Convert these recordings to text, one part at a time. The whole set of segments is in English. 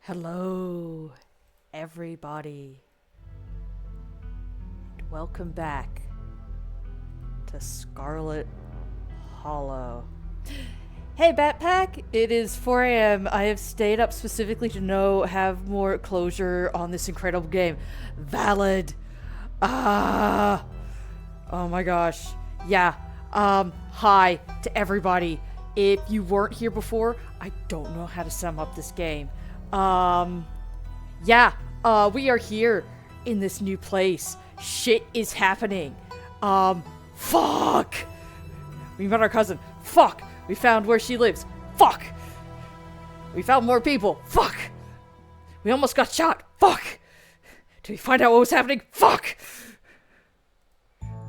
Hello, everybody. Welcome back to Scarlet Hollow. Hey, Backpack! It is 4 a.m. I have stayed up specifically to have more closure on this incredible game. Valid. Oh my gosh. Yeah. Hi to everybody. If you weren't here before, I don't know how to sum up this game. We are here in this new place. Shit is happening. Fuck! We met our cousin. Fuck! We found where she lives. Fuck! We found more people. Fuck! We almost got shot. Fuck! Did we find out what was happening? Fuck!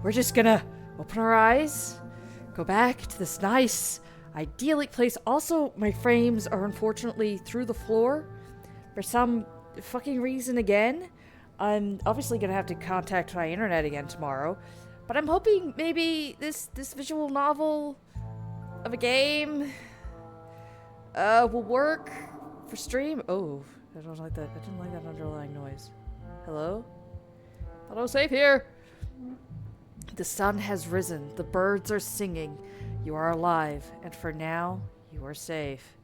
We're just gonna open our eyes, go back to this nice, idyllic place. Also, my frames are unfortunately through the floor for some fucking reason again. I'm obviously gonna have to contact my internet again tomorrow, but I'm hoping maybe this visual novel of a game will work for stream. Oh, I don't like that. I didn't like that underlying noise. Hello? Thought I was safe here. The sun has risen. The birds are singing. You are alive, and for now, you are safe.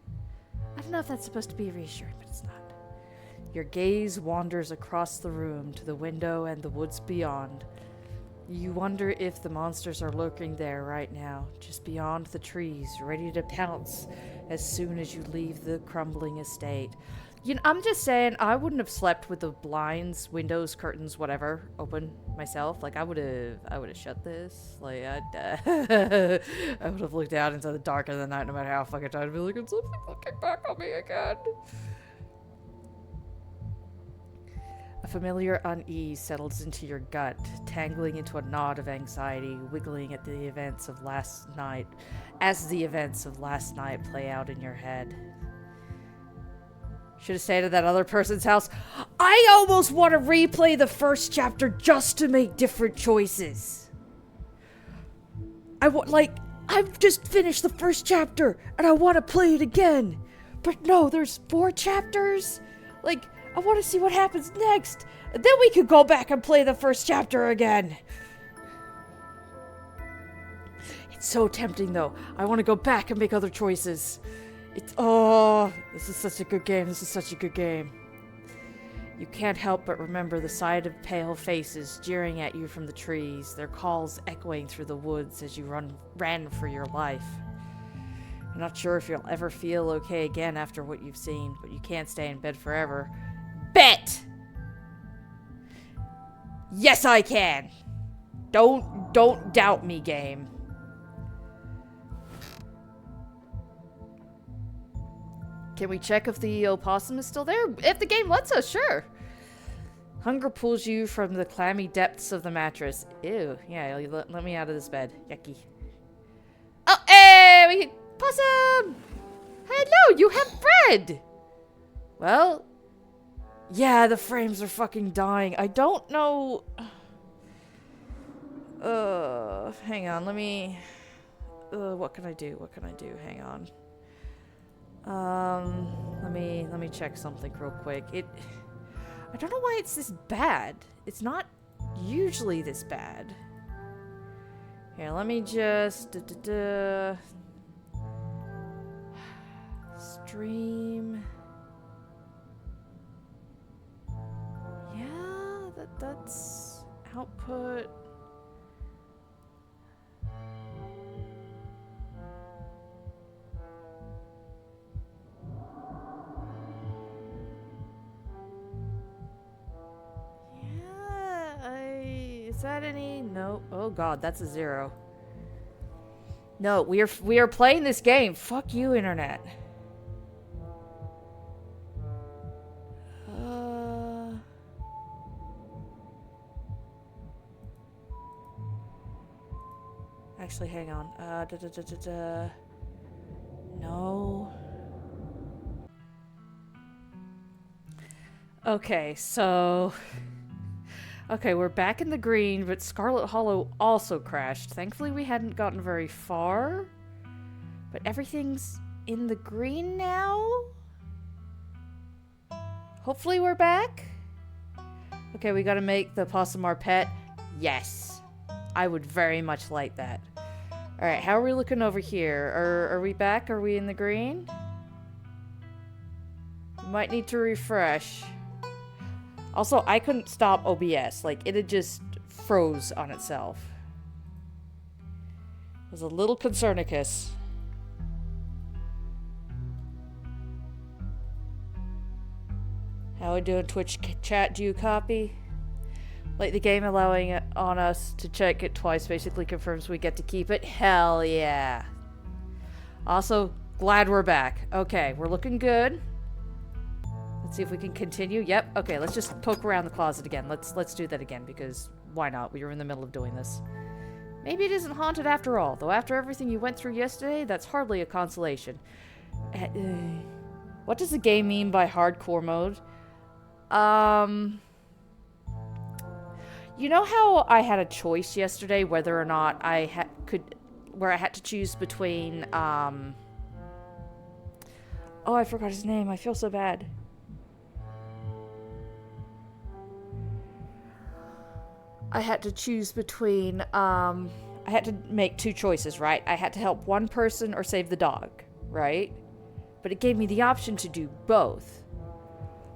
I don't know if that's supposed to be reassuring, but it's not. Your gaze wanders across the room to the window and the woods beyond. You wonder if the monsters are lurking there right now, just beyond the trees, ready to pounce as soon as you leave the crumbling estate. You know, I'm just saying, I wouldn't have slept with the blinds, windows, curtains, whatever, open myself. Like, I would have shut this. Like, I would have looked out into the dark of the night, no matter how fucking tired I'd be like, it's something looking back on me again. A familiar unease settles into your gut, tangling into a knot of anxiety, wiggling at the events of last night, as the events of last night play out in your head. Should have stayed at that other person's house. I almost want to replay the first chapter just to make different choices. I've just finished the first chapter, and I want to play it again. But no, there's 4 chapters? Like, I want to see what happens next. And then we could go back and play the first chapter again. It's so tempting, though. I want to go back and make other choices. This is such a good game. This is such a good game. You can't help but remember the sight of pale faces jeering at you from the trees, their calls echoing through the woods as you ran for your life. You're not sure if you'll ever feel okay again after what you've seen, but you can't stay in bed forever. Bet! Yes, I can! Don't doubt me, game. Can we check if the opossum is still there? If the game lets us, sure. Hunger pulls you from the clammy depths of the mattress. Ew, yeah, let me out of this bed. Yucky. Oh, hey, possum! Hello, you have bread! Well, yeah, the frames are fucking dying. I don't know. Hang on, let me. What can I do? Hang on. Let me check something real quick. I don't know why it's this bad. It's not usually this bad. Here, let me just stream. Yeah, that's output. Is that any? No. Oh god, that's a 0. No, we are playing this game. Fuck you, internet. Actually, hang on. No. Okay, so. Okay, we're back in the green, but Scarlet Hollow also crashed. Thankfully, we hadn't gotten very far. But everything's in the green now? Hopefully we're back. Okay, we gotta make the possum our pet. Yes. I would very much like that. Alright, how are we looking over here? Are we back? Are we in the green? Might need to refresh. Also, I couldn't stop OBS. Like, it had just froze on itself. I was a little concernicus. How are we doing, Twitch chat? Do you copy? Like the game allowing it on us to check it twice basically confirms we get to keep it. Hell yeah. Also, glad we're back. Okay, we're looking good. Let's see if we can continue. Yep. Okay, let's just poke around the closet again. Let's do that again because why not? We were in the middle of doing this. Maybe it isn't haunted after all. Though after everything you went through yesterday, that's hardly a consolation. What does the game mean by hardcore mode? You know how I had a choice yesterday whether or not I where I had to choose between, oh, I forgot his name. I feel so bad. I had to choose between, I had to make two choices, right? I had to help one person or save the dog, right? But it gave me the option to do both.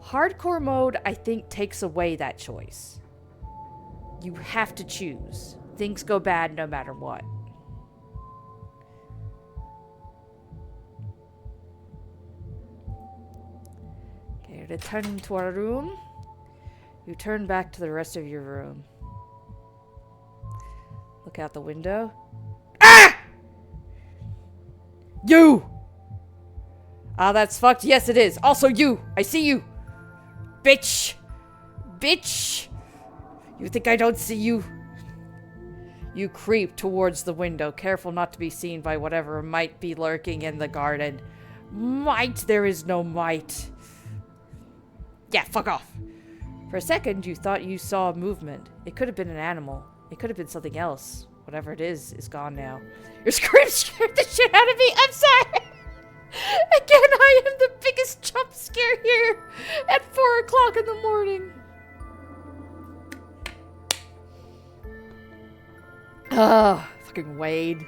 Hardcore mode, I think, takes away that choice. You have to choose. Things go bad no matter what. Okay, to turn into our room, you turn back to the rest of your room. Look out the window. Ah! You! Ah, that's fucked. Yes, it is. Also you! I see you! Bitch! Bitch! You think I don't see you? You creep towards the window, careful not to be seen by whatever might be lurking in the garden. Might? There is no might. Yeah, fuck off. For a second, you thought you saw movement. It could have been an animal. It could have been something else. Whatever it is gone now. Your scream scared the shit out of me. I'm sorry. Again, I am the biggest jump scare here at 4 o'clock in the morning. Fucking Wade.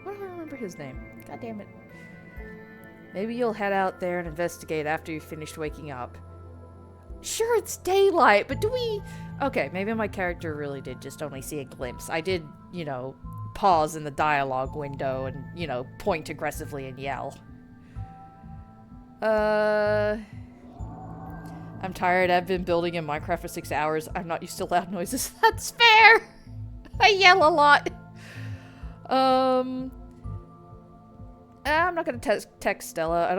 Why don't I remember his name? God damn it. Maybe you'll head out there and investigate after you've finished waking up. Sure, it's daylight, but do we... Okay, maybe my character really did just only see a glimpse. I did, you know, pause in the dialogue window and, you know, point aggressively and yell. I'm tired. I've been building in Minecraft for 6 hours. I'm not used to loud noises. That's fair! I yell a lot. I'm not gonna text Stella. I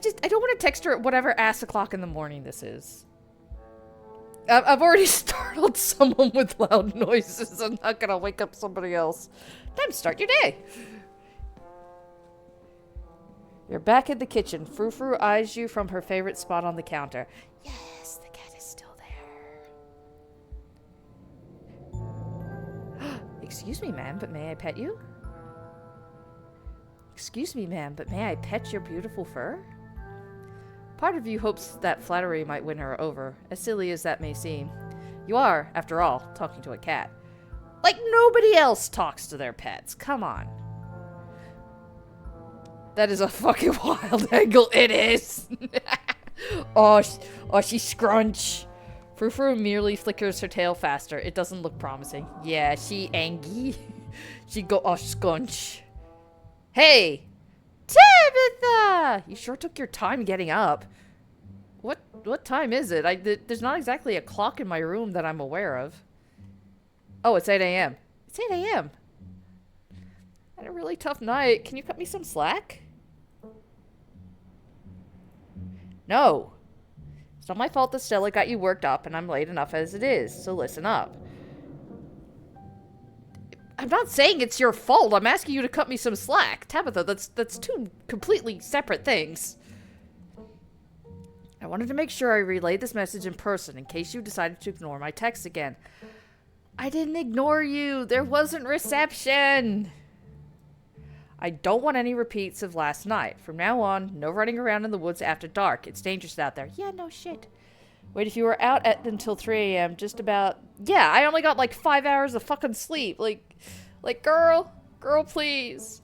don't want to text her at whatever ass o'clock in the morning this is. I've already startled someone with loud noises. I'm not gonna wake up somebody else. Time to start your day. You're back in the kitchen. Frou-Frou eyes you from her favorite spot on the counter. Yes, the cat is still there. Excuse me, ma'am, but may I pet you? Excuse me, ma'am, but may I pet your beautiful fur? Part of you hopes that flattery might win her over, as silly as that may seem. You are, after all, talking to a cat. Like nobody else talks to their pets. Come on. That is a fucking wild angle. It is. Oh, she scrunch. Frou-Frou merely flickers her tail faster. It doesn't look promising. Yeah, she angry. She go scunch. Hey! Tabitha! You sure took your time getting up. What time is it? There's not exactly a clock in my room that I'm aware of. Oh, it's 8 a.m. It's 8 a.m. I had a really tough night. Can you cut me some slack? No. It's not my fault that Stella got you worked up and I'm late enough as it is, so listen up. I'm not saying it's your fault. I'm asking you to cut me some slack. Tabitha, that's two completely separate things. I wanted to make sure I relayed this message in person in case you decided to ignore my text again. I didn't ignore you. There wasn't reception. I don't want any repeats of last night. From now on, no running around in the woods after dark. It's dangerous out there. Yeah, no shit. Wait, if you were out until 3 a.m., just about... Yeah, I only got like 5 hours of fucking sleep. Like, girl, please.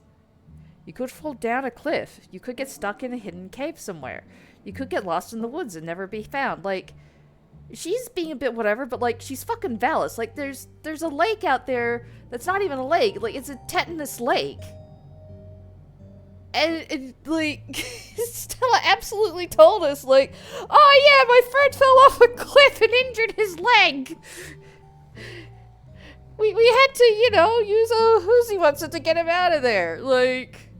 You could fall down a cliff. You could get stuck in a hidden cave somewhere. You could get lost in the woods and never be found. Like, she's being a bit whatever, but like, she's fucking Valis. Like, there's a lake out there that's not even a lake. Like, it's a tetanus lake. And like, Stella absolutely told us, like, oh yeah, my friend fell off a cliff and injured his leg. We had to, you know, use a Uzi once to get him out of there. Like,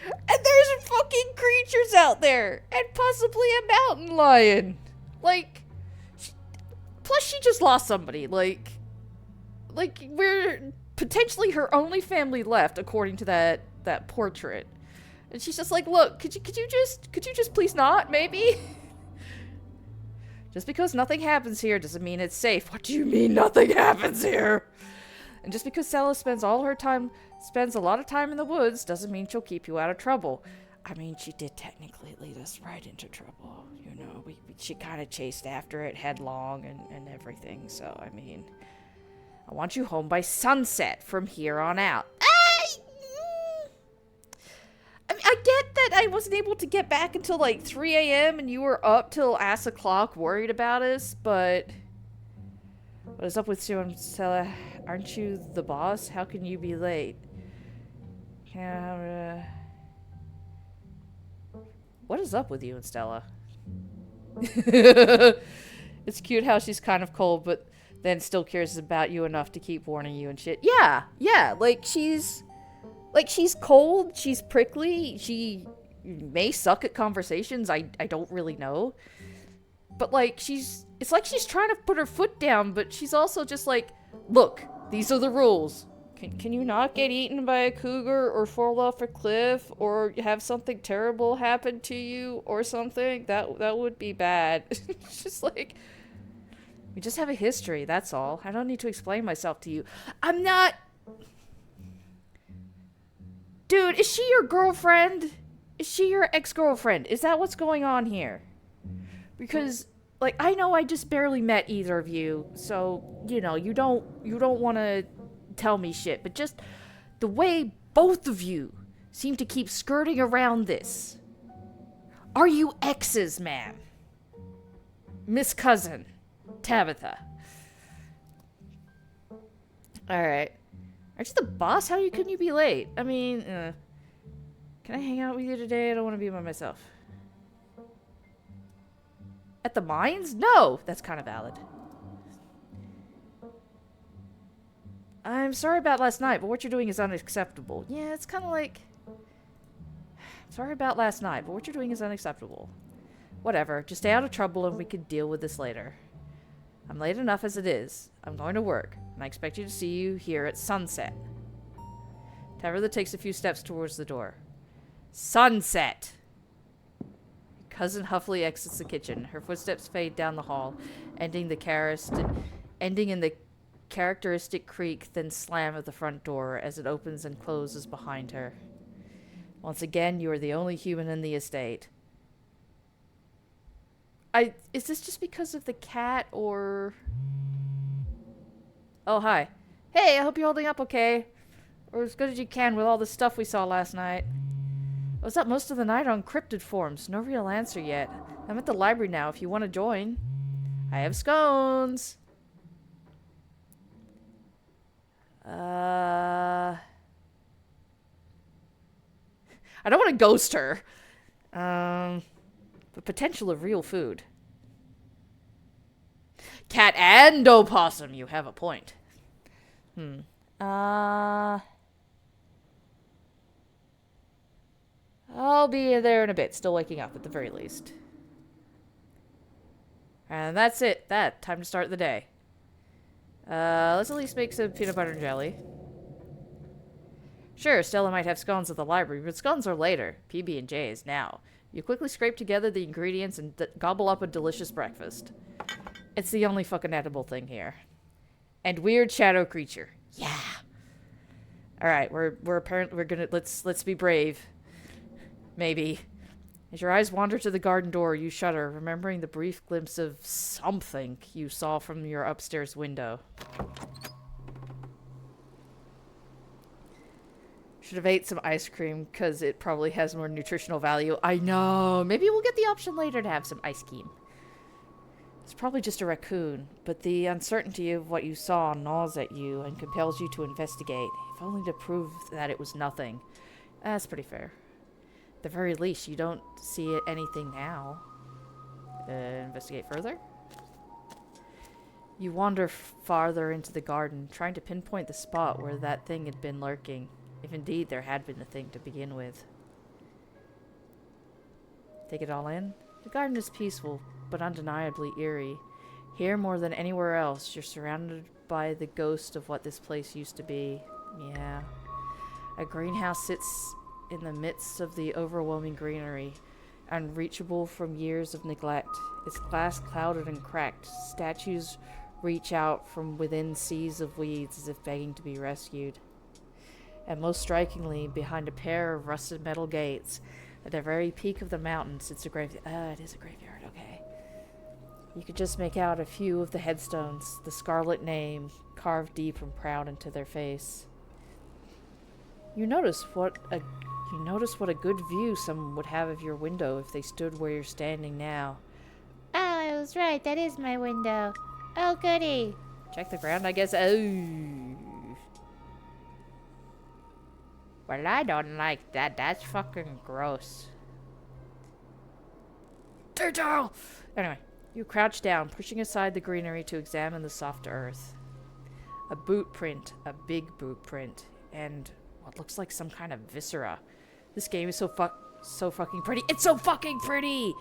and there's fucking creatures out there, and possibly a mountain lion. Like, plus she just lost somebody. Like we're potentially her only family left, according to that portrait. And she's just like, look, could you just please not, maybe? Just because nothing happens here doesn't mean it's safe. What do you mean nothing happens here? And just because Stella spends a lot of time in the woods doesn't mean she'll keep you out of trouble. I mean, she did technically lead us right into trouble. You know, she kind of chased after it headlong and everything. So, I mean, I want you home by sunset from here on out. I get that I wasn't able to get back until like 3 a.m. and you were up till ass o'clock worried about us, but what is up with you and Stella? Aren't you the boss? How can you be late? What is up with you and Stella? It's cute how she's kind of cold, but then still cares about you enough to keep warning you and shit. Yeah, like she's cold, she's prickly, she may suck at conversations, I don't really know. But like, it's like she's trying to put her foot down, but she's also just like, look, these are the rules. Can you not get eaten by a cougar or fall off a cliff or have something terrible happen to you or something? That would be bad. It's just like, we just have a history, that's all. I don't need to explain myself to you. I'm not... Dude, is she your girlfriend? Is she your ex-girlfriend? Is that what's going on here? Because, like, I know I just barely met either of you, so, you know, you don't want to tell me shit, but just the way both of you seem to keep skirting around this. Are you exes, ma'am? Miss Cousin, Tabitha. Alright. Aren't you the boss? How couldn't you be late? I mean, can I hang out with you today? I don't want to be by myself. At the mines? No! That's kind of valid. I'm sorry about last night, but what you're doing is unacceptable. Yeah, it's kind of like... Sorry about last night, but what you're doing is unacceptable. Whatever, just stay out of trouble and we can deal with this later. I'm late enough as it is. I'm going to work, and I expect you to see you here at sunset. Tabitha takes a few steps towards the door. Sunset! Cousin huffily exits the kitchen. Her footsteps fade down the hall, ending in the characteristic creak, then slam of the front door as it opens and closes behind her. Once again, you are the only human in the estate. Is this just because of the cat, or... Oh, hi. Hey, I hope you're holding up okay. Or as good as you can with all the stuff we saw last night. I was up most of the night on cryptid forums. No real answer yet. I'm at the library now if you want to join. I have scones. I don't want to ghost her. The potential of real food. Cat and opossum, you have a point. I'll be there in a bit, still waking up at the very least. And that's it. Time to start the day. Let's at least make some peanut butter and jelly. Sure, Stella might have scones at the library, but scones are later. PB&J is now. You quickly scrape together the ingredients and gobble up a delicious breakfast. It's the only fucking edible thing here. And weird shadow creature. Yeah. Alright, we're gonna, let's be brave. Maybe. As your eyes wander to the garden door, you shudder, remembering the brief glimpse of something you saw from your upstairs window. Should have ate some ice cream, because it probably has more nutritional value. I know! Maybe we'll get the option later to have some ice cream. It's probably just a raccoon, but the uncertainty of what you saw gnaws at you and compels you to investigate, if only to prove that it was nothing. That's pretty fair. At the very least, you don't see anything now. Investigate further? You wander farther into the garden, trying to pinpoint the spot where that thing had been lurking, if indeed there had been a thing to begin with. Take it all in? The garden is peaceful, but undeniably eerie. Here, more than anywhere else, you're surrounded by the ghost of what this place used to be. Yeah. A greenhouse sits in the midst of the overwhelming greenery, unreachable from years of neglect. Its glass clouded and cracked. Statues reach out from within seas of weeds as if begging to be rescued. And most strikingly, behind a pair of rusted metal gates, at the very peak of the mountain sits a graveyard. It is a graveyard, okay. You could just make out a few of the headstones, the scarlet name carved deep and proud into their face. You notice what a good view someone would have of your window if they stood where you're standing now. Oh, I was right. That is my window. Oh, goody. Check the ground, I guess. Oh. Well, I don't like that. That's fucking gross. Turtle! Anyway, you crouch down, pushing aside the greenery to examine the soft earth. A boot print, a big boot print, and what looks like some kind of viscera. This game is so fucking pretty. It's so fucking pretty!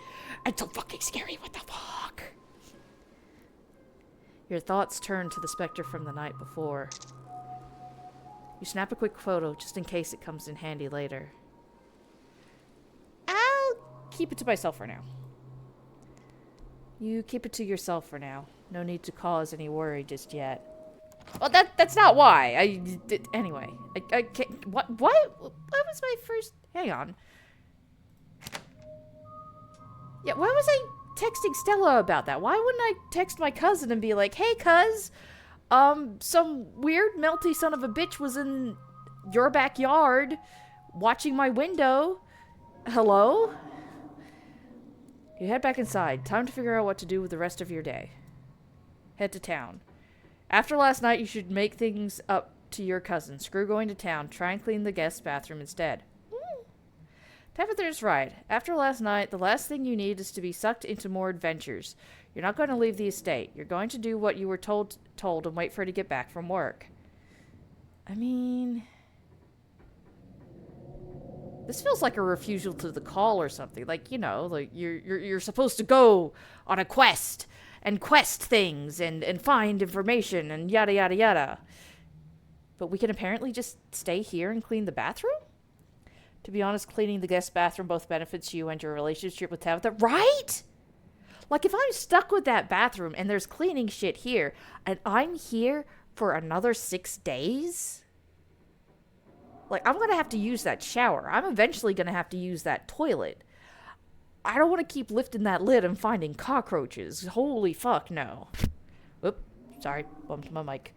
And so fucking scary, what the fuck? Your thoughts turn to the specter from the night before. You snap a quick photo, just in case it comes in handy later. I'll keep it to myself for now. You keep it to yourself for now. No need to cause any worry just yet. Well, that's not why. Anyway. I can't... What was my first... Hang on. Yeah, why was I texting Stella about that? Why wouldn't I text my cousin and be like, hey, cuz... some weird melty son of a bitch was in your backyard watching my window. Hello? You head back inside. Time to figure out what to do with the rest of your day. Head to town. After last night, you should make things up to your cousin. Screw going to town. Try and clean the guest bathroom instead. Tabitha's right. After last night, the last thing you need is to be sucked into more adventures. You're not going to leave the estate. You're going to do what you were told and wait for her to get back from work. I mean... This feels like a refusal to the call or something. Like, you know, like you're supposed to go on a quest and quest things and find information and yada yada yada. But we can apparently just stay here and clean the bathroom? To be honest, cleaning the guest bathroom both benefits you and your relationship with Tabitha. Right? Like, if I'm stuck with that bathroom and there's cleaning shit here, and I'm here for another 6 days... Like, I'm going to have to use that shower. I'm eventually going to have to use that toilet. I don't want to keep lifting that lid and finding cockroaches. Holy fuck, no. Oop, sorry, bumped my mic.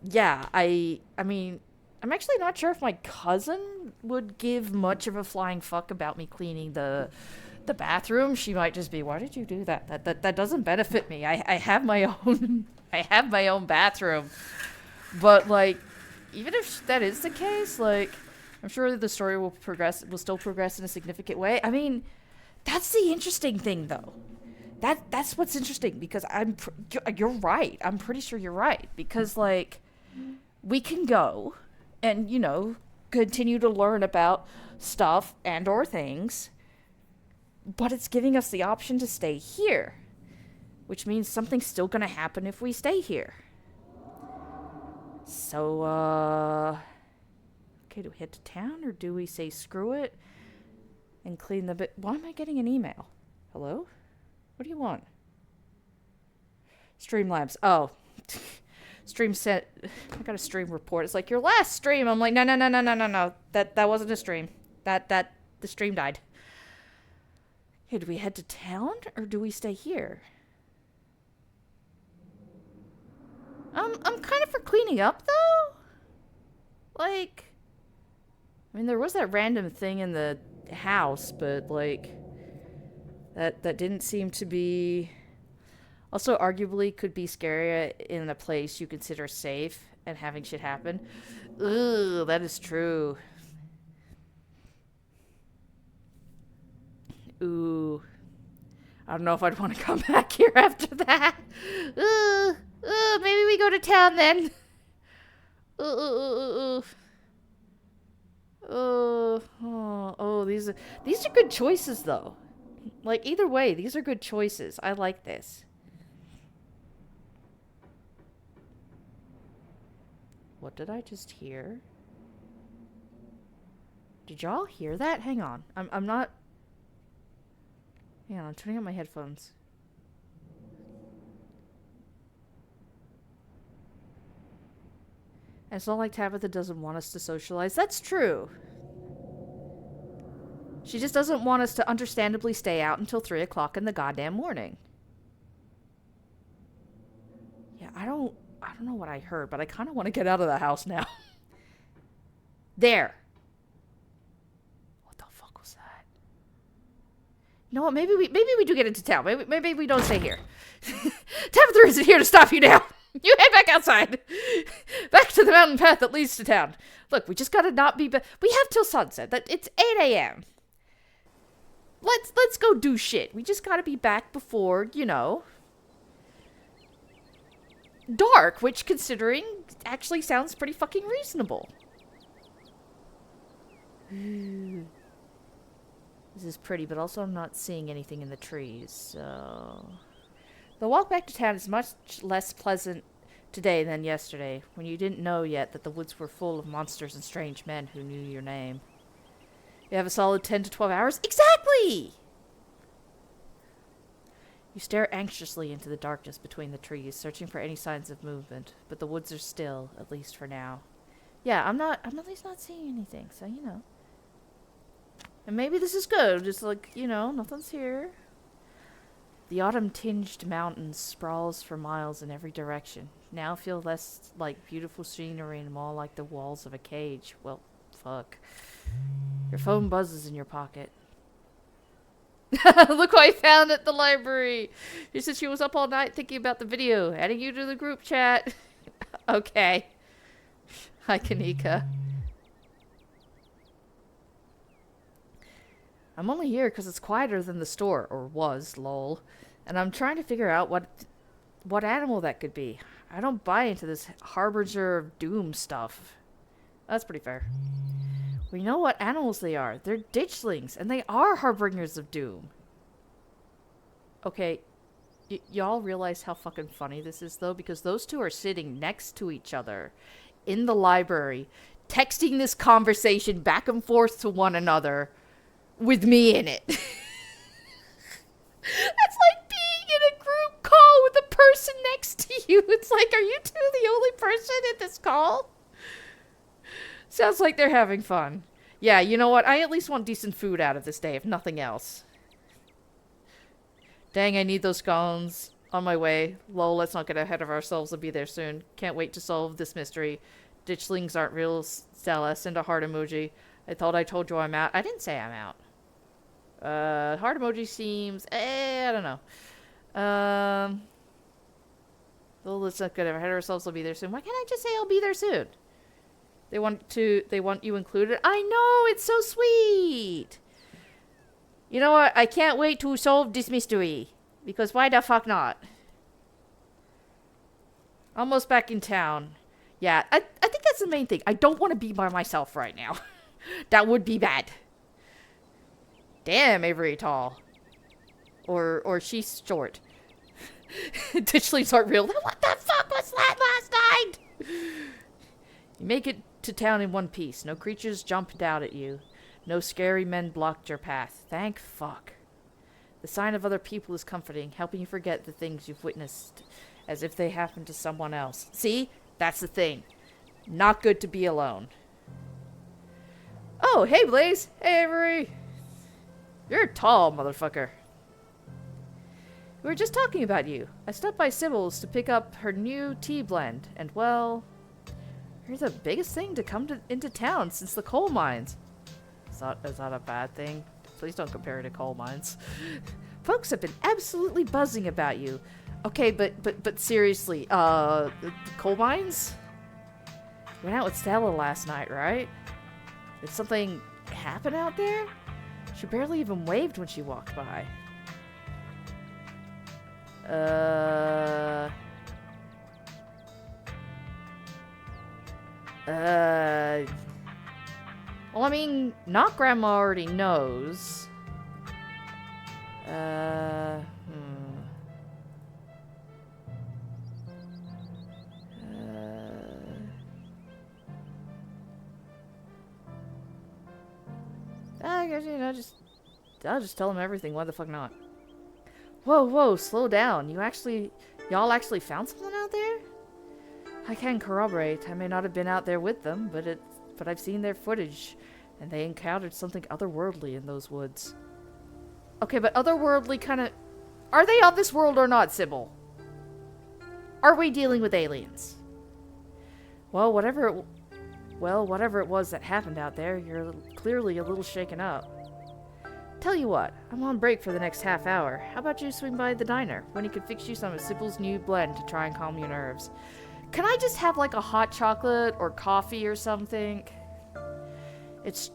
Yeah, I mean, I'm actually not sure if my cousin would give much of a flying fuck about me cleaning the bathroom. She might just be, why did you do that? That doesn't benefit me. I have my own I have my own bathroom. But like, even if that is the case, like, I'm sure that the story will still progress in a significant way. I mean, that's the interesting thing, though. That's what's interesting, because you're right. I'm pretty sure you're right, because, like, we can go and, you know, continue to learn about stuff and or things, but it's giving us the option to stay here, which means something's still going to happen if we stay here. So, okay, do we head to town, or do we say screw it and clean the bit? Why am I getting an email? Hello? What do you want? Streamlabs. Oh. Stream set. I got a stream report. It's like, your last stream. I'm like, no. That wasn't a stream. The stream died. Hey, do we head to town or do we stay here? I'm kind of for cleaning up though. Like, I mean, there was that random thing in the house, but like, that didn't seem to be. Also, arguably, could be scarier in a place you consider safe and having shit happen. Ugh, that is true. Ooh. I don't know if I'd want to come back here after that. Maybe we go to town then. These are good choices, though. Like, either way, these are good choices. I like this. What did I just hear? Did y'all hear that? Hang on. I'm not... Hang on, I'm turning up my headphones. And it's not like Tabitha doesn't want us to socialize. That's true. She just doesn't want us to understandably stay out until 3 o'clock in the goddamn morning. Yeah, I don't know what I heard, but I kind of want to get out of the house now. There. What the fuck was that? You know what? Maybe we do get into town. Maybe we don't stay here. Tabitha isn't here to stop you now. You head back outside. Back to the mountain path that leads to town. Look, we just gotta not be... We have till sunset. It's 8 a.m. Let's go do shit. We just gotta be back before, you know... dark, which, considering, actually sounds pretty fucking reasonable. This is pretty, but also I'm not seeing anything in the trees, so... The walk back to town is much less pleasant today than yesterday, when you didn't know yet that the woods were full of monsters and strange men who knew your name. You have a solid 10 to 12 hours? Exactly! You stare anxiously into the darkness between the trees, searching for any signs of movement, but the woods are still, at least for now. Yeah, I'm at least not seeing anything, so you know. And maybe this is good, just like, you know, nothing's here. The autumn-tinged mountains sprawls for miles in every direction. Now feel less like beautiful scenery and more like the walls of a cage. Well, fuck. Your phone buzzes in your pocket. Look what I found at the library. She said she was up all night thinking about the video. Adding you to the group chat. Okay. Hi, Kanika. I'm only here because it's quieter than the store, or was, lol. And I'm trying to figure out what animal that could be. I don't buy into this harbinger of doom stuff. That's pretty fair. We know what animals they are. They're ditchlings, and they are harbingers of doom. Okay, y'all realize how fucking funny this is, though? Because those two are sitting next to each other in the library, texting this conversation back and forth to one another, with me in it. That's like being in a group call with the person next to you. It's like, are you two the only person in this call? Sounds like they're having fun. Yeah, you know what? I at least want decent food out of this day, if nothing else. Dang, I need those scones. On my way. Lol, let's not get ahead of ourselves. I'll be there soon. Can't wait to solve this mystery. Ditchlings aren't real. Stella, send a heart emoji. I thought I told you I'm out. I didn't say I'm out. Heart emoji seems... I don't know. Well, let's not get ahead of ourselves. I'll be there soon. Why can't I just say I'll be there soon? They want you included. I know, it's so sweet. You know what? I can't wait to solve this mystery. Because why the fuck not? Almost back in town. Yeah, I think that's the main thing. I don't want to be by myself right now. That would be bad. Damn, Avery tall. Or she's short. Ditchlings aren't real. What the fuck was that last night? You make it to town in one piece. No creatures jumped out at you. No scary men blocked your path. Thank fuck. The sign of other people is comforting, helping you forget the things you've witnessed as if they happened to someone else. See? That's the thing. Not good to be alone. Oh, hey, Blaze. Hey, Avery. You're tall, motherfucker. We were just talking about you. I stopped by Sybil's to pick up her new tea blend, and well, you're the biggest thing to come into town since the coal mines. Is that a bad thing? Please don't compare it to coal mines. Folks have been absolutely buzzing about you. Okay, but seriously, the coal mines? You went out with Stella last night, right? Did something happen out there? She barely even waved when she walked by. Well, I mean, not Grandma already knows. I guess, you know, I'll just tell him everything. Why the fuck not? Whoa, slow down. Y'all actually found something out there? I can corroborate. I may not have been out there with them, but I've seen their footage, and they encountered something otherworldly in those woods. Okay, but otherworldly kind of... Are they of this world or not, Sybil? Are we dealing with aliens? Well, whatever it was that happened out there, you're clearly a little shaken up. Tell you what, I'm on break for the next half hour. How about you swing by the diner? Winnie could fix you some of Sybil's new blend to try and calm your nerves. Can I just have like a hot chocolate or coffee or something? It's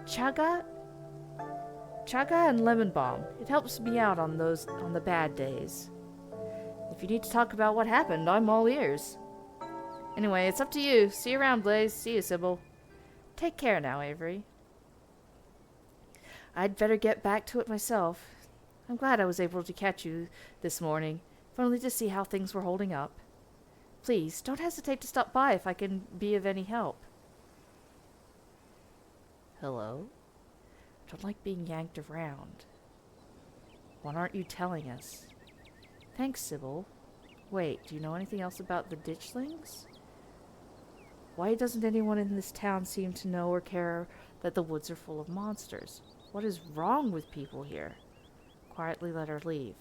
chaga and lemon balm. It helps me out on the bad days. If you need to talk about what happened, I'm all ears. Anyway, it's up to you. See you around, Blaze. See you, Sybil. Take care now, Avery. I'd better get back to it myself. I'm glad I was able to catch you this morning, if only to see how things were holding up. Please, don't hesitate to stop by if I can be of any help. Hello? Don't like being yanked around. What aren't you telling us? Thanks, Sybil. Wait, do you know anything else about the ditchlings? Why doesn't anyone in this town seem to know or care that the woods are full of monsters? What is wrong with people here? Quietly let her leave.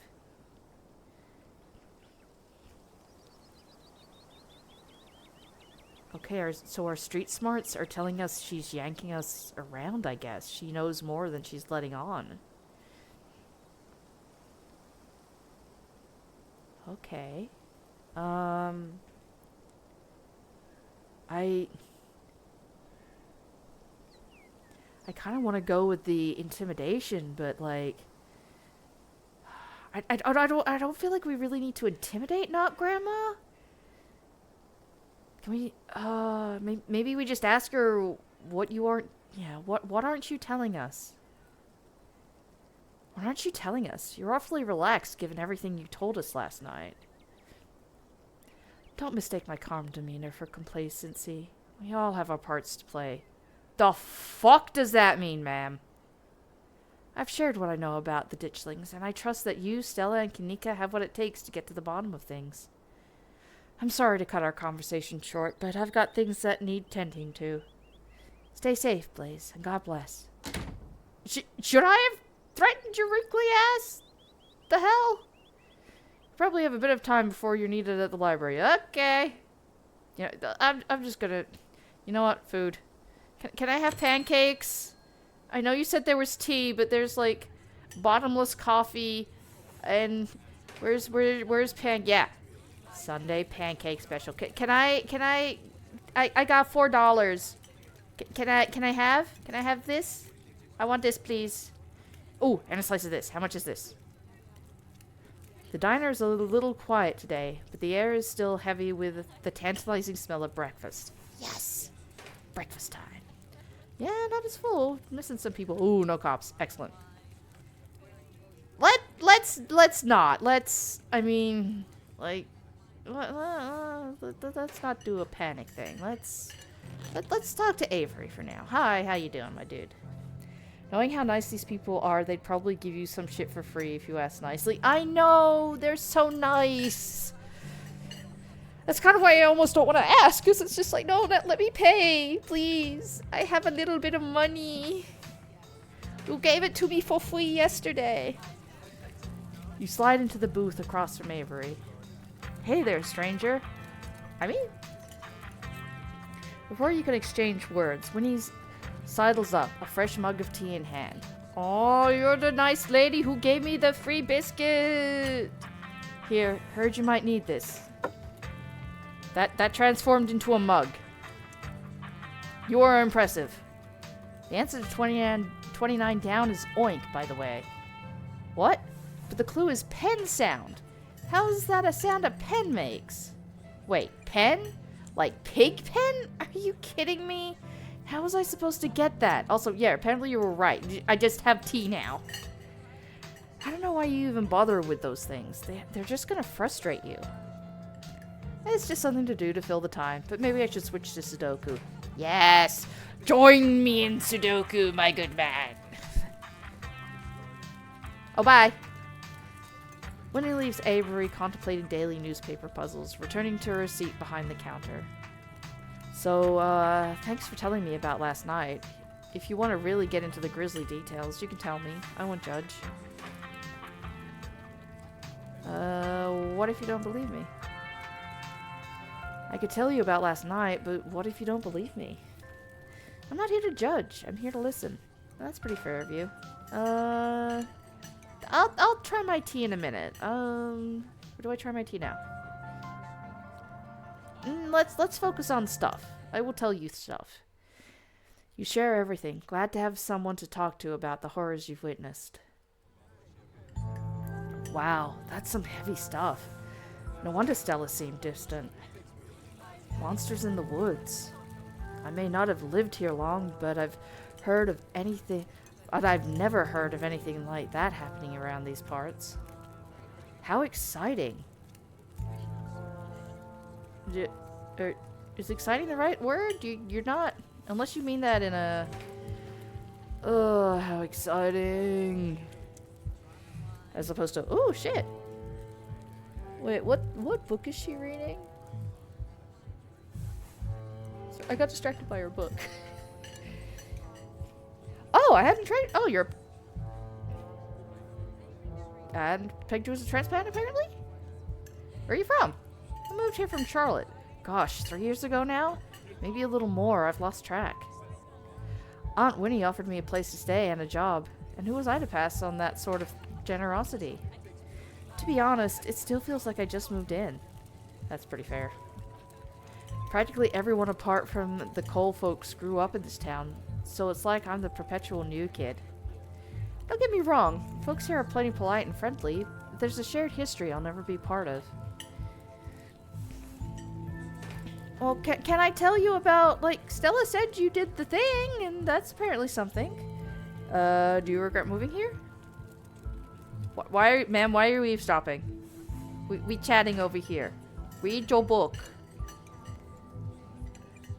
Okay, so our street smarts are telling us she's yanking us around, I guess. She knows more than she's letting on. Okay. I kind of want to go with the intimidation, but like, I don't feel like we really need to intimidate, not Grandma. Can we? Maybe we just ask her what you aren't. Yeah, what aren't you telling us? What aren't you telling us? You're awfully relaxed, given everything you told us last night. Don't mistake my calm demeanor for complacency. We all have our parts to play. The fuck does that mean, ma'am? I've shared what I know about the ditchlings, and I trust that you, Stella, and Kanika have what it takes to get to the bottom of things. I'm sorry to cut our conversation short, but I've got things that need tending to. Stay safe, Blaze, and God bless. Should I have threatened your wrinkly ass? The hell? You probably have a bit of time before you're needed at the library. Okay. Yeah, I'm just gonna... You know what? Food. Can I have pancakes? I know you said there was tea, but there's like bottomless coffee and where's Yeah. Sunday pancake special. Can I got $4. Can I have this? I want this, please. Oh, and a slice of this. How much is this? The diner is a little quiet today, but the air is still heavy with the tantalizing smell of breakfast. Yes. Breakfast time. Yeah, not as full. Missing some people. Ooh, no cops. Excellent. Let's not. I mean, like, let's not do a panic thing. Let's talk to Avery for now. Hi, how you doing, my dude? Knowing how nice these people are, they'd probably give you some shit for free if you ask nicely. I know! They're so nice! That's kind of why I almost don't want to ask, because it's just like, no, let me pay, please. I have a little bit of money. You gave it to me for free yesterday. You slide into the booth across from Avery. Hey there, stranger. Before you can exchange words, Winnie's sidles up, a fresh mug of tea in hand. Oh, you're the nice lady who gave me the free biscuit. Here, heard you might need this. That transformed into a mug. You are impressive. The answer to 29 down is oink, by the way. What? But the clue is pen sound. How is that a sound a pen makes? Wait, pen? Like pig pen? Are you kidding me? How was I supposed to get that? Also, yeah, apparently you were right. I just have tea now. I don't know why you even bother with those things. They're just gonna frustrate you. It's just something to do to fill the time, but maybe I should switch to Sudoku. Yes! Join me in Sudoku, my good man. Oh, bye. Winnie leaves Avery contemplating daily newspaper puzzles, returning to her seat behind the counter. So, thanks for telling me about last night. If you want to really get into the grisly details, you can tell me. I won't judge. What if you don't believe me? I could tell you about last night, but what if you don't believe me? I'm not here to judge. I'm here to listen. That's pretty fair of you. I'll try my tea in a minute. Where do I try my tea now? Let's focus on stuff. I will tell you stuff. You share everything. Glad to have someone to talk to about the horrors you've witnessed. Wow, that's some heavy stuff. No wonder Stella seemed distant. Monsters in the woods. I may not have lived here long, but I've never heard of anything like that happening around these parts. How exciting. Is exciting the right word? You're not, unless you mean that in a... Oh, how exciting. As opposed to, oh, shit. Wait, what book is she reading? I got distracted by her book. Oh, I hadn't tried. Oh, you're. And pegged you as a transplant, apparently? Where are you from? I moved here from Charlotte. Gosh, 3 years ago now? Maybe a little more. I've lost track. Aunt Winnie offered me a place to stay and a job. And who was I to pass on that sort of generosity? To be honest, it still feels like I just moved in. That's pretty fair. Practically everyone apart from the Cole folks grew up in this town, so it's like I'm the perpetual new kid. Don't get me wrong, folks here are plenty polite and friendly, but there's a shared history I'll never be part of. Well, can I tell you about, like, Stella said you did the thing, and that's apparently something. Do you regret moving here? Ma'am, why are you eavesdropping? We chatting over here. Read your book.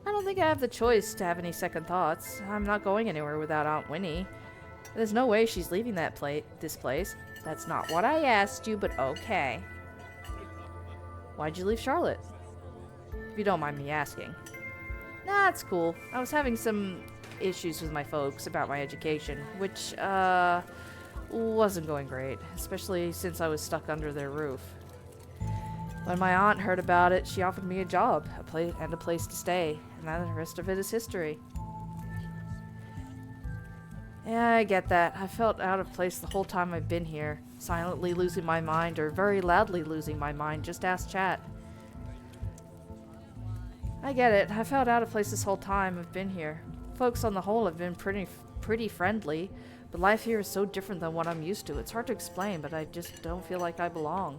I don't think I have the choice to have any second thoughts. I'm not going anywhere without Aunt Winnie. There's no way she's leaving this place. That's not what I asked you, but okay. Why'd you leave Charlotte? If you don't mind me asking. Nah, it's cool. I was having some issues with my folks about my education, which, wasn't going great, especially since I was stuck under their roof. When my aunt heard about it, she offered me a job, and a place to stay, and then the rest of it is history. Yeah, I get that. I felt out of place the whole time I've been here, silently losing my mind or very loudly losing my mind. Just ask chat. I get it. I felt out of place this whole time I've been here. Folks on the whole have been pretty friendly, but life here is so different than what I'm used to. It's hard to explain, but I just don't feel like I belong.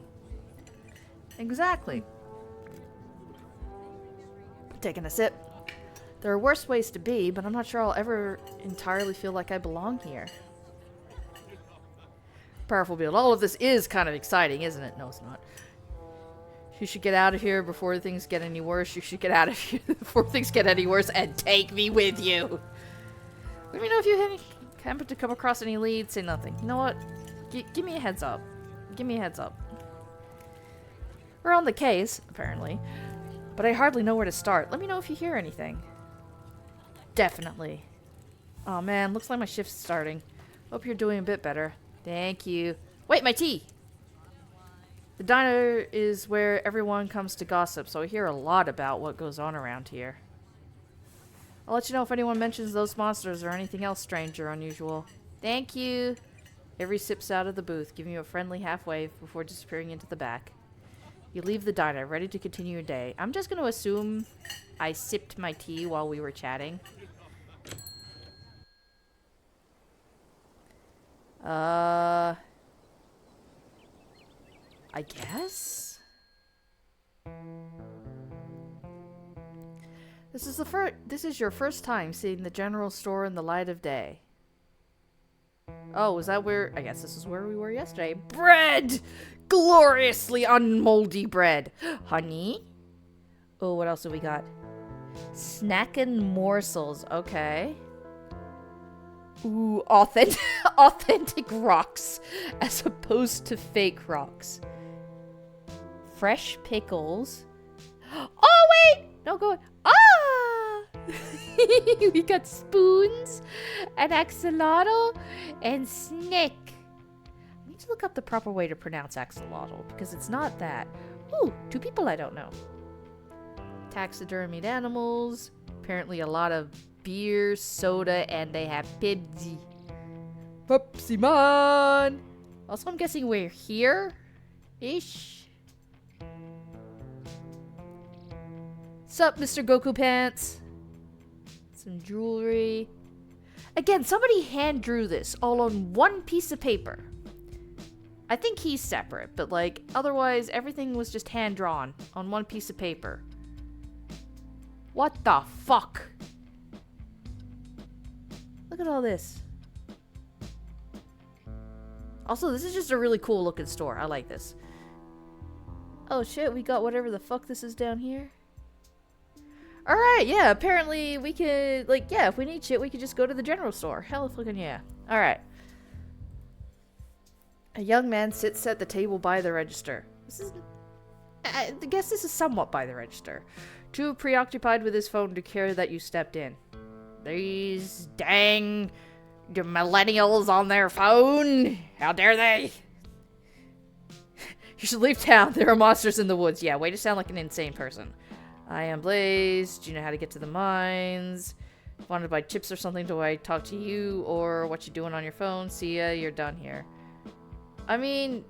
Exactly. Taking a sip. There are worse ways to be, but I'm not sure I'll ever entirely feel like I belong here. Powerful build. All of this is kind of exciting, isn't it? No, it's not. You should get out of here before things get any worse. You should get out of here before things get any worse and take me with you. Let me know if you Happen to come across any leads, say nothing. You know what? Give me a heads up. Give me a heads up. We're on the case, apparently. But I hardly know where to start. Let me know if you hear anything. Definitely. Oh man, looks like my shift's starting. Hope you're doing a bit better. Thank you. Wait, my tea! The diner is where everyone comes to gossip, so I hear a lot about what goes on around here. I'll let you know if anyone mentions those monsters or anything else strange or unusual. Thank you! Avery sips out of the booth, giving you a friendly half wave before disappearing into the back. You leave the diner, ready to continue your day. I'm just going to assume I sipped my tea while we were chatting. I guess? This is your first time seeing the general store in the light of day. Oh, is that where... I guess this is where we were yesterday. Bread! Gloriously unmoldy bread. Honey? Oh, what else have we got? Snackin' morsels. Okay. Ooh, authentic rocks as opposed to fake rocks. Fresh pickles. Oh, wait! No, go... Ah! We got spoons and axolotl and snick. I need to look up the proper way to pronounce axolotl because it's not that. Ooh, 2 people I don't know. Taxidermied animals. Apparently a lot of beer, soda, and they have Pepsi. Pepsi man! Also, I'm guessing we're here-ish. Sup, Mr. Goku Pants? Some jewelry. Again, somebody hand drew this all on one piece of paper. I think he's separate, but like, otherwise everything was just hand drawn on one piece of paper. What the fuck? Look at all this. Also, this is just a really cool looking store. I like this. Oh shit, we got whatever the fuck this is down here. Alright, yeah, apparently we could, like, yeah, if we need shit, we could just go to the general store. Hell fucking yeah. Alright. A young man sits at the table by the register. This is... I guess this is somewhat by the register. Too preoccupied with his phone to care that you stepped in. These dang millennials on their phone. How dare they? You should leave town. There are monsters in the woods. Yeah, way to sound like an insane person. I am Blaze. Do you know how to get to the mines? Wanted to buy chips or something? Do I talk to you? Or what you doing on your phone? See ya, you're done here. I mean,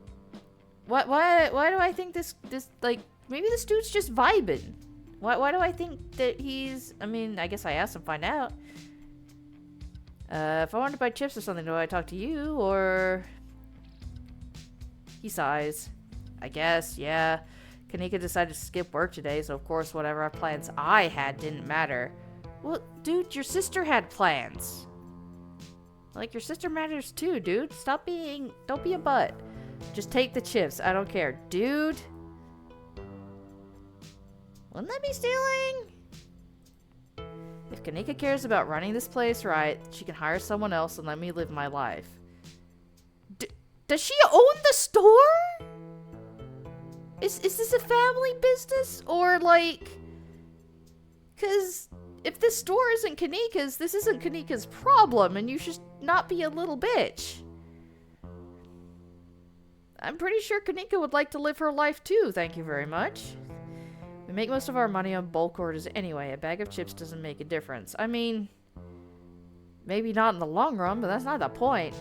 why do I think this, like, maybe this dude's just vibing. Why do I think that he's, I mean, I guess I asked him to find out. If I wanted to buy chips or something, do I talk to you? Or... He sighs. I guess, yeah. Kanika decided to skip work today, so of course whatever plans I had didn't matter. Well, dude, your sister had plans. Like, your sister matters too, dude. Stop being... Don't be a butt. Just take the chips. I don't care. Dude. Wouldn't that be stealing? If Kanika cares about running this place right, she can hire someone else and let me live my life. Does she own the store? Is this a family business? Or, like... Because if this store isn't Kanika's, this isn't Kanika's problem, and you should not be a little bitch. I'm pretty sure Kanika would like to live her life too, thank you very much. We make most of our money on bulk orders anyway. A bag of chips doesn't make a difference. I mean, maybe not in the long run, but that's not the point.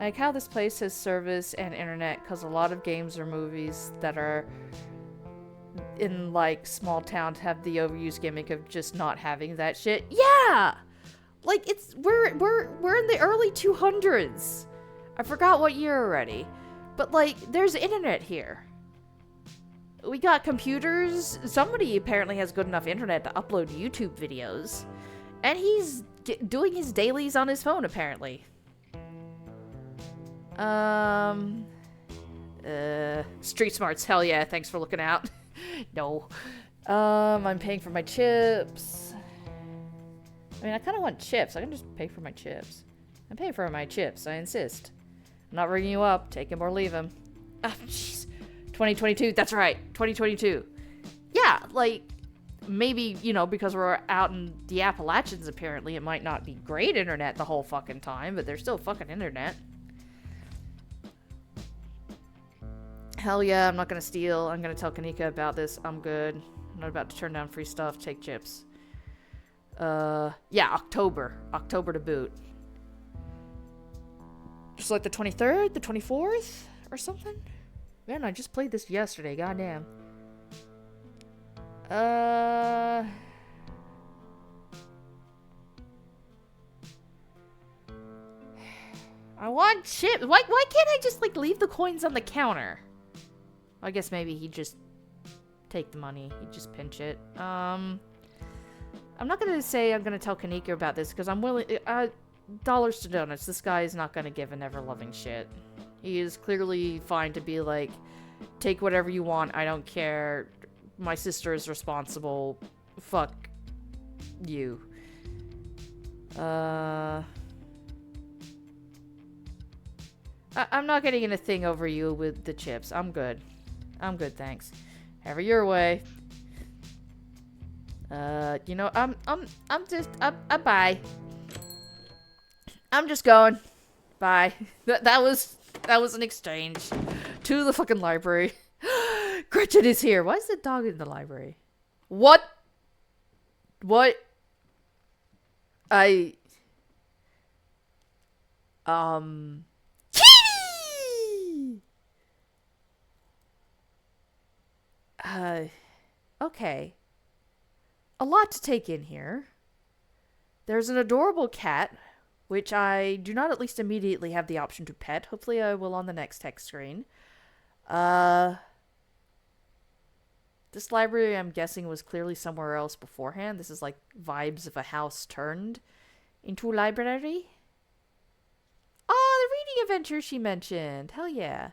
I like how this place has service and internet, because a lot of games or movies that are in, like, small towns have the overused gimmick of just not having that shit. Yeah! Like, it's, we're in the early 200s. I forgot what year already. But, like, there's internet here. We got computers. Somebody apparently has good enough internet to upload YouTube videos. And he's doing his dailies on his phone, apparently. Street smarts, hell yeah, thanks for looking out. No. I'm paying for my chips. I mean, I kind of want chips. I can just pay for my chips. I pay for my chips, I insist. I'm not ringing you up. Take him or leave him. Ah, jeez. 2022, that's right. 2022. Yeah, like, maybe, you know, because we're out in the Appalachians, apparently, it might not be great internet the whole fucking time, but there's still fucking internet. Hell yeah, I'm not gonna steal. I'm gonna tell Kanika about this. I'm good. I'm not about to turn down free stuff. Take chips. Yeah, October. October to boot. Just like the 23rd, the 24th, or something? Man, I just played this yesterday, goddamn. I want chips. Why can't I just, like, leave the coins on the counter? I guess maybe he'd just take the money. He'd just pinch it. I'm not gonna say I'm gonna tell Kanika about this, because I'm willing... dollars to donuts. This guy is not gonna give an ever-loving shit. He is clearly fine to be like, take whatever you want, I don't care. My sister is responsible. Fuck you. I'm not getting in a thing over you with the chips. I'm good. I'm good, thanks. Have it your way. You know, I'm just, bye. I'm just going. Bye. That was an exchange. To the fucking library. Gretchen is here. Why is the dog in the library? What? What? Kitty! Okay. A lot to take in here. There's an adorable cat, which I do not at least immediately have the option to pet. Hopefully I will on the next text screen. This library, I'm guessing, was clearly somewhere else beforehand. This is like vibes of a house turned into a library. Oh, the reading adventure she mentioned. Hell yeah.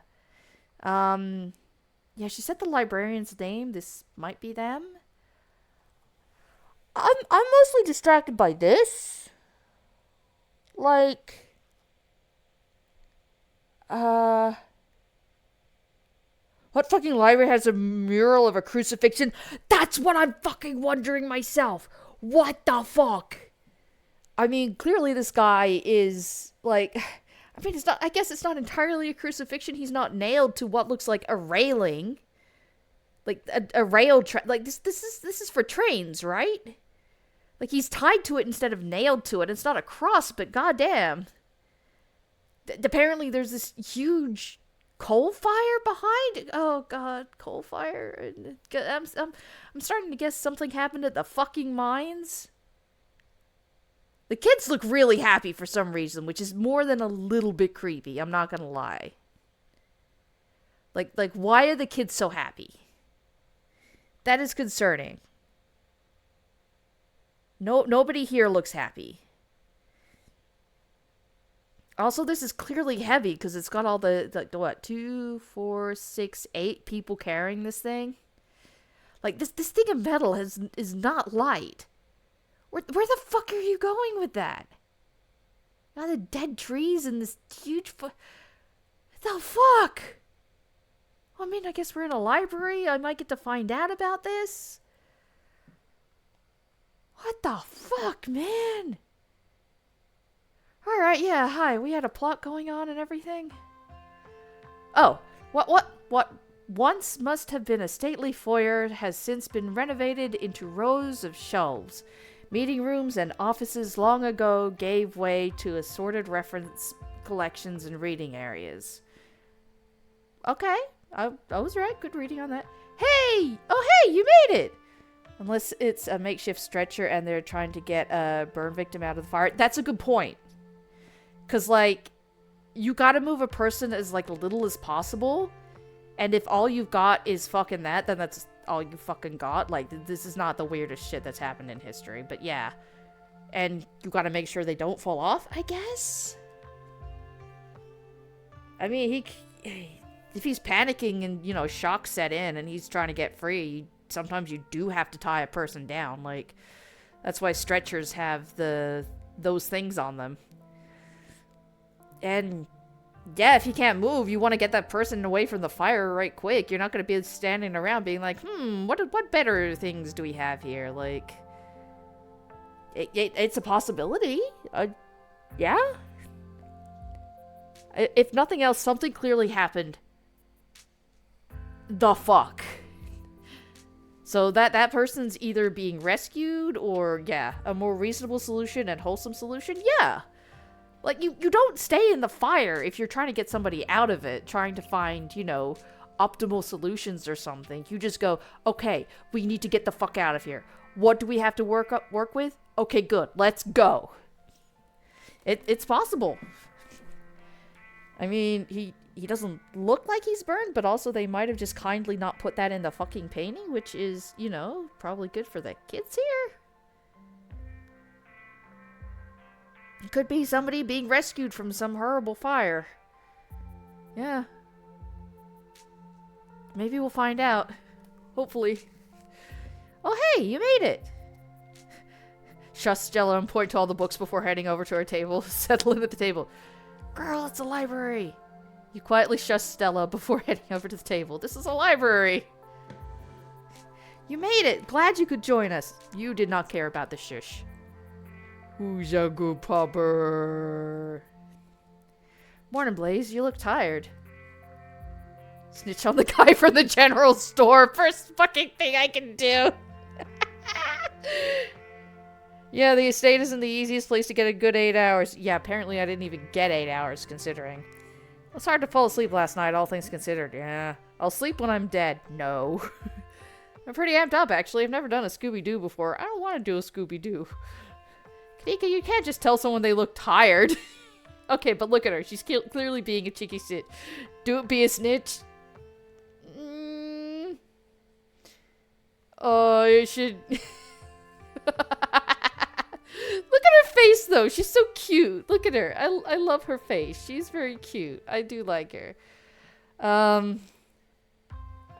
Yeah, she said the librarian's name. This might be them. I'm mostly distracted by this. Like, what fucking library has a mural of a crucifixion? That's what I'm fucking wondering myself. What the fuck? I mean, clearly this guy is, like, I mean, it's not, I guess it's not entirely a crucifixion. He's not nailed to what looks like a railing. Like, a rail, like, this is for trains, right? Like, he's tied to it instead of nailed to it. It's not a cross, but goddamn. Apparently there's this huge coal fire behind. Oh god, coal fire. I'm starting to guess something happened at the fucking mines. The kids look really happy for some reason, which is more than a little bit creepy. I'm not gonna lie. Like why are the kids so happy? That is concerning. Nobody here looks happy. Also, this is clearly heavy because it's got all the what, 2, 4, 6, 8 people carrying this thing. Like, this thing of metal is not light. Where the fuck are you going with that? Now the dead trees and this huge what the fuck? I mean, I guess we're in a library. I might get to find out about this. What the fuck, man? Alright, yeah, hi. We had a plot going on and everything. Oh, what once must have been a stately foyer has since been renovated into rows of shelves. Meeting rooms and offices long ago gave way to assorted reference collections and reading areas. Okay, I was right. Good reading on that. Hey! Oh, hey, you made it! Unless it's a makeshift stretcher and they're trying to get a burn victim out of the fire. That's a good point. Because, like, you gotta move a person as, like, little as possible. And if all you've got is fucking that, then that's all you fucking got. Like, this is not the weirdest shit that's happened in history. But, yeah. And you gotta make sure they don't fall off, I guess? I mean, if he's panicking and, you know, shock set in and he's trying to get free, sometimes you do have to tie a person down. Like, That's why stretchers have those things on them. And yeah, if you can't move, you want to get that person away from the fire right quick. You're not going to be standing around being like, what better things do we have here? Like, it's a possibility. Yeah. If nothing else, something clearly happened. The fuck. So that person's either being rescued or, yeah, a more reasonable solution and wholesome solution. Yeah. Like, you don't stay in the fire if you're trying to get somebody out of it, trying to find, you know, optimal solutions or something. You just go, okay, we need to get the fuck out of here. What do we have to work with? Okay, good. Let's go. It's possible. I mean, he doesn't look like he's burned, but also they might have just kindly not put that in the fucking painting, which is, you know, probably good for the kids here. It could be somebody being rescued from some horrible fire. Yeah. Maybe we'll find out. Hopefully. Oh, hey, you made it. Shush Stella and point to all the books before heading over to our table. Settle in at the table. Girl, it's a library. You quietly shush Stella before heading over to the table. This is a library. You made it. Glad you could join us. You did not care about the shush. Who's a good pupper? Morning, Blaze. You look tired. Snitch on the guy from the general store. First fucking thing I can do. Yeah, the estate isn't the easiest place to get a good 8 hours. Yeah, apparently I didn't even get 8 hours, considering. It was hard to fall asleep last night, all things considered. Yeah. I'll sleep when I'm dead. No. I'm pretty amped up, actually. I've never done a Scooby-Doo before. I don't want to do a Scooby-Doo. Kanika, you can't just tell someone they look tired. Okay, but look at her. She's clearly being a cheeky shit. Don't be a snitch. Oh, you should... Look at her face, though. She's so cute. Look at her. I love her face. She's very cute. I do like her.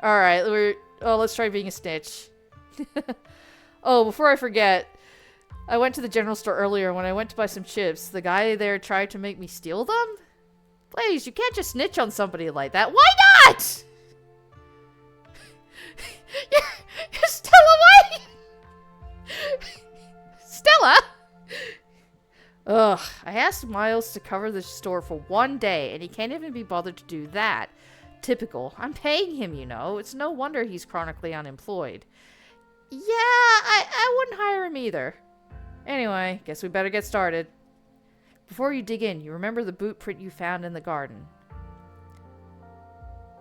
Alright, let's try being a snitch. Oh, before I forget... I went to the general store earlier. When I went to buy some chips, the guy there tried to make me steal them? Please, you can't just snitch on somebody like that. Why not? You're Stella, why? Stella? Ugh, I asked Miles to cover the store for 1 day, and he can't even be bothered to do that. Typical. I'm paying him, you know. It's no wonder he's chronically unemployed. Yeah, I wouldn't hire him either. Anyway, guess we better get started. Before you dig in, you remember the boot print you found in the garden?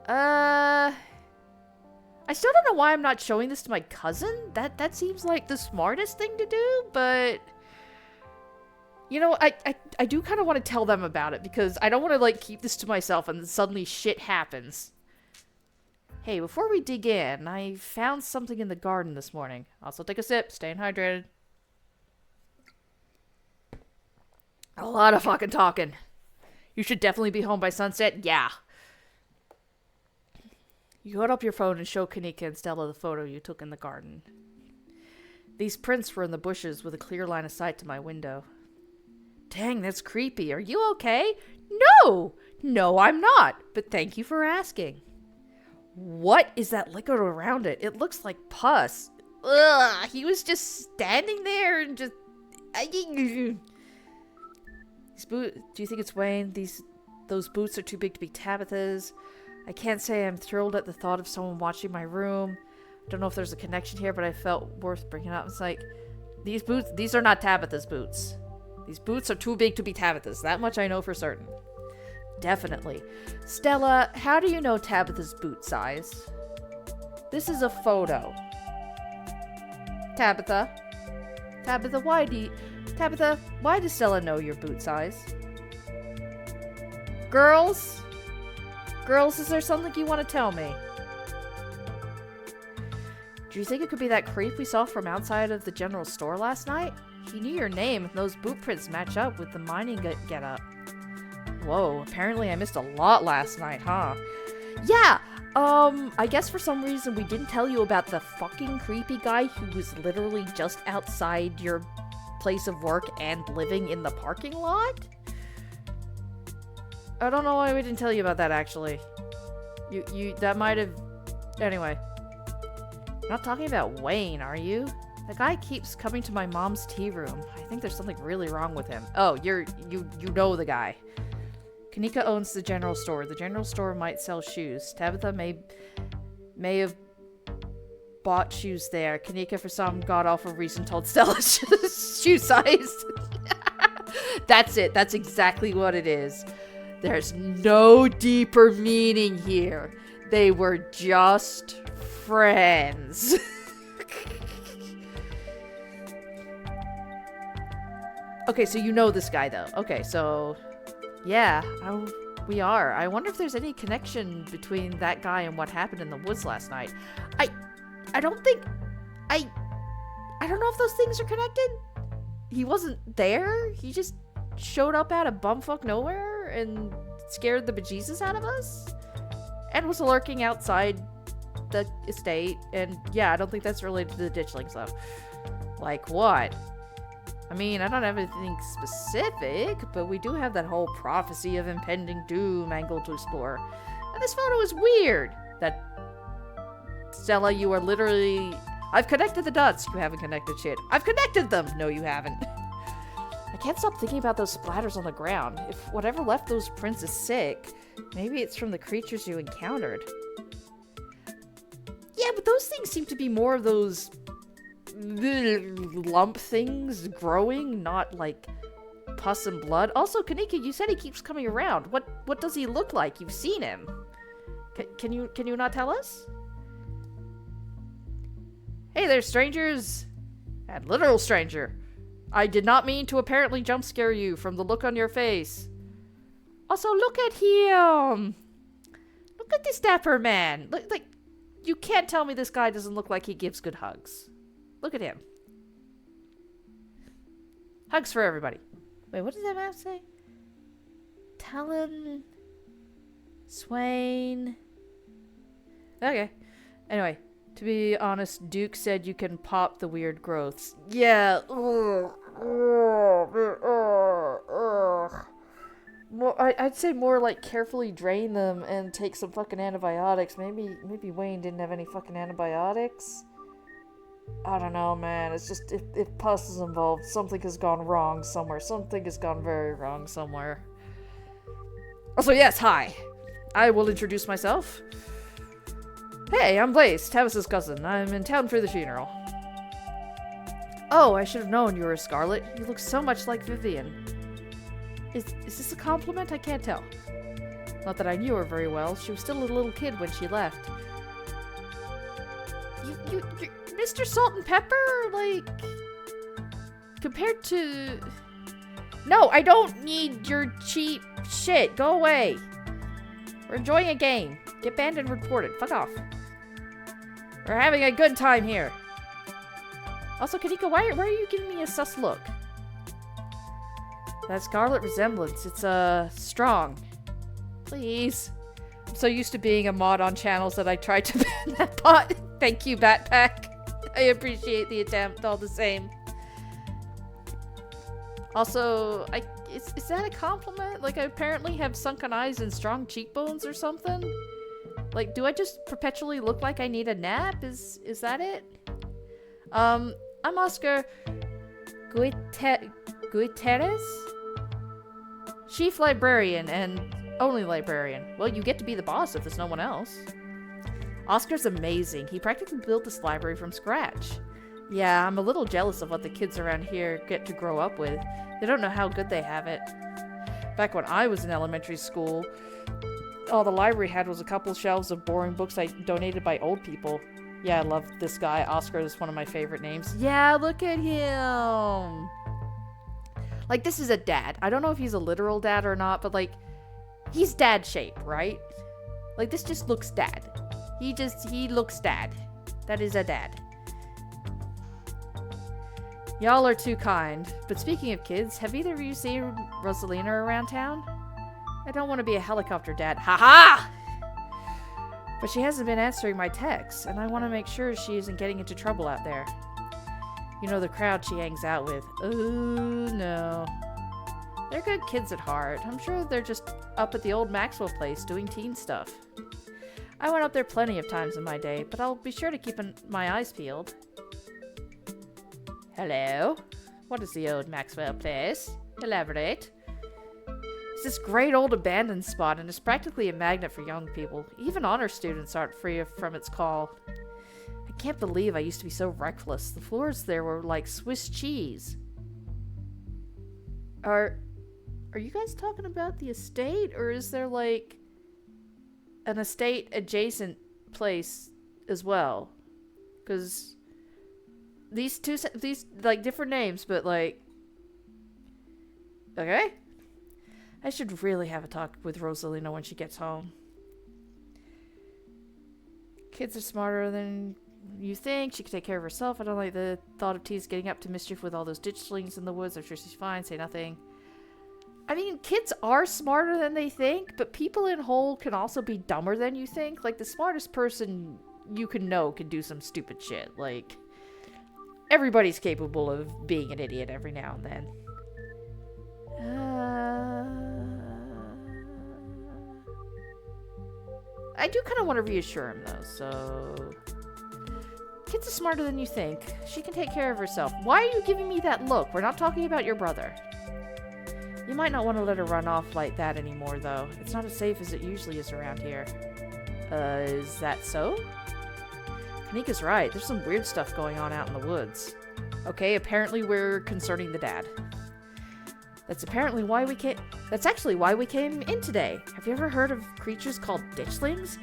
I still don't know why I'm not showing this to my cousin. That seems like the smartest thing to do, but... You know, I do kind of want to tell them about it, because I don't want to, like, keep this to myself and then suddenly shit happens. Hey, before we dig in, I found something in the garden this morning. Also take a sip, staying hydrated. A lot of fucking talking. You should definitely be home by sunset. Yeah. You hold up your phone and show Kanika and Stella the photo you took in the garden. These prints were in the bushes with a clear line of sight to my window. Dang, that's creepy. Are you okay? No! No, I'm not. But thank you for asking. What is that liquid around it? It looks like pus. Ugh, he was just standing there and just... Do you think it's Wayne? Those boots are too big to be Tabitha's. I can't say I'm thrilled at the thought of someone watching my room. I don't know if there's a connection here, but I felt worth bringing up. It's like, these are not Tabitha's boots. These boots are too big to be Tabitha's. That much I know for certain. Definitely. Stella, how do you know Tabitha's boot size? This is a photo. Tabitha, why does Stella know your boot size? Girls, is there something you want to tell me? Do you think it could be that creep we saw from outside of the general store last night? He knew your name, and those boot prints match up with the mining get-up. Whoa, apparently I missed a lot last night, huh? Yeah, I guess for some reason we didn't tell you about the fucking creepy guy who was literally just outside your place of work and living in the parking lot? I don't know why we didn't tell you about that, actually. That might have... Anyway. Not talking about Wayne, are you? The guy keeps coming to my mom's tea room. I think there's something really wrong with him. Oh, you know the guy. Kanika owns the general store. The general store might sell shoes. Tabitha may have bought shoes there. Kanika, for some god-awful reason, told Stella shoe size. That's it. That's exactly what it is. There's no deeper meaning here. They were just friends. Okay, so you know this guy, though. Okay, so... Yeah, we are. I wonder if there's any connection between that guy and what happened in the woods last night. I don't think... I don't know if those things are connected. He wasn't there. He just showed up out of bumfuck nowhere and scared the bejesus out of us. And was lurking outside the estate. And yeah, I don't think that's related to the ditchlings, though. Like what? I mean, I don't have anything specific, but we do have that whole prophecy of impending doom angle to explore. And this photo is weird. That... Stella, you are literally... I've connected the dots. You haven't connected shit. I've connected them! No, you haven't. I can't stop thinking about those splatters on the ground. If whatever left those prints is sick, maybe it's from the creatures you encountered. Yeah, but those things seem to be more of those... lump things growing, not like pus and blood. Also, Kanika, you said he keeps coming around. What does he look like? You've seen him. Can you not tell us? Hey there, strangers. And literal stranger. I did not mean to apparently jump scare you from the look on your face. Also, look at him. Look at this dapper man. Like, you can't tell me this guy doesn't look like he gives good hugs. Look at him. Hugs for everybody. Wait, what does that map say? Talon... Swain... Okay. Anyway, to be honest, Duke said you can pop the weird growths. Yeah. I'd say more like carefully drain them and take some fucking antibiotics. Maybe Wayne didn't have any fucking antibiotics. I don't know, man. It's just, if pus is involved, something has gone wrong somewhere. Something has gone very wrong somewhere. Also, yes, hi. I will introduce myself. Hey, I'm Blaze, Tavis's cousin. I'm in town for the funeral. Oh, I should have known you were Scarlet. You look so much like Vivian. Is this a compliment? I can't tell. Not that I knew her very well. She was still a little kid when she left. You're Mr. Salt and Pepper? Like, compared to... No, I don't need your cheap shit. Go away. We're enjoying a game. Get banned and reported. Fuck off. We're having a good time here. Also, Kanika, why are you giving me a sus look? That Scarlet resemblance. It's, strong. Please. I'm so used to being a mod on channels that I tried to ban that bot. Thank you, Batpack. I appreciate the attempt all the same. Also, is that a compliment? Like, I apparently have sunken eyes and strong cheekbones or something? Like, do I just perpetually look like I need a nap? Is that it? I'm Oscar Guiteres? Chief librarian and only librarian. Well, you get to be the boss if there's no one else. Oscar's amazing. He practically built this library from scratch. Yeah, I'm a little jealous of what the kids around here get to grow up with. They don't know how good they have it. Back when I was in elementary school, all the library had was a couple shelves of boring books I donated by old people. Yeah, I love this guy. Oscar is one of my favorite names. Yeah, look at him! Like, this is a dad. I don't know if he's a literal dad or not, but, like, he's dad shape, right? Like, this just looks dad. He looks dad. That is a dad. Y'all are too kind. But speaking of kids, have either of you seen Rosalina around town? I don't want to be a helicopter dad. Ha-ha! But she hasn't been answering my texts, and I want to make sure she isn't getting into trouble out there. You know, the crowd she hangs out with. Oh, no. They're good kids at heart. I'm sure they're just up at the old Maxwell place doing teen stuff. I went up there plenty of times in my day, but I'll be sure to keep my eyes peeled. Hello? What is the old Maxwell place? Elaborate. It's this great old abandoned spot, and it's practically a magnet for young people. Even honor students aren't free from its call. I can't believe I used to be so reckless. The floors there were like Swiss cheese. Are you guys talking about the estate, or is there like an estate adjacent place as well? Because these like different names, but like, okay. I should really have a talk with Rosalina when she gets home. Kids are smarter than you think. She can take care of herself. I don't like the thought of T's getting up to mischief with all those ditchlings in the woods. I'm sure she's fine. Say nothing. I mean, kids are smarter than they think, but people in whole can also be dumber than you think. Like, the smartest person you can know can do some stupid shit. Like, everybody's capable of being an idiot every now and then. I do kind of want to reassure him, though, so... Kids are smarter than you think. She can take care of herself. Why are you giving me that look? We're not talking about your brother. You might not want to let her run off like that anymore, though. It's not as safe as it usually is around here. Is that so? Kanika's right. There's some weird stuff going on out in the woods. Okay, apparently we're concerning the dad. That's actually why we came in today. Have you ever heard of creatures called ditchlings?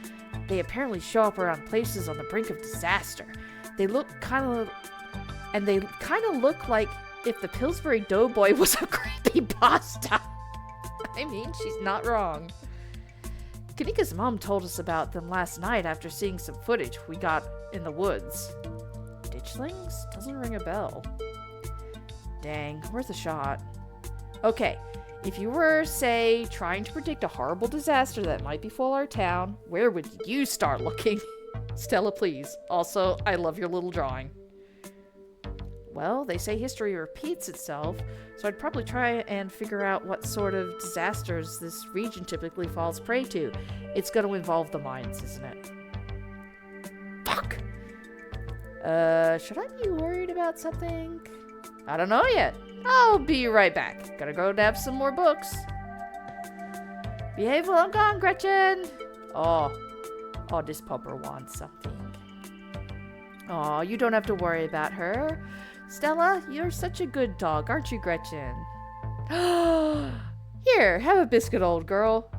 They apparently show up around places on the brink of disaster. They kind of look like if the Pillsbury Doughboy was a creepypasta. I mean, she's not wrong. Kanika's mom told us about them last night after seeing some footage we got in the woods. Ditchlings? Doesn't ring a bell. Dang, worth a shot. Okay, if you were, say, trying to predict a horrible disaster that might befall our town, where would you start looking? Stella, please. Also, I love your little drawing. Well, they say history repeats itself, so I'd probably try and figure out what sort of disasters this region typically falls prey to. It's going to involve the mines, isn't it? Fuck! Should I be worried about something? I don't know yet. I'll be right back. Gotta go nab some more books. Behave while I'm gone, Gretchen! Oh, this pupper wants something. Oh, you don't have to worry about her. Stella, you're such a good dog, aren't you, Gretchen? Here, have a biscuit, old girl.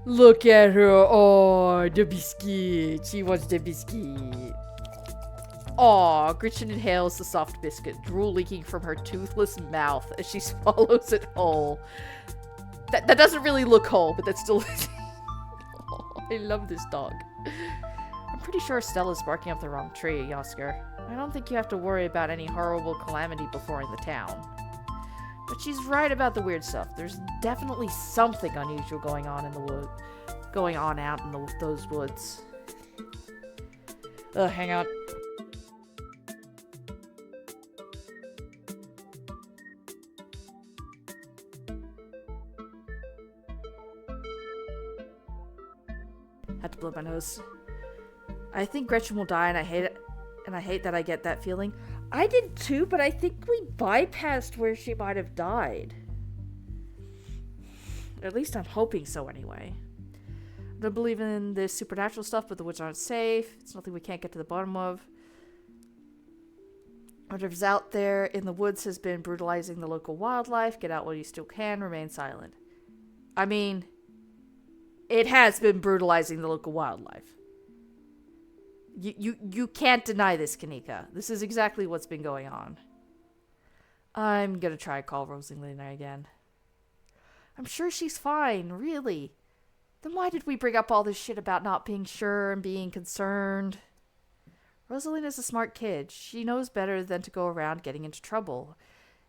Look at her. Oh, the biscuit. She wants the biscuit. Aw, Gretchen inhales the soft biscuit, drool leaking from her toothless mouth as she swallows it whole. That doesn't really look whole, but that's still... Oh, I love this dog. I'm pretty sure Stella's barking up the wrong tree, Oscar. I don't think you have to worry about any horrible calamity before in the town. But she's right about the weird stuff. There's definitely something unusual going on in the wood, going on out in those woods. Hang on. Had to blow my nose. I think Gretchen will die, and I hate it. And I hate that I get that feeling. I did too, but I think we bypassed where she might have died. At least I'm hoping so anyway. I don't believe in this supernatural stuff, but the woods aren't safe. It's nothing we can't get to the bottom of. Whatever's out there in the woods has been brutalizing the local wildlife. Get out while you still can. Remain silent. I mean, it has been brutalizing the local wildlife. You can't deny this, Kanika. This is exactly what's been going on. I'm gonna try to call Rosalina again. I'm sure she's fine, really. Then why did we bring up all this shit about not being sure and being concerned? Rosalina's a smart kid. She knows better than to go around getting into trouble.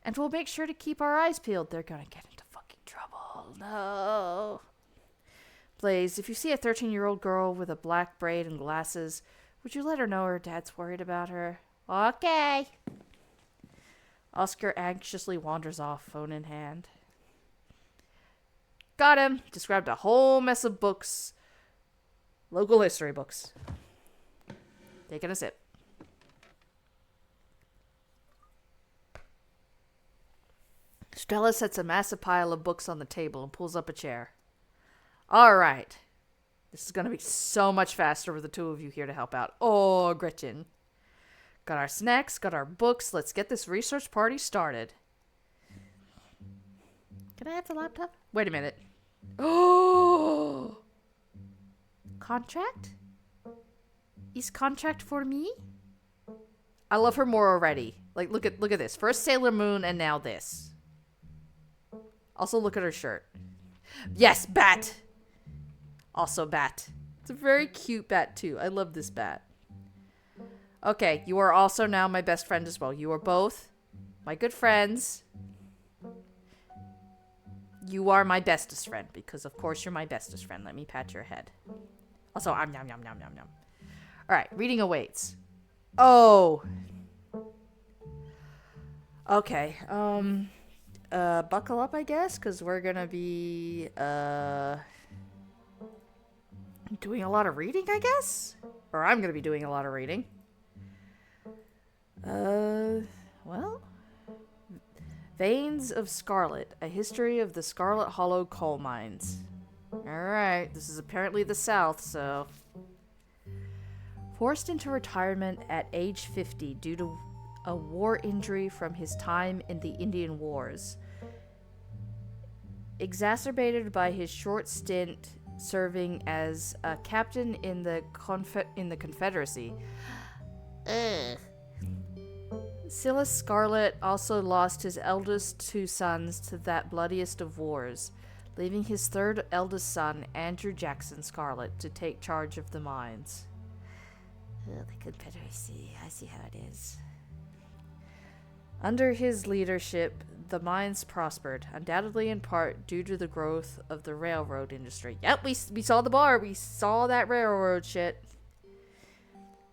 And we'll make sure to keep our eyes peeled. They're gonna get into fucking trouble. No. Blaze, if you see a 13-year-old girl with a black braid and glasses, would you let her know her dad's worried about her? Okay. Oscar anxiously wanders off, phone in hand. Got him. Just grabbed a whole mess of books. Local history books. Taking a sip. Stella sets a massive pile of books on the table and pulls up a chair. All right. This is going to be so much faster with the two of you here to help out. Oh, Gretchen. Got our snacks, got our books. Let's get this research party started. Can I have the laptop? Wait a minute. Oh! Contract? Is contract for me? I love her more already. Like, look at this. First Sailor Moon and now this. Also, look at her shirt. Yes, bat! Also bat. It's a very cute bat, too. I love this bat. Okay, you are also now my best friend as well. You are both my good friends. You are my bestest friend, because of course you're my bestest friend. Let me pat your head. Also, yum, yum, yum, yum, yum. Alright, reading awaits. Oh. Okay, buckle up, I guess, because we're gonna be, doing a lot of reading, I guess? Or I'm gonna be doing a lot of reading. Well... Veins of Scarlet, a history of the Scarlet Hollow coal mines. Alright, this is apparently the South, so... Forced into retirement at age 50 due to a war injury from his time in the Indian Wars. Exacerbated by his short stint serving as a captain in the Confederacy. Ugh. Silas Scarlet also lost his eldest two sons to that bloodiest of wars, leaving his third eldest son, Andrew Jackson Scarlet, to take charge of the mines. Oh, the Confederacy. I see how it is. Under his leadership, the mines prospered, undoubtedly in part due to the growth of the railroad industry. Yep, we saw the bar. We saw that railroad shit.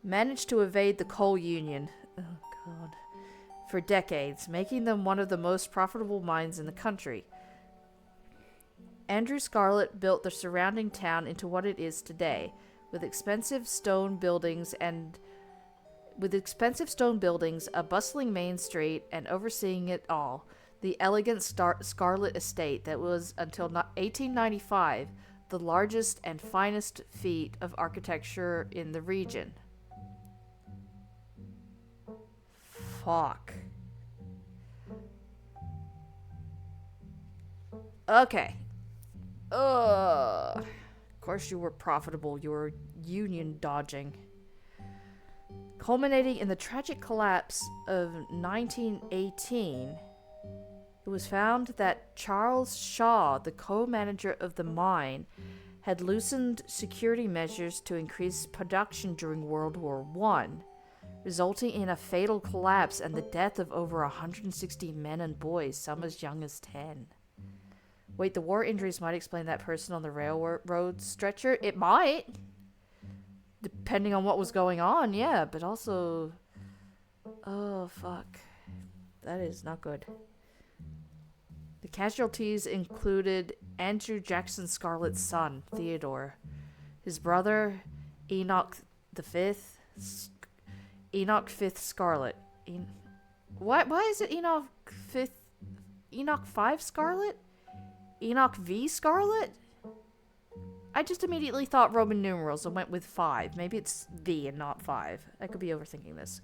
Managed to evade the coal union. Oh, God. For decades, making them one of the most profitable mines in the country. Andrew Scarlet built the surrounding town into what it is today, with expensive stone buildings, a bustling main street, and overseeing it all, the elegant Scarlet Estate that was, until 1895, the largest and finest feat of architecture in the region. Fuck. Okay. Of course you were profitable. You were union dodging. Culminating in the tragic collapse of 1918, it was found that Charles Shaw, the co-manager of the mine, had loosened security measures to increase production during World War I, resulting in a fatal collapse and the death of over 160 men and boys, some as young as 10. Wait, the war injuries might explain that person on the railroad stretcher? It might. Depending on what was going on, yeah, but also... Oh, fuck. That is not good. The casualties included Andrew Jackson Scarlet's son, Theodore, his brother, Enoch Fifth Scarlet. Why is it Enoch 5 Scarlet? Enoch V Scarlet? I just immediately thought Roman numerals and went with 5. Maybe it's V and not 5. I could be overthinking this.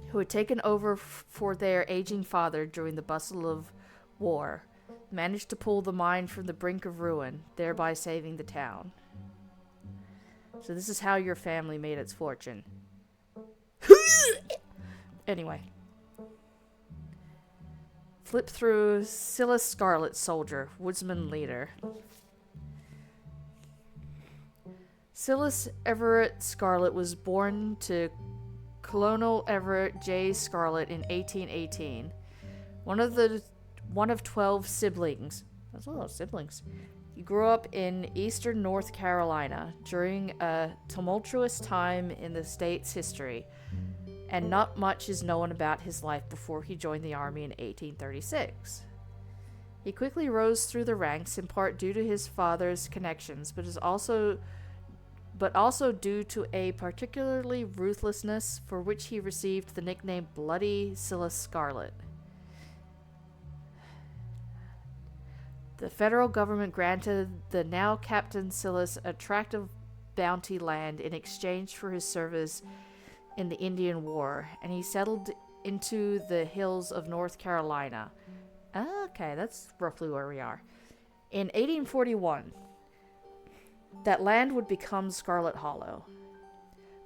Who had taken over for their aging father during the bustle of war, managed to pull the mine from the brink of ruin, thereby saving the town. So this is how your family made its fortune. Anyway. Flip through Silas Scarlet, soldier, woodsman leader. Silas Everett Scarlet was born to Colonel Everett J. Scarlet in 1818. One of 12 siblings. That's a lot of siblings. He grew up in eastern North Carolina during a tumultuous time in the state's history, and not much is known about his life before he joined the army in 1836. He quickly rose through the ranks, in part due to his father's connections, but also due to a particularly ruthlessness for which he received the nickname Bloody Silas Scarlet. The federal government granted the now Captain Silas a tract of bounty land in exchange for his service in the Indian War, and he settled into the hills of North Carolina. Okay, that's roughly where we are. In 1841, that land would become Scarlet Hollow.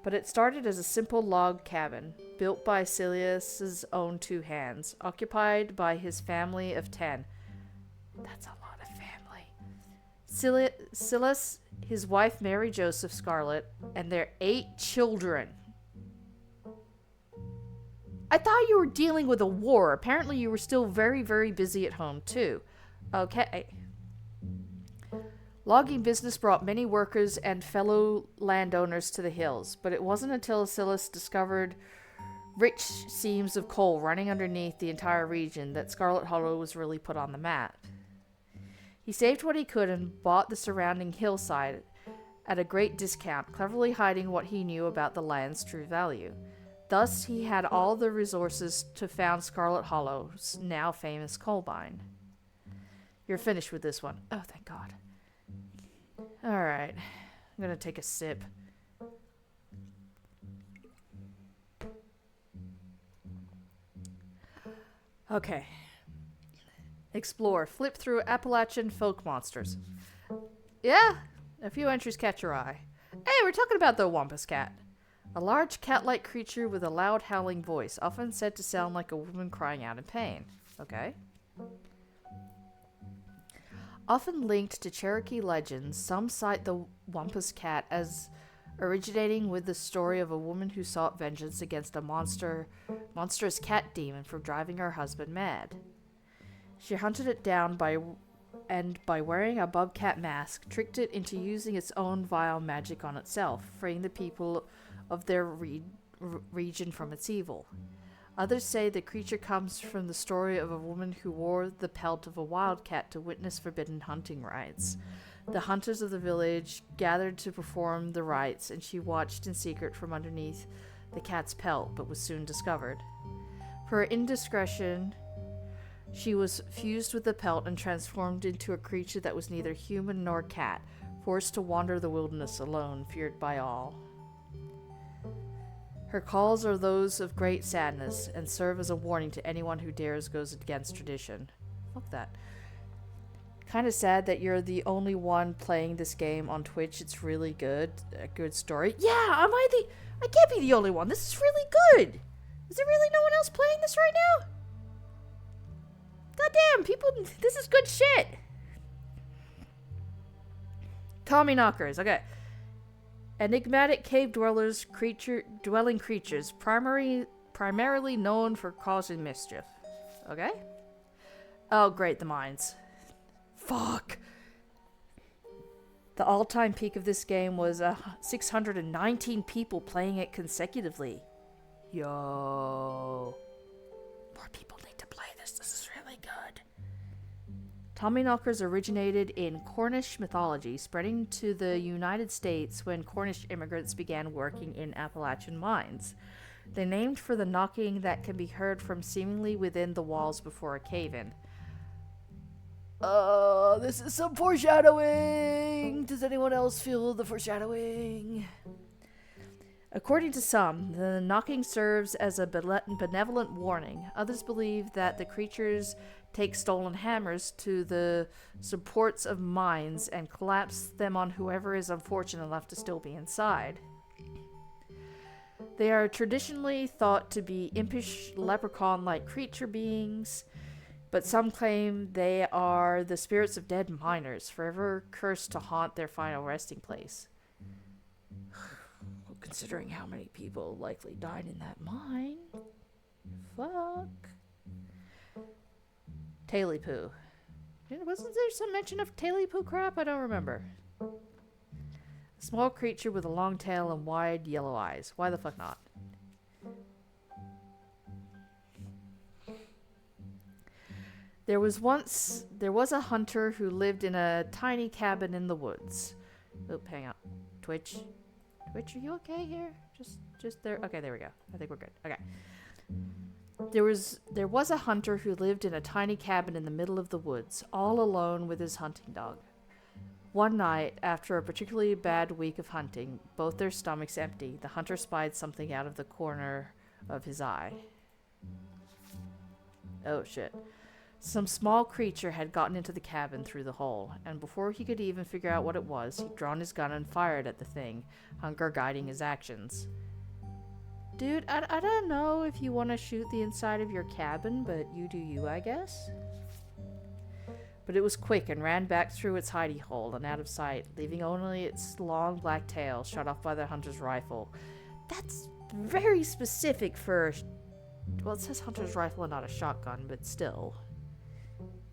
But it started as a simple log cabin, built by Silas's own two hands, occupied by his family of 10. That's a lot of family. Silas, his wife Mary Joseph Scarlet, and their 8 children. I thought you were dealing with a war. Apparently you were still very, very busy at home, too. Okay. Logging business brought many workers and fellow landowners to the hills, but it wasn't until Silas discovered rich seams of coal running underneath the entire region that Scarlet Hollow was really put on the map. He saved what he could and bought the surrounding hillside at a great discount, cleverly hiding what he knew about the land's true value. Thus, he had all the resources to found Scarlet Hollow's now famous coal mine. You're finished with this one. Oh, thank God. Alright. I'm gonna take a sip. Okay. Explore. Flip through Appalachian folk monsters. Yeah, a few entries catch your eye. Hey, we're talking about the Wampus Cat. A large cat-like creature with a loud howling voice, often said to sound like a woman crying out in pain. Okay. Often linked to Cherokee legends, some cite the Wampus Cat as originating with the story of a woman who sought vengeance against a monstrous cat demon for driving her husband mad. She hunted it down by wearing a bobcat mask, tricked it into using its own vile magic on itself, freeing the people of their region from its evil. Others say the creature comes from the story of a woman who wore the pelt of a wildcat to witness forbidden hunting rites. The hunters of the village gathered to perform the rites, and she watched in secret from underneath the cat's pelt, but was soon discovered. For her indiscretion, she was fused with the pelt and transformed into a creature that was neither human nor cat, forced to wander the wilderness alone, feared by all. Her calls are those of great sadness and serve as a warning to anyone who dares goes against tradition. Fuck that. Kind of sad that you're the only one playing this game on Twitch. It's really good. A good story. Yeah, I can't be the only one. This is really good. Is there really no one else playing this right now? Goddamn, people, this is good shit. Tommy knockers. Okay. Enigmatic cave dwelling creatures, primarily known for causing mischief. Okay? Oh, great, the mines. Fuck. The all-time peak of this game was 619 people playing it consecutively. Yo. More people need to play this. This is really good. Tommyknockers originated in Cornish mythology, spreading to the United States when Cornish immigrants began working in Appalachian mines. They're named for the knocking that can be heard from seemingly within the walls before a cave-in. This is some foreshadowing! Does anyone else feel the foreshadowing? According to some, the knocking serves as a benevolent warning. Others believe that the creatures take stolen hammers to the supports of mines and collapse them on whoever is unfortunate enough to still be inside. They are traditionally thought to be impish, leprechaun-like creature beings, but some claim they are the spirits of dead miners, forever cursed to haunt their final resting place. Considering how many people likely died in that mine. Fuck. Taily poo. Wasn't there some mention of taily poo crap? I don't remember. A small creature with a long tail and wide yellow eyes. Why the fuck not? There was a hunter who lived in a tiny cabin in the woods. Oh, hang on. Twitch, are you okay here? Just there. Okay, there we go. I think we're good. Okay. There was a hunter who lived in a tiny cabin in the middle of the woods, all alone with his hunting dog. One night, after a particularly bad week of hunting, both their stomachs empty, the hunter spied something out of the corner of his eye. Oh shit. Some small creature had gotten into the cabin through the hole, and before he could even figure out what it was, he'd drawn his gun and fired at the thing, hunger guiding his actions. Dude, I don't know if you want to shoot the inside of your cabin, but you do you, I guess? But it was quick and ran back through its hidey hole and out of sight, leaving only its long black tail shot off by the hunter's rifle. That's very specific for... Well, it says hunter's rifle and not a shotgun, but still.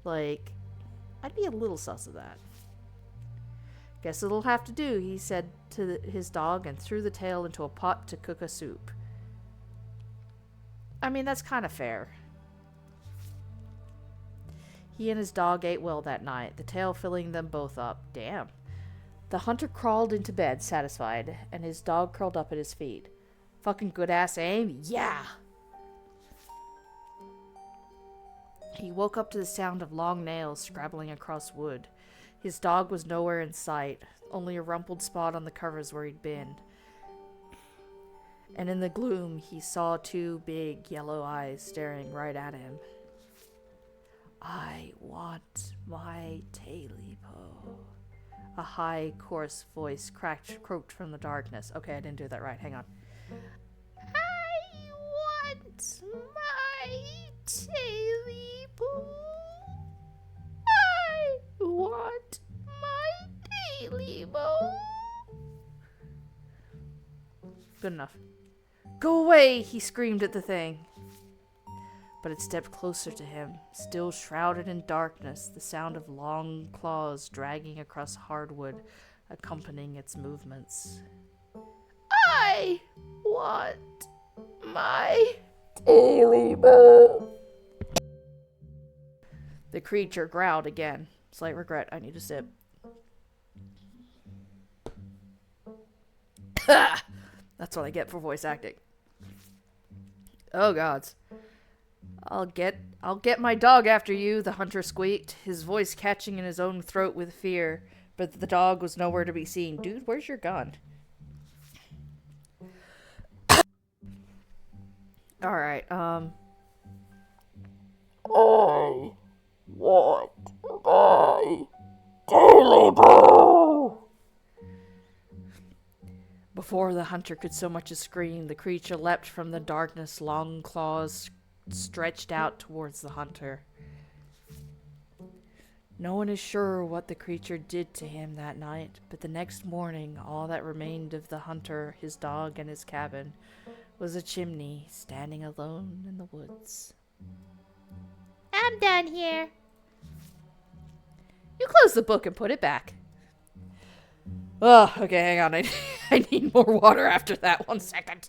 Like, I'd be a little sus of that. Guess it'll have to do, he said to his dog and threw the tail into a pot to cook a soup. I mean, that's kind of fair. He and his dog ate well that night, the tail filling them both up. Damn. The hunter crawled into bed, satisfied, and his dog curled up at his feet. Fucking good ass aim? Yeah! He woke up to the sound of long nails scrabbling across wood. His dog was nowhere in sight, only a rumpled spot on the covers where he'd been. And in the gloom, he saw two big yellow eyes staring right at him. I want my tailipo. A high, coarse voice croaked from the darkness. Okay, I didn't do that right. Hang on. I want my tailipo. I want my tailipo. Good enough. Go away, he screamed at the thing. But it stepped closer to him, still shrouded in darkness, the sound of long claws dragging across hardwood, accompanying its movements. I want my tailipo. The creature growled again. Slight regret, I need a sip. That's what I get for voice acting. Oh gods. I'll get my dog after you, the hunter squeaked, his voice catching in his own throat with fear, but the dog was nowhere to be seen. Dude, where's your gun? Alright, I want my tailipo. Before the hunter could so much as scream, the creature leapt from the darkness, long claws stretched out towards the hunter. No one is sure what the creature did to him that night, but the next morning, all that remained of the hunter, his dog, and his cabin was a chimney standing alone in the woods. I'm done here. You close the book and put it back. Oh, okay, hang on. I need more water after that. 1 second.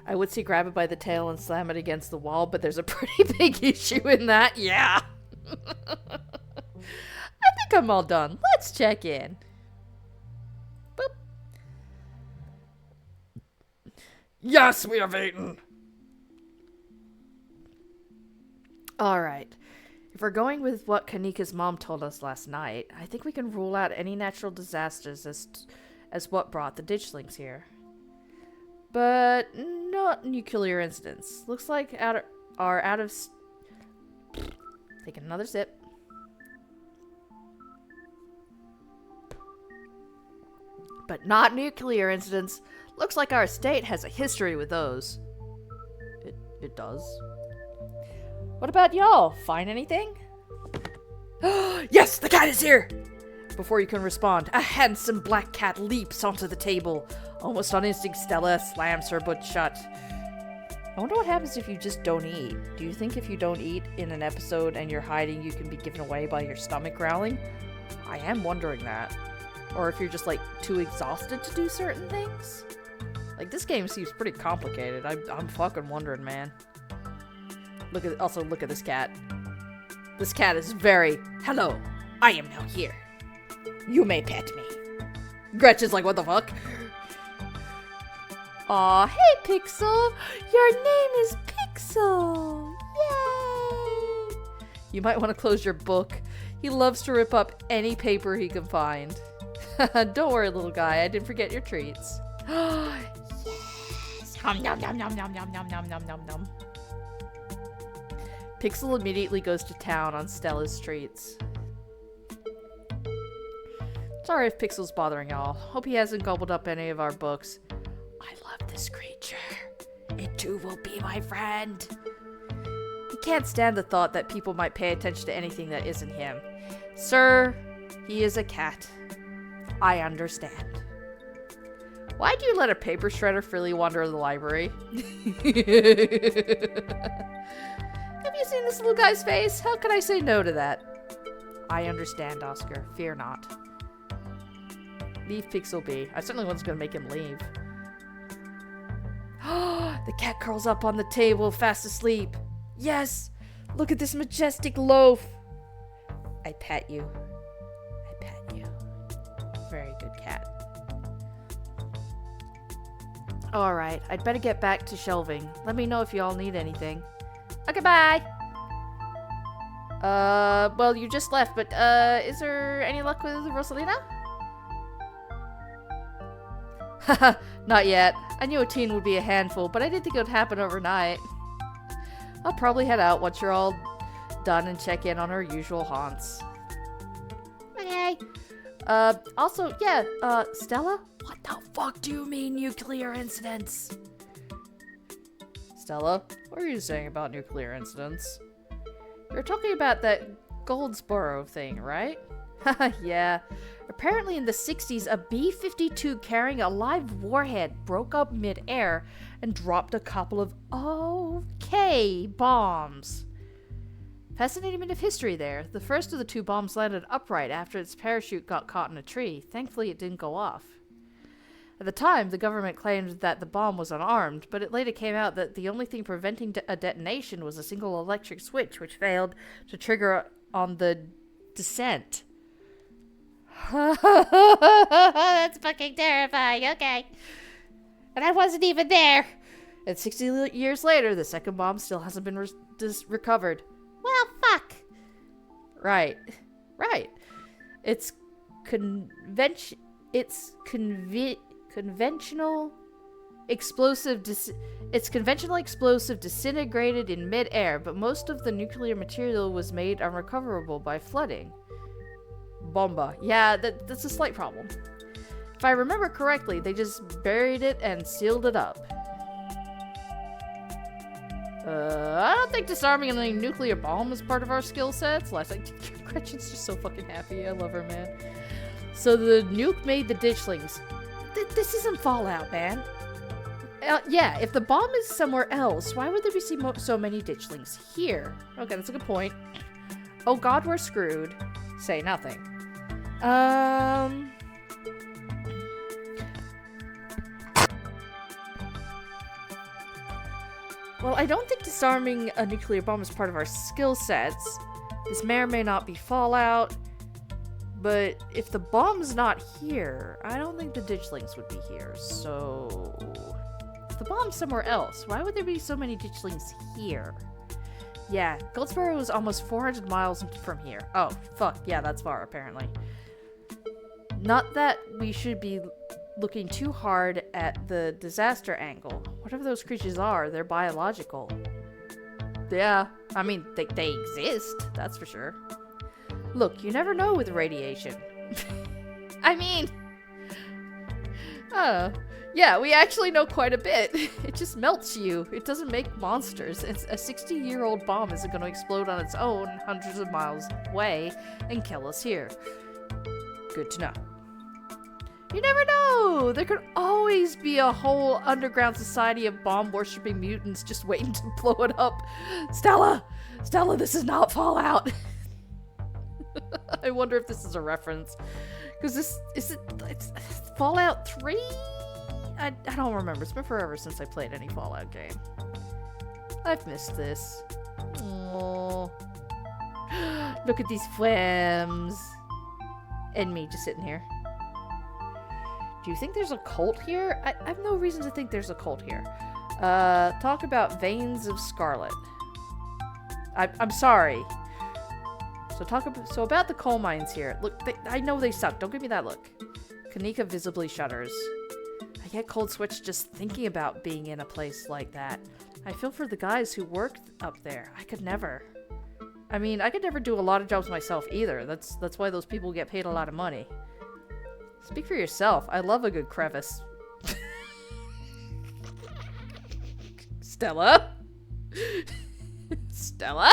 I would say grab it by the tail and slam it against the wall, but there's a pretty big issue in that. Yeah. I think I'm all done. Let's check in. Boop. Yes, we have eaten. All right. If we're going with what Kanika's mom told us last night, I think we can rule out any natural disasters as what brought the ditchlings here. But not nuclear incidents. Looks like take another sip. But not nuclear incidents. Looks like our state has a history with those. It does. What about y'all? Find anything? Yes, the cat is here! Before you can respond, a handsome black cat leaps onto the table. Almost on instinct, Stella slams her butt shut. I wonder what happens if you just don't eat. Do you think if you don't eat in an episode and you're hiding, you can be given away by your stomach growling? I am wondering that. Or if you're just, like, too exhausted to do certain things? Like, this game seems pretty complicated. I'm fucking wondering, man. Look at this cat. This cat is very, hello, I am now here. You may pet me. Gretchen's like, what the fuck? Aw, hey Pixel! Your name is Pixel! Yay! You might want to close your book. He loves to rip up any paper he can find. Don't worry, little guy, I didn't forget your treats. Yes! Nom nom nom nom nom nom nom nom nom nom nom. Pixel immediately goes to town on Stella's streets. Sorry if Pixel's bothering y'all. Hope he hasn't gobbled up any of our books. I love this creature. It too will be my friend. He can't stand the thought that people might pay attention to anything that isn't him. Sir, he is a cat. I understand. Why do you let a paper shredder freely wander the library? Have you seen this little guy's face? How can I say no to that? I understand, Oscar. Fear not. Leave Pixel be. I certainly wasn't going to make him leave. The cat curls up on the table, fast asleep. Yes! Look at this majestic loaf! I pat you. I pat you. Very good cat. Alright, I'd better get back to shelving. Let me know if you all need anything. Okay, bye! Well, you just left, but, is there any luck with Rosalina? Haha, not yet. I knew a teen would be a handful, but I didn't think it would happen overnight. I'll probably head out once you're all done and check in on our usual haunts. Okay. Also, yeah, Stella? What the fuck do you mean nuclear incidents? Stella, what are you saying about nuclear incidents? You're talking about that Goldsboro thing, right? Haha, yeah. Apparently in the 60s, a B-52 carrying a live warhead broke up mid-air and dropped a couple of okay bombs. Fascinating bit of history there. The first of the two bombs landed upright after its parachute got caught in a tree. Thankfully, it didn't go off. At the time, the government claimed that the bomb was unarmed, but it later came out that the only thing preventing a detonation was a single electric switch, which failed to trigger on the descent. That's fucking terrifying. Okay. And I wasn't even there. And 60 years later, the second bomb still hasn't been recovered. Well, fuck. Right. It's conventional explosive disintegrated in mid-air, but most of the nuclear material was made unrecoverable by flooding. Bomba. Yeah, that's a slight problem. If I remember correctly, they just buried it and sealed it up. I don't think disarming a nuclear bomb is part of our skill sets. Last night, Gretchen's just so fucking happy. I love her, man. So the nuke made the ditchlings. This isn't Fallout, man. Yeah, if the bomb is somewhere else, why would there be so many ditchlings here? Okay, that's a good point. Oh god, we're screwed. Say nothing. Well, I don't think disarming a nuclear bomb is part of our skill sets. This may or may not be Fallout. But if the bomb's not here, I don't think the ditchlings would be here. So, if the bomb's somewhere else, why would there be so many ditchlings here? Yeah, Goldsboro is almost 400 miles from here. Oh, fuck. Yeah, that's far, apparently. Not that we should be looking too hard at the disaster angle. Whatever those creatures are, they're biological. Yeah, I mean, they exist, that's for sure. Look, you never know with radiation. I mean, Yeah, we actually know quite a bit. It just melts you. It doesn't make monsters. It's a 60-year-old bomb isn't going to explode on its own hundreds of miles away and kill us here. Good to know. You never know! There could always be a whole underground society of bomb-worshipping mutants just waiting to blow it up. Stella! Stella, this is not Fallout! I wonder if this is a reference. Because it's Fallout 3? I don't remember. It's been forever since I played any Fallout game. I've missed this. Oh, look at these flames. And me just sitting here. Do you think there's a cult here? I have no reason to think there's a cult here. Talk about veins of scarlet. I'm sorry. So about the coal mines here. Look, I know they suck. Don't give me that look. Kanika visibly shudders. I get cold sweats just thinking about being in a place like that. I feel for the guys who worked up there. I could never. I mean, I could never do a lot of jobs myself either. That's why those people get paid a lot of money. Speak for yourself. I love a good crevice. Stella? Stella?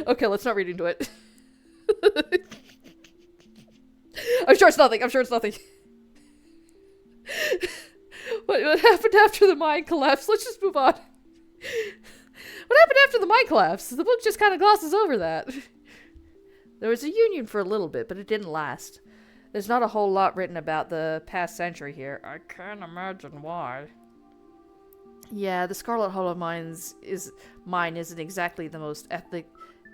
Okay, let's not read into it. I'm sure it's nothing. I'm sure it's nothing. What happened after the mine collapse? Let's just move on. What happened after the mine collapse? The book just kind of glosses over that. There was a union for a little bit, but it didn't last. There's not a whole lot written about the past century here. I can't imagine why. Yeah, the Scarlet Hollow mine isn't exactly the most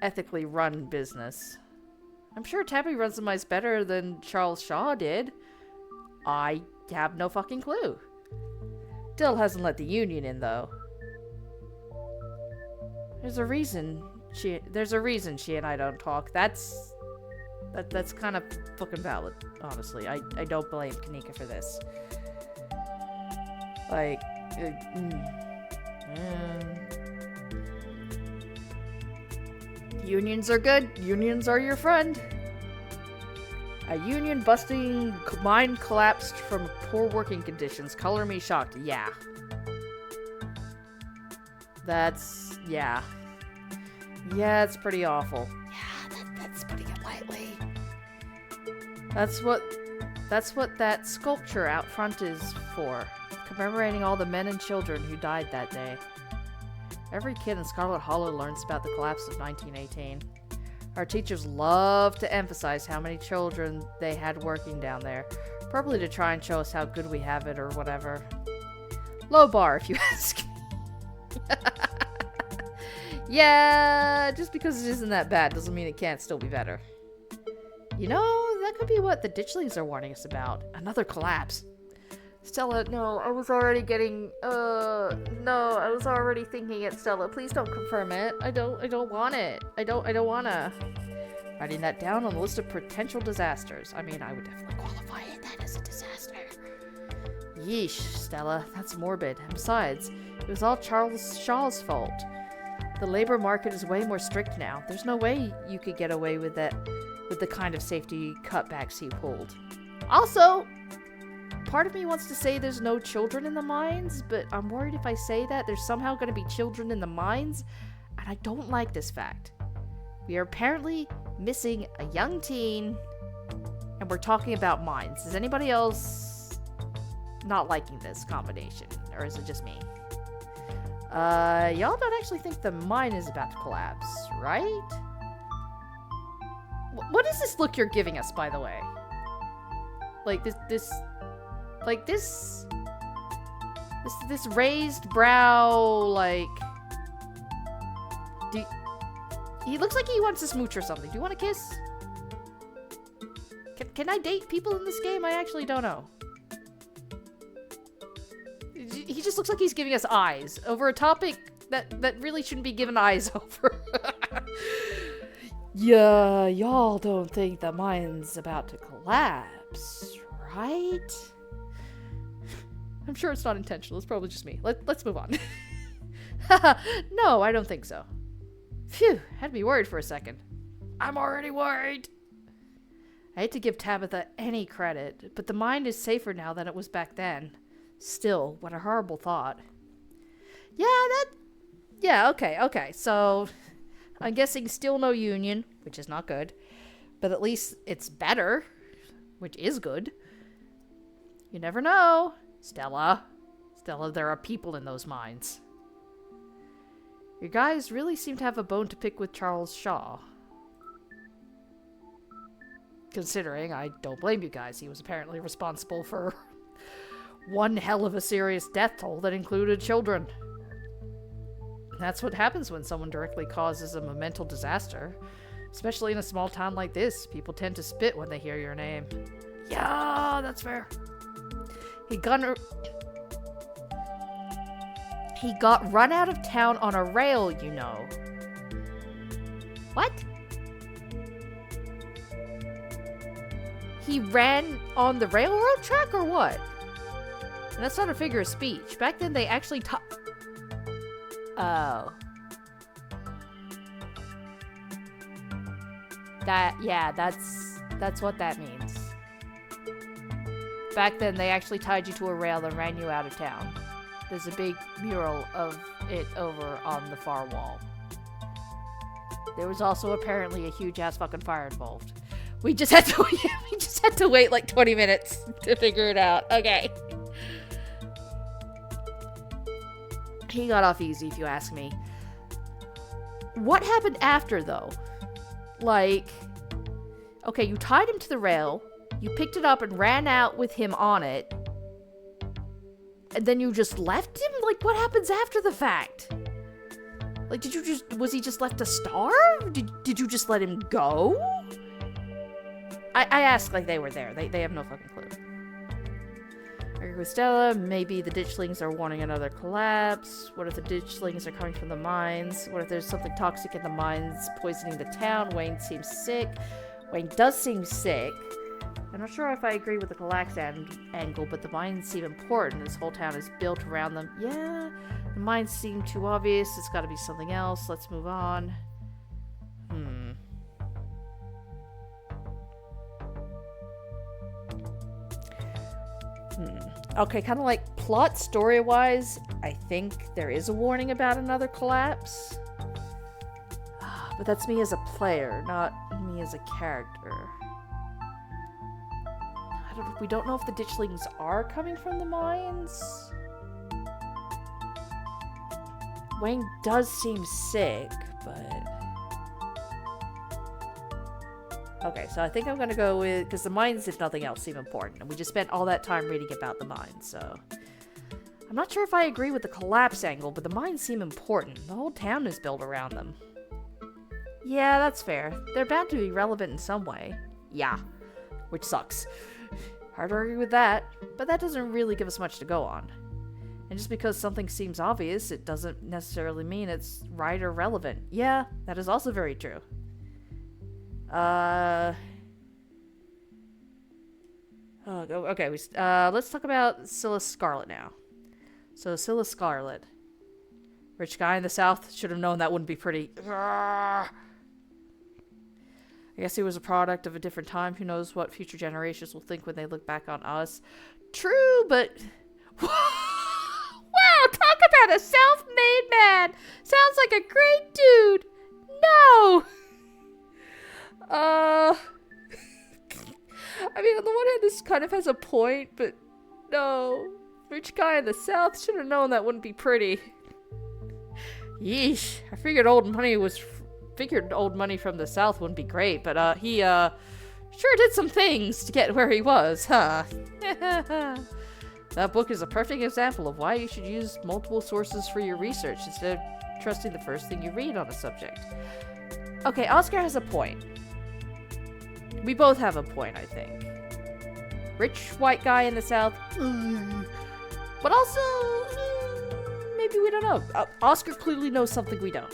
ethically run business. I'm sure Tabby runs the mines better than Charles Shaw did. I have no fucking clue. Dill hasn't let the union in, though. There's a reason she and I don't talk. That's kind of fucking valid, honestly. I don't blame Kanika for this. Like, unions are good. Unions are your friend. A union busting mine collapsed from poor working conditions. Color me shocked. Yeah. Yeah, it's pretty awful. Yeah, that's putting it lightly. That's what that sculpture out front is for. Commemorating all the men and children who died that day. Every kid in Scarlet Hollow learns about the collapse of 1918. Our teachers love to emphasize how many children they had working down there, probably to try and show us how good we have it or whatever. Low bar, if you ask. Yeah, just because it isn't that bad doesn't mean it can't still be better. You know, that could be what the ditchlings are warning us about. Another collapse. Stella, no, I was already thinking it, Stella. Please don't confirm it. I don't want it. I don't wanna. Writing that down on the list of potential disasters. I mean, I would definitely qualify it that as a disaster. Yeesh, Stella, that's morbid. And besides, it was all Charles Shaw's fault. The labor market is way more strict now. There's no way you could get away with that, with the kind of safety cutbacks he pulled. Also, part of me wants to say there's no children in the mines, but I'm worried if I say that, there's somehow going to be children in the mines, and I don't like this fact. We are apparently missing a young teen, and we're talking about mines. Is anybody else not liking this combination, or is it just me? Y'all don't actually think the mine is about to collapse, right? What is this look you're giving us, by the way? Like, this raised brow, like... He looks like he wants to smooch or something. Do you want to kiss? Can I date people in this game? I actually don't know. He just looks like he's giving us eyes over a topic that really shouldn't be given eyes over. Yeah, y'all don't think the mine's about to collapse, right? I'm sure it's not intentional. It's probably just me. Let's move on. No, I don't think so. Phew, had to be worried for a second. I'm already worried. I hate to give Tabitha any credit, but the mine is safer now than it was back then. Still, what a horrible thought. Yeah, okay. So, I'm guessing still no union, which is not good. But at least it's better, which is good. You never know. Stella, there are people in those mines. You guys really seem to have a bone to pick with Charles Shaw. Considering, I don't blame you guys. He was apparently responsible for one hell of a serious death toll that included children. That's what happens when someone directly causes a mental disaster. Especially in a small town like this. People tend to spit when they hear your name. Yeah, that's fair. He got run out of town on a rail, you know. What? He ran on the railroad track or what? And that's not a figure of speech. Back then they actually Oh. That's what that means. Back then they actually tied you to a rail and ran you out of town. There's a big mural of it over on the far wall. There was also apparently a huge ass fucking fire involved. We just had to wait like 20 minutes to figure it out. Okay. He got off easy, if you ask me. What happened after, though? Like, okay, you tied him to the rail, you picked it up and ran out with him on it, and then you just left him? Like, what happens after the fact? Like, was he just left to starve? Did you just let him go? I asked like they were there. They have no fucking clue. I agree with Stella. Maybe the ditchlings are warning another collapse. What if the ditchlings are coming from the mines? What if there's something toxic in the mines poisoning the town? Wayne seems sick. Wayne does seem sick. I'm not sure if I agree with the collapse angle, but the mines seem important. This whole town is built around them. Yeah, the mines seem too obvious. It's got to be something else. Let's move on. Okay, kind of like plot story-wise, I think there is a warning about another collapse. But that's me as a player, not me as a character. We don't know if the ditchlings are coming from the mines. Wayne does seem sick, but... Okay, so I think I'm gonna go with... Because the mines, if nothing else, seem important. And we just spent all that time reading about the mines, so... I'm not sure if I agree with the collapse angle, but the mines seem important. The whole town is built around them. Yeah, that's fair. They're bound to be relevant in some way. Yeah. Which sucks. Hard to argue with that, but that doesn't really give us much to go on. And just because something seems obvious, it doesn't necessarily mean it's right or relevant. Yeah, that is also very true. Okay, let's talk about Scylla Scarlet now. So, Scylla Scarlet. Rich guy in the South, should have known that wouldn't be pretty. I guess he was a product of a different time. Who knows what future generations will think when they look back on us. True, but... Wow, talk about a self-made man! Sounds like a great dude! No! I mean, on the one hand, this kind of has a point, but no. Rich guy in the South should have known that wouldn't be pretty. Yeesh. I figured old money from the South wouldn't be great, but he sure did some things to get where he was, huh? That book is a perfect example of why you should use multiple sources for your research instead of trusting the first thing you read on a subject. Okay, Oscar has a point. We both have a point, I think. Rich white guy in the South. But also, maybe we don't know. Oscar clearly knows something we don't.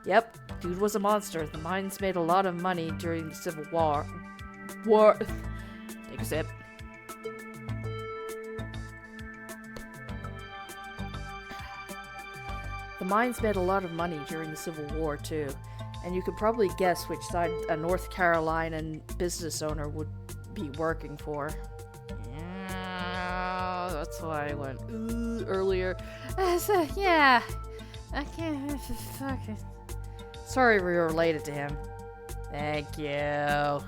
Yep, dude was a monster. The mines made a lot of money during the Civil War. Take a sip. The mines made a lot of money during the Civil War, too. And you could probably guess which side a North Carolinian business owner would be working for. Yeah, that's why I went earlier. Yeah, I can't. Fuck it. Sorry we were related to him. Thank you.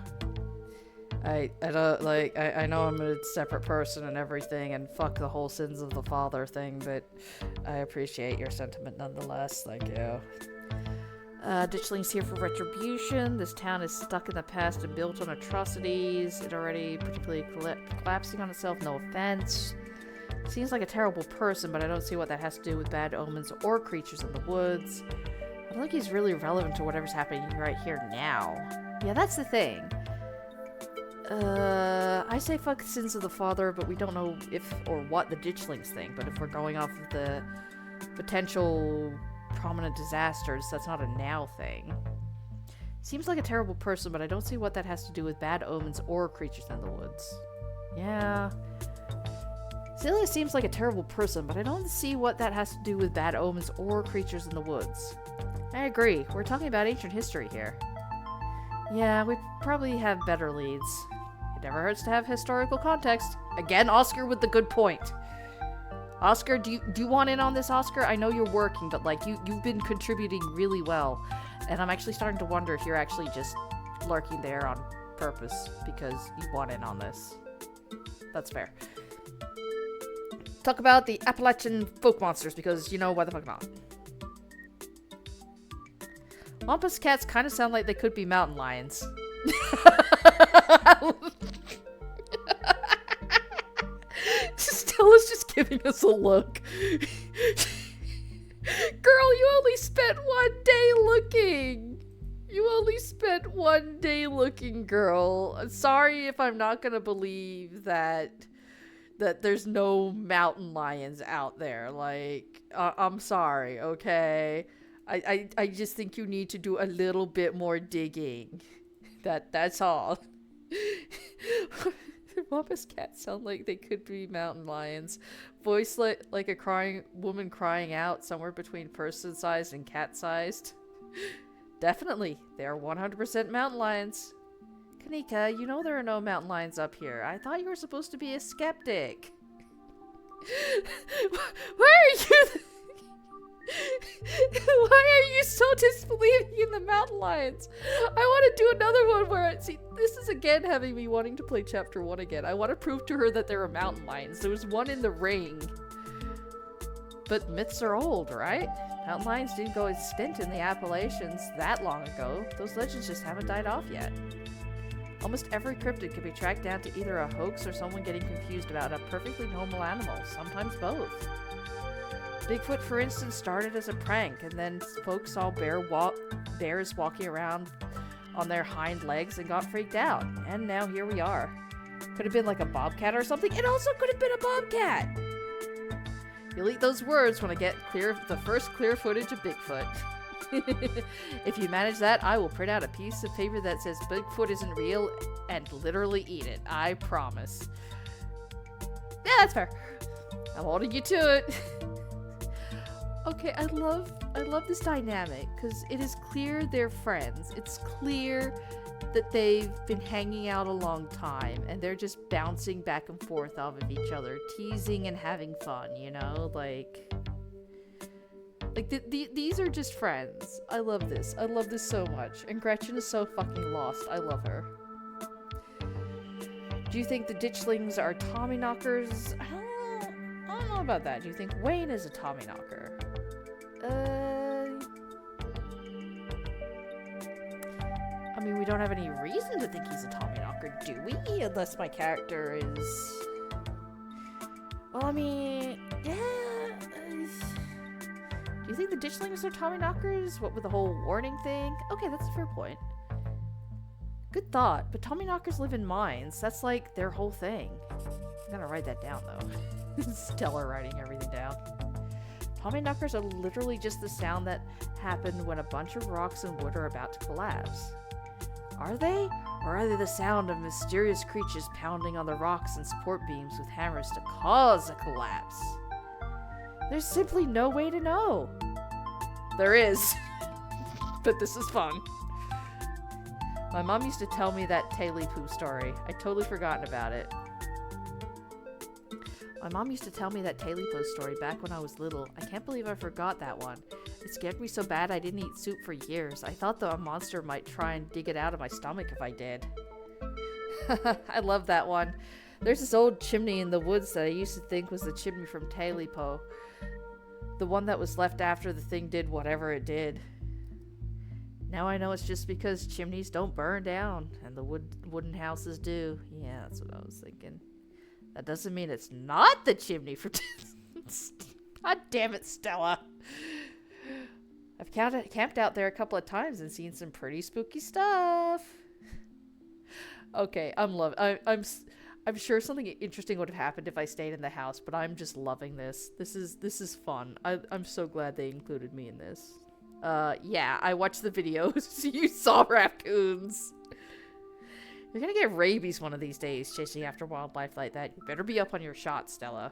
I don't like. I know I'm a separate person and everything, and fuck the whole sins of the father thing, but I appreciate your sentiment nonetheless. Thank you. Ditchling's here for retribution. This town is stuck in the past and built on atrocities. It already particularly collapsing on itself. No offense. Seems like a terrible person, but I don't see what that has to do with bad omens or creatures in the woods. I don't think he's really relevant to whatever's happening right here now. Yeah, that's the thing. I say fuck the sins of the father, but we don't know if or what the ditchlings think. But if we're going off of the potential prominent disasters, that's not a now thing. Seems like a terrible person, but I don't see what that has to do with bad omens or creatures in the woods. Yeah. Celia seems like a terrible person, but I don't see what that has to do with bad omens or creatures in the woods. I agree. We're talking about ancient history here. Yeah, we probably have better leads. It never hurts to have historical context. Again, Oscar with the good point. Oscar, do you want in on this, Oscar? I know you're working, but like you've been contributing really well. And I'm actually starting to wonder if you're actually just lurking there on purpose because you want in on this. That's fair. Talk about the Appalachian folk monsters because you know why the fuck not. Wampus cats kind of sound like they could be mountain lions. Stella's just giving us a look. Girl, you only spent 1 day looking. You only spent 1 day looking, girl. I'm sorry if I'm not gonna believe that there's no mountain lions out there. Like, I'm sorry, okay? I just think you need to do a little bit more digging. That's all. Wampus cats sound like they could be mountain lions. Voice like a woman crying out, somewhere between person-sized and cat-sized. Definitely, they're 100% mountain lions. Kanika, you know there are no mountain lions up here. I thought you were supposed to be a skeptic. Why are you... Why are you so disbelieving in the mountain lions? I want to do another one where see, this is again having me wanting to play chapter 1 again. I want to prove to her that there are mountain lions. There was one in the ring. But myths are old, right? Mountain lions didn't go extinct in the Appalachians that long ago. Those legends just haven't died off yet. Almost every cryptid can be tracked down to either a hoax or someone getting confused about a perfectly normal animal, sometimes both. Bigfoot, for instance, started as a prank, and then folks saw bears walking around on their hind legs and got freaked out. And now here we are. Could have been like a bobcat or something. It also could have been a bobcat! You'll eat those words when I get the first clear footage of Bigfoot. If you manage that, I will print out a piece of paper that says Bigfoot isn't real and literally eat it. I promise. Yeah, that's fair. I'm holding you to it. Okay, I love this dynamic because it is clear they're friends. It's clear that they've been hanging out a long time and they're just bouncing back and forth off of each other, teasing and having fun, you know? Like these are just friends. I love this. I love this so much. And Gretchen is so fucking lost. I love her. Do you think the ditchlings are Tommyknockers? I don't know about that. Do you think Wayne is a Tommyknocker? I mean, we don't have any reason to think he's a Tommyknocker, do we? Unless my character is... Well, I mean, yeah... Do you think the ditchlings are Tommyknockers? What with the whole warning thing? Okay, that's a fair point. Good thought, but Tommyknockers live in mines. That's like their whole thing. I'm gonna write that down, though. Stella writing everything down. Tommyknockers are literally just the sound that happened when a bunch of rocks and wood are about to collapse. Are they? Or are they the sound of mysterious creatures pounding on the rocks and support beams with hammers to cause a collapse? There's simply no way to know. There is. but this is fun. My mom used to tell me that Taily Poo story. I totally forgotten about it. My mom used to tell me that Taily Poo story back when I was little. I can't believe I forgot that one. It scared me so bad I didn't eat soup for years. I thought the monster might try and dig it out of my stomach if I did. I love that one. There's this old chimney in the woods that I used to think was the chimney from Taily Poo. The one that was left after the thing did whatever it did. Now I know it's just because chimneys don't burn down, and the wooden houses do. Yeah, that's what I was thinking. That doesn't mean it's not the chimney for... God damn it, Stella. I've camped out there a couple of times and seen some pretty spooky stuff. Okay, I'm sure something interesting would have happened if I stayed in the house, but I'm just loving this. This is fun. I'm so glad they included me in this. Yeah, I watched the videos. You saw raccoons. You're gonna get rabies one of these days chasing after wildlife like that. You better be up on your shot, Stella.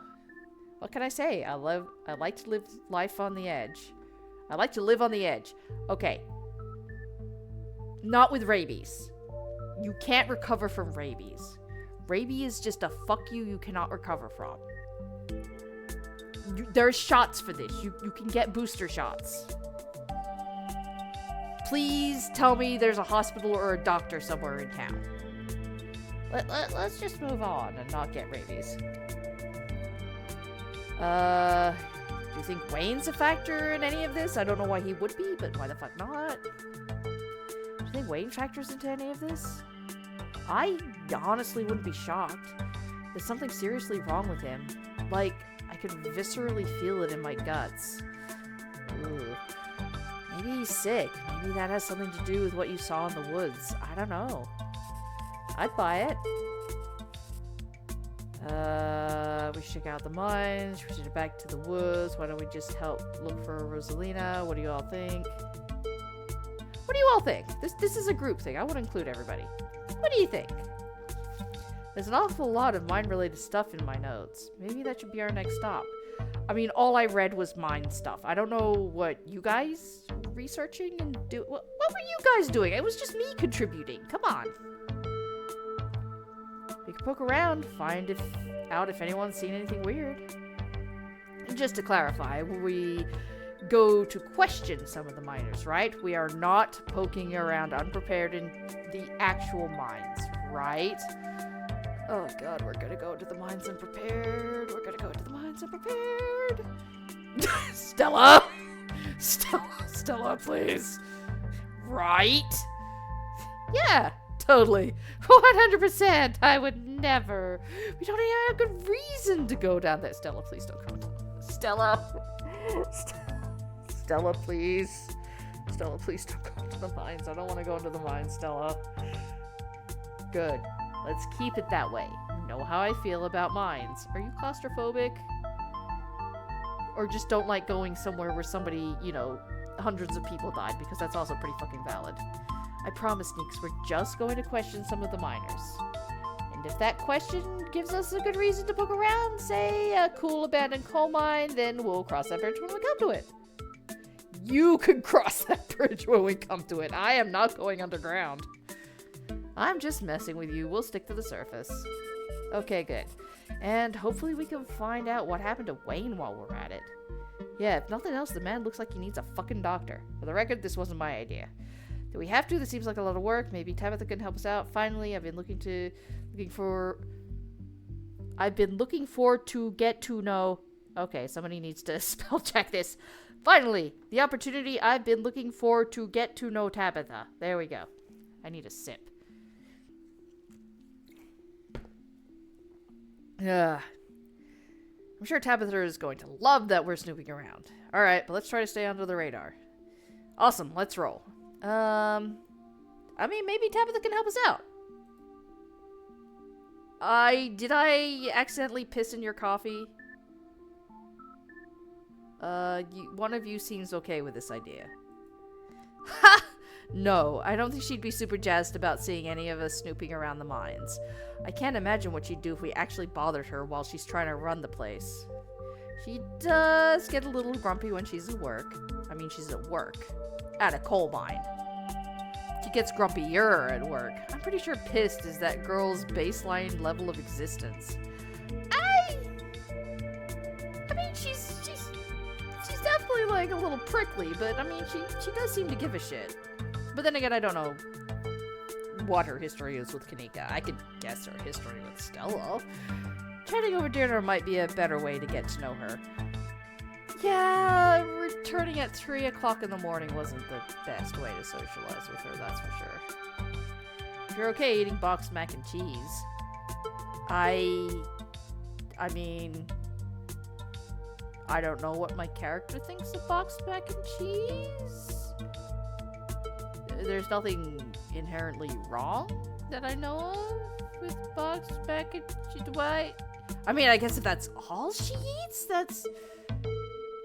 What can I say? I like to live life on the edge. I like to live on the edge. Okay. Not with rabies. You can't recover from rabies. Rabies is just a fuck you cannot recover from. There's shots for this. You can get booster shots. Please tell me there's a hospital or a doctor somewhere in town. Let's just move on and not get rabies. Do you think Wayne's a factor in any of this? I don't know why he would be, but why the fuck not? Do you think Wayne factors into any of this? I honestly wouldn't be shocked. There's something seriously wrong with him. Like, I could viscerally feel it in my guts. Ooh. Maybe he's sick. Maybe that has something to do with what you saw in the woods. I don't know. I'd buy it. We should check out the mines. We should head back to the woods. Why don't we just help look for Rosalina? What do you all think? What do you all think? This is a group thing. I want to include everybody. What do you think? There's an awful lot of mine-related stuff in my notes. Maybe that should be our next stop. I mean, all I read was mine stuff. I don't know what you guys were researching and do. What were you guys doing? It was just me contributing. Come on. We can poke around, find out if anyone's seen anything weird. And just to clarify, we go to question some of the miners, right? We are not poking around unprepared in the actual mines, right? Oh god, we're gonna go to the mines unprepared. We're gonna go to the mines unprepared. Stella! Stella, please. Right? Yeah, totally. 100%. I would never. We don't even have a good reason to go down there. Stella, please don't come. Stella, please. Stella, please don't go into the mines. I don't want to go into the mines, Stella. Good. Let's keep it that way. You know how I feel about mines. Are you claustrophobic? Or just don't like going somewhere where somebody, you know, hundreds of people died, because that's also pretty fucking valid. I promise, Neeks, we're just going to question some of the miners. And if that question gives us a good reason to poke around, say a cool abandoned coal mine, then we'll cross that bridge when we come to it. You can cross that bridge when we come to it. I am not going underground. I'm just messing with you. We'll stick to the surface. Okay, good. And hopefully we can find out what happened to Wayne while we're at it. Yeah, if nothing else, the man looks like he needs a fucking doctor. For the record, this wasn't my idea. Do we have to? This seems like a lot of work. Maybe Tabitha can help us out. Finally, I've been looking for to get to know. Okay, somebody needs to spell check this. Finally, the opportunity I've been looking for to get to know Tabitha. There we go. I need a sip. I'm sure Tabitha is going to love that we're snooping around. Alright, but let's try to stay under the radar. Awesome, let's roll. I mean, maybe Tabitha can help us out. Did I accidentally piss in your coffee? One of you seems okay with this idea. Ha! No, I don't think she'd be super jazzed about seeing any of us snooping around the mines. I can't imagine what she'd do if we actually bothered her while she's trying to run the place. She does get a little grumpy when she's at work. I mean, she's at work. At a coal mine. She gets grumpier at work. I'm pretty sure pissed is that girl's baseline level of existence. I mean, she's definitely like a little prickly, but I mean, she does seem to give a shit. But then again, I don't know what her history is with Kanika. I could guess her history with Stella. Chatting over dinner might be a better way to get to know her. Yeah, returning at 3 o'clock in the morning wasn't the best way to socialize with her, that's for sure. If you're okay eating boxed mac and cheese, I mean, I don't know what my character thinks of boxed mac and cheese. There's nothing inherently wrong that I know of with boxed mac and cheese. I mean, I guess if that's all she eats, that's...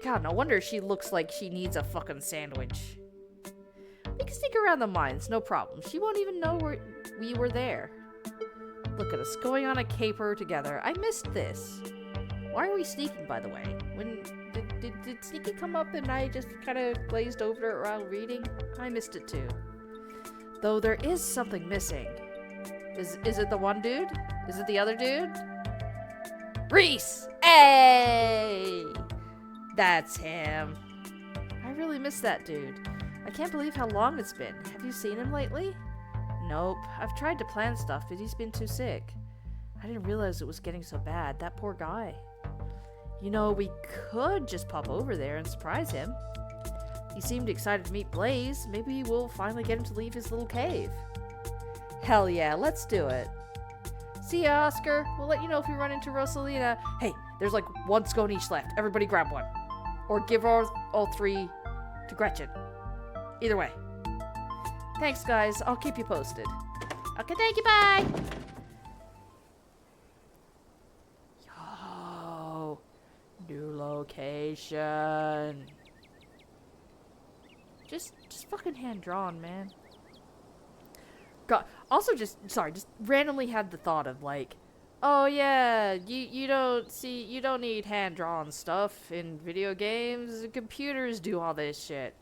God, no wonder she looks like she needs a fucking sandwich. We can sneak around the mines, no problem. She won't even know we were there. Look at us, going on a caper together. I missed this. Why are we sneaking, by the way? Did sneaking come up and I just kind of glazed over it while reading? I missed it too. Though there is something missing. Is it the one dude? Is it the other dude? Reese! Hey! That's him. I really miss that dude. I can't believe how long it's been. Have you seen him lately? Nope. I've tried to plan stuff, but he's been too sick. I didn't realize it was getting so bad. That poor guy. You know, we could just pop over there and surprise him. He seemed excited to meet Blaze. Maybe we'll finally get him to leave his little cave. Hell yeah, let's do it. See ya, Oscar. We'll let you know if we run into Rosalina. Hey, there's like one scone each left. Everybody grab one. Or give all 3 to Gretchen. Either way. Thanks, guys. I'll keep you posted. Okay, thank you, bye. Yo. New location. Just fucking hand-drawn, man. God. Also just randomly had the thought of like, oh yeah, you don't need hand-drawn stuff in video games. Computers do all this shit.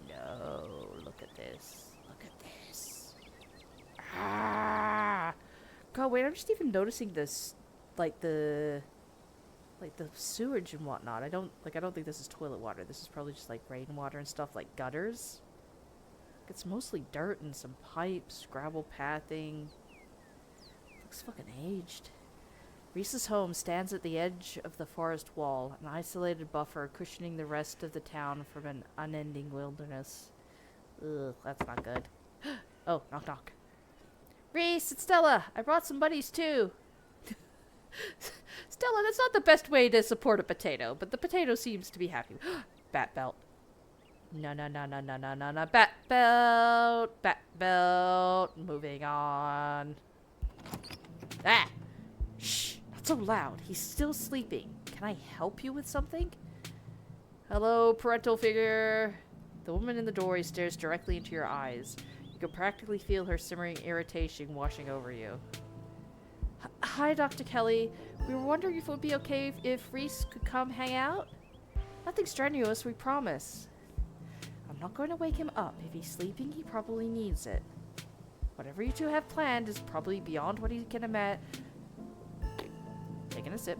No, look at this. Look at this. Ah! God, wait, I'm just even noticing this, like the sewage and whatnot. I don't think this is toilet water. This is probably just like rainwater and stuff, like gutters. It's mostly dirt and some pipes, gravel pathing. Looks fucking aged. Reese's home stands at the edge of the forest wall, an isolated buffer cushioning the rest of the town from an unending wilderness. Ugh, that's not good. Oh, knock knock. Reese, it's Stella. I brought some buddies too. Stella, that's not the best way to support a potato, but the potato seems to be happy. Bat belt. No. Bat belt. Bat belt. Moving on. Ah! Shh! Not so loud. He's still sleeping. Can I help you with something? Hello, parental figure. The woman in the doorway stares directly into your eyes. You can practically feel her simmering irritation washing over you. Hi, Dr. Kelly. We were wondering if it would be okay if Reese could come hang out? Nothing strenuous, we promise. I'm not going to wake him up. If he's sleeping, he probably needs it. Whatever you two have planned is probably beyond what he can imagine. Taking a sip.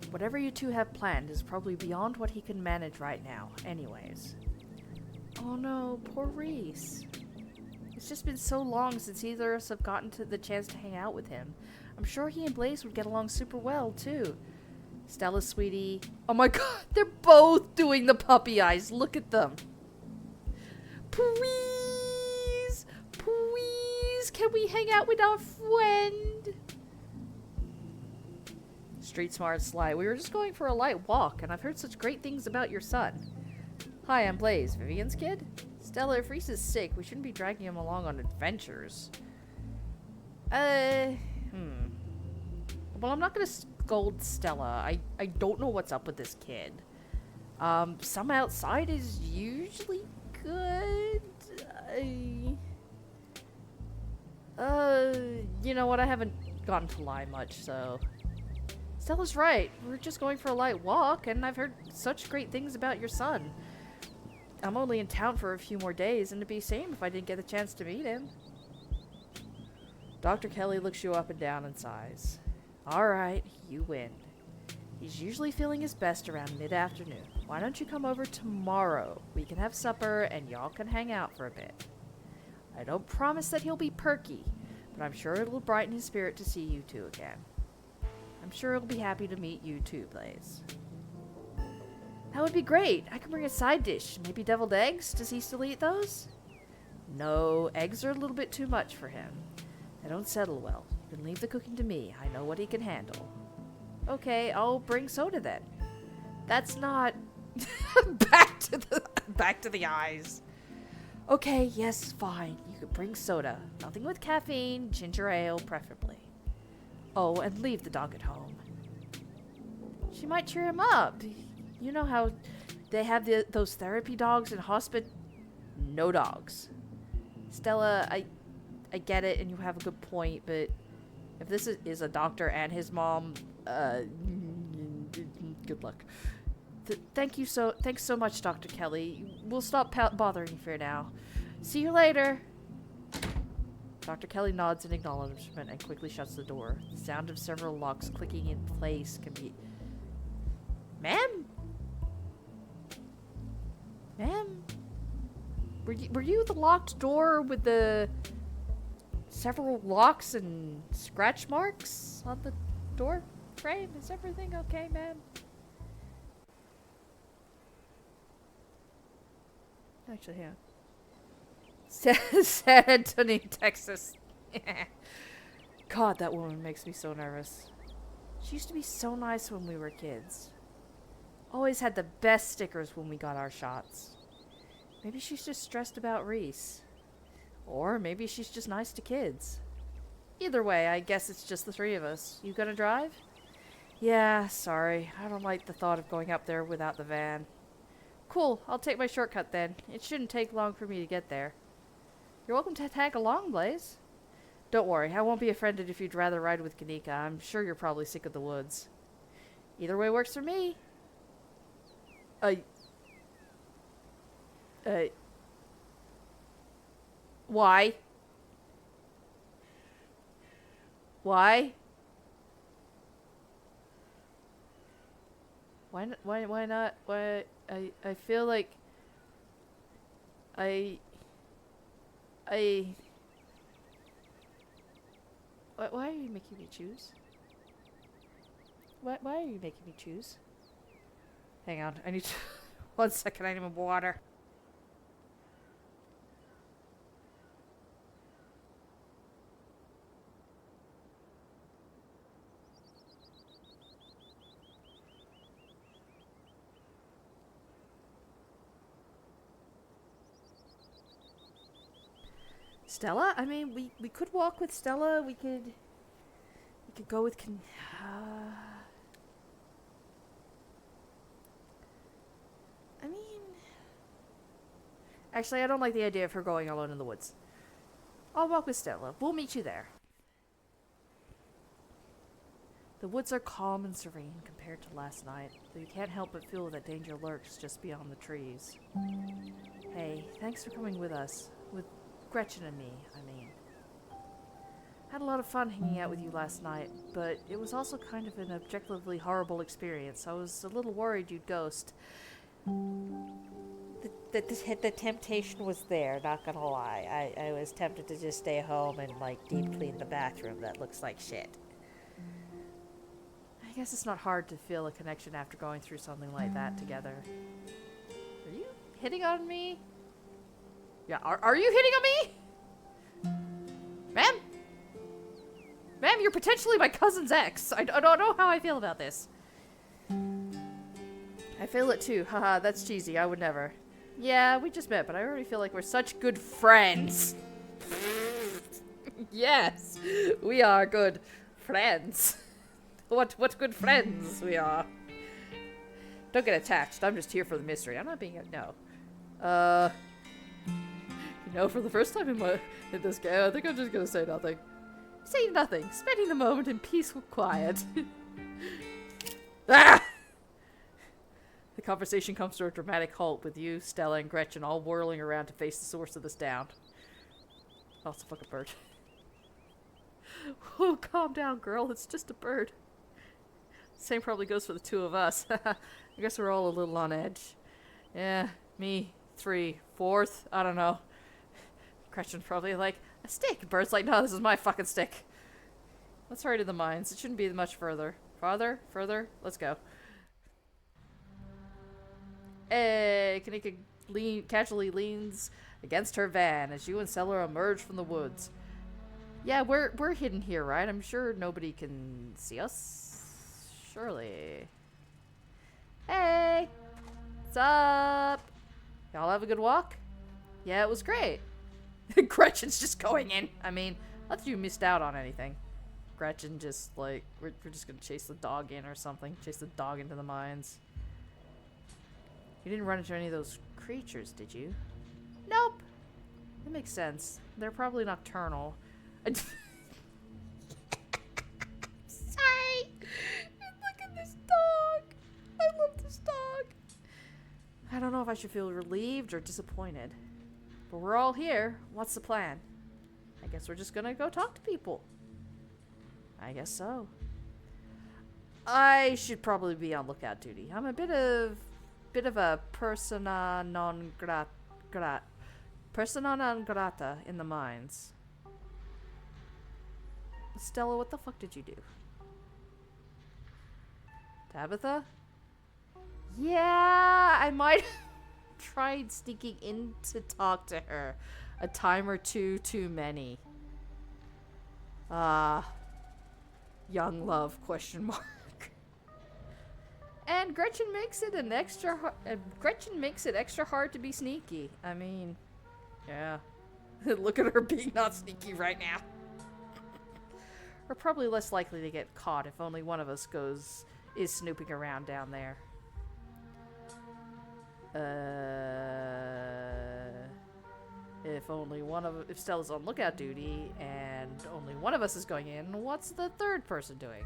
Whatever you two have planned is probably beyond what he can manage right now, anyways. Oh no, poor Reese. It's just been so long since either of us have gotten to the chance to hang out with him. I'm sure he and Blaze would get along super well, too. Stella, sweetie. Oh my god, they're both doing the puppy eyes. Look at them. Please, please, can we hang out with our friend? Street smart Sly. We were just going for a light walk, and I've heard such great things about your son. Hi, I'm Blaze, Vivian's kid. Stella, if Reese is sick, we shouldn't be dragging him along on adventures. Well, I'm not gonna scold Stella. I don't know what's up with this kid. Some outside is usually good. You know what? I haven't gotten to lie much, so... Stella's right. We're just going for a light walk, and I've heard such great things about your son. I'm only in town for a few more days, and it'd be a shame if I didn't get a chance to meet him. Dr. Kelly looks you up and down and sighs. Alright, you win. He's usually feeling his best around mid-afternoon. Why don't you come over tomorrow? We can have supper, and y'all can hang out for a bit. I don't promise that he'll be perky, but I'm sure it'll brighten his spirit to see you two again. I'm sure he'll be happy to meet you too, Blaze. That would be great. I can bring a side dish. Maybe deviled eggs? Does he still eat those? No, eggs are a little bit too much for him. They don't settle well. You can leave the cooking to me. I know what he can handle. Okay, I'll bring soda then. That's not... back to the eyes. Okay, yes, fine. You can bring soda. Nothing with caffeine, ginger ale, preferably. Oh, and leave the dog at home. She might cheer him up. You know how they have those therapy dogs in hospital? No dogs. Stella, I get it, and you have a good point, but if this is a doctor and his mom, good luck. Thanks so much, Dr. Kelly. We'll stop bothering you for now. See you later. Dr. Kelly nods in acknowledgement and quickly shuts the door. The sound of several locks clicking in place can be... Ma'am? Ma'am? Were you the locked door with the several locks and scratch marks on the door frame? Is everything okay, ma'am? Actually, yeah. San Antonio, Texas. God, that woman makes me so nervous. She used to be so nice when we were kids. Always had the best stickers when we got our shots. Maybe she's just stressed about Reese. Or maybe she's just nice to kids. Either way, I guess it's just the three of us. You gonna drive? Yeah, sorry. I don't like the thought of going up there without the van. Cool, I'll take my shortcut then. It shouldn't take long for me to get there. You're welcome to tag along, Blaze. Don't worry, I won't be offended if you'd rather ride with Kanika. I'm sure you're probably sick of the woods. Either way works for me. Why? Why? Why not? Why? I feel like... Why are you making me choose? Why are you making me choose? Hang on, I need to... 1 second, I need more water. Stella? I mean, we could walk with Stella. We could go with I mean... Actually, I don't like the idea of her going alone in the woods. I'll walk with Stella. We'll meet you there. The woods are calm and serene compared to last night, though you can't help but feel that danger lurks just beyond the trees. Hey, thanks for coming with us. With Gretchen and me, I mean. Had a lot of fun hanging out with you last night, but it was also kind of an objectively horrible experience. I was a little worried you'd ghost. The temptation was there, not gonna lie. I was tempted to just stay home and, like, deep clean the bathroom that looks like shit. I guess it's not hard to feel a connection after going through something like that together. Are you hitting on me? Yeah, are you hitting on me? Ma'am? Ma'am, you're potentially my cousin's ex. I don't know how I feel about this. I feel it too. Haha, that's cheesy. I would never. Yeah, we just met, but I already feel like we're such good friends. Yes, we are good friends. What good friends we are. Don't get attached. I'm just here for the mystery. I'm not being no. You know, for the first time in this game, I think I'm just gonna say nothing. Say nothing. Spending the moment in peaceful quiet. Ah! The conversation comes to a dramatic halt with you, Stella, and Gretchen all whirling around to face the source of the sound. Oh, it's a fucking bird. Oh, calm down, girl. It's just a bird. Same probably goes for the two of us. I guess we're all a little on edge. Yeah, me, 3, 4th, I don't know. Gretchen's probably like, a stick. Bird's like, no, this is my fucking stick. Let's hurry to the mines. It shouldn't be much further. Farther? Further? Let's go. Hey, Kanika casually leans against her van as you and Stella emerge from the woods. Yeah, we're hidden here, right? I'm sure nobody can see us. Surely. Hey! What's up? Y'all have a good walk? Yeah, it was great. Gretchen's just going in. I mean, not that you missed out on anything. Gretchen just, like, we're just gonna chase the dog in or something. Chase the dog into the mines. You didn't run into any of those creatures, did you? Nope. That makes sense. They're probably nocturnal. Sorry. Look at this dog. I love this dog. I don't know if I should feel relieved or disappointed. But we're all here. What's the plan? I guess we're just gonna go talk to people. I guess so. I should probably be on lookout duty. I'm a bit of a persona non grata in the mines. Stella, what the fuck did you do? Tabitha? Yeah, I might have tried sneaking in to talk to her. A time or two too many. Young love, question mark. And Gretchen makes it extra hard to be sneaky. I mean, yeah. Look at her being not sneaky right now. We're probably less likely to get caught if only one of us is snooping around down there. If Stella's on lookout duty and only one of us is going in, what's the third person doing?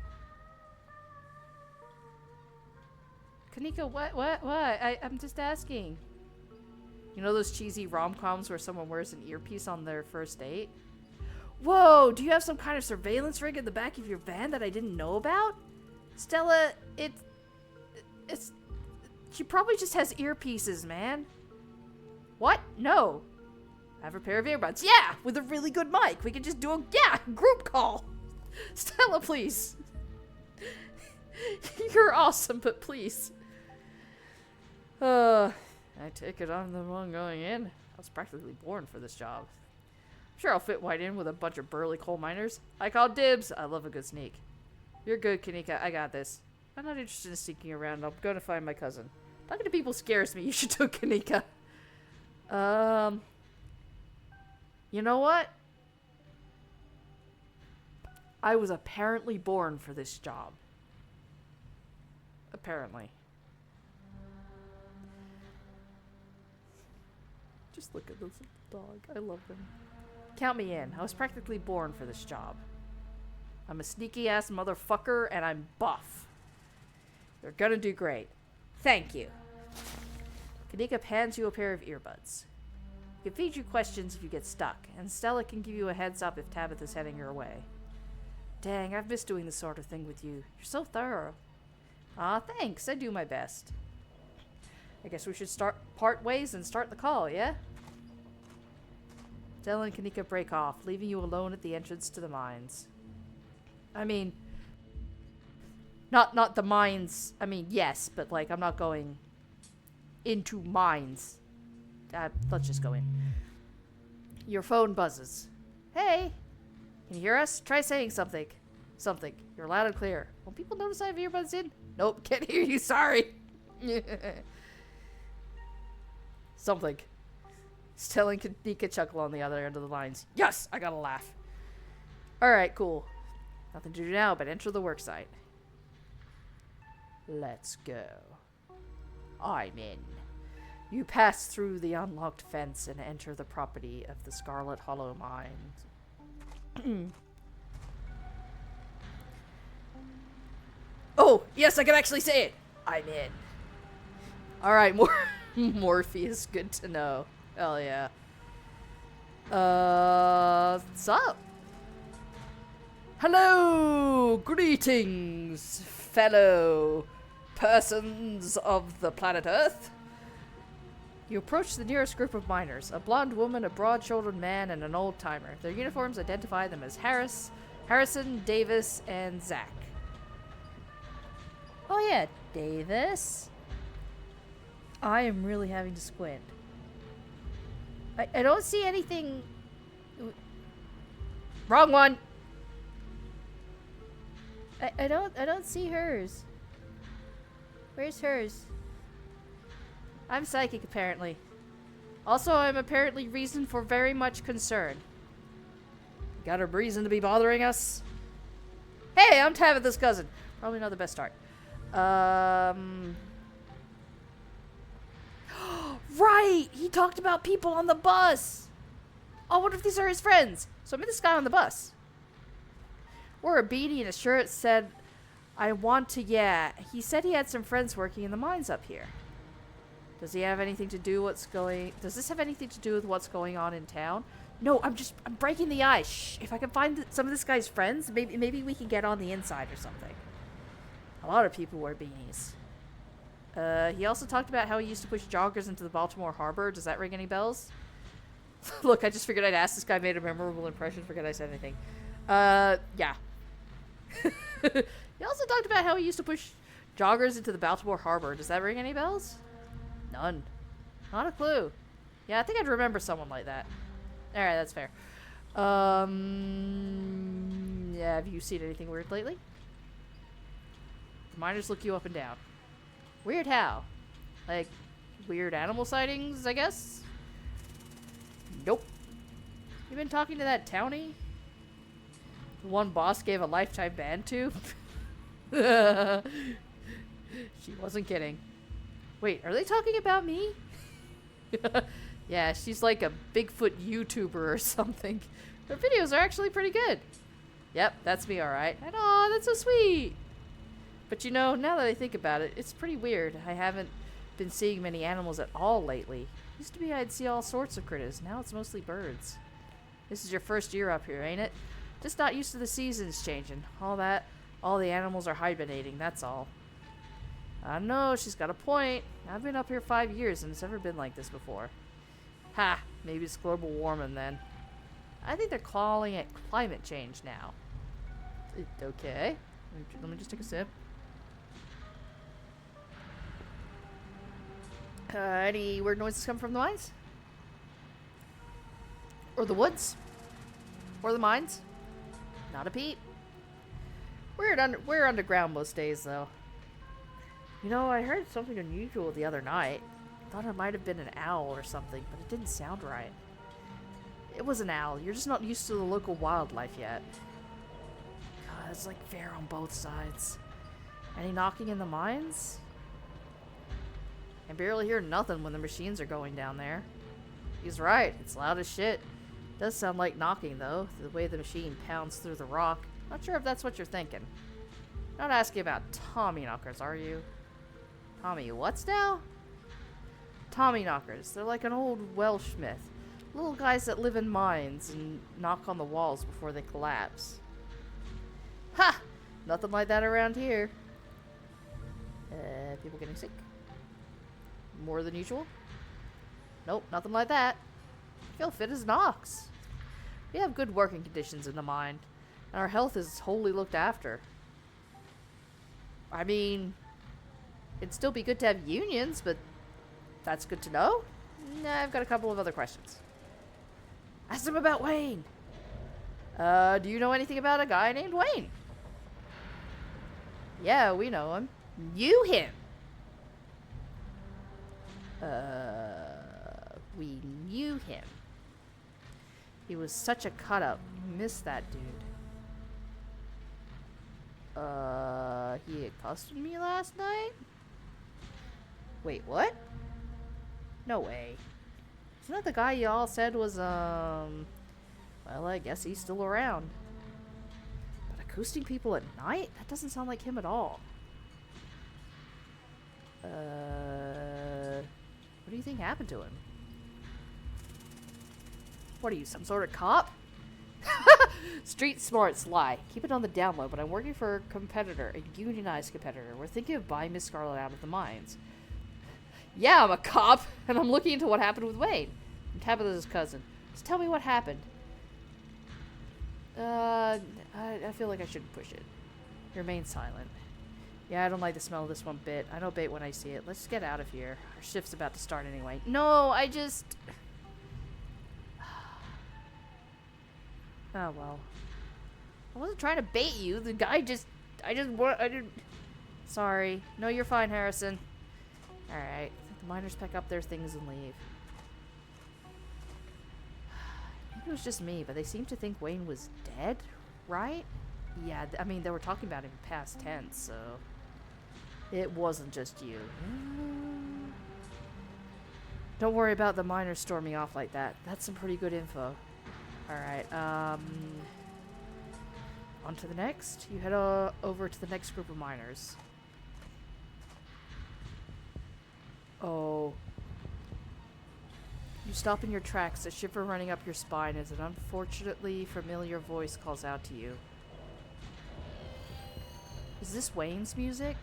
Kanika, what? I'm just asking. You know those cheesy rom-coms where someone wears an earpiece on their first date? Whoa, do you have some kind of surveillance rig in the back of your van that I didn't know about? Stella, she probably just has earpieces, man. What? No. I have a pair of earbuds. Yeah, with a really good mic. We could just do a group call. Stella, please. You're awesome, but please. I take it I'm the one going in. I was practically born for this job. I'm sure I'll fit right in with a bunch of burly coal miners. I call dibs. I love a good sneak. You're good, Kanika. I got this. I'm not interested in sneaking around. I'm going to find my cousin. Talking to people scares me. You should do Kanika. You know what? I was apparently born for this job. Apparently. Just look at this dog. I love him. Count me in. I was practically born for this job. I'm a sneaky ass motherfucker and I'm buff. You're gonna do great. Thank you. Kanika hands you a pair of earbuds. He can feed you questions if you get stuck, and Stella can give you a heads up if Tabitha's heading your way. Dang, I've missed doing this sort of thing with you. You're so thorough. Aw, thanks. I do my best. I guess we should part ways and start the call, yeah? Stella and Kanika break off, leaving you alone at the entrance to the mines. I mean, not the mines. I mean, yes, but like, I'm not going into mines. Let's just go in. Your phone buzzes. Hey, can you hear us? Try saying something. Something. You're loud and clear. Will people notice I have earbuds in? Nope, can't hear you. Sorry. Something. Stella and Kanika chuckle on the other end of the lines. Yes, I got a laugh. Alright, cool. Nothing to do now but enter the worksite. Let's go. I'm in. You pass through the unlocked fence and enter the property of the Scarlet Hollow Mines. Oh, yes, I can actually say it. I'm in. Alright, Morpheus, good to know. Hell yeah. What's up? Hello! Greetings, fellow persons of the planet Earth. You approach the nearest group of miners, a blonde woman, a broad-shouldered man, and an old-timer. Their uniforms identify them as Harrison, Davis, and Zach. Oh yeah, Davis. I am really having to squint. I don't see anything... Wrong one! I don't see hers. Where's hers? I'm psychic, apparently. Also, I'm apparently reason for very much concern. Got a reason to be bothering us? Hey, I'm Tabitha's cousin. Probably not the best start. Right! He talked about people on the bus! Oh, what if these are his friends? So I met this guy on the bus. Wore a beanie and a shirt, said, I want to, yeah. He said he had some friends working in the mines up here. Does he have anything to do does this have anything to do with what's going on in town? No, I'm breaking the ice. Shh, if I can find some of this guy's friends, maybe we can get on the inside or something. A lot of people wear beanies. He also talked about how he used to push joggers into the Baltimore Harbor. Does that ring any bells? Look, I just figured I'd ask this guy made a memorable impression. Forget I said anything. Yeah. He also talked about how he used to push joggers into the Baltimore Harbor. Does that ring any bells? None. Not a clue. Yeah, I think I'd remember someone like that. Alright, that's fair. Yeah, have you seen anything weird lately? The miners look you up and down. Weird how? Like, weird animal sightings, I guess? Nope. You been talking to that townie? The one boss gave a lifetime ban to? She wasn't kidding. Wait, are they talking about me? Yeah, she's like a Bigfoot YouTuber or something. Her videos are actually pretty good. Yep, that's me, alright. And aw, that's so sweet. But you know, now that I think about it, it's pretty weird. I haven't been seeing many animals at all lately. Used to be I'd see all sorts of critters. Now it's mostly birds. This is your first year up here, ain't it? Just not used to the seasons changing. All the animals are hibernating, that's all. I know, she's got a point. I've been up here 5 years and it's never been like this before. Ha! Maybe it's global warming then. I think they're calling it climate change now. Okay. Let me just take a sip. Any weird noises come from the mines? Or the woods? Or the mines? Not a peep. We're underground most days, though. You know, I heard something unusual the other night. Thought it might have been an owl or something, but it didn't sound right. It was an owl. You're just not used to the local wildlife yet. God, it's like fair on both sides. Any knocking in the mines? I barely hear nothing when the machines are going down there. He's right. It's loud as shit. It does sound like knocking, though, the way the machine pounds through the rock. Not sure if that's what you're thinking. Not asking about Tommy knockers, are you? Tommy what's now? Tommy knockers. They're like an old Welsh myth. Little guys that live in mines and knock on the walls before they collapse. Ha! Nothing like that around here. People getting sick? More than usual? Nope, nothing like that. Feel fit as an ox. We have good working conditions in the mine, and our health is wholly looked after. I mean, it'd still be good to have unions, but that's good to know. Nah, I've got a couple of other questions. Ask them about Wayne. Do you know anything about a guy named Wayne? Yeah, we know him. Knew him. We knew him. He was such a cut-up. Missed that dude. He accosted me last night? Wait, what? No way. Isn't that the guy y'all said was, well, I guess he's still around. But acousting people at night? That doesn't sound like him at all. What do you think happened to him? What are you, some sort of cop? Street smarts lie. Keep it on the down low, but I'm working for a competitor, a unionized competitor. We're thinking of buying Miss Scarlet out of the mines. Yeah, I'm a cop, and I'm looking into what happened with Wayne. I'm Tabitha's cousin. Just tell me what happened. I feel like I shouldn't push it. Remain silent. Yeah, I don't like the smell of this one bit. I know bait when I see it. Let's just get out of here. Our shift's about to start anyway. No, I just... Oh, well. I wasn't trying to bait you. The guy just... I didn't... Sorry. No, you're fine, Harrison. Alright. The miners pack up their things and leave. Maybe it was just me, but they seemed to think Wayne was dead, right? Yeah, I mean, they were talking about him in past tense, so... It wasn't just you. Don't worry about the miners storming off like that. That's some pretty good info. Alright, on to the next. You head over to the next group of miners. Oh. You stop in your tracks, a shiver running up your spine as an unfortunately familiar voice calls out to you. Is this Wayne's music?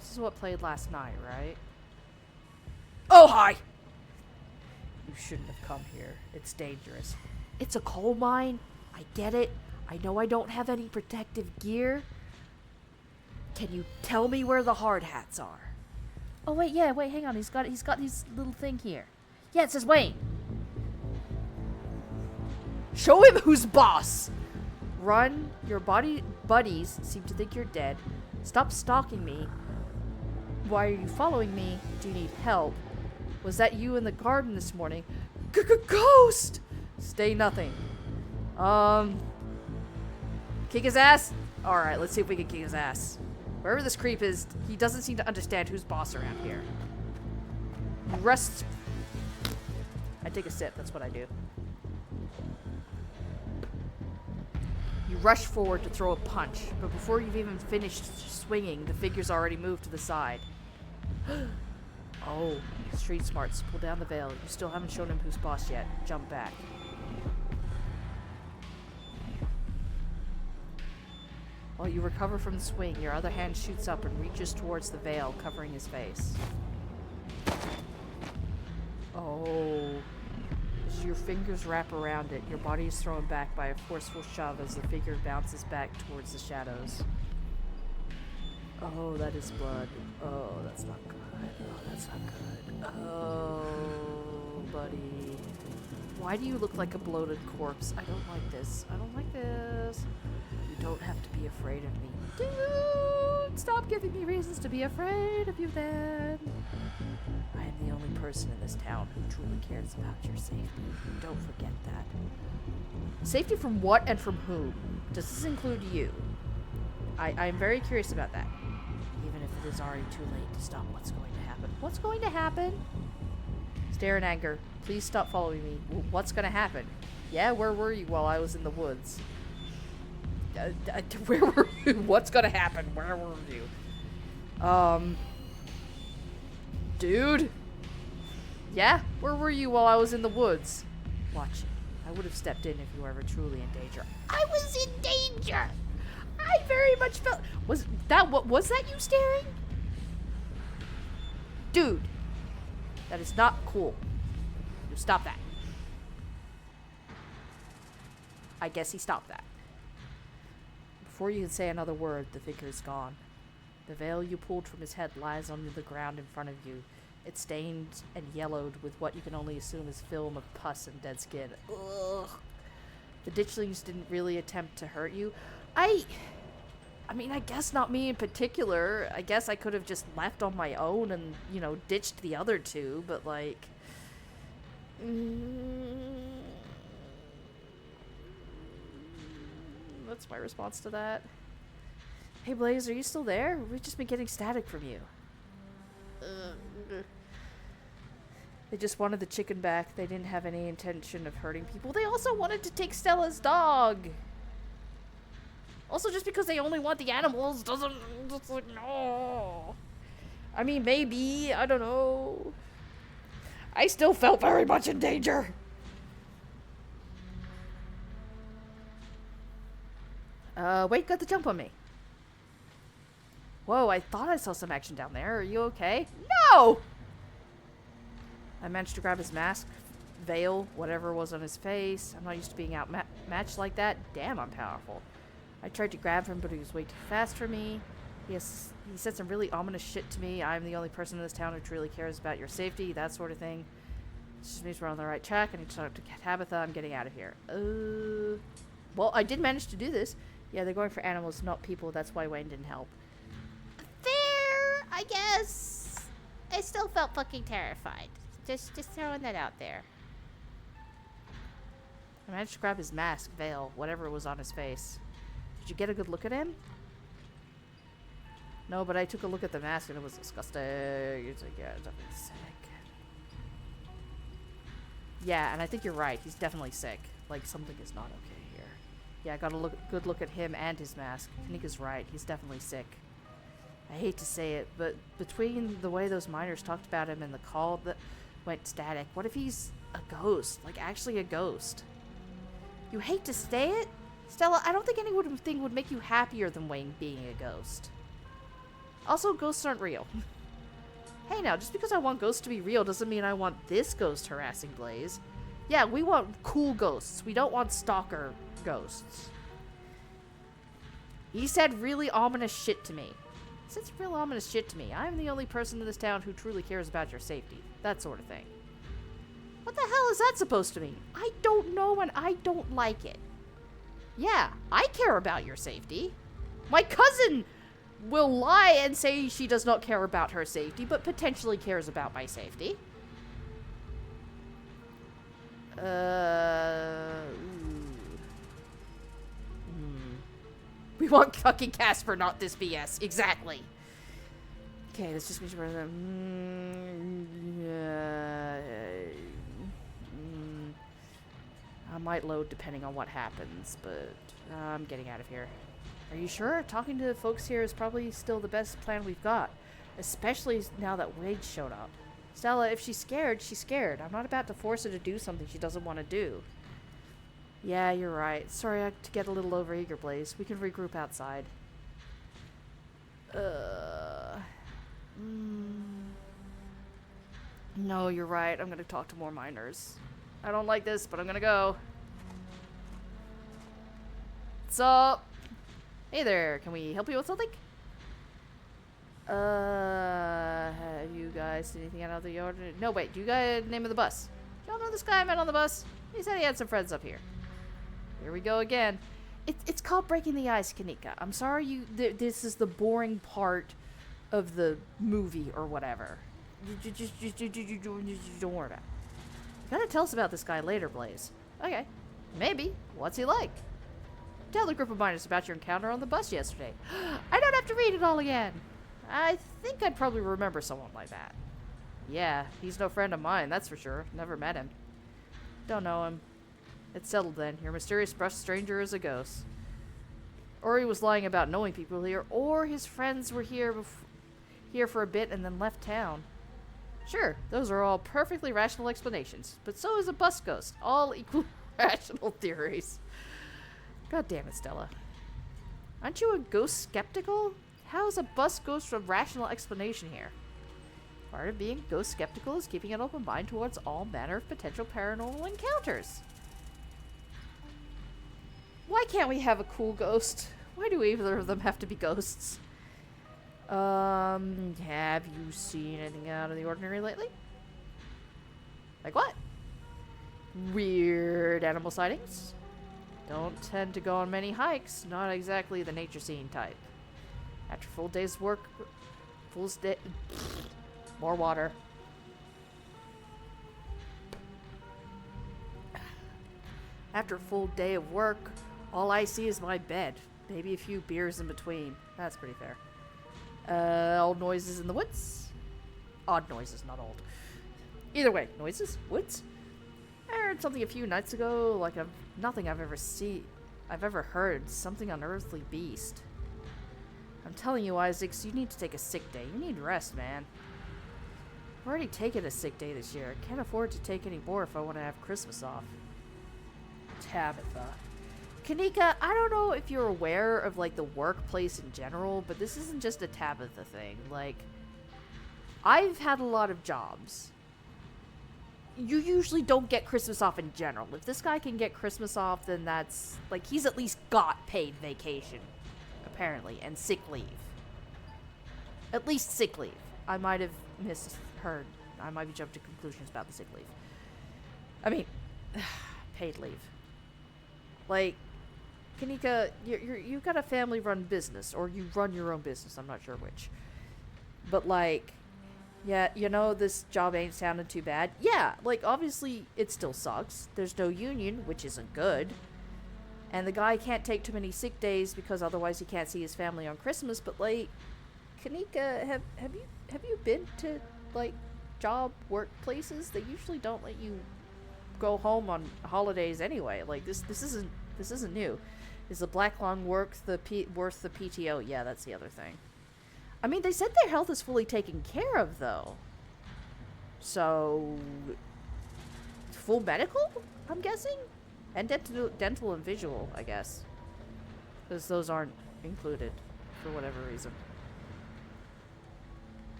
This is what played last night, right? Oh, hi! You shouldn't have come here. It's dangerous. It's a coal mine. I get it. I know I don't have any protective gear. Can you tell me where the hard hats are? Oh, wait, yeah, wait, hang on. He's got his little thing here. Yeah, it says Wayne. Show him who's boss! Run. Your buddies seem to think you're dead. Stop stalking me. Why are you following me? Do you need help? Was that you in the garden this morning? Ghost! Stay nothing. Kick his ass? Alright, let's see if we can kick his ass. Wherever this creep is, he doesn't seem to understand who's boss around here. Rest. I take a sip, that's what I do. You rush forward to throw a punch, but before you've even finished swinging, the figure's already moved to the side. Oh, street smarts. Pull down the veil. You still haven't shown him who's boss yet. Jump back. While you recover from the swing, your other hand shoots up and reaches towards the veil, covering his face. Oh. As your fingers wrap around it, your body is thrown back by a forceful shove as the figure bounces back towards the shadows. Oh, that is blood. Oh, that's not good. Oh, that's not good. Oh, buddy. Why do you look like a bloated corpse? I don't like this. I don't like this. You don't have to be afraid of me. Dude, stop giving me reasons to be afraid of you then. I am the only person in this town who truly cares about your safety. Don't forget that. Safety from what and from whom? Does this include you? I am very curious about that. Even if it is already too late to stop what's going to happen. What's going to happen? Stare in anger. Please stop following me. What's going to happen? Yeah, where were you while I was in the woods? Where were you? What's going to happen? Where were you? Dude? Yeah? Where were you while I was in the woods? Watch it. I would have stepped in if you were ever truly in danger. I was in danger! I very much felt... Was that you staring? Dude! That is not cool. Stop that. I guess he stopped that. Before you can say another word, the figure is gone. The veil you pulled from his head lies on the ground in front of you. It's stained and yellowed with what you can only assume is film of pus and dead skin. Ugh. The ditchlings didn't really attempt to hurt you. I mean, I guess not me in particular. I guess I could have just left on my own and, you know, ditched the other two, but like... What's my response to that? Hey Blaze, are you still there? We've just been getting static from you. They just wanted the chicken back. They didn't have any intention of hurting people. They also wanted to take Stella's dog. Also, just because they only want the animals doesn't... It's like, no. I mean, maybe. I don't know. I still felt very much in danger. Wait, got the jump on me. Whoa, I thought I saw some action down there. Are you okay? No! I managed to grab his mask, veil, whatever was on his face. I'm not used to being outmatched like that. Damn, I'm powerful. I tried to grab him, but he was way too fast for me. He said some really ominous shit to me. I'm the only person in this town who truly cares about your safety, that sort of thing. It just means we're on the right track. I need to talk to Tabitha. I'm getting out of here. Well, I did manage to do this. Yeah, they're going for animals, not people. That's why Wayne didn't help. Fair, I guess. I still felt fucking terrified. Just throwing that out there. I managed to grab his mask, veil, whatever was on his face. Did you get a good look at him? No, but I took a look at the mask and it was disgusting. It's like, yeah, it's definitely sick. Yeah, and I think you're right. He's definitely sick. Like, something is not okay here. Yeah, I got a good look at him and his mask. Kanika's right. He's definitely sick. I hate to say it, but between the way those miners talked about him and the call that went static, what if he's a ghost? Like, actually a ghost? You hate to say it? Stella, I don't think anything would make you happier than Wayne being a ghost. Also, ghosts aren't real. Hey now, just because I want ghosts to be real doesn't mean I want this ghost harassing Blaze. Yeah, we want cool ghosts. We don't want stalker ghosts. He said really ominous shit to me. He said some real ominous shit to me. I'm the only person in this town who truly cares about your safety. That sort of thing. What the hell is that supposed to mean? I don't know and I don't like it. Yeah, I care about your safety. My cousin will lie and say she does not care about her safety, but potentially cares about my safety. We want fucking Casper, not this BS. Exactly. Okay, let's just make sure. I might load depending on what happens, but I'm getting out of here. Are you sure? Talking to the folks here is probably still the best plan we've got. Especially now that Wade showed up. Stella, if she's scared, she's scared. I'm not about to force her to do something she doesn't want to do. Yeah, you're right. Sorry to get a little overeager, Blaze. We can regroup outside. No, you're right. I'm gonna talk to more miners. I don't like this, but I'm gonna go. What's up? Hey there, can we help you with something? Have you guys seen anything out of the ordinary? No, wait, do you guys name of the bus? Y'all know this guy I met on the bus? He said he had some friends up here. Here we go again. It's called breaking the ice, Kanika. I'm sorry this is the boring part of the movie or whatever. Just don't worry about it. You gotta tell us about this guy later, Blaze. Okay, maybe. What's he like? Tell the group of miners about your encounter on the bus yesterday. I don't have to read it all again. I think I'd probably remember someone like that. Yeah, he's no friend of mine, that's for sure. Never met him. Don't know him. It's settled then. Your mysterious brush stranger is a ghost. Or he was lying about knowing people here, or his friends were here for a bit and then left town. Sure, those are all perfectly rational explanations, but so is a bus ghost. All equal rational theories. God damn it, Stella. Aren't you a ghost skeptical? How is a bus ghost a rational explanation here? Part of being ghost skeptical is keeping an open mind towards all manner of potential paranormal encounters. Why can't we have a cool ghost? Why do either of them have to be ghosts? Have you seen anything out of the ordinary lately? Like what? Weird animal sightings? Don't tend to go on many hikes. Not exactly the nature scene type. After a full day's work... More water. After a full day of work, all I see is my bed. Maybe a few beers in between. That's pretty fair. Old noises in the woods? Odd noises, not old. Either way, noises? Woods? I heard something a few nights ago, like nothing I've ever heard. Something unearthly beast. I'm telling you, Isaacs, you need to take a sick day. You need rest, man. I've already taken a sick day this year. I can't afford to take any more if I want to have Christmas off. Tabitha. Kanika, I don't know if you're aware of, like, the workplace in general, but this isn't just a Tabitha thing. Like, I've had a lot of jobs. You usually don't get Christmas off in general. If this guy can get Christmas off, then that's, like, he's at least got paid vacation, apparently, and sick leave. At least sick leave. I might have misheard. I might be jumping to conclusions about the sick leave. I mean, paid leave. Like, Kanika, you got a family-run business, or you run your own business, I'm not sure which. But, like, yeah, you know, this job ain't sounding too bad. Yeah, like, obviously, it still sucks. There's no union, which isn't good. And the guy can't take too many sick days because otherwise he can't see his family on Christmas. But, like, Kanika, have you been to, like, job workplaces? They usually don't let you go home on holidays anyway. Like, this isn't new. Is the black lung worth the PTO? Yeah, that's the other thing. I mean, they said their health is fully taken care of, though. So, full medical, I'm guessing? And dental and visual, I guess. Because those aren't included, for whatever reason.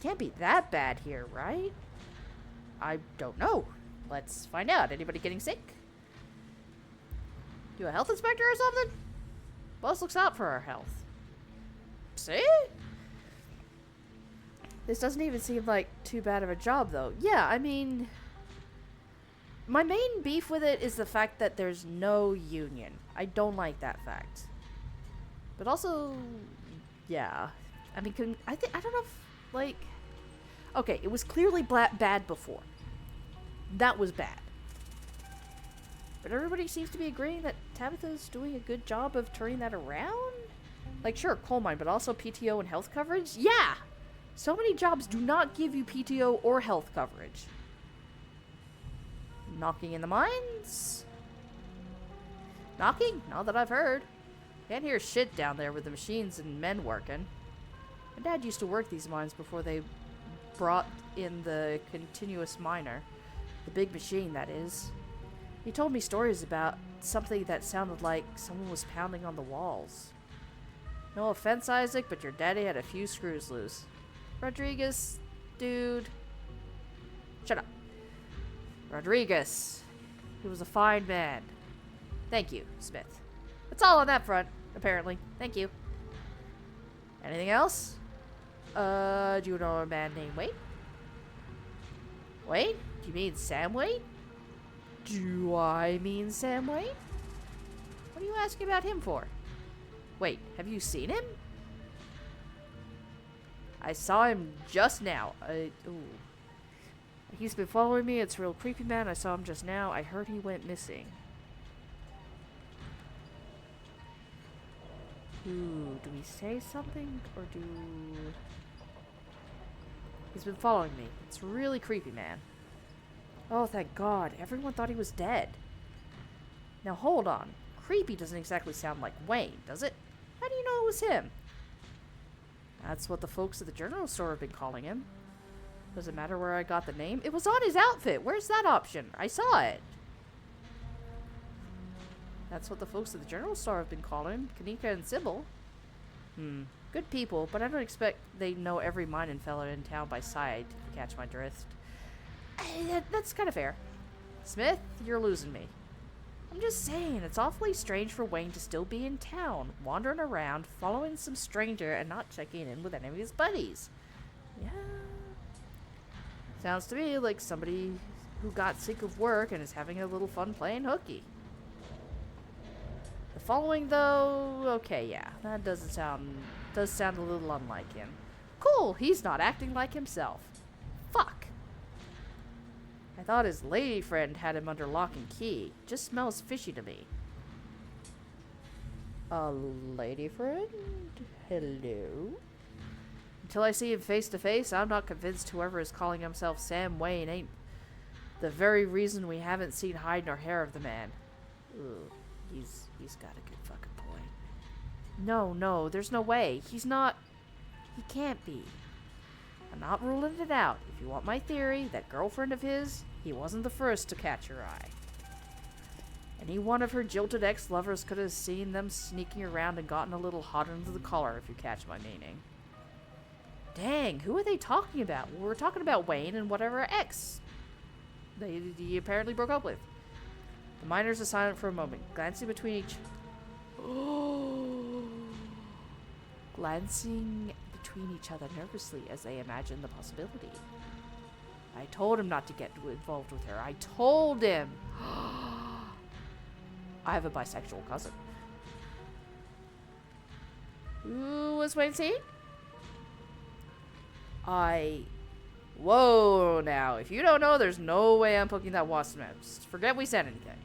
Can't be that bad here, right? I don't know. Let's find out. Anybody getting sick? You a health inspector or something? Boss looks out for our health. See? This doesn't even seem like too bad of a job, though. Yeah, I mean, my main beef with it is the fact that there's no union. I don't like that fact. But also, yeah. I mean, I don't know if, like, okay, it was clearly bad before. That was bad. But everybody seems to be agreeing that Tabitha's doing a good job of turning that around? Like, sure, coal mine, but also PTO and health coverage? Yeah! So many jobs do not give you PTO or health coverage. Knocking in the mines? Knocking? Not that I've heard. Can't hear shit down there with the machines and men working. My dad used to work these mines before they brought in the continuous miner. The big machine, that is. He told me stories about something that sounded like someone was pounding on the walls. No offense, Isaac, but your daddy had a few screws loose. Rodriguez, dude. Shut up. Rodriguez. He was a fine man. Thank you, Smith. That's all on that front, apparently. Thank you. Anything else? Do you know a man named Wade? Wade? Do you mean Sam Wade? Do I mean Sam Wade? What are you asking about him for? Wait, have you seen him? I saw him just now. Ooh. He's been following me. It's real creepy, man. I saw him just now. I heard he went missing. Ooh, do we say something? Or do... He's been following me. It's really creepy, man. Oh, thank God. Everyone thought he was dead. Now, hold on. Creepy doesn't exactly sound like Wayne, does it? How do you know it was him? That's what the folks at the general store have been calling him. Doesn't matter where I got the name. It was on his outfit. Where's that option? I saw it. That's what the folks at the general store have been calling him. Kanika and Sybil. Good people, but I don't expect they know every mining fella in town by sight, if you catch my drift. That's kind of fair. Smith, you're losing me. I'm just saying, it's awfully strange for Wayne to still be in town, wandering around, following some stranger, and not checking in with any of his buddies. Yeah. Sounds to me like somebody who got sick of work and is having a little fun playing hooky. The following, though, okay, yeah, that does sound a little unlike him. Cool, he's not acting like himself. Fuck. I thought his lady friend had him under lock and key. Just smells fishy to me. A lady friend? Hello? Until I see him face to face, I'm not convinced whoever is calling himself Sam Wayne ain't the very reason we haven't seen hide nor hair of the man. Ugh, he's got a good fucking point. No, there's no way. He can't be. I'm not ruling it out. If you want my theory, that girlfriend of his, he wasn't the first to catch your eye. Any one of her jilted ex-lovers could have seen them sneaking around and gotten a little hot under the collar, if you catch my meaning. Dang, who are they talking about? Well, we're talking about Wayne and whatever ex he apparently broke up with. The miners are silent for a moment, glancing between each... glancing between each other nervously as they imagine the possibility. I told him not to get involved with her. I told him! I have a bisexual cousin. Who was Wayne seeing? Whoa, now. If you don't know, there's no way I'm poking that wasp's nest. Forget we said anything.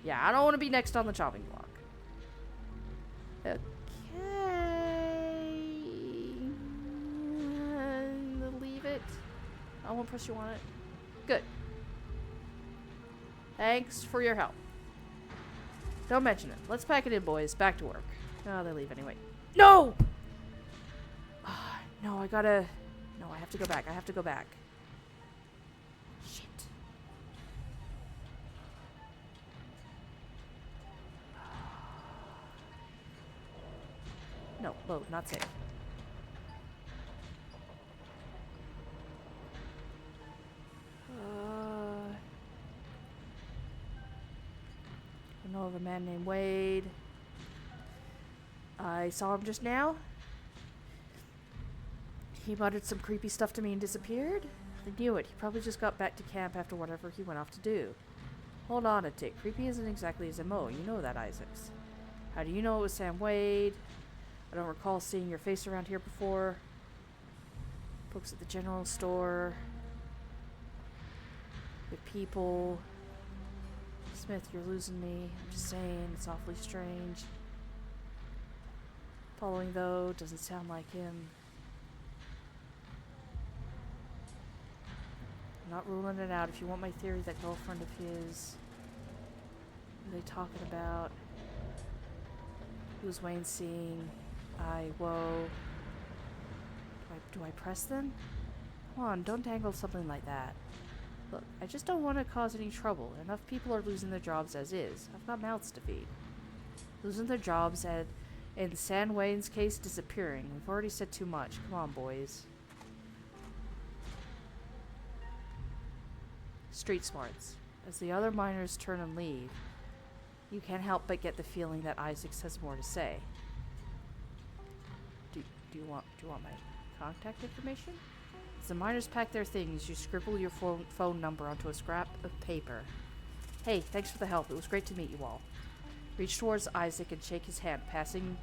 Yeah, I don't want to be next on the chopping block. Okay. Leave it. I won't press you on it. Good. Thanks for your help. Don't mention it. Let's pack it in, boys. Back to work. Oh, they leave anyway. No! No, I gotta... No, I have to go back. I have to go back. Shit. No, load, not safe. I know of a man named Wade. I saw him just now. He muttered some creepy stuff to me and disappeared. I knew it. He probably just got back to camp after whatever he went off to do. Hold on a tick. Creepy isn't exactly his MO. You know that, Isaacs. How do you know it was Sam Wade? I don't recall seeing your face around here before. Folks at the general store. Good people. Smith, you're losing me. I'm just saying, it's awfully strange. Following, though, doesn't sound like him. I'm not ruling it out. If you want my theory, that girlfriend of his... What are they talking about? Who's Wayne seeing? Whoa. Do I press them? Come on, don't dangle something like that. Look, I just don't want to cause any trouble. Enough people are losing their jobs as is. I've got mouths to feed. Losing their jobs and, in Sam Wayne's case, disappearing. We've already said too much. Come on, boys. Street smarts. As the other miners turn and leave, you can't help but get the feeling that Isaacs has more to say. Do you want my contact information? As the miners pack their things, you scribble your phone number onto a scrap of paper. Hey, thanks for the help. It was great to meet you all. Reach towards Isaac and shake his hand, passing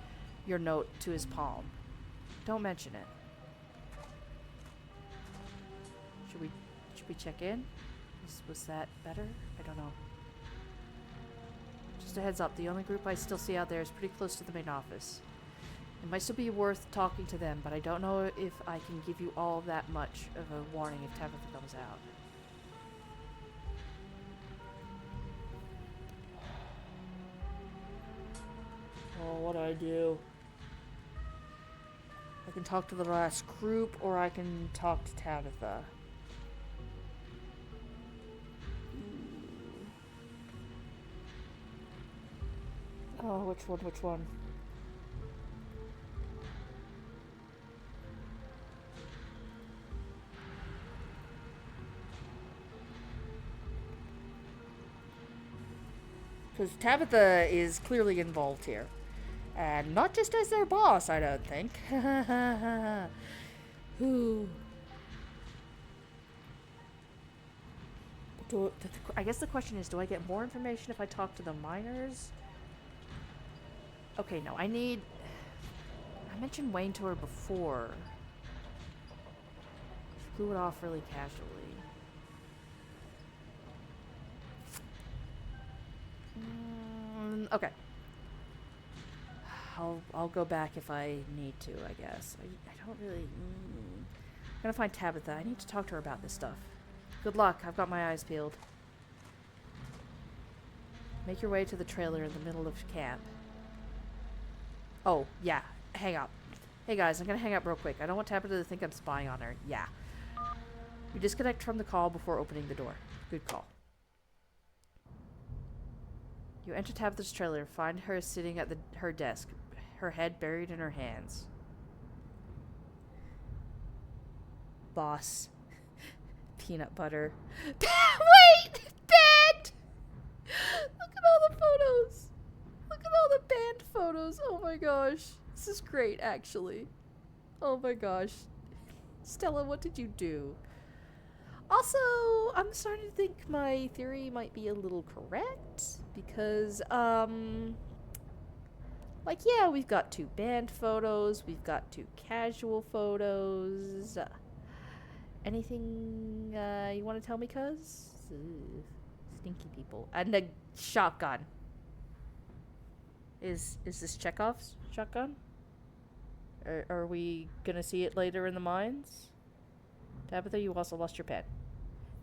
your note to his palm. Don't mention it. Should we check in? Was that better? I don't know. Just a heads up, the only group I still see out there is pretty close to the main office. It might still be worth talking to them, but I don't know if I can give you all that much of a warning if Tabitha comes out. Oh, what do I do? I can talk to the last group, or I can talk to Tabitha. Oh, which one? Because Tabitha is clearly involved here. And not just as their boss, I don't think. Who? I guess the question is, do I get more information if I talk to the miners? Okay, no, I mentioned Wayne to her before. She blew it off really casually. Okay. I'll go back if I need to, I guess. I don't really... gonna find Tabitha. I need to talk to her about this stuff. Good luck. I've got my eyes peeled. Make your way to the trailer in the middle of camp. Oh, yeah. Hang up. Hey guys, I'm gonna hang up real quick. I don't want Tabitha to think I'm spying on her. Yeah. You disconnect from the call before opening the door. Good call. You enter Tabitha's trailer and find her sitting at her desk, her head buried in her hands. Boss. Peanut butter. Wait! Banned! Look at all the photos! Look at all the banned photos! Oh my gosh. This is great, actually. Oh my gosh. Stella, what did you do? Also, I'm starting to think my theory might be a little correct. Because, like, yeah, we've got 2 banned photos. We've got 2 casual photos. Anything you want to tell me, cuz? Stinky people. And a shotgun. Is this Chekhov's shotgun? Are we gonna see it later in the mines? Tabitha, you also lost your pen.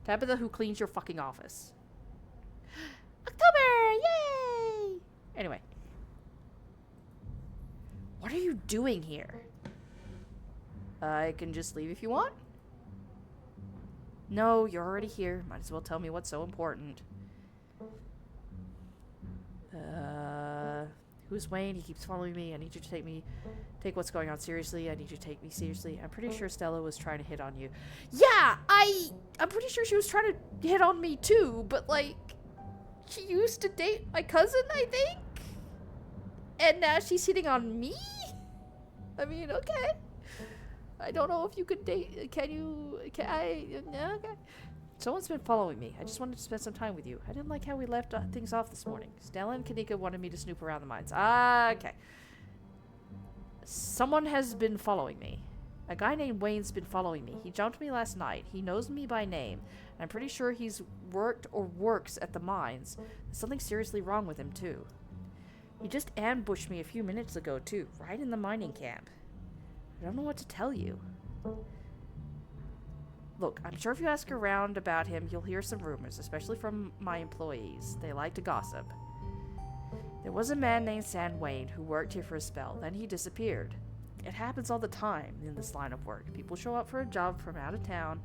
Tabitha, who cleans your fucking office. October! Yay! Anyway. What are you doing here? I can just leave if you want. No, you're already here. Might as well tell me what's so important. Who's Wayne? He keeps following me. I need you to take what's going on seriously. I need you to take me seriously. I'm pretty sure Stella was trying to hit on you. Yeah, I'm pretty sure she was trying to hit on me too, but like, she used to date my cousin, I think? And now she's hitting on me? I mean, okay. I don't know if you could date, can I, okay. Someone's been following me. I just wanted to spend some time with you. I didn't like how we left things off this morning. Stella and Kanika wanted me to snoop around the mines. Okay. Someone has been following me. A guy named Wayne's been following me. He jumped me last night. He knows me by name. I'm pretty sure he's worked or works at the mines. There's something seriously wrong with him, too. He just ambushed me a few minutes ago, too, right in the mining camp. I don't know what to tell you. Look, I'm sure if you ask around about him, you'll hear some rumors, especially from my employees. They like to gossip. There was a man named Sam Wayne who worked here for a spell, then he disappeared. It happens all the time in this line of work. People show up for a job from out of town,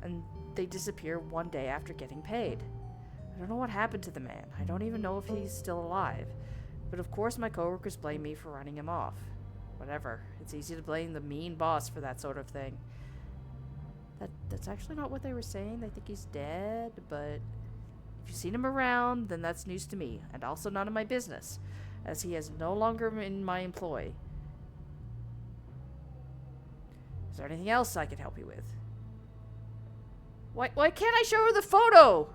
and they disappear one day after getting paid. I don't know what happened to the man. I don't even know if he's still alive. But of course my coworkers blame me for running him off. Whatever. It's easy to blame the mean boss for that sort of thing. That's actually not what they were saying. They think he's dead, but if you've seen him around, then that's news to me, and also none of my business, as he is no longer in my employ. Is there anything else I can help you with? Why can't I show her the photo?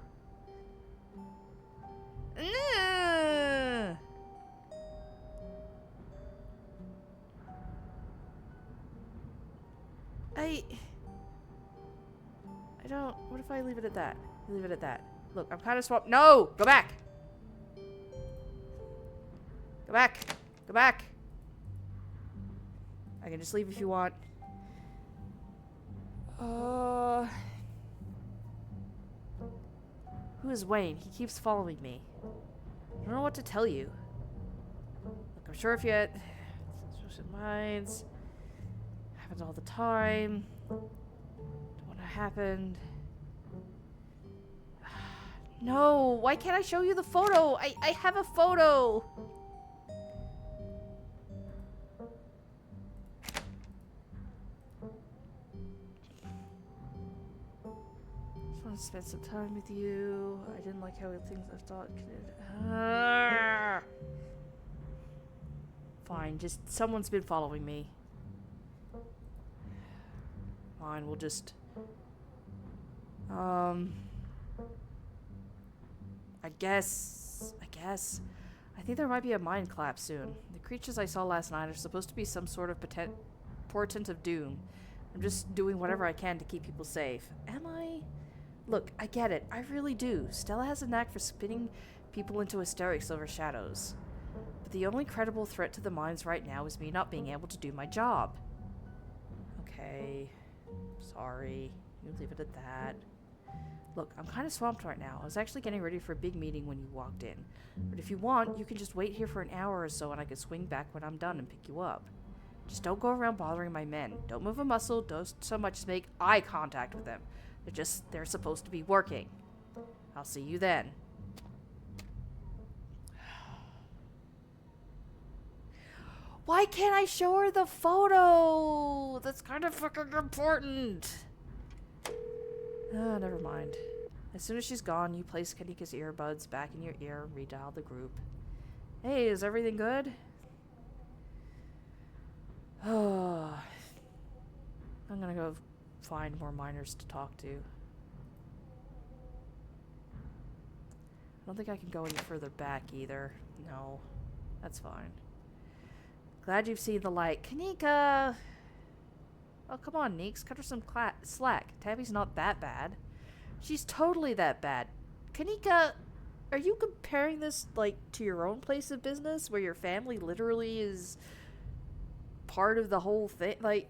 I don't... What if I leave it at that? Leave it at that. Look, I'm kind of swamped. No! Go back! Go back! Go back! I can just leave if you want. Who is Wayne? He keeps following me. I don't know what to tell you. Look, I'm sure if you... Social minds... Happens all the time. Don't want to happen. No, why can't I show you the photo? I have a photo. Just want to spend some time with you. I didn't like how things I thought could. Fine, just someone's been following me. Fine, we'll just... I guess... I think there might be a mine collapse soon. The creatures I saw last night are supposed to be some sort of portent of doom. I'm just doing whatever I can to keep people safe. Am I? Look, I get it. I really do. Stella has a knack for spinning people into hysterics over shadows. But the only credible threat to the mines right now is me not being able to do my job. Okay... Sorry. You leave it at that. Look, I'm kind of swamped right now. I was actually getting ready for a big meeting when you walked in. But if you want, you can just wait here for an hour or so and I can swing back when I'm done and pick you up. Just don't go around bothering my men. Don't move a muscle, don't so much as make eye contact with them. They're supposed to be working. I'll see you then. Why can't I show her the photo? That's kind of fucking important. Never mind. As soon as she's gone, you place Kanika's earbuds back in your ear and redial the group. Hey, is everything good? Oh, I'm gonna go find more miners to talk to. I don't think I can go any further back either. No, that's fine. Glad you've seen the light. Kanika! Oh, come on, Neeks. Cut her some slack. Tabby's not that bad. She's totally that bad. Kanika, are you comparing this, like, to your own place of business where your family literally is part of the whole thing? Like,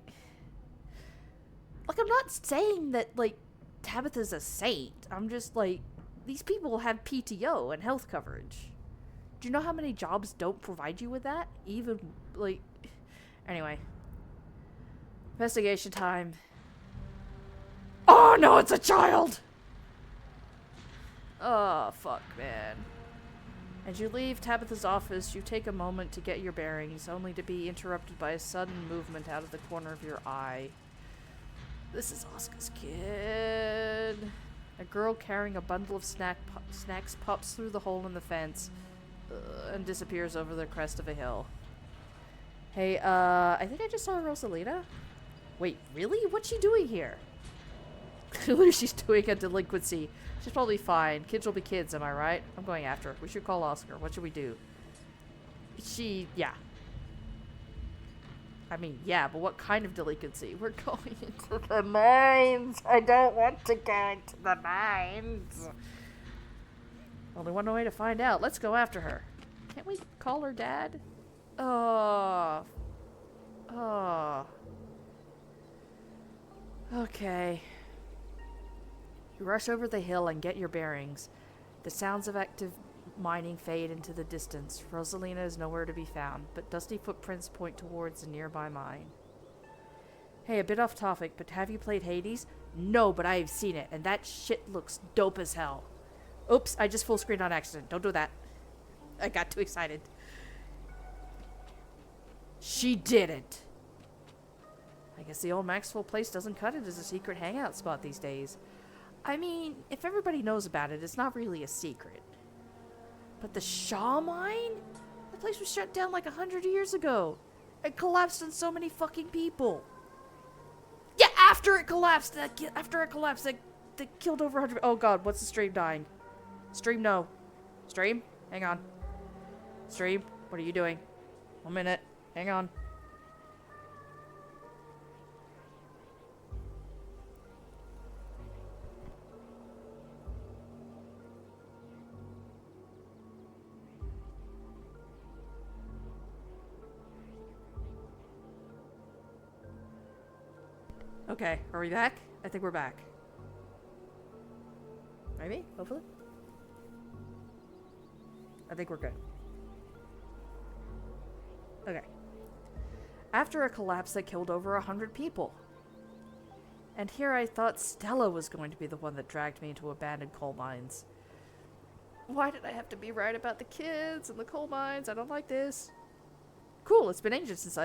I'm not saying that, like, Tabitha's a saint. I'm just, like, these people have PTO and health coverage. Do you know how many jobs don't provide you with that? Even, like... Anyway. Investigation time. Oh, no, it's a child! Oh, fuck, man. As you leave Tabitha's office, you take a moment to get your bearings, only to be interrupted by a sudden movement out of the corner of your eye. This is Oscar's kid. A girl carrying a bundle of snacks pops through the hole in the fence and disappears over the crest of a hill. Hey, I think I just saw Rosalita. Wait, really? What's she doing here? Clearly she's doing a delinquency. She's probably fine. Kids will be kids, am I right? I'm going after her. We should call Oscar. What should we do? Yeah. I mean, yeah, but what kind of delinquency? We're going into the mines. I don't want to go into the mines. Only one way to find out. Let's go after her. Can't we call her dad? Oh. Okay. You rush over the hill and get your bearings. The sounds of active mining fade into the distance. Rosalina is nowhere to be found, but dusty footprints point towards a nearby mine. Hey, a bit off topic, but have you played Hades? No, but I have seen it, and that shit looks dope as hell. Oops, I just full screened on accident. Don't do that. I got too excited. She didn't. I guess the old Maxwell place doesn't cut it as a secret hangout spot these days. I mean, if everybody knows about it, it's not really a secret. But the Shaw mine? The place was shut down like 100 years ago. It collapsed on so many fucking people. Yeah, after it collapsed, that killed over 100. Oh god, what's the stream dying? Stream, no. Stream? Hang on. Stream, what are you doing? 1 minute. Hang on. Okay, are we back? I think we're back. Maybe? Hopefully? I think we're good. Okay. After a collapse that killed over 100 people. And here I thought Stella was going to be the one that dragged me into abandoned coal mines. Why did I have to be right about the kids and the coal mines? I don't like this. Cool, it's been ages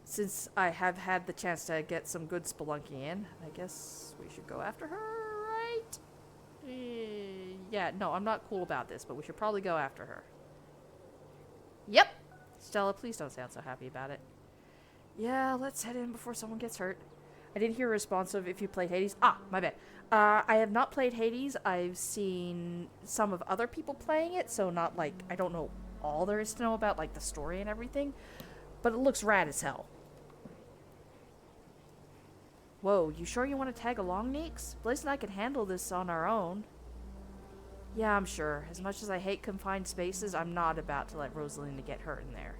since I have had the chance to get some good spelunking in. I guess we should go after her, right? Yeah, no, I'm not cool about this, but we should probably go after her. Yep. Stella, please don't sound so happy about it. Yeah, let's head in before someone gets hurt. I didn't hear a response of if you played Hades. Ah, my bad. I have not played Hades. I've seen some of other people playing it, so not like, I don't know all there is to know about, like, the story and everything. But it looks rad as hell. Whoa, you sure you want to tag along, Neeks? Blaze and I can handle this on our own. Yeah, I'm sure. As much as I hate confined spaces, I'm not about to let Rosalina get hurt in there.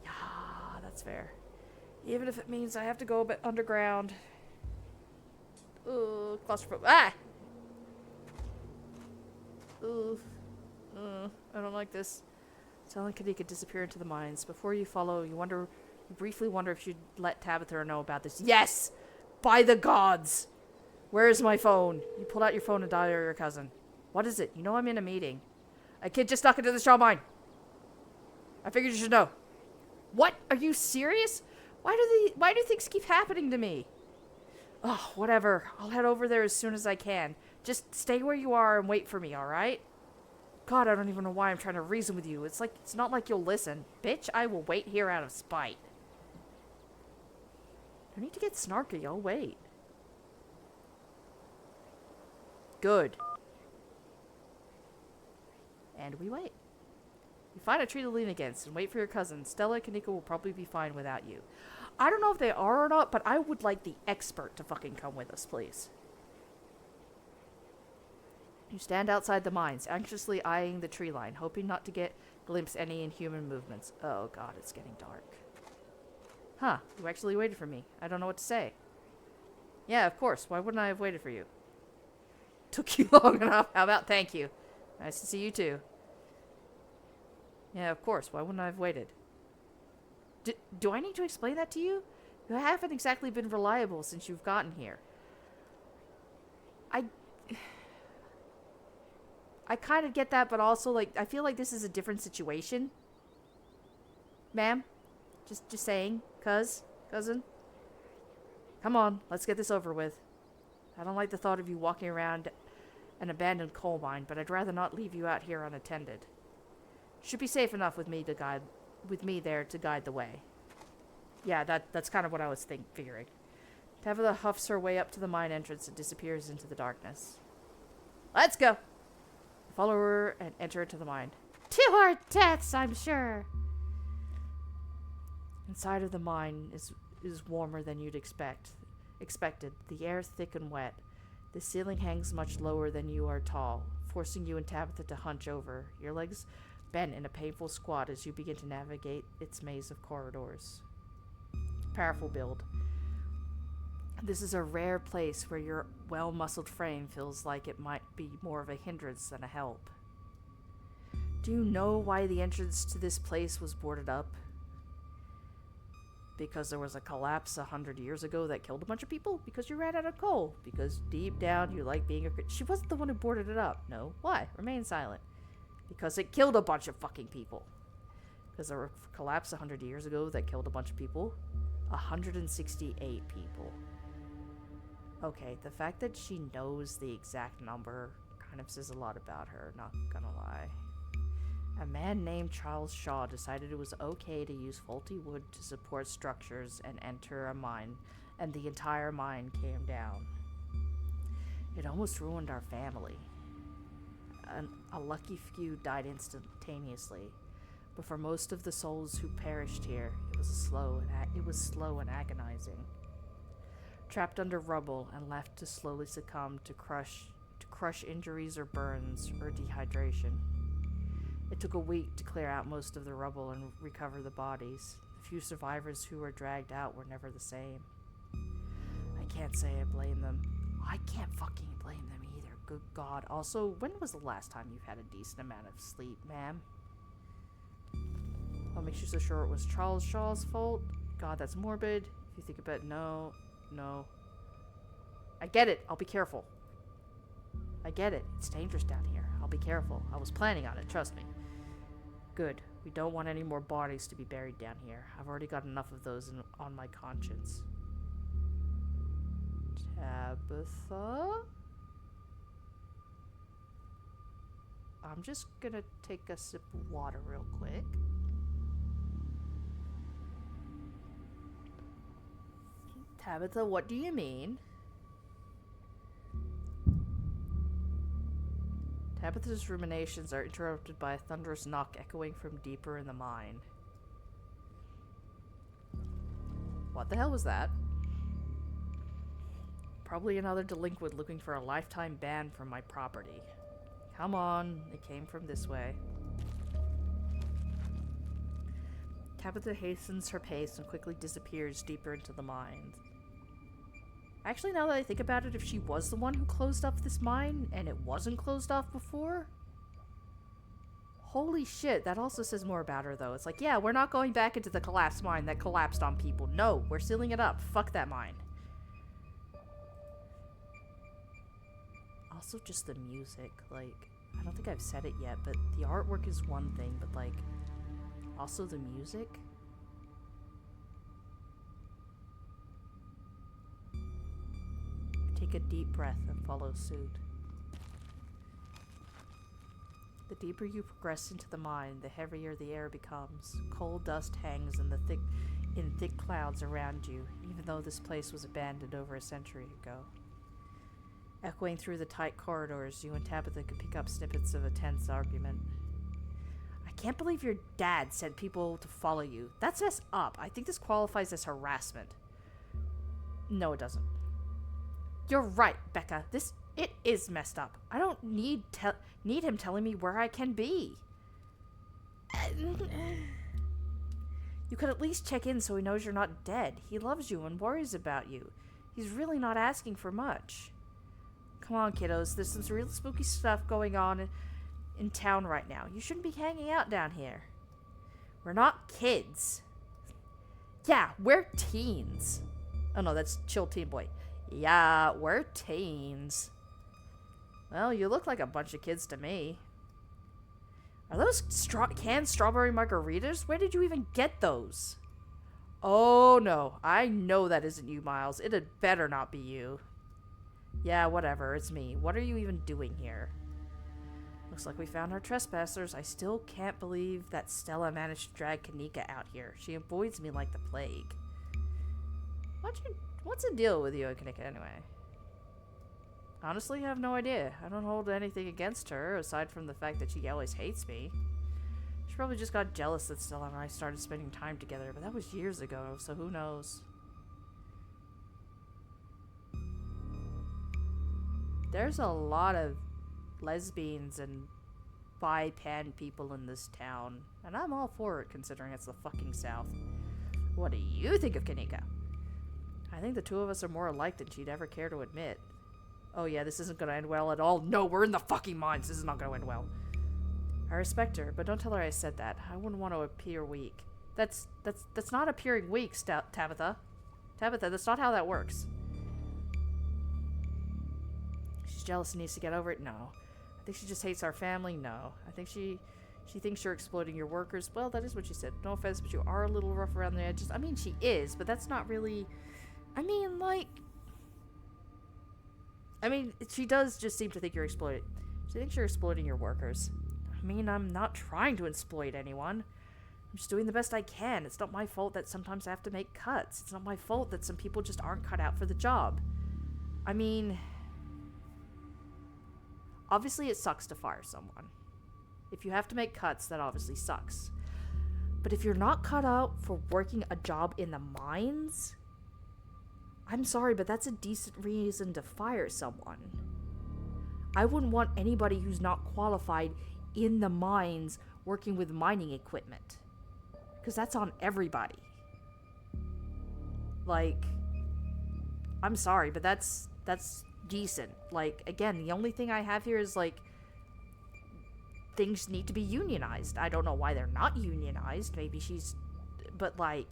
Yeah, that's fair. Even if it means I have to go a bit underground. Ooh, claustrophobic. Ah! Ooh. I don't like this. Telling Kadika disappear into the mines. Before you follow, you briefly wonder if you'd let Tabitha know about this. Yes! By the gods! Where is my phone? You pulled out your phone and dialed your cousin. What is it? You know I'm in a meeting. A kid just snuck into the straw mine. I figured you should know. What? Are you serious? Why do things keep happening to me? Oh, whatever. I'll head over there as soon as I can. Just stay where you are and wait for me, alright? God, I don't even know why I'm trying to reason with you. It's not like you'll listen. Bitch, I will wait here out of spite. No need to get snarky, I'll wait. Good. And we wait. You find a tree to lean against and wait for your cousin. Stella and Kanika will probably be fine without you. I don't know if they are or not, but I would like the expert to fucking come with us, please. You stand outside the mines, anxiously eyeing the tree line, hoping not to glimpse any inhuman movements. Oh god, it's getting dark. Huh, you actually waited for me. I don't know what to say. Yeah, of course. Why wouldn't I have waited for you? Took you long enough. How about thank you? Nice to see you too. Yeah, of course. Why wouldn't I have waited? Do I need to explain that to you? You haven't exactly been reliable since you've gotten here. I kind of get that, but also, like, I feel like this is a different situation. Ma'am? Just saying. Cousin? Come on, let's get this over with. I don't like the thought of you walking around an abandoned coal mine, but I'd rather not leave you out here unattended. Should be safe enough with me there to guide the way. Yeah, that's kind of what I was figuring. Tabitha huffs her way up to the mine entrance and disappears into the darkness. Let's go! Follow her and enter into the mine. To our deaths, I'm sure. Inside of the mine is warmer than you'd expected. The air thick and wet. The ceiling hangs much lower than you are tall, forcing you and Tabitha to hunch over, your legs bent in a painful squat as you begin to navigate its maze of corridors. Powerful build. This is a rare place where your well-muscled frame feels like it might be more of a hindrance than a help. Do you know why the entrance to this place was boarded up? Because there was a collapse 100 years ago that killed a bunch of people? Because you ran out of coal? Because deep down you like being a... She wasn't the one who boarded it up. No. Why? Remain silent. Because it killed a bunch of fucking people. Because there was a collapse 100 years ago that killed a bunch of people. 168 people. Okay, the fact that she knows the exact number kind of says a lot about her, not gonna lie. A man named Charles Shaw decided it was okay to use faulty wood to support structures and enter a mine, and the entire mine came down. It almost ruined our family. A lucky few died instantaneously, but for most of the souls who perished here, it was slow and agonizing. Trapped under rubble and left to slowly succumb to crush injuries or burns or dehydration. It took a week to clear out most of the rubble and recover the bodies. The few survivors who were dragged out were never the same. I can't say I blame them. I can't fucking blame them either. Good God. Also, when was the last time you've had a decent amount of sleep, ma'am? What makes you so sure it was Charles Shaw's fault? God, that's morbid. If you think about it, no. I get it. I'll be careful. I get it. It's dangerous down here. I'll be careful. I was planning on it, trust me. Good. We don't want any more bodies to be buried down here. I've already got enough of those on my conscience. Tabitha? I'm just gonna take a sip of water real quick. Tabitha, what do you mean? Tabitha's ruminations are interrupted by a thunderous knock echoing from deeper in the mine. What the hell was that? Probably another delinquent looking for a lifetime ban from my property. Come on, it came from this way. Tabitha hastens her pace and quickly disappears deeper into the mine. Actually, now that I think about it, if she was the one who closed off this mine and it wasn't closed off before... Holy shit, that also says more about her, though. It's like, yeah, we're not going back into the collapsed mine that collapsed on people. No, we're sealing it up. Fuck that mine. Also, just the music. Like, I don't think I've said it yet, but the artwork is one thing, but, like, also the music. Take a deep breath and follow suit. The deeper you progress into the mine, the heavier the air becomes. Coal dust hangs in thick clouds around you, even though this place was abandoned over a century ago. Echoing through the tight corridors, you and Tabitha could pick up snippets of a tense argument. I can't believe your dad sent people to follow you. That's messed up. I think this qualifies as harassment. No, it doesn't. You're right, Becca. It is messed up. I don't need him telling me where I can be. You could at least check in so he knows you're not dead. He loves you and worries about you. He's really not asking for much. Come on, kiddos. There's some real spooky stuff going on in town right now. You shouldn't be hanging out down here. We're not kids. Yeah, we're teens. Oh no, that's Chill Teen Boy. Yeah, we're teens. Well, you look like a bunch of kids to me. Are those canned strawberry margaritas? Where did you even get those? Oh no, I know that isn't you, Miles. It had better not be you. Yeah, whatever, it's me. What are you even doing here? Looks like we found our trespassers. I still can't believe that Stella managed to drag Kanika out here. She avoids me like the plague. What's the deal with you and Kanika anyway? Honestly, I have no idea. I don't hold anything against her, aside from the fact that she always hates me. She probably just got jealous that Stella and I started spending time together, but that was years ago, so who knows? There's a lot of lesbians and bi-pan people in this town, and I'm all for it considering it's the fucking South. What do you think of Kanika? I think the two of us are more alike than she'd ever care to admit. Oh yeah, this isn't gonna end well at all. No, we're in the fucking mines. This is not gonna end well. I respect her, but don't tell her I said that. I wouldn't want to appear weak. That's not appearing weak, Tabitha. Tabitha, that's not how that works. She's jealous and needs to get over it? No. I think she just hates our family? No. I think she thinks you're exploiting your workers. Well, that is what she said. No offense, but you are a little rough around the edges. I mean, she is, but that's not really... I mean, like... I mean, she does just seem to think you're exploiting. She thinks you're exploiting your workers. I mean, I'm not trying to exploit anyone. I'm just doing the best I can. It's not my fault that sometimes I have to make cuts. It's not my fault that some people just aren't cut out for the job. I mean... Obviously, it sucks to fire someone. If you have to make cuts, that obviously sucks. But if you're not cut out for working a job in the mines... I'm sorry, but that's a decent reason to fire someone. I wouldn't want anybody who's not qualified in the mines working with mining equipment. Because that's on everybody. Like, I'm sorry, but that's decent. Like, again, the only thing I have here is, like, things need to be unionized. I don't know why they're not unionized. Maybe she's... But, like...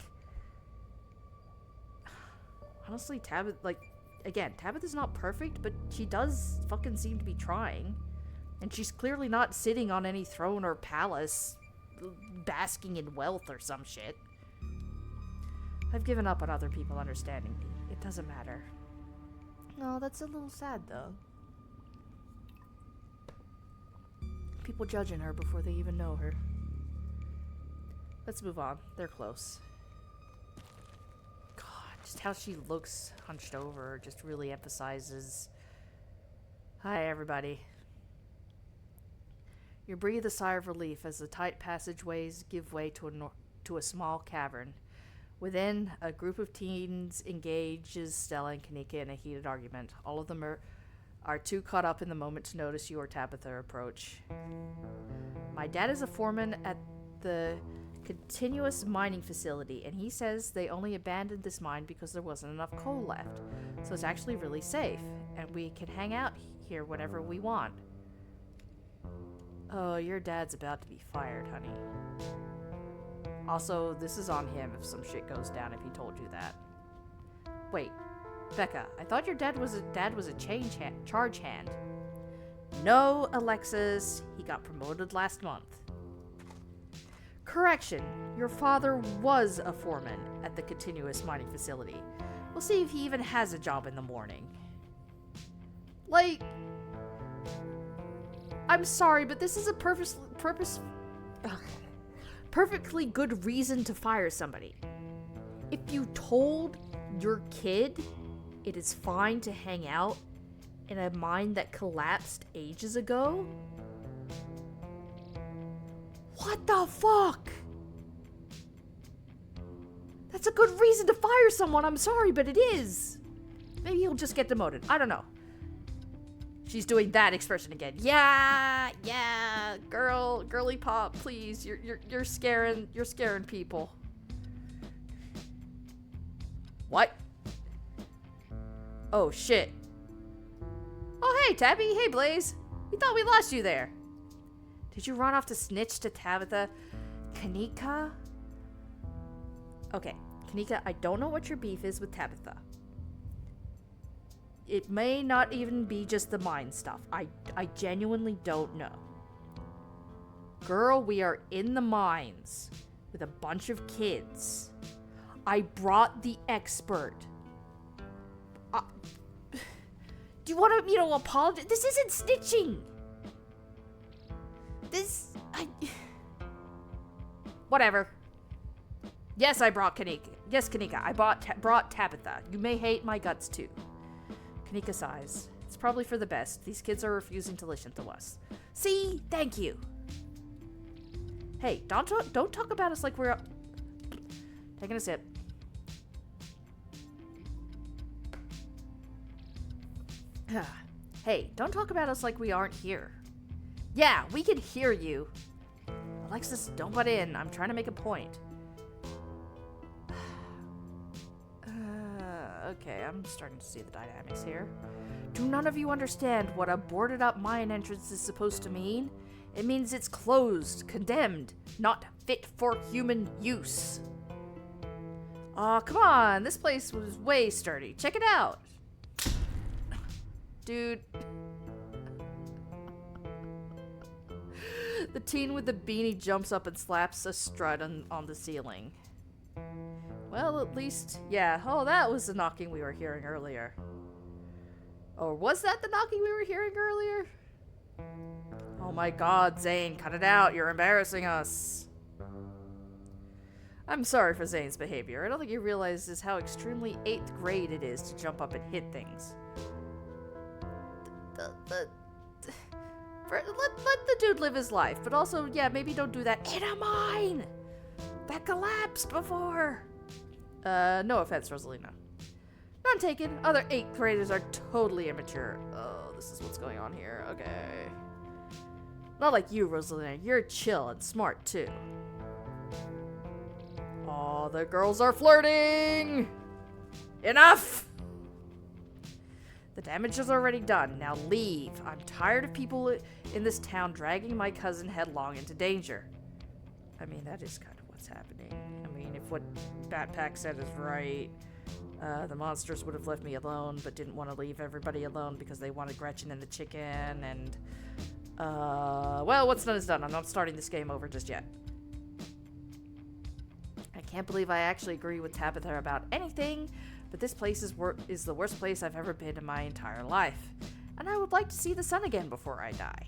Honestly, Tabitha, like, again, Tabitha's not perfect, but she does fucking seem to be trying. And she's clearly not sitting on any throne or palace, basking in wealth or some shit. I've given up on other people understanding me. It doesn't matter. Oh, that's a little sad, though. People judging her before they even know her. Let's move on. They're close. Just how she looks hunched over just really emphasizes... Hi, everybody. You breathe a sigh of relief as the tight passageways give way to a small cavern. Within, a group of teens engages Stella and Kanika in a heated argument. All of them are too caught up in the moment to notice you or Tabitha approach. My dad is a foreman at the continuous mining facility, and he says they only abandoned this mine because there wasn't enough coal left. So it's actually really safe, and we can hang out here whenever we want. Oh, your dad's about to be fired, honey. Also, this is on him if some shit goes down if he told you that. Wait, Becca, I thought your dad was a charge hand. No, Alexis, he got promoted last month. Correction, your father was a foreman at the continuous mining facility. We'll see if he even has a job in the morning. Like, I'm sorry, but this is a perfectly good reason to fire somebody. If you told your kid it is fine to hang out in a mine that collapsed ages ago, what the fuck? That's a good reason to fire someone, I'm sorry, but it is. Maybe he'll just get demoted, I don't know. She's doing that expression again. Yeah, girly pop, please. You're scaring people. What? Oh shit. Oh hey, Tabby. Hey, Blaze. We thought we lost you there. Did you run off to snitch to Tabitha? Kanika? Okay, Kanika, I don't know what your beef is with Tabitha. It may not even be just the mine stuff. I genuinely don't know. Girl, we are in the mines with a bunch of kids. I brought the expert. Do you want to, apologize? This isn't snitching. Whatever. Yes, I brought Kanika. Yes, Kanika, I brought Tabitha. You may hate my guts too. Kanika sighs. It's probably for the best. These kids are refusing to listen to us. See? Thank you. Hey, don't talk about us like we're... Taking a sip. Hey, don't talk about us like we aren't here. Yeah, we can hear you. Alexis, don't butt in. I'm trying to make a point. Okay, I'm starting to see the dynamics here. Do none of you understand what a boarded up mine entrance is supposed to mean? It means it's closed, condemned, not fit for human use. Aw, come on, this place was way sturdy. Check it out. Dude. The teen with the beanie jumps up and slaps a strut on the ceiling. Well, at least, yeah. Oh, that was the knocking we were hearing earlier. Or was that the knocking we were hearing earlier? Oh my god, Zane, cut it out. You're embarrassing us. I'm sorry for Zane's behavior. I don't think he realizes how extremely 8th grade it is to jump up and hit things. Let the dude live his life, but also, yeah, maybe don't do that in a mine that collapsed before. No offense, Rosalina. None taken. Other 8th graders are totally immature. Oh, this is what's going on here. Okay. Not like you, Rosalina. You're chill and smart, too. Oh, the girls are flirting! Enough! The damage is already done. Now leave. I'm tired of people in this town dragging my cousin headlong into danger. I mean, that is kind of what's happening. I mean, if what Batpack said is right, the monsters would have left me alone, but didn't want to leave everybody alone because they wanted Gretchen and the chicken, and, well, what's done is done. I'm not starting this game over just yet. I can't believe I actually agree with Tabitha about anything, but this place is the worst place I've ever been in my entire life, and I would like to see the sun again before I die.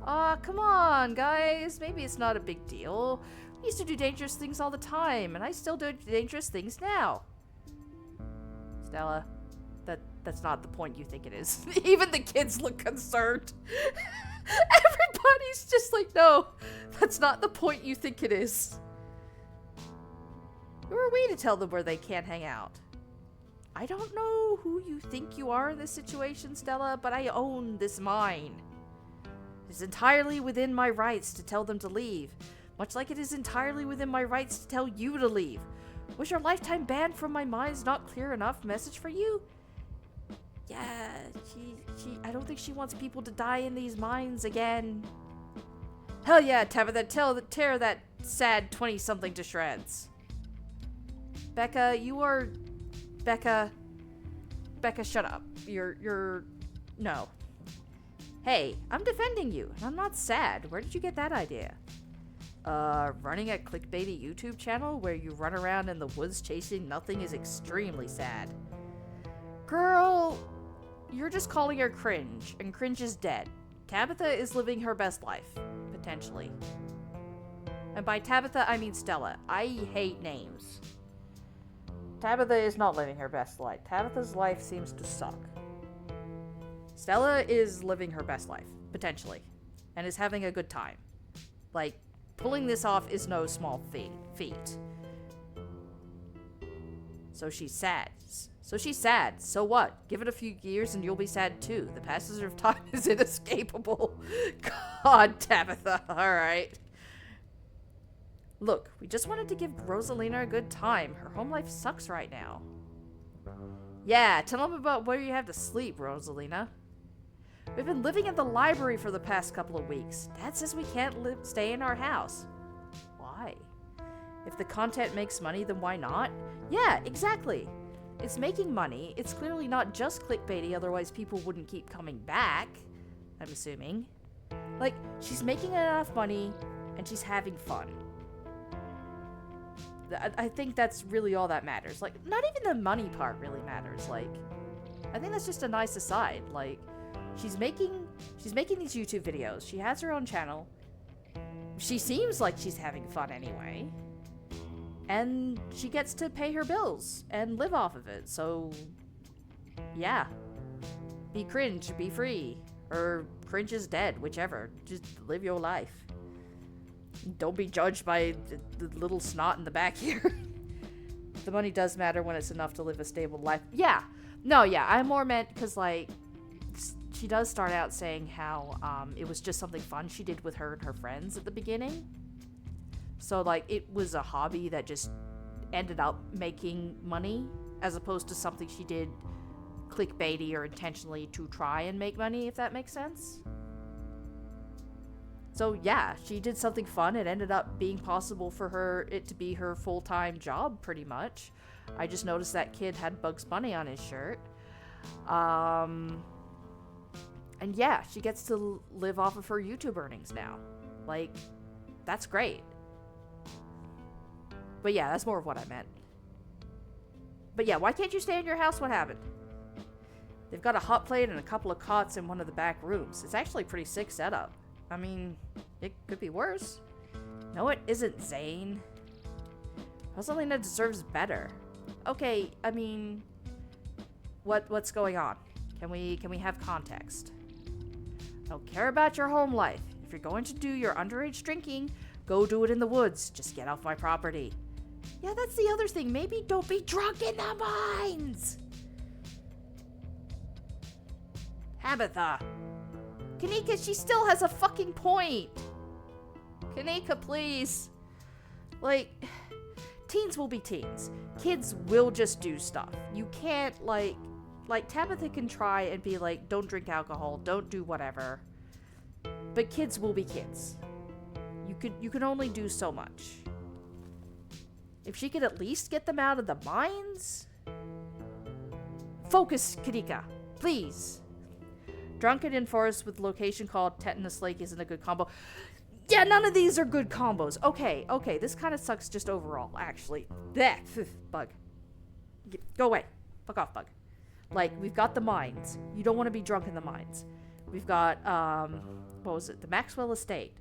Aw, come on, guys. Maybe it's not a big deal. We used to do dangerous things all the time, and I still do dangerous things now. Stella, that's not the point you think it is. Even the kids look concerned. Everybody's just like, no, that's not the point you think it is. Who are we to tell them where they can't hang out? I don't know who you think you are in this situation, Stella, but I own this mine. It is entirely within my rights to tell them to leave, much like it is entirely within my rights to tell you to leave. Was your lifetime ban from my mines not clear enough message for you? Yeah, I don't think she wants people to die in these mines again. Hell yeah, Tabitha, tear that sad 20-something to shreds. Becca, Becca, shut up. No. Hey, I'm defending you, and I'm not sad. Where did you get that idea? Running a clickbaity YouTube channel where you run around in the woods chasing nothing is extremely sad. Girl, you're just calling her cringe, and cringe is dead. Tabitha is living her best life, potentially. And by Tabitha, I mean Stella. I hate names. Tabitha is not living her best life. Tabitha's life seems to suck. Stella is living her best life, potentially, and is having a good time. Like, pulling this off is no small feat. So she's sad. So what? Give it a few years and you'll be sad too. The passage of time is inescapable. God, Tabitha. Alright. Look, we just wanted to give Rosalina a good time. Her home life sucks right now. Yeah, tell them about where you have to sleep, Rosalina. We've been living at the library for the past couple of weeks. Dad says we can't stay in our house. Why? If the content makes money, then why not? Yeah, exactly. It's making money. It's clearly not just clickbaity, otherwise people wouldn't keep coming back, I'm assuming. Like, she's making enough money, and she's having fun. I think that's really all that matters. Like, not even the money part really matters. Like, I think that's just a nice aside. Like, she's making these YouTube videos. She has her own channel. She seems like she's having fun anyway. And she gets to pay her bills and live off of it. So, yeah. Be cringe, be free. Or cringe is dead, whichever. Just live your life. Don't be judged by the little snot in the back here. The money does matter when it's enough to live a stable life. Yeah. No, yeah. I more meant because, like, she does start out saying how it was just something fun she did with her and her friends at the beginning. So, like, it was a hobby that just ended up making money as opposed to something she did clickbaity or intentionally to try and make money, if that makes sense. So, yeah, she did something fun. It ended up being possible for it to be her full-time job, pretty much. I just noticed that kid had Bugs Bunny on his shirt. And yeah, she gets to live off of her YouTube earnings now. Like, that's great. But yeah, that's more of what I meant. But yeah, why can't you stay in your house? What happened? They've got a hot plate and a couple of cots in one of the back rooms. It's actually a pretty sick setup. I mean, it could be worse. No, it isn't, Zane. Rosalina deserves better. Okay, I mean, what's going on? Can we have context? I don't care about your home life. If you're going to do your underage drinking, go do it in the woods. Just get off my property. Yeah, that's the other thing. Maybe don't be drunk in the mines. Tabitha. Kanika, she still has a fucking point. Kanika, please. Like, teens will be teens. Kids will just do stuff. You can't, like Tabitha can try and be like, don't drink alcohol, don't do whatever. But kids will be kids. You can only do so much. If she could at least get them out of the mines? Focus, Kanika, please. Drunken in forest with location called Tetanus Lake isn't a good combo. Yeah, none of these are good combos. Okay, this kind of sucks just overall, actually. Blech, Bug. Go away. Fuck off, Bug. Like, we've got the mines. You don't want to be drunk in the mines. We've got, what was it? The Maxwell Estate.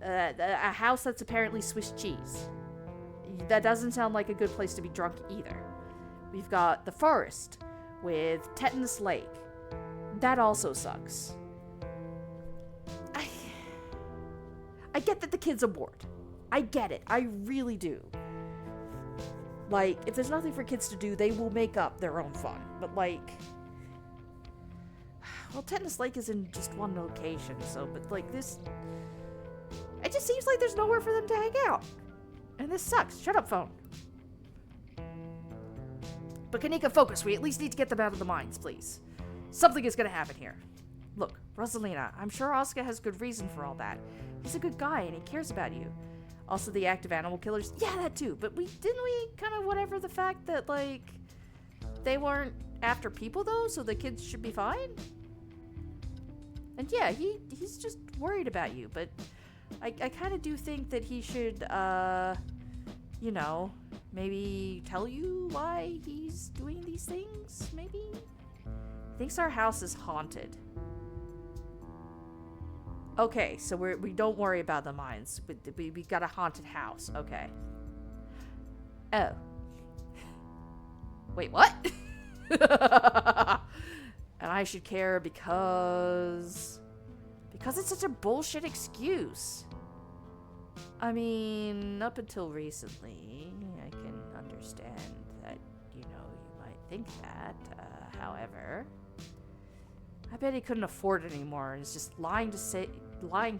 A house that's apparently Swiss cheese. That doesn't sound like a good place to be drunk either. We've got the forest with Tetanus Lake. That also sucks. I get that the kids are bored. I get it. I really do. Like, if there's nothing for kids to do, they will make up their own fun. But, like, well, Tetanus Lake is in just one location, so, but, like, this, it just seems like there's nowhere for them to hang out. And this sucks. Shut up, phone. But Kanika, focus. We at least need to get them out of the mines, please. Something is gonna happen here. Look, Rosalina, I'm sure Oscar has good reason for all that. He's a good guy and he cares about you. Also, the active animal killers. Yeah, that too. But didn't we kind of whatever the fact that, like, they weren't after people, though, so the kids should be fine? And yeah, he's just worried about you, but I kind of do think that he should, you know, maybe tell you why he's doing these things, maybe? Thinks our house is haunted. Okay, so we don't worry about the mines. We got a haunted house. Okay. Oh. Wait, what? And I should care because it's such a bullshit excuse. I mean, up until recently, I can understand that, you know, you might think that. However, I bet he couldn't afford it anymore and is just lying to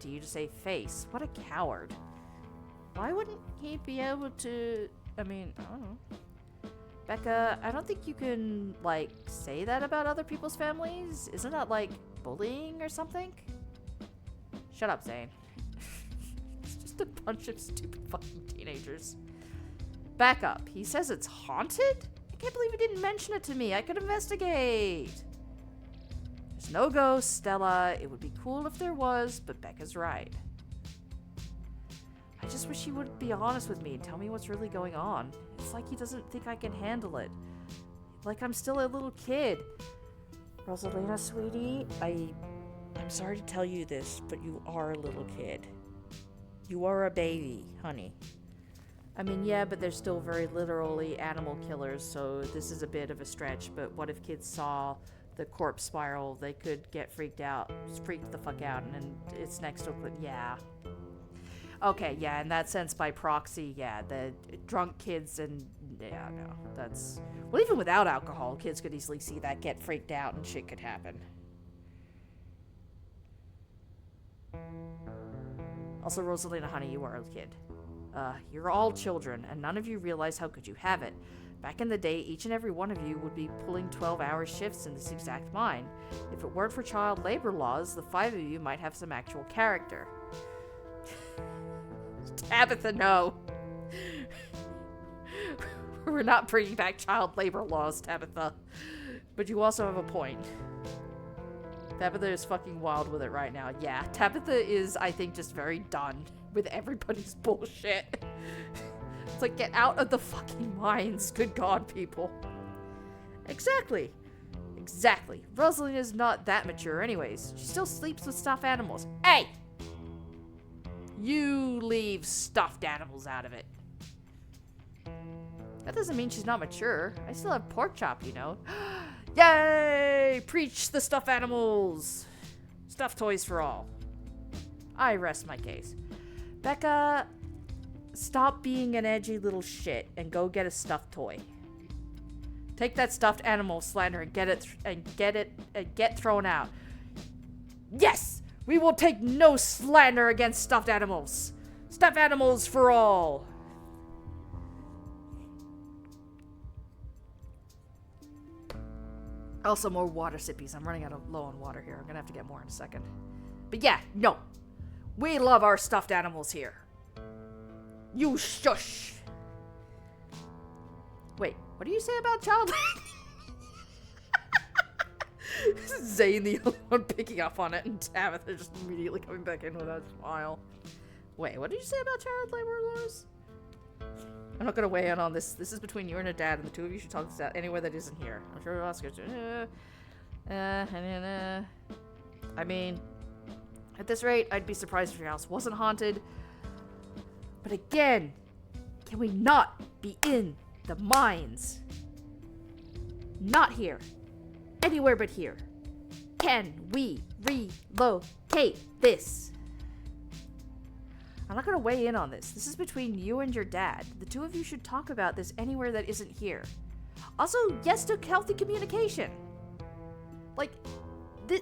you to save face. What a coward. Why wouldn't he be able to... I mean, I don't know. Becca, I don't think you can, like, say that about other people's families. Isn't that, like, bullying or something? Shut up, Zane. It's just a bunch of stupid fucking teenagers. Back up. He says it's haunted? I can't believe he didn't mention it to me. I could investigate. There's no ghost, Stella. It would be cool if there was, but Becca's right. I just wish he would be honest with me and tell me what's really going on. It's like he doesn't think I can handle it. Like I'm still a little kid. Rosalina, sweetie, I'm sorry to tell you this, but you are a little kid. You are a baby, honey. I mean, yeah, but they're still very literally animal killers, so this is a bit of a stretch, but what if kids saw the corpse spiral? They could get freaked the fuck out, and it's next to a... Yeah. Okay, yeah, in that sense, by proxy, yeah, the drunk kids and... Yeah, no, that's... Well, even without alcohol, kids could easily see that, get freaked out, and shit could happen. Also, Rosalina, honey, you are a kid. You're all children, and none of you realize how good you have it. Back in the day, each and every one of you would be pulling 12-hour shifts in this exact mine. If it weren't for child labor laws, the 5 of you might have some actual character. Tabitha, no. We're not bringing back child labor laws, Tabitha. But you also have a point. Tabitha is fucking wild with it right now. Yeah, Tabitha is, I think, just very done with everybody's bullshit. It's like, get out of the fucking mines. Good God, people. Exactly. Exactly. Rosalind is not that mature anyways. She still sleeps with stuffed animals. Hey! You leave stuffed animals out of it. That doesn't mean she's not mature. I still have pork chop, you know. Yay! Preach the stuffed animals! Stuffed toys for all. I rest my case. Becca, stop being an edgy little shit and go get a stuffed toy. Take that stuffed animal slander and get thrown out. Yes! We will take no slander against stuffed animals. Stuffed animals for all. Also, more water sippies. I'm running low on water here. I'm gonna have to get more in a second. But yeah, no. We love our stuffed animals here. You shush. Wait, what do you say about child? Zane, the only one picking up on it, and Tabitha just immediately coming back in with a smile. Wait, what did you say about child labor laws? I'm not gonna weigh in on this. This is between you and your dad, and the two of you should talk this out anywhere that isn't here. I'm sure Oscar's... I mean, at this rate, I'd be surprised if your house wasn't haunted. But again, can we not be in the mines? Not here. Anywhere but here. Can we relocate this? I'm not going to weigh in on this. This is between you and your dad. The two of you should talk about this anywhere that isn't here. Also, yes to healthy communication. Like,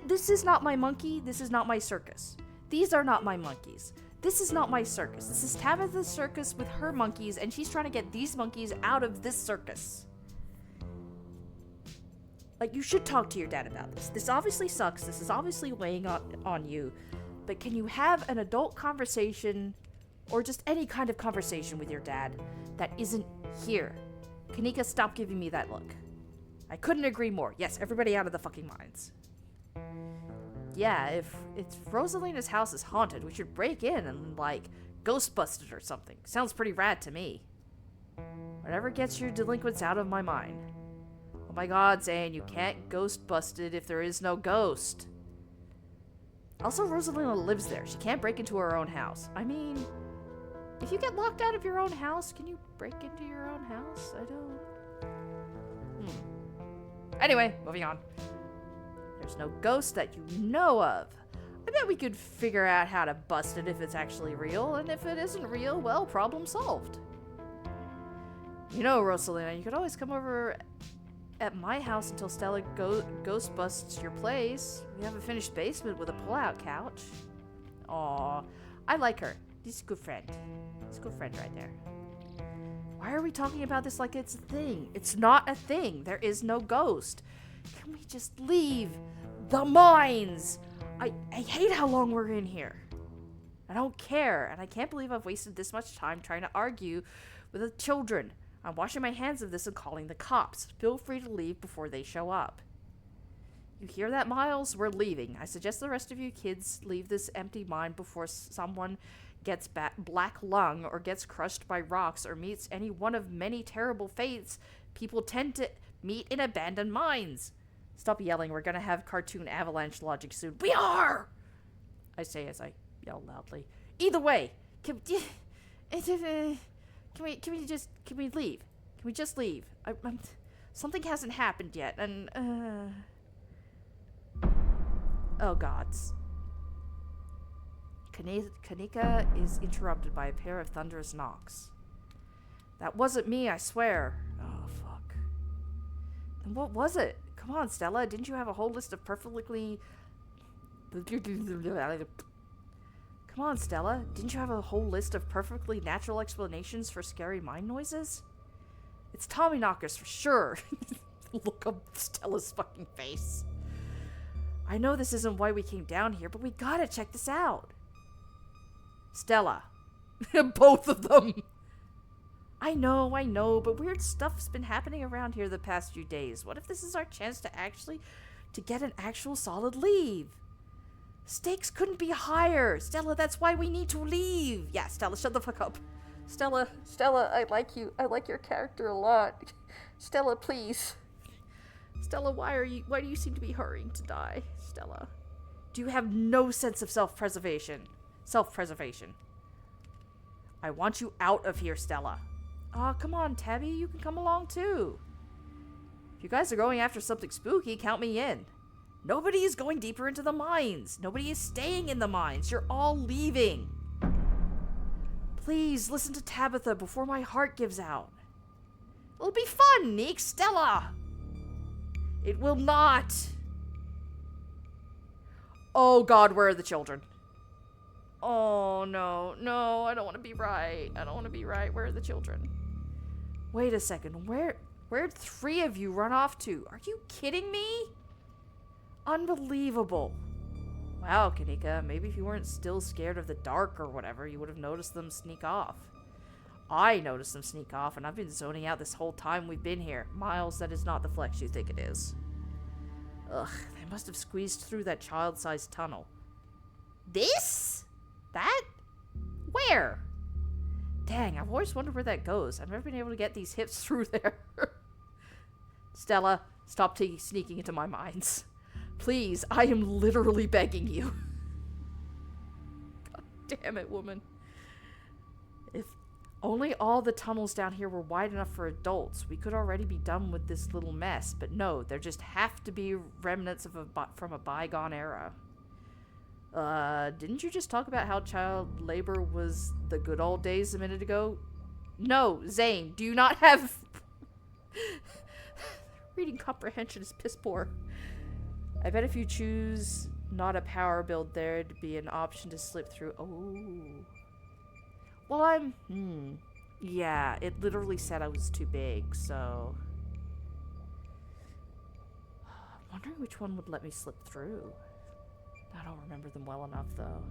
this is not my monkey. This is not my circus. These are not my monkeys. This is not my circus. This is Tabitha's circus with her monkeys, and she's trying to get these monkeys out of this circus. Like, you should talk to your dad about this. This obviously sucks. This is obviously weighing on you. But can you have an adult conversation, or just any kind of conversation with your dad that isn't here? Kanika, stop giving me that look. I couldn't agree more. Yes, everybody out of the fucking minds. Yeah, if Rosalina's house is haunted, we should break in and, like, ghost bust it or something. Sounds pretty rad to me. Whatever gets your delinquents out of my mind. Oh my god, Zane, you can't ghost bust it if there is no ghost. Also, Rosalina lives there. She can't break into her own house. I mean, if you get locked out of your own house, can you break into your own house? I don't... Anyway, moving on. There's no ghost that you know of. I bet we could figure out how to bust it if it's actually real, and if it isn't real, well, problem solved. You know, Rosalina, you could always come over at my house until Stella ghost busts your place. We have a finished basement with a pull-out couch. Aw, I like her. She's a good friend. She's a good friend right there. Why are we talking about this like it's a thing? It's not a thing. There is no ghost. Can we just leave the mines? I hate how long we're in here. I don't care, and I can't believe I've wasted this much time trying to argue with the children. I'm washing my hands of this and calling the cops. Feel free to leave before they show up. You hear that, Miles? We're leaving. I suggest the rest of you kids leave this empty mine before someone gets black lung or gets crushed by rocks or meets any one of many terrible fates people tend to meet in abandoned mines. Stop yelling. We're gonna have cartoon avalanche logic soon. We are! I say as I yell loudly. Either way, can we leave? Can we just leave? Something hasn't happened yet, and, oh, gods. Kanika is interrupted by a pair of thunderous knocks. That wasn't me, I swear. Oh, fuck. Then what was it? Come on, Stella, didn't you have a whole list of perfectly... Come on, Stella, didn't you have a whole list of perfectly natural explanations for scary mine noises? It's Tommyknockers for sure. Look on Stella's fucking face. I know this isn't why we came down here, but we gotta check this out. Stella. Both of them. I know, but weird stuff's been happening around here the past few days. What if this is our chance to get an actual solid leave? Stakes couldn't be higher. Stella, that's why we need to leave. Yeah, Stella, shut the fuck up. Stella, I like you. I like your character a lot. Stella, please. Stella, why do you seem to be hurrying to die? Stella. Do you have no sense of self-preservation? I want you out of here, Stella. Aw, come on, Tabby. You can come along, too. If you guys are going after something spooky, count me in. Nobody is going deeper into the mines. Nobody is staying in the mines. You're all leaving. Please, listen to Tabitha before my heart gives out. It'll be fun, Neek. Stella. It will not. Oh, God, where are the children? Oh, no, I don't want to be right. Where are the children? Wait a second, where'd 3 of you run off to? Are you kidding me? Unbelievable. Wow, Kanika, maybe if you weren't still scared of the dark or whatever, you would have noticed them sneak off. I noticed them sneak off, and I've been zoning out this whole time we've been here. Miles, that is not the flex you think it is. Ugh, they must have squeezed through that child-sized tunnel. This? That? Where? Dang, I've always wondered where that goes. I've never been able to get these hips through there. Stella, stop sneaking into my mines. Please, I am literally begging you. God damn it, woman. If only all the tunnels down here were wide enough for adults, we could already be done with this little mess. But no, there just have to be remnants of from a bygone era. Didn't you just talk about how child labor was the good old days a minute ago? No, Zane, do you not have... Reading comprehension is piss poor. I bet if you choose not a power build, there'd be an option to slip through. Oh. Well, yeah, it literally said I was too big, so... wondering which one would let me slip through. I don't remember them well enough, though.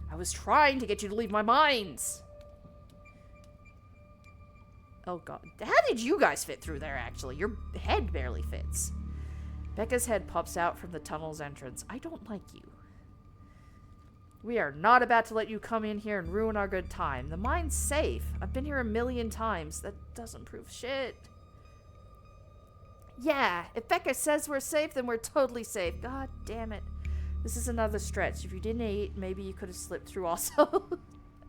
I was trying to get you to leave my mines! Oh god. How did you guys fit through there, actually? Your head barely fits. Becca's head pops out from the tunnel's entrance. I don't like you. We are not about to let you come in here and ruin our good time. The mine's safe. I've been here 1,000,000 times. That doesn't prove shit. Yeah, if Becca says we're safe, then we're totally safe. God damn it. This is another stretch. If you didn't eat, maybe you could have slipped through also.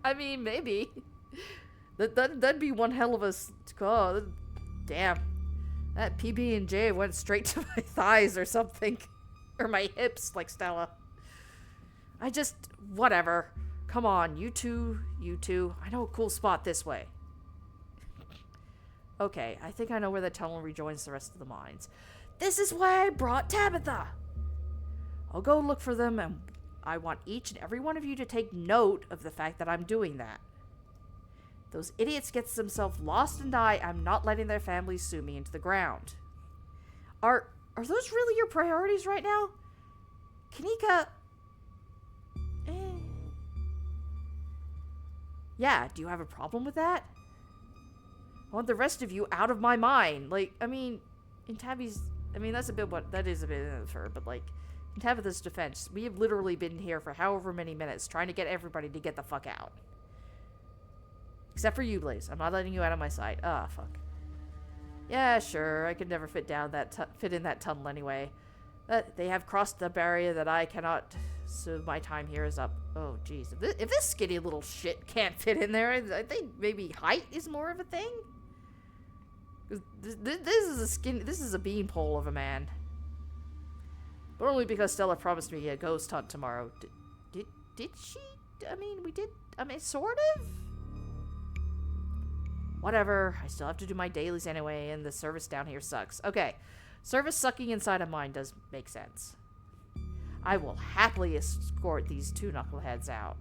I mean, maybe. That'd be one hell of a... God, damn. That PB&J went straight to my thighs or something. Or my hips, like Stella. I just... Whatever. Come on, you two. I know a cool spot this way. Okay, I think I know where the tunnel rejoins the rest of the mines. This is why I brought Tabitha! I'll go look for them, and I want each and every one of you to take note of the fact that I'm doing that. Those idiots get themselves lost and die, I'm not letting their families sue me into the ground. Are those really your priorities right now? Kanika... Yeah, do you have a problem with that? I want the rest of you out of my mind. Like, I mean, in Tabby's... I mean, that's a bit what... That is a bit of her, but like... In Tabitha's defense, we have literally been here for however many minutes trying to get everybody to get the fuck out. Except for you, Blaze. I'm not letting you out of my sight. Ah, fuck. Yeah, sure. I could never fit in that tunnel anyway. But they have crossed the barrier that I cannot... So my time here is up. Oh, jeez. If this skinny little shit can't fit in there, I think maybe height is more of a thing. This is a beanpole of a man. But only because Stella promised me a ghost hunt tomorrow. Did she? I mean, we did. I mean, sort of? Whatever. I still have to do my dailies anyway, and the service down here sucks. Okay. Service sucking inside of mine does make sense. I will happily escort these two knuckleheads out.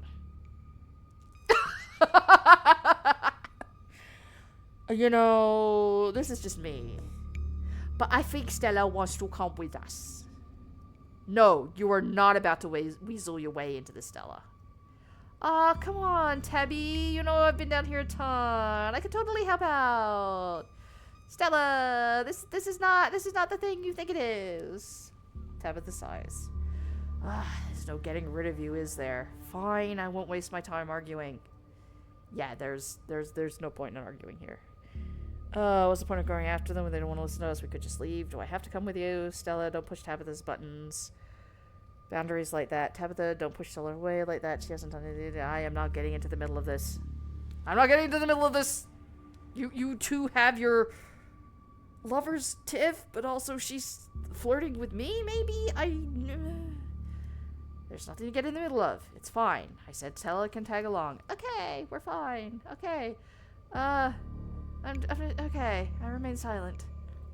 You know, this is just me. But I think Stella wants to come with us. No, you are not about to weasel your way into the Stella. Aw, come on, Tabby. You know I've been down here a ton. I could totally help out. Stella, this is not the thing you think it is. Tabitha sighs. There's no getting rid of you, is there? Fine, I won't waste my time arguing. Yeah, there's no point in arguing here. What's the point of going after them when they don't want to listen to us? We could just leave. Do I have to come with you? Stella, don't push Tabitha's buttons. Boundaries like that. Tabitha, don't push Stella away like that. She hasn't done anything. I am not getting into the middle of this. I'm not getting into the middle of this. You two have your lover's tiff, but also she's flirting with me, maybe? There's nothing to get in the middle of. It's fine. I said Stella can tag along. Okay, we're fine. Okay. Okay. I remain silent.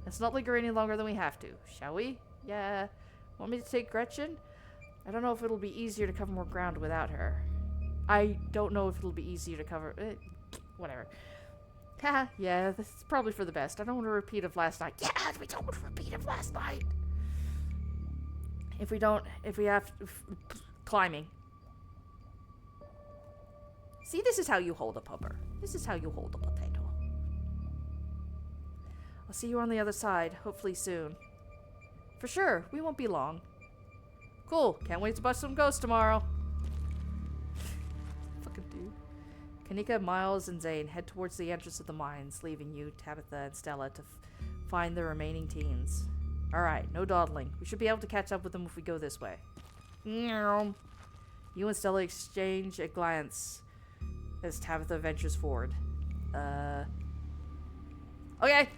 Let's not linger any longer than we have to, shall we? Yeah. Want me to take Gretchen? I don't know if it'll be easier to cover more ground without her. I don't know if it'll be easier to cover... whatever. Haha, yeah, this is probably for the best. I don't want a repeat of last night. Yeah, we don't want a repeat of last night. If we have... climbing. See, this is how you hold a pupper. This is how you hold a potato. I'll see you on the other side, hopefully soon. For sure, we won't be long. Cool, can't wait to bust some ghosts tomorrow. Fucking dude. Kanika, Miles, and Zane head towards the entrance of the mines, leaving you, Tabitha, and Stella to find the remaining teens. Alright, no dawdling. We should be able to catch up with them if we go this way. You and Stella exchange a glance as Tabitha ventures forward. Okay!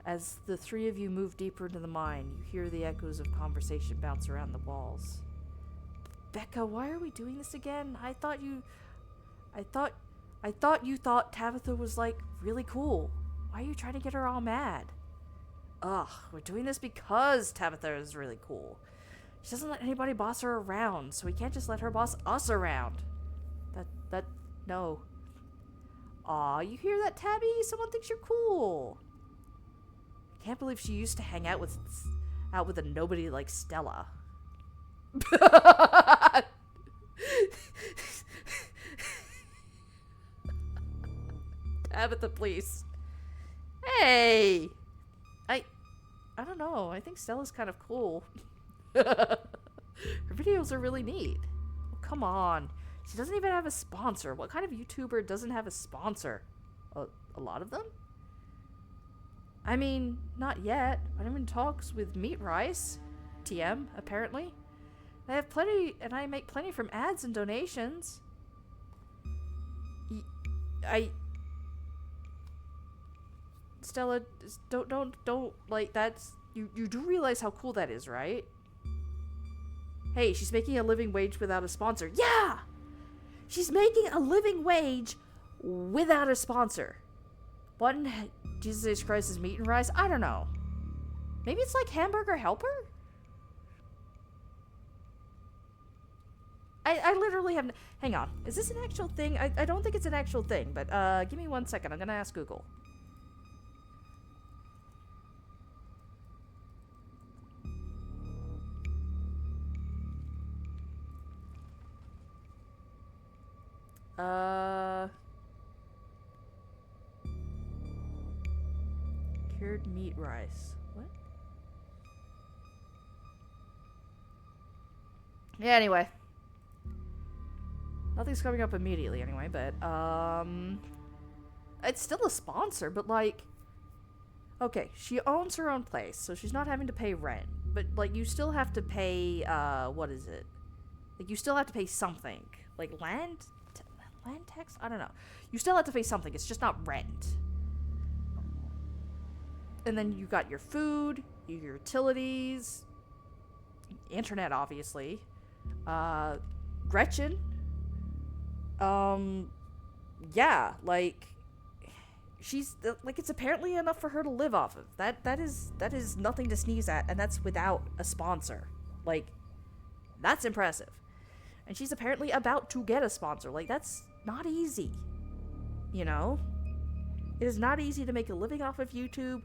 As the three of you move deeper into the mine, you hear the echoes of conversation bounce around the walls. Becca, why are we doing this again? I thought you thought Tabitha was, like, really cool. Why are you trying to get her all mad? Ugh, we're doing this because Tabitha is really cool. She doesn't let anybody boss her around, so we can't just let her boss us around. No. Aw, you hear that, Tabby? Someone thinks you're cool. can't believe she used to hang out with a nobody like Stella. Tabitha, please. Hey! I don't know. I think Stella's kind of cool. Her videos are really neat. Oh, come on. She doesn't even have a sponsor. What kind of YouTuber doesn't have a sponsor? A lot of them? I mean, not yet. I'm in talks with Meat Rice. TM, apparently. I have plenty, and I make plenty from ads and donations. Stella, don't, like, that's, you do realize how cool that is, right? Hey, she's making a living wage without a sponsor. Yeah! She's making a living wage without a sponsor. What in Jesus Christ is Meat and Rice? I don't know. Maybe it's like Hamburger Helper? I literally have... Hang on. Is this an actual thing? I don't think it's an actual thing, but give me 1 second. I'm gonna ask Google. Cured meat rice. What? Yeah, anyway. Nothing's coming up immediately anyway, but, it's still a sponsor, but, like, okay, she owns her own place, so she's not having to pay rent, but, like, you still have to pay, what is it? Like, you still have to pay something. Like, land tax? I don't know. You still have to pay something, it's just not rent. And then you got your food, your utilities, internet, obviously, Gretchen. Yeah, like, she's, like, it's apparently enough for her to live off of. That is nothing to sneeze at, and that's without a sponsor. Like, that's impressive. And she's apparently about to get a sponsor. Like, that's not easy. You know? It is not easy to make a living off of YouTube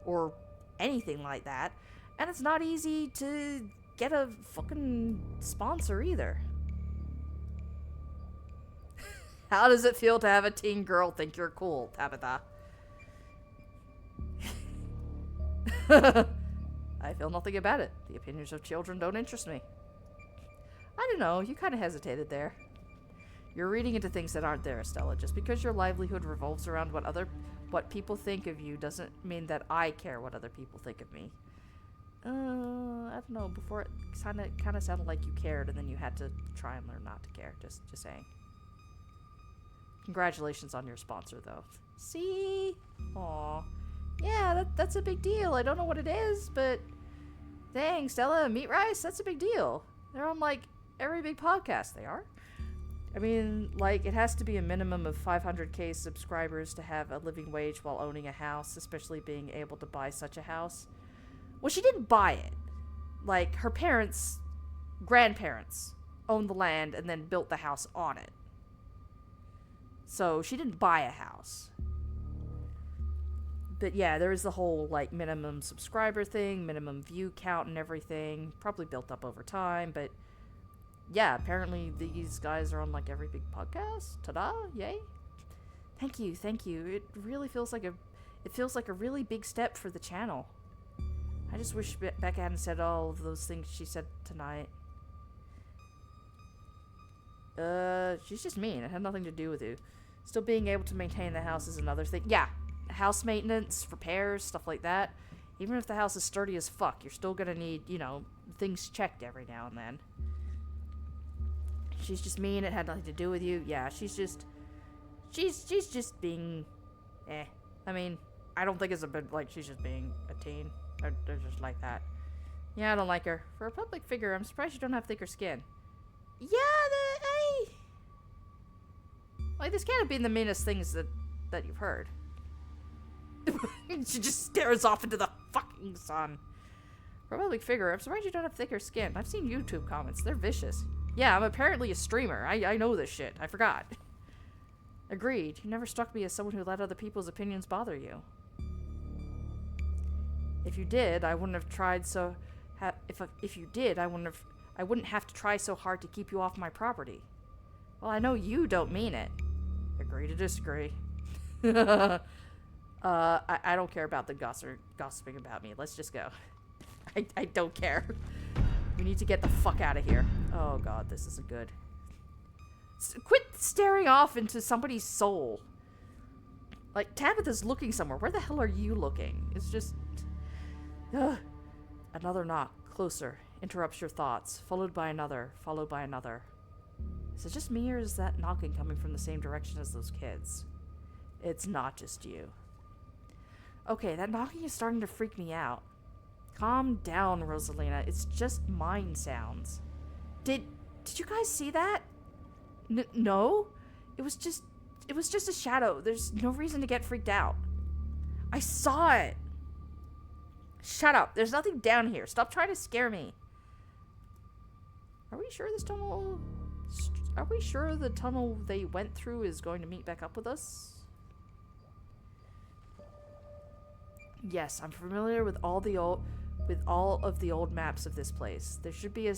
or anything like that. And it's not easy to get a fucking sponsor either. How does it feel to have a teen girl think you're cool, Tabitha? I feel nothing about it. The opinions of children don't interest me. I don't know, you kind of hesitated there. You're reading into things that aren't there, Estella. Just because your livelihood revolves around what people think of you doesn't mean that I care what other people think of me. I don't know, before it kind of sounded like you cared, and then you had to try and learn not to care. Just saying. Congratulations on your sponsor, though. See? Aw. Yeah, that's a big deal. I don't know what it is, but... Dang, Stella, Meat Rice, that's a big deal. They're on, like, every big podcast. They are. I mean, like, it has to be a minimum of 500k subscribers to have a living wage while owning a house, especially being able to buy such a house. Well, she didn't buy it. Like, her grandparents, owned the land and then built the house on it. So, she didn't buy a house. But yeah, there is the whole, like, minimum subscriber thing, minimum view count and everything. Probably built up over time, but... yeah, apparently these guys are on, like, every big podcast. Ta-da! Yay! Thank you. It really feels like a really big step for the channel. I just wish Becca hadn't said all of those things she said tonight. She's just mean. It had nothing to do with you. Still being able to maintain the house is another thing. Yeah, house maintenance, repairs, stuff like that. Even if the house is sturdy as fuck, you're still gonna need, you know, things checked every now and then. She's just mean. It had nothing to do with you. Yeah, she's just being, I mean, I don't think it's a bit like she's just being a teen. They're just like that. Yeah, I don't like her. For a public figure, I'm surprised you don't have thicker skin. Yeah, like, this can't have been the meanest things that you've heard. She just stares off into the fucking sun. For a public figure, I'm surprised you don't have thicker skin. I've seen YouTube comments. They're vicious. Yeah, I'm apparently a streamer. I know this shit. I forgot. Agreed. You never struck me as someone who let other people's opinions bother you. If you did, I wouldn't have tried so... If you did, I wouldn't have to try so hard to keep you off my property. Well, I know you don't mean it. Agree to disagree. I don't care about the gossiping about me. Let's just go. I don't care. We need to get the fuck out of here. Oh god, this isn't good. Quit staring off into somebody's soul. Like, Tabitha's looking somewhere. Where the hell are you looking? It's just... Another knock. Closer. Interrupts your thoughts. Followed by another. Followed by another. Is it just me, or is that knocking coming from the same direction as those kids? It's not just you. Okay, that knocking is starting to freak me out. Calm down, Rosalina. It's just mind sounds. Did you guys see that? No? It was just a shadow. There's no reason to get freaked out. I saw it. Shut up. There's nothing down here. Stop trying to scare me. Are we sure this tunnel... Are we sure the tunnel they went through is going to meet back up with us? Yes, I'm familiar with all of the old maps of this place. There should be a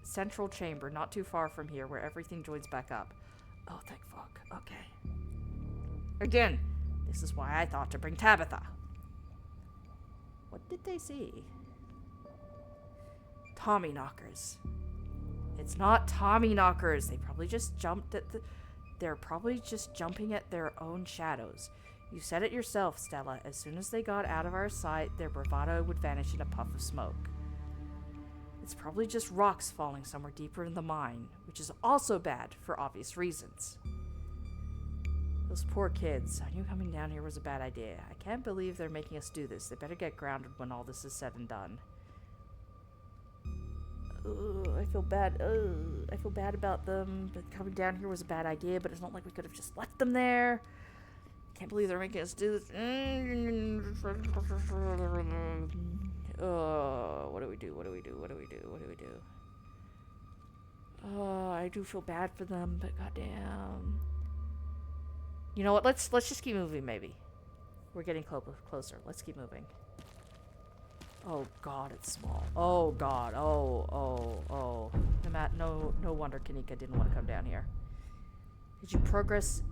central chamber not too far from here where everything joins back up. Oh, thank fuck. Okay. Again, this is why I thought to bring Tabitha. What did they see? Tommy knockers. It's not Tommy knockers. They probably just jumped at the... They're probably just jumping at their own shadows. You said it yourself, Stella. As soon as they got out of our sight, their bravado would vanish in a puff of smoke. It's probably just rocks falling somewhere deeper in the mine, which is also bad for obvious reasons. Those poor kids. I knew coming down here was a bad idea. I can't believe they're making us do this. They better get grounded when all this is said and done. I feel bad. I feel bad about them. But coming down here was a bad idea, but it's not like we could have just left them there. Can't believe they're making us do this. What do we do? What do we do? What do we do? What do we do? I do feel bad for them, but goddamn. You know what? Let's just keep moving. Maybe we're getting closer. Let's keep moving. Oh god, it's small. Oh god. Oh. No wonder Kanika didn't want to come down here. Did you progress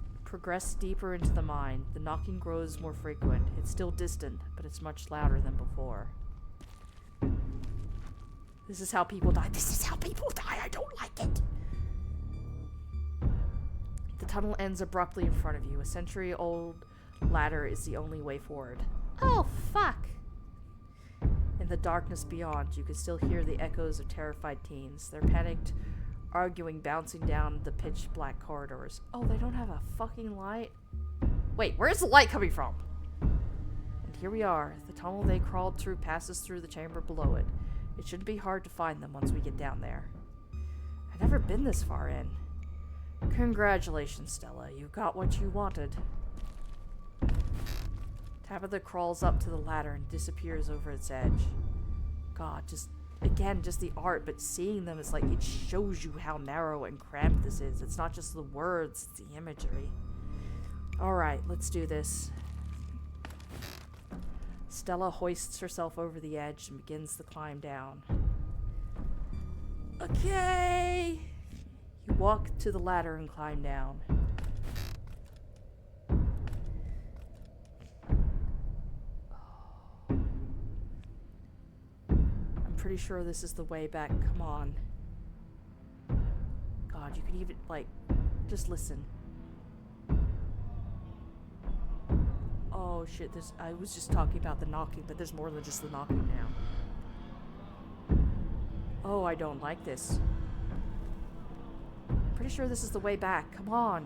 deeper into the mine? The knocking grows more frequent. It's still distant, but it's much louder than before. This is how people die. This is how people die. I don't like it. The tunnel ends abruptly in front of you. A century-old ladder is the only way forward. Oh, fuck. In the darkness beyond, you can still hear the echoes of terrified teens. They're panicked, arguing, bouncing down the pitch-black corridors. Oh, they don't have a fucking light? Wait, where's the light coming from? And here we are. The tunnel they crawled through passes through the chamber below it. It shouldn't be hard to find them once we get down there. I've never been this far in. Congratulations, Stella. You got what you wanted. Tabitha crawls up to the ladder and disappears over its edge. God, just the art, but seeing them is like, it shows you how narrow and cramped this is. It's not just the words, it's the imagery. Alright, let's do this. Stella hoists herself over the edge and begins the climb down. Okay! You walk to the ladder and climb down. Pretty sure this is the way back. Come on. God, you could even, like, just listen. Oh shit, I was just talking about the knocking, but there's more than just the knocking now. Oh, I don't like this. Pretty sure this is the way back. Come on.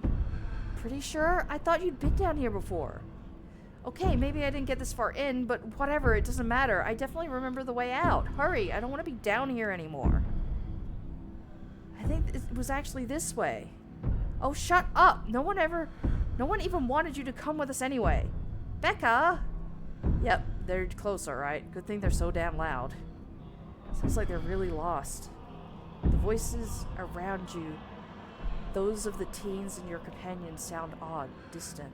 Pretty sure? I thought you'd been down here before. Okay, maybe I didn't get this far in, but whatever, it doesn't matter. I definitely remember the way out. Hurry, I don't want to be down here anymore. I think it was actually this way. Oh, shut up! No one even wanted you to come with us anyway. Becca! Yep, they're close, alright. Good thing they're so damn loud. Sounds like they're really lost. The voices around you, those of the teens and your companions, sound odd, distant.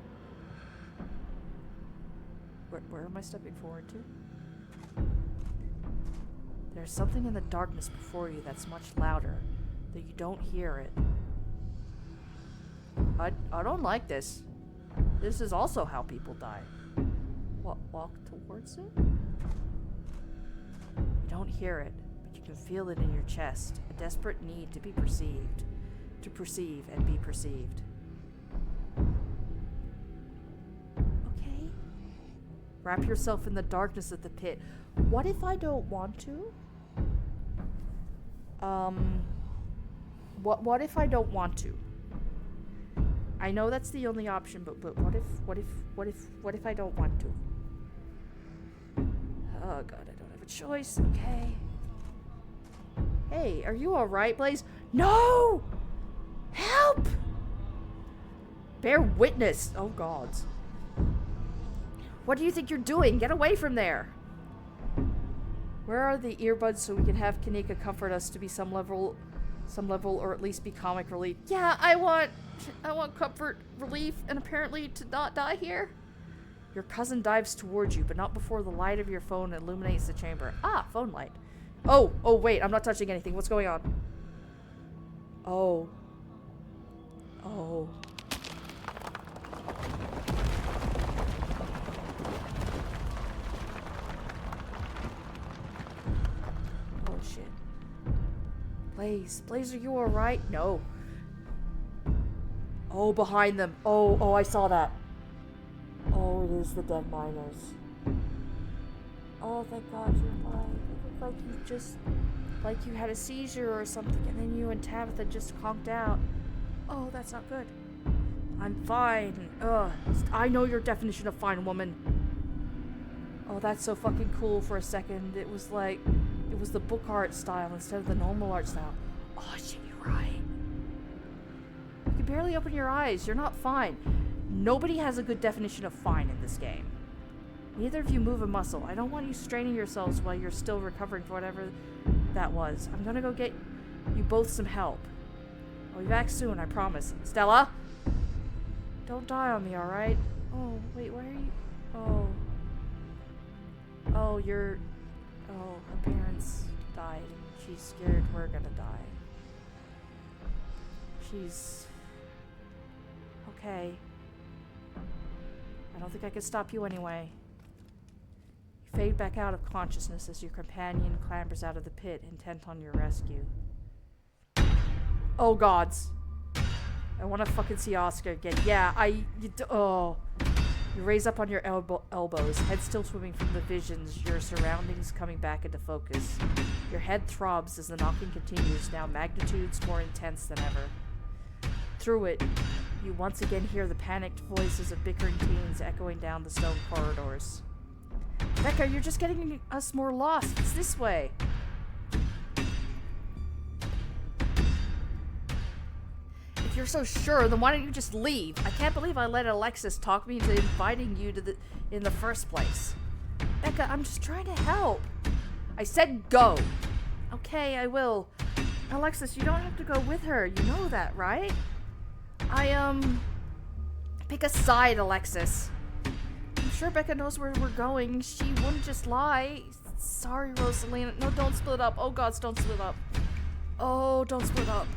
Where am I stepping forward to? There's something in the darkness before you that's much louder, though you don't hear it. I don't like this. This is also how people die. Walk towards it? You don't hear it, but you can feel it in your chest. A desperate need to be perceived. To perceive and be perceived. Okay. Wrap yourself in the darkness of the pit. What if I don't want to? What if I don't want to? I know that's the only option, but what if I don't want to? Oh god, I don't have a choice. Okay. Hey, are you alright, Blaze? No! Help! Bear witness. Oh gods. What do you think you're doing? Get away from there. Where are the earbuds so we can have Kanika comfort us to be some level, or at least be comic relief? Yeah, I want comfort, relief, and apparently to not die here. Your cousin dives towards you, but not before the light of your phone illuminates the chamber. Ah, phone light. Oh, wait, I'm not touching anything. What's going on? Oh. Oh. Oh, shit. Blaze, are you alright? No. Oh, behind them. Oh, I saw that. Oh, it is the dead miners. Oh, thank God you're alive. It looked like you had a seizure or something, and then you and Tabitha just conked out. Oh, that's not good. I'm fine. I know your definition of fine, woman. Oh, that's so fucking cool for a second. It was the book art style instead of the normal art style. Oh, shit, you're right. You can barely open your eyes. You're not fine. Nobody has a good definition of fine in this game. Neither of you move a muscle. I don't want you straining yourselves while you're still recovering from whatever that was. I'm gonna go get you both some help. I'll be back soon, I promise. Stella? Don't die on me, alright? Oh, wait, why are you... Oh, her parents died. She's scared we're gonna die. She's... okay. I don't think I could stop you anyway. You fade back out of consciousness as your companion clambers out of the pit, intent on your rescue. Oh gods. I want to fucking see Oscar again. Yeah, You raise up on your elbows, head still swimming from the visions, your surroundings coming back into focus. Your head throbs as the knocking continues, now magnitudes more intense than ever. Through it, you once again hear the panicked voices of bickering teens echoing down the stone corridors. Becca, you're just getting us more lost. It's this way. If you're so sure, then why don't you just leave? I can't believe I let Alexis talk me into inviting you in the first place. Becca, I'm just trying to help. I said go. Okay, I will. Alexis, you don't have to go with her. You know that, right? Pick a side, Alexis. I'm sure Becca knows where we're going. She wouldn't just lie. Sorry, Rosalina. No, don't split up. Oh, gods, don't split up. Oh, don't split up.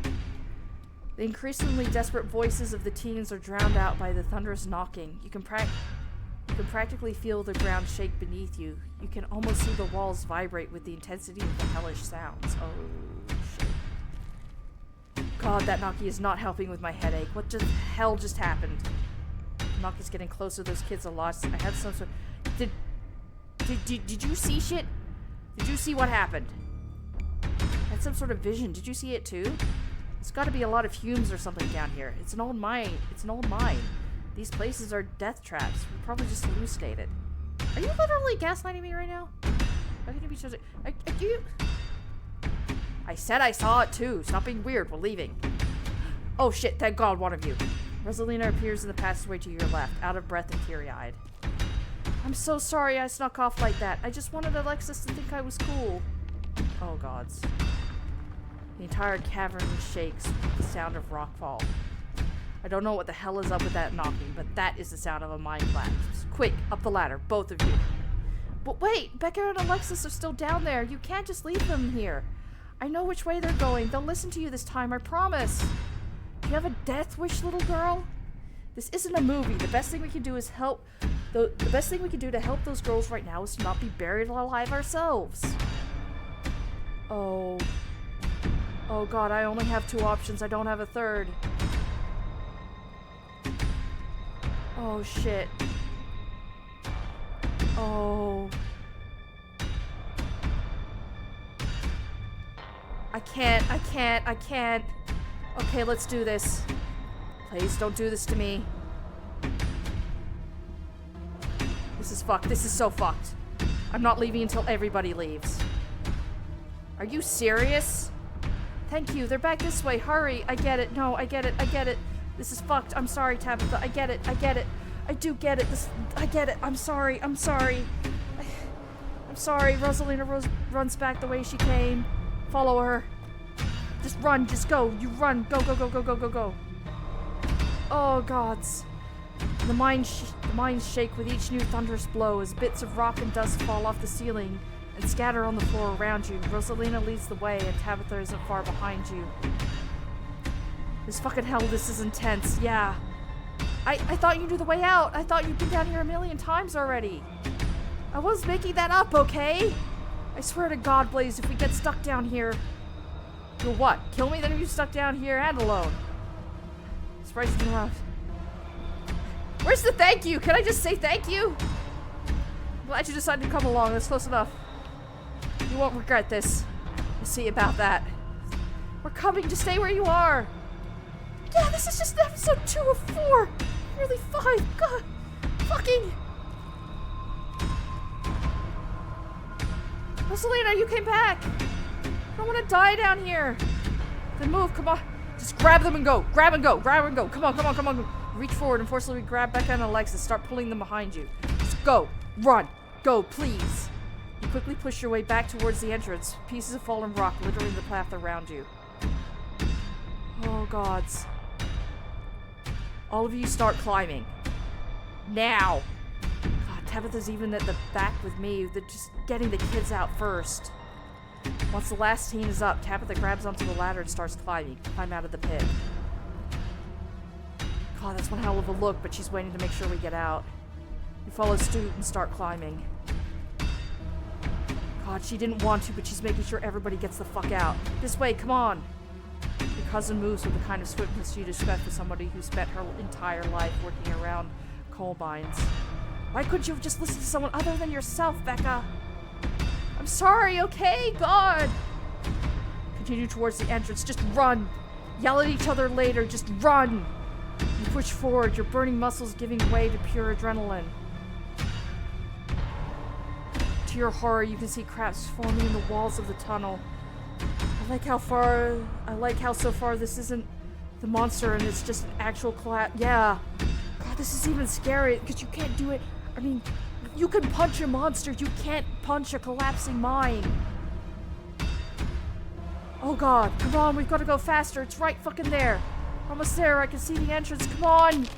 The increasingly desperate voices of the teens are drowned out by the thunderous knocking. You can practically feel the ground shake beneath you. You can almost see the walls vibrate with the intensity of the hellish sounds. Oh, shit. God, that knocking is not helping with my headache. What the hell just happened? The knocking's getting closer. Those kids are lost. I had some sort... Did you see shit? Did you see what happened? I had some sort of vision. Did you see it too? There's got to be a lot of fumes or something down here. It's an old mine. These places are death traps. We probably just hallucinated. Are you literally gaslighting me right now? How can you be so... I said I saw it too. Stop being weird. We're leaving. Oh shit, thank God, one of you. Rosalina appears in the passageway to your left, out of breath and teary-eyed. I'm so sorry I snuck off like that. I just wanted Alexis to think I was cool. Oh gods. The entire cavern shakes with the sound of rockfall. I don't know what the hell is up with that knocking, but that is the sound of a mine collapse. Quick, up the ladder, both of you. But wait, Becca and Alexis are still down there. You can't just leave them here. I know which way they're going. They'll listen to you this time, I promise. Do you have a death wish, little girl? This isn't a movie. The best thing we can do is help. The best thing we can do to help those girls right now is to not be buried alive ourselves. Oh. Oh god, I only have 2 options. I don't have a third. Oh shit. Oh. I can't. Okay, let's do this. Please don't do this to me. This is fucked. This is so fucked. I'm not leaving until everybody leaves. Are you serious? Thank you. They're back this way. Hurry. I get it. No, I get it. I get it. This is fucked. I'm sorry, Tabitha. I get it. I get it. I do get it. I get it. I'm sorry. I'm sorry. I'm sorry. Rosalina runs back the way she came. Follow her. Just run. Just go. You run. Go, go, go, go, go, go, go. Oh, gods. The mines shake with each new thunderous blow as bits of rock and dust fall off the ceiling and scatter on the floor around you. Rosalina leads the way and Tabitha isn't far behind you. This fucking hell, this is intense. Yeah. I thought you knew the way out. I thought you'd been down here a million times already. I was making that up, okay? I swear to God, Blaze, if we get stuck down here... You'll what? Kill me? Then you're stuck down here and alone. Surprised you didn't run. Where's the thank you? Can I just say thank you? I'm glad you decided to come along. That's close enough. You won't regret this. We'll see about that. We're coming. Just stay where you are. Yeah, this is just episode 2 of 4. Nearly 5. God. Fucking. Rosalina, you came back. I don't want to die down here. Then move. Come on. Just grab them and go. Grab and go. Grab and go. Come on, come on, come on. Reach forward and forcibly grab Becca and Alexis. Start pulling them behind you. Just go. Run. Go, please. You quickly push your way back towards the entrance. Pieces of fallen rock littering the path around you. Oh, gods. All of you start climbing. Now. God, Tabitha's even at the back with me. They're just getting the kids out first. Once the last teen is up, Tabitha grabs onto the ladder and starts climbing. Climb out of the pit. God, that's one hell of a look, but she's waiting to make sure we get out. You follow suit and start climbing. God, she didn't want to, but she's making sure everybody gets the fuck out. This way, come on! Your cousin moves with the kind of swiftness you'd expect for somebody who spent her entire life working around coal mines. Why couldn't you have just listened to someone other than yourself, Becca? I'm sorry, okay? God! Continue towards the entrance. Just run! Yell at each other later. Just run! You push forward, your burning muscles giving way to pure adrenaline. To your horror, you can see cracks forming in the walls of the tunnel. I like how so far this isn't the monster and it's just an actual collapse. Yeah. God, this is even scary because you can't do it. I mean, you can punch a monster, you can't punch a collapsing mine. Oh god, come on, we've got to go faster. It's right fucking there. Almost there, I can see the entrance. Come on!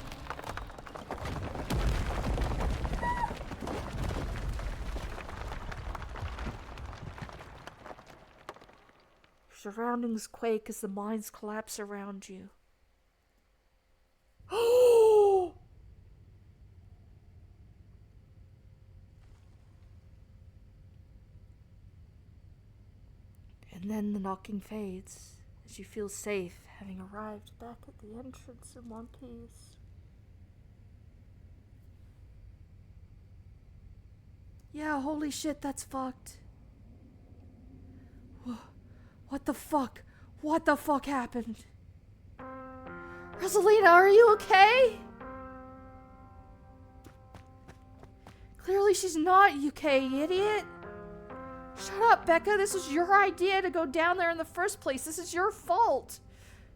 Your surroundings quake as the mines collapse around you. Oh! And then the knocking fades as you feel safe, having arrived back at the entrance in one piece. Yeah, holy shit, that's fucked. What the fuck? What the fuck happened? Rosalina, are you okay? Clearly she's not okay, idiot. Shut up, Becca. This was your idea to go down there in the first place. This is your fault.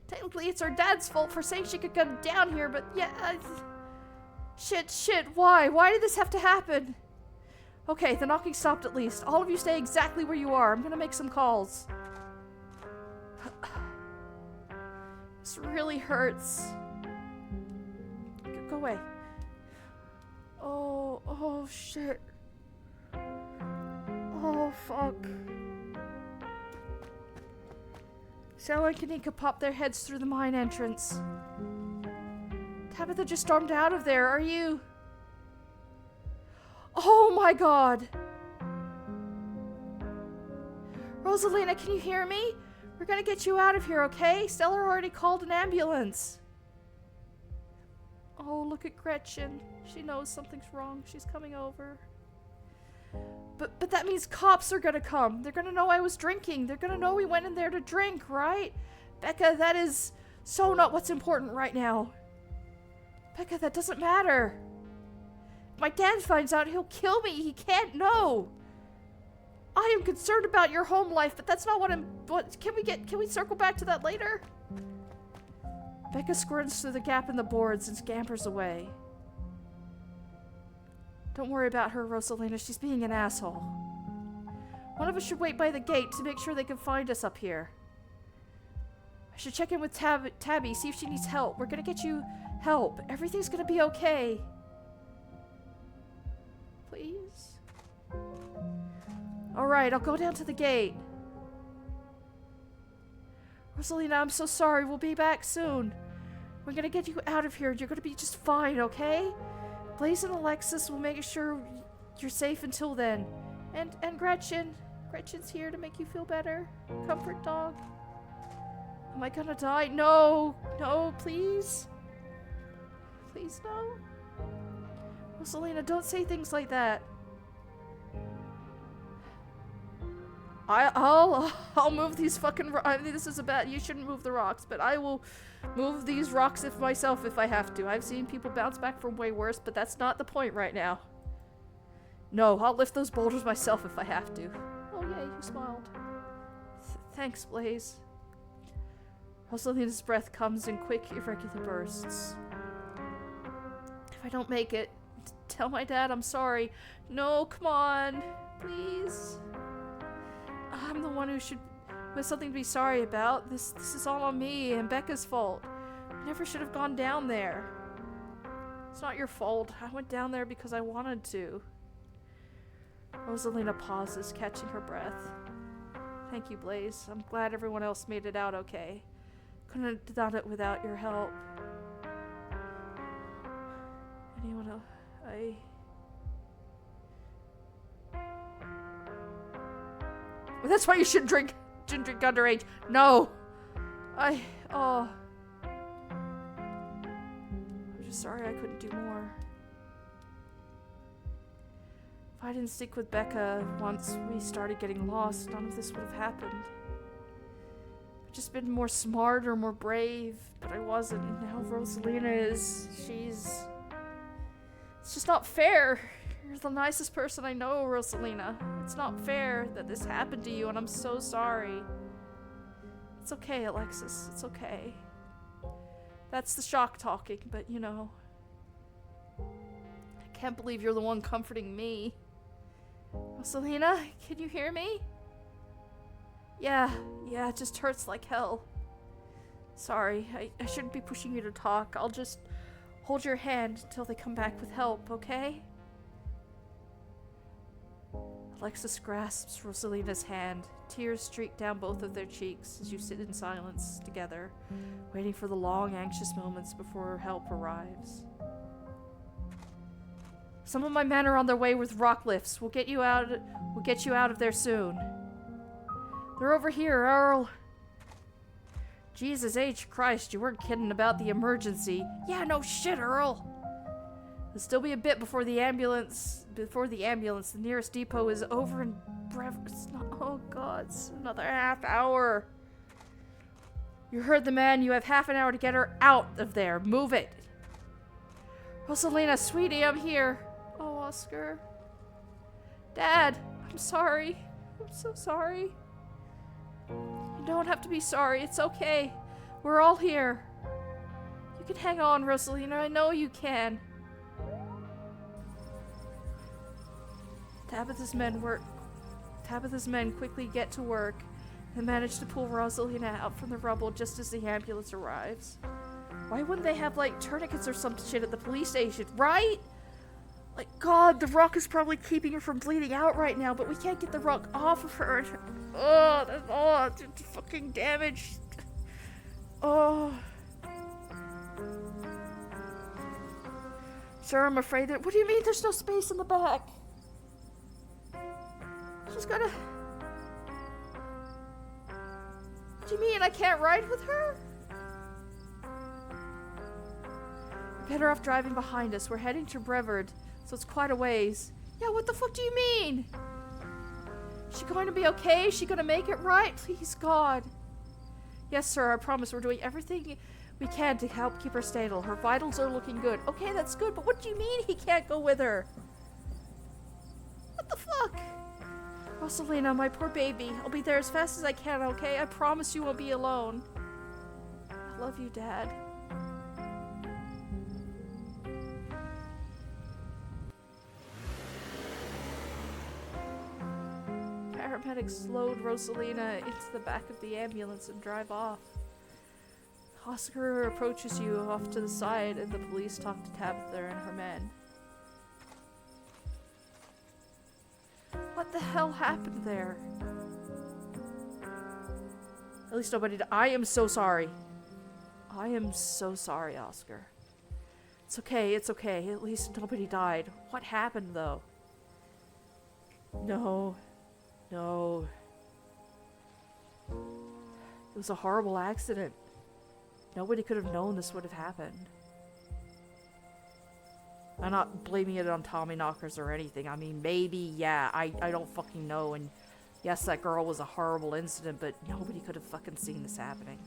Technically, it's her dad's fault for saying she could come down here, but yeah. Shit, why? Why did this have to happen? Okay, the knocking stopped at least. All of you stay exactly where you are. I'm gonna make some calls. This really hurts. Go away. Oh, shit. fuck. Sarah and Kanika pop their heads through the mine entrance. Tabitha just stormed out of there. Are you... Oh my god! Rosalina, can you hear me? We're gonna get you out of here, okay? Stella already called an ambulance. Oh, look at Gretchen. She knows something's wrong. She's coming over. But that means cops are gonna come. They're gonna know I was drinking. They're gonna know we went in there to drink, right? Becca, that is so not what's important right now. Becca, that doesn't matter. If my dad finds out, he'll kill me. He can't know. I am concerned about your home life, but that's not what I'm... Can we circle back to that later? Becca squirts through the gap in the boards and scampers away. Don't worry about her, Rosalina. She's being an asshole. One of us should wait by the gate to make sure they can find us up here. I should check in with Tabby, see if she needs help. We're gonna get you help. Everything's gonna be okay. Please? Alright, I'll go down to the gate. Rosalina, I'm so sorry. We'll be back soon. We're gonna get you out of here. You're gonna be just fine, okay? Blaze and Alexis will make sure you're safe until then. And Gretchen. Gretchen's here to make you feel better. Comfort dog. Am I gonna die? No. No, please. Please, no. Rosalina, don't say things like that. I'll move these fucking I mean, this is a bad... You shouldn't move the rocks, but I will move these rocks myself if I have to. I've seen people bounce back from way worse, but that's not the point right now. No, I'll lift those boulders myself if I have to. Oh yay, you smiled. Thanks, Blaze. Rosalina's breath comes in quick, irregular bursts. If I don't make it, tell my dad I'm sorry. No, come on. Please. I'm the one who has something to be sorry about. This is all on me and Becca's fault. I never should have gone down there. It's not your fault. I went down there because I wanted to. Rosalina pauses, catching her breath. Thank you, Blaze. I'm glad everyone else made it out okay. Couldn't have done it without your help. Anyone else? Well, that's why you shouldn't drink underage. No. I'm just sorry I couldn't do more. If I didn't stick with Becca once we started getting lost, none of this would have happened. I've just been more smart or more brave, but I wasn't. And now Rosalina is. It's just not fair. You're the nicest person I know, Rosalina. It's not fair that this happened to you, and I'm so sorry. It's okay, Alexis. It's okay. That's the shock talking, but you know. I can't believe you're the one comforting me. Rosalina, can you hear me? Yeah, it just hurts like hell. Sorry, I shouldn't be pushing you to talk. I'll just hold your hand until they come back with help, okay? Alexis grasps Rosalina's hand. Tears streak down both of their cheeks as you sit in silence together, waiting for the long, anxious moments before help arrives. Some of my men are on their way with rock lifts. We'll get you out of there soon. They're over here, Earl. Jesus H. Christ, you weren't kidding about the emergency. Yeah, no shit, Earl. There'll still be a bit before the ambulance. The nearest depot is over in oh god, it's another half hour. You heard the man. You have half an hour to get her out of there. Move it. Rosalina, sweetie, I'm here. Oh, Oscar. Dad, I'm sorry. I'm so sorry. You don't have to be sorry. It's okay. We're all here. You can hang on, Rosalina. I know you can. Tabitha's men quickly get to work and manage to pull Rosalina out from the rubble just as the ambulance arrives. Why wouldn't they have, like, tourniquets or some shit at the police station, right? Like, God, the rock is probably keeping her from bleeding out right now, but we can't get the rock off of her. It's fucking damaged. Oh. Sir, I'm afraid that... What do you mean there's no space in the back? She's gonna... What do you mean I can't ride with her? We're better off driving behind us. We're heading to Brevard, so it's quite a ways. Yeah, what the fuck do you mean? Is she going to be okay? Is she gonna make it right? Please, God. Yes, sir, I promise we're doing everything we can to help keep her stable. Her vitals are looking good. Okay, that's good, but what do you mean he can't go with her? What the fuck? Rosalina, my poor baby. I'll be there as fast as I can, okay? I promise you won't be alone. I love you, Dad. Paramedics load Rosalina into the back of the ambulance and drive off. Oscar approaches you off to the side, and the police talk to Tabitha and her men. What the hell happened there? At least nobody I am so sorry. I am so sorry, Oscar. It's okay, it's okay. At least nobody died. What happened, though? No. No. It was a horrible accident. Nobody could have known this would have happened. I'm not blaming it on Tommy knockers or anything. I mean, maybe, yeah, I don't fucking know. And yes, that girl was a horrible incident, but nobody could have fucking seen this happening.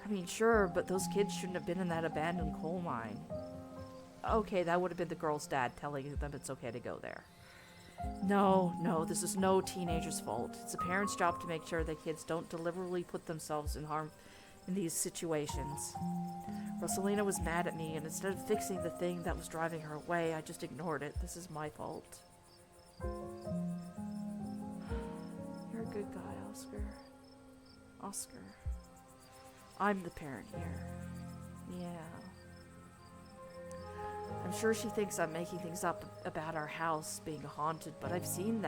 I mean, sure, but those kids shouldn't have been in that abandoned coal mine. Okay, that would have been the girl's dad telling them it's okay to go there. No, this is no teenager's fault. It's a parent's job to make sure that kids don't deliberately put themselves in harm in these situations. Rosalina was mad at me, and instead of fixing the thing that was driving her away, I just ignored it. This is my fault. You're a good guy, Oscar. Oscar. I'm the parent here. Yeah. I'm sure she thinks I'm making things up about our house being haunted, but I've seen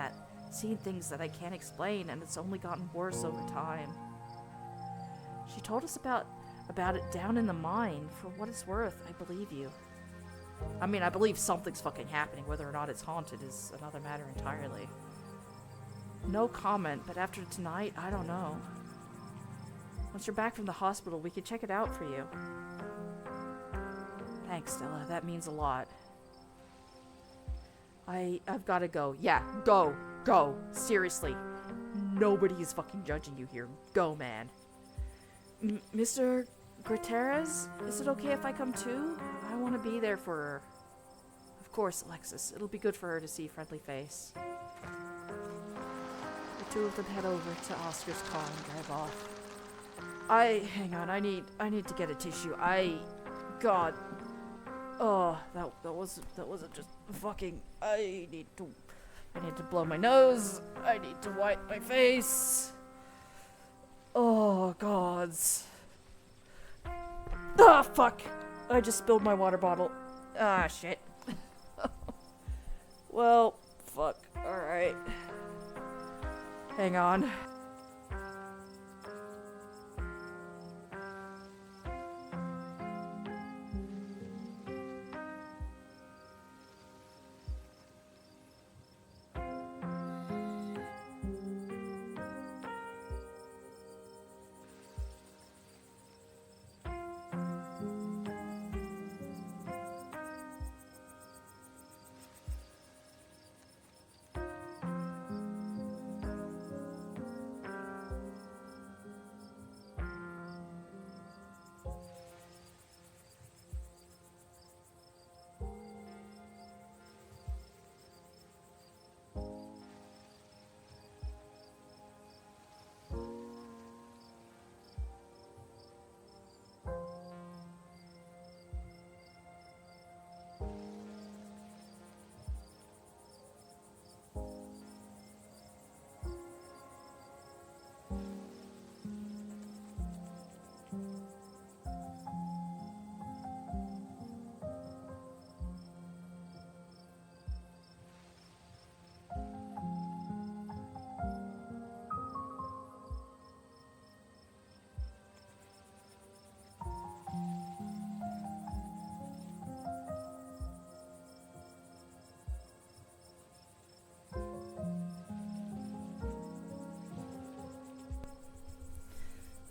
things that I can't explain, and it's only gotten worse over time. She told us about it down in the mine. For what it's worth, I believe you. I mean, I believe something's fucking happening. Whether or not it's haunted is another matter entirely. No comment, but after tonight, I don't know. Once you're back from the hospital, we can check it out for you. Thanks, Stella. That means a lot. I've got to go. Yeah, go. Seriously. Nobody is fucking judging you here. Go, man. Mr. Gutierrez, is it okay if I come too? I want to be there for her. Of course, Alexis. It'll be good for her to see a friendly face. The two of them head over to Oscar's car and drive off. Hang on. I need to get a tissue. God. Oh, that wasn't just fucking. I need to blow my nose. I need to wipe my face. Oh, gods. Ah, fuck. I just spilled my water bottle. Ah, shit. Well, fuck. Alright. Hang on.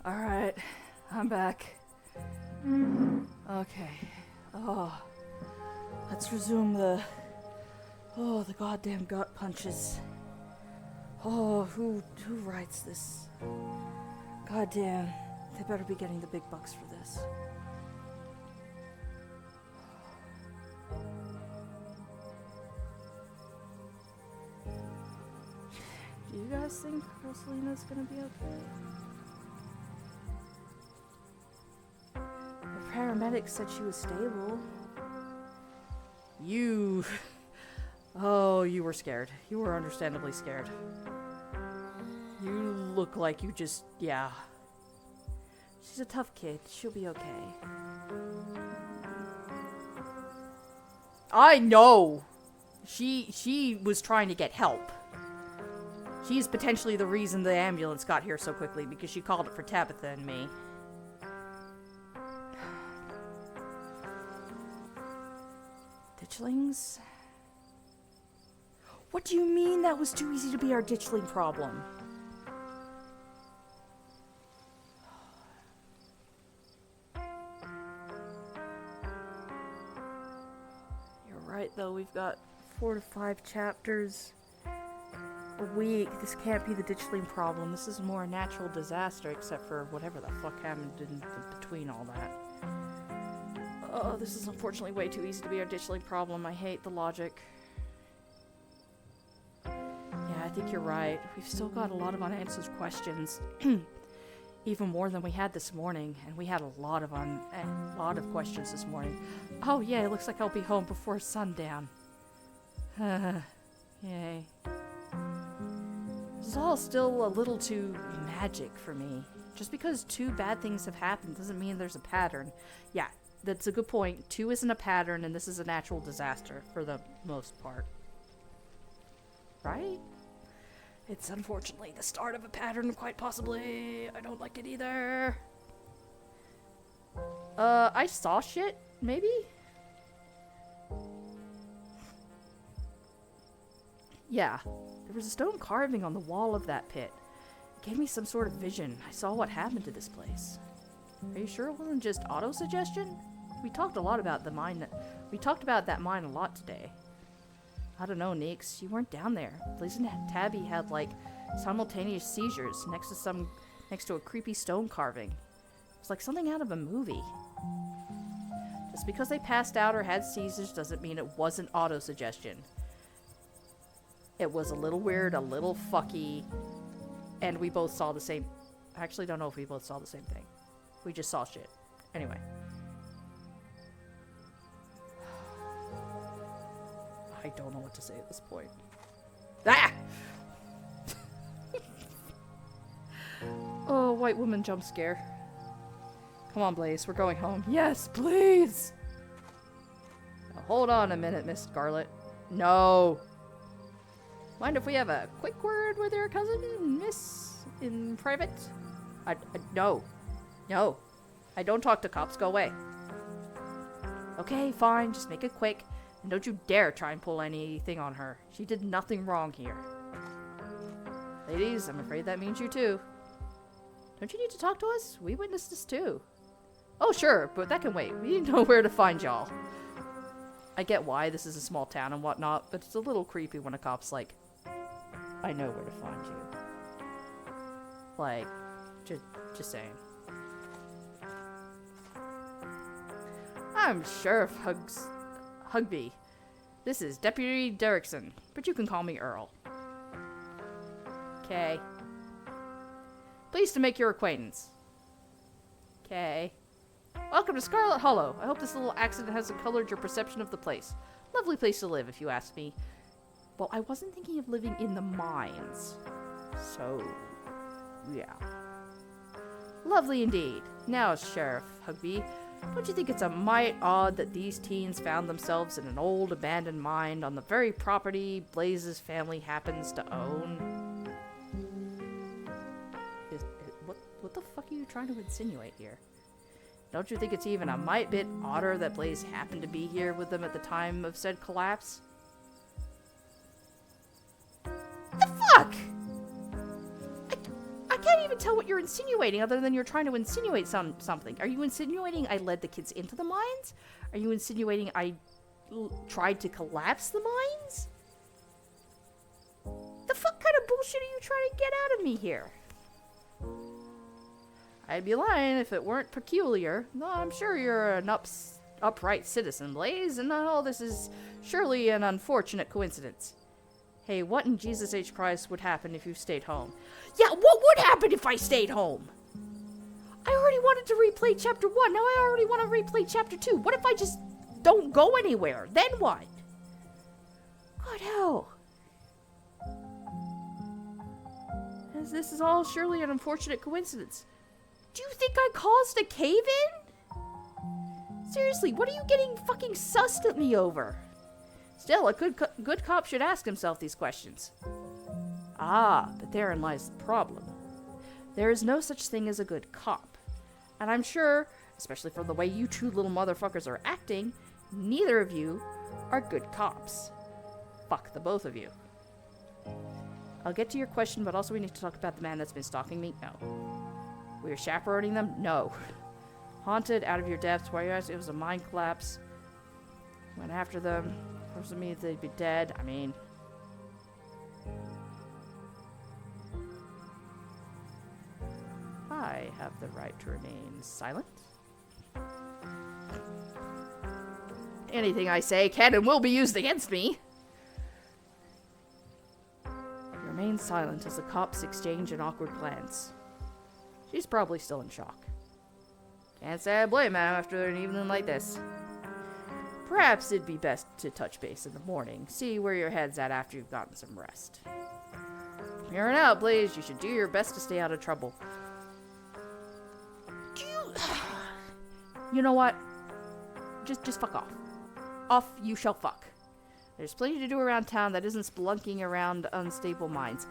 Alright, I'm back. Okay. Oh. Let's resume the goddamn gut punches. Oh, who writes this? Goddamn. They better be getting the big bucks for this. Do you guys think Rosalina's gonna be okay? The paramedic said she was stable. Oh, you were scared. You were understandably scared. You look like you just, yeah. She's a tough kid. She'll be okay. I know! She was trying to get help. She's potentially the reason the ambulance got here so quickly, because she called it for Tabitha and me. Ditchlings? What do you mean that was too easy to be our ditchling problem? You're right, though. We've got 4 to 5 chapters a week. This can't be the ditchling problem. This is more a natural disaster, except for whatever the fuck happened in between all that. Oh, this is unfortunately way too easy to be our ditchling problem. I hate the logic. Yeah, I think you're right. We've still got a lot of unanswered questions. Even more than we had this morning. And we had a lot of questions this morning. Oh yeah, it looks like I'll be home before sundown. Yay. This is all still a little too magic for me. Just because 2 bad things have happened doesn't mean there's a pattern. Yeah, that's a good point. 2 isn't a pattern, and this is a natural disaster for the most part. Right? It's unfortunately the start of a pattern, quite possibly. I don't like it either. I saw shit, maybe? Yeah, there was a stone carving on the wall of that pit. It gave me some sort of vision. I saw what happened to this place. Are you sure it wasn't just auto-suggestion? We talked a lot about the mine. We talked about that mine a lot today. I don't know, Neeks. You weren't down there. Blaze and Tabby had, like, simultaneous seizures next to a creepy stone carving. It was like something out of a movie. Just because they passed out or had seizures doesn't mean it wasn't auto-suggestion. It was a little weird, a little fucky, and we both saw the same... I actually don't know if we both saw the same thing. We just saw shit. Anyway. I don't know what to say at this point. Ah! Oh, white woman jump scare. Come on, Blaze. We're going home. Yes, please! Now, hold on a minute, Miss Scarlet. No! Mind if we have a quick word with your cousin, Miss? In private? No. No. I don't talk to cops. Go away. Okay, fine. Just make it quick. And don't you dare try and pull anything on her. She did nothing wrong here. Ladies, I'm afraid that means you too. Don't you need to talk to us? We witnessed this too. Oh, sure, but that can wait. We know where to find y'all. I get why this is a small town and whatnot, but it's a little creepy when a cop's like, I know where to find you. Like, just saying. I'm Sheriff Hugby. This is Deputy Derrickson, but you can call me Earl. Okay. Pleased to make your acquaintance. Okay. Welcome to Scarlet Hollow. I hope this little accident hasn't colored your perception of the place. Lovely place to live, if you ask me. Well, I wasn't thinking of living in the mines. So, yeah. Lovely indeed. Now, Sheriff Hugby, don't you think it's a mite odd that these teens found themselves in an old abandoned mine on the very property Blaze's family happens to own? What the fuck are you trying to insinuate here? Don't you think it's even a mite bit odder that Blaze happened to be here with them at the time of said collapse? The fuck? I can't even tell what you're insinuating other than you're trying to insinuate something. Are you insinuating I led the kids into the mines? Are you insinuating I tried to collapse the mines? The fuck kind of bullshit are you trying to get out of me here? I'd be lying if it weren't peculiar. No, I'm sure you're an upright citizen, Blaze, and all this is surely an unfortunate coincidence. Hey, what in Jesus H. Christ would happen if you stayed home? Yeah, what would happen if I stayed home? I already wanted to replay chapter 1, now I already want to replay chapter 2. What if I just don't go anywhere? Then what? God, hell. This is all surely an unfortunate coincidence. Do you think I caused a cave-in? Seriously, what are you getting fucking sussed at me over? Still, a good cop should ask himself these questions. Ah, but therein lies the problem. There is no such thing as a good cop. And I'm sure, especially from the way you two little motherfuckers are acting, neither of you are good cops. Fuck the both of you. I'll get to your question, but also we need to talk about the man that's been stalking me. No. We're chaperoning them? No. Haunted, out of your depths, why you asked? It was a mine collapse. Went after them. Forced me that they'd be dead. I mean... I have the right to remain silent. Anything I say can and will be used against me. Remain silent as the cops exchange an awkward glance. She's probably still in shock. Can't say I blame him after an evening like this. Perhaps it'd be best to touch base in the morning. See where your head's at after you've gotten some rest. Here and out, Blaze. You should do your best to stay out of trouble. You know what? Just fuck off. Off you shall fuck. There's plenty to do around town that isn't spelunking around unstable mines.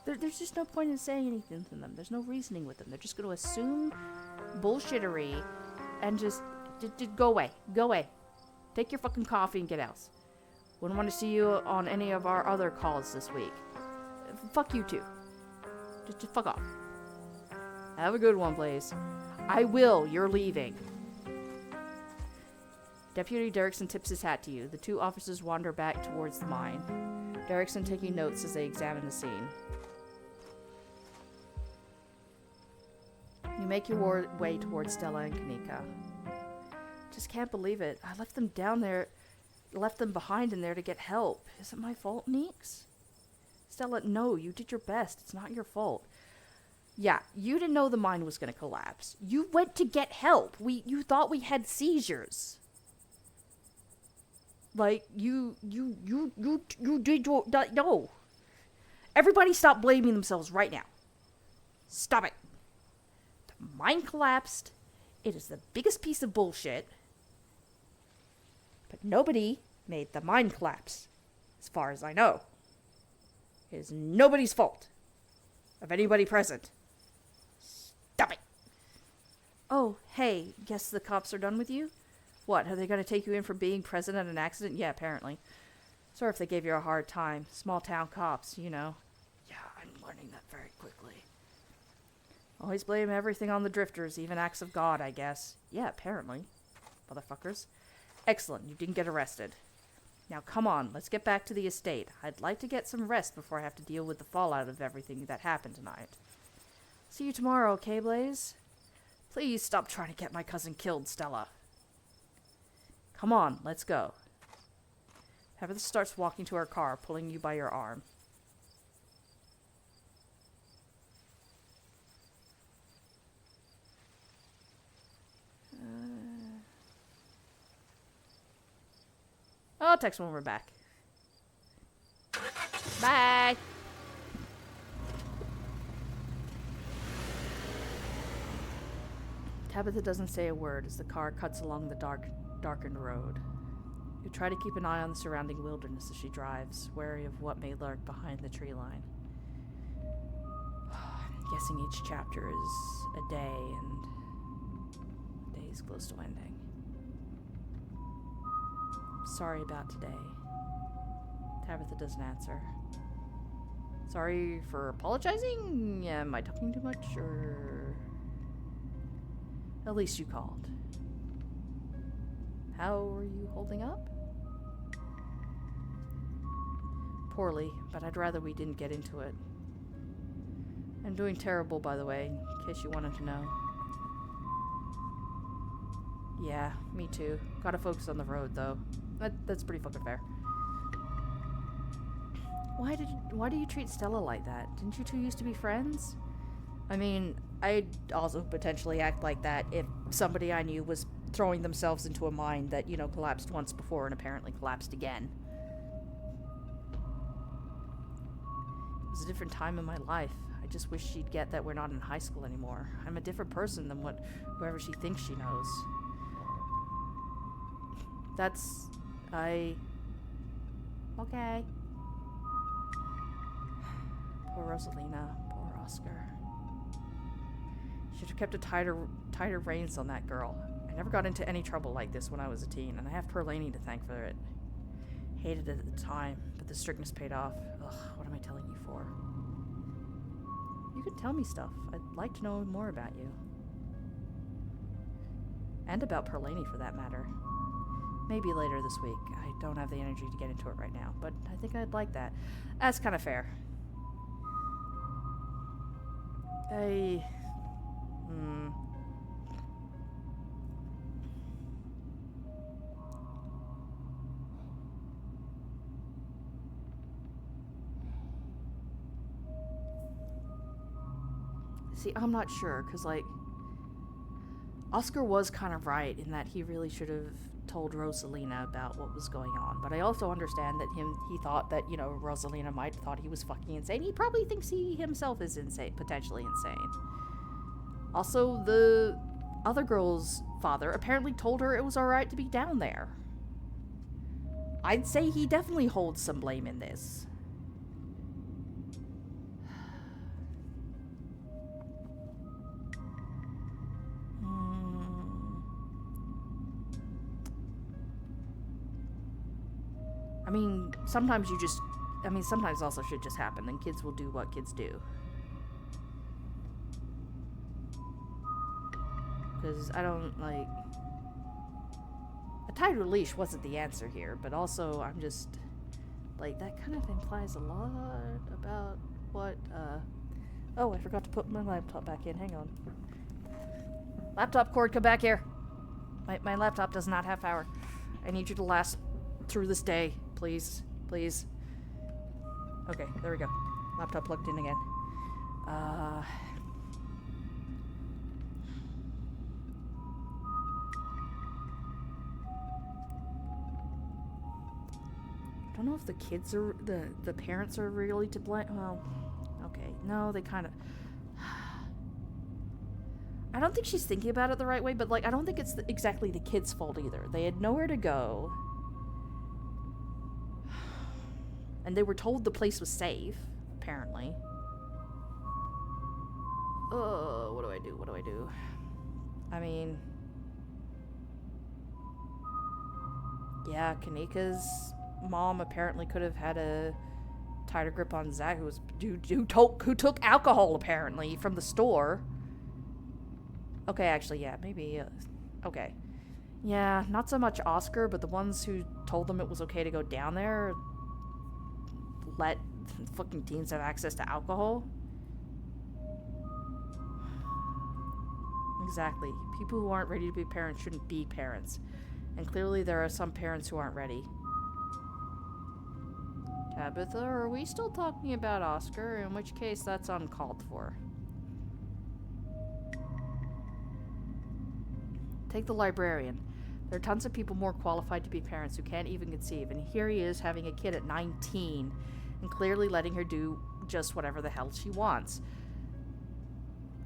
There's just no point in saying anything to them. There's no reasoning with them. They're just going to assume bullshittery and just go away. Go away. Take your fucking coffee and get out. Wouldn't want to see you on any of our other calls this week. Fuck you too. Just fuck off. Have a good one, Blaze. I will. You're leaving. Deputy Derrickson tips his hat to you. The two officers wander back towards the mine. Derrickson taking notes as they examine the scene. You make your way towards Stella and Kanika. Just can't believe it. I left them down there, left them behind in there to get help. Is it my fault, Neeks? Stella, no, you did your best. It's not your fault. Yeah, you didn't know the mine was going to collapse. You went to get help. You thought we had seizures. Like, you did your, no. Everybody stop blaming themselves right now. Stop it. The mine collapsed. It is the biggest piece of bullshit. But nobody made the mine collapse, as far as I know. It is nobody's fault of anybody present. Stop it. Oh, hey, guess the cops are done with you? What, are they going to take you in for being present at an accident? Yeah, apparently. Sorry if they gave you a hard time. Small town cops, you know. Yeah, I'm learning that very quickly. Always blame everything on the drifters, even acts of God, I guess. Yeah, apparently. Motherfuckers. Excellent, you didn't get arrested. Now come on, let's get back to the estate. I'd like to get some rest before I have to deal with the fallout of everything that happened tonight. See you tomorrow, okay, Blaze? Please stop trying to get my cousin killed, Stella. Come on, let's go. Tabitha starts walking to her car, pulling you by your arm. I'll text when we're back. Bye! Tabitha doesn't say a word as the car cuts along the darkened road. You try to keep an eye on the surrounding wilderness as she drives, wary of what may lurk behind the tree line. I'm guessing each chapter is a day, and the day is close to ending. Sorry about today. Tabitha doesn't answer. Sorry for apologizing? Yeah, am I talking too much, or... At least you called. How are you holding up? Poorly, but I'd rather we didn't get into it. I'm doing terrible, by the way, in case you wanted to know. Yeah, me too. Gotta focus on the road, though. That's pretty fucking fair. Why do you treat Stella like that? Didn't you two used to be friends? I mean, I'd also potentially act like that if somebody I knew was throwing themselves into a mine that, you know, collapsed once before and apparently collapsed again. It was a different time in my life. I just wish she'd get that we're not in high school anymore. I'm a different person than whoever she thinks she knows. Okay. Poor Rosalina. Poor Oscar. Should have kept a tighter reins on that girl. I never got into any trouble like this when I was a teen, and I have Perlaney to thank for it. Hated it at the time, but the strictness paid off. Ugh, what am I telling you for? You can tell me stuff. I'd like to know more about you. And about Perlaney, for that matter. Maybe later this week. I don't have the energy to get into it right now, but I think I'd like that. That's kind of fair. See, I'm not sure, because, like, Oscar was kind of right in that he really should have told Rosalina about what was going on. But I also understand that he thought that, you know, Rosalina might have thought he was fucking insane. He probably thinks he himself is insane, potentially insane. Also, the other girl's father apparently told her it was alright to be down there. I'd say he definitely holds some blame in this. I mean, sometimes sometimes also shit just happen, and kids will do what kids do. Because I don't, like... A tighter leash wasn't the answer here, but also I'm just... Like, that kind of implies a lot about what, Oh, I forgot to put my laptop back in. Hang on. Laptop cord, come back here. My laptop does not have power. I need you to last through this day. Please. Please. Okay, there we go. Laptop plugged in again. I don't know if the kids are... The parents are really to blame. Well, okay. No, they kind of... I don't think she's thinking about it the right way, but, like, I don't think it's exactly the kids' fault either. They had nowhere to go. And they were told the place was safe, apparently. Oh, what do I do? What do I do? I mean... Yeah, Kanika's mom apparently could have had a tighter grip on Zach, who took alcohol, apparently, from the store. Okay, actually, yeah, maybe... okay. Yeah, not so much Oscar, but the ones who told them it was okay to go down there... let fucking teens have access to alcohol? Exactly. People who aren't ready to be parents shouldn't be parents. And clearly there are some parents who aren't ready. Tabitha, are we still talking about Oscar? In which case, that's uncalled for. Take the librarian. There are tons of people more qualified to be parents who can't even conceive, and here he is having a kid at 19 and clearly letting her do just whatever the hell she wants.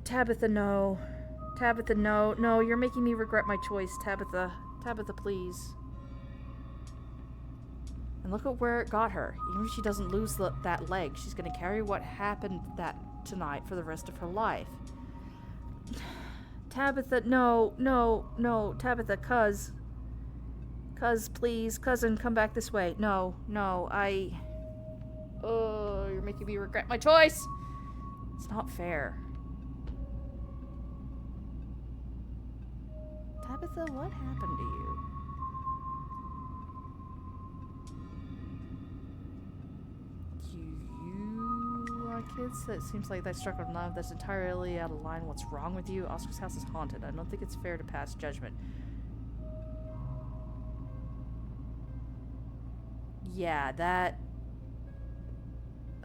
Tabitha, no. Tabitha, no. No, you're making me regret my choice, Tabitha. Tabitha, please. And look at where it got her. Even if she doesn't lose that leg, she's going to carry what happened tonight for the rest of her life. Tabitha, no, Tabitha, cuz, please, cousin, come back this way. No, Oh, you're making me regret my choice. It's not fair. Tabitha, what happened to you? You want kids? That seems like that struck a nerve that's entirely out of line. What's wrong with you? Oscar's house is haunted. I don't think it's fair to pass judgment. Yeah, that...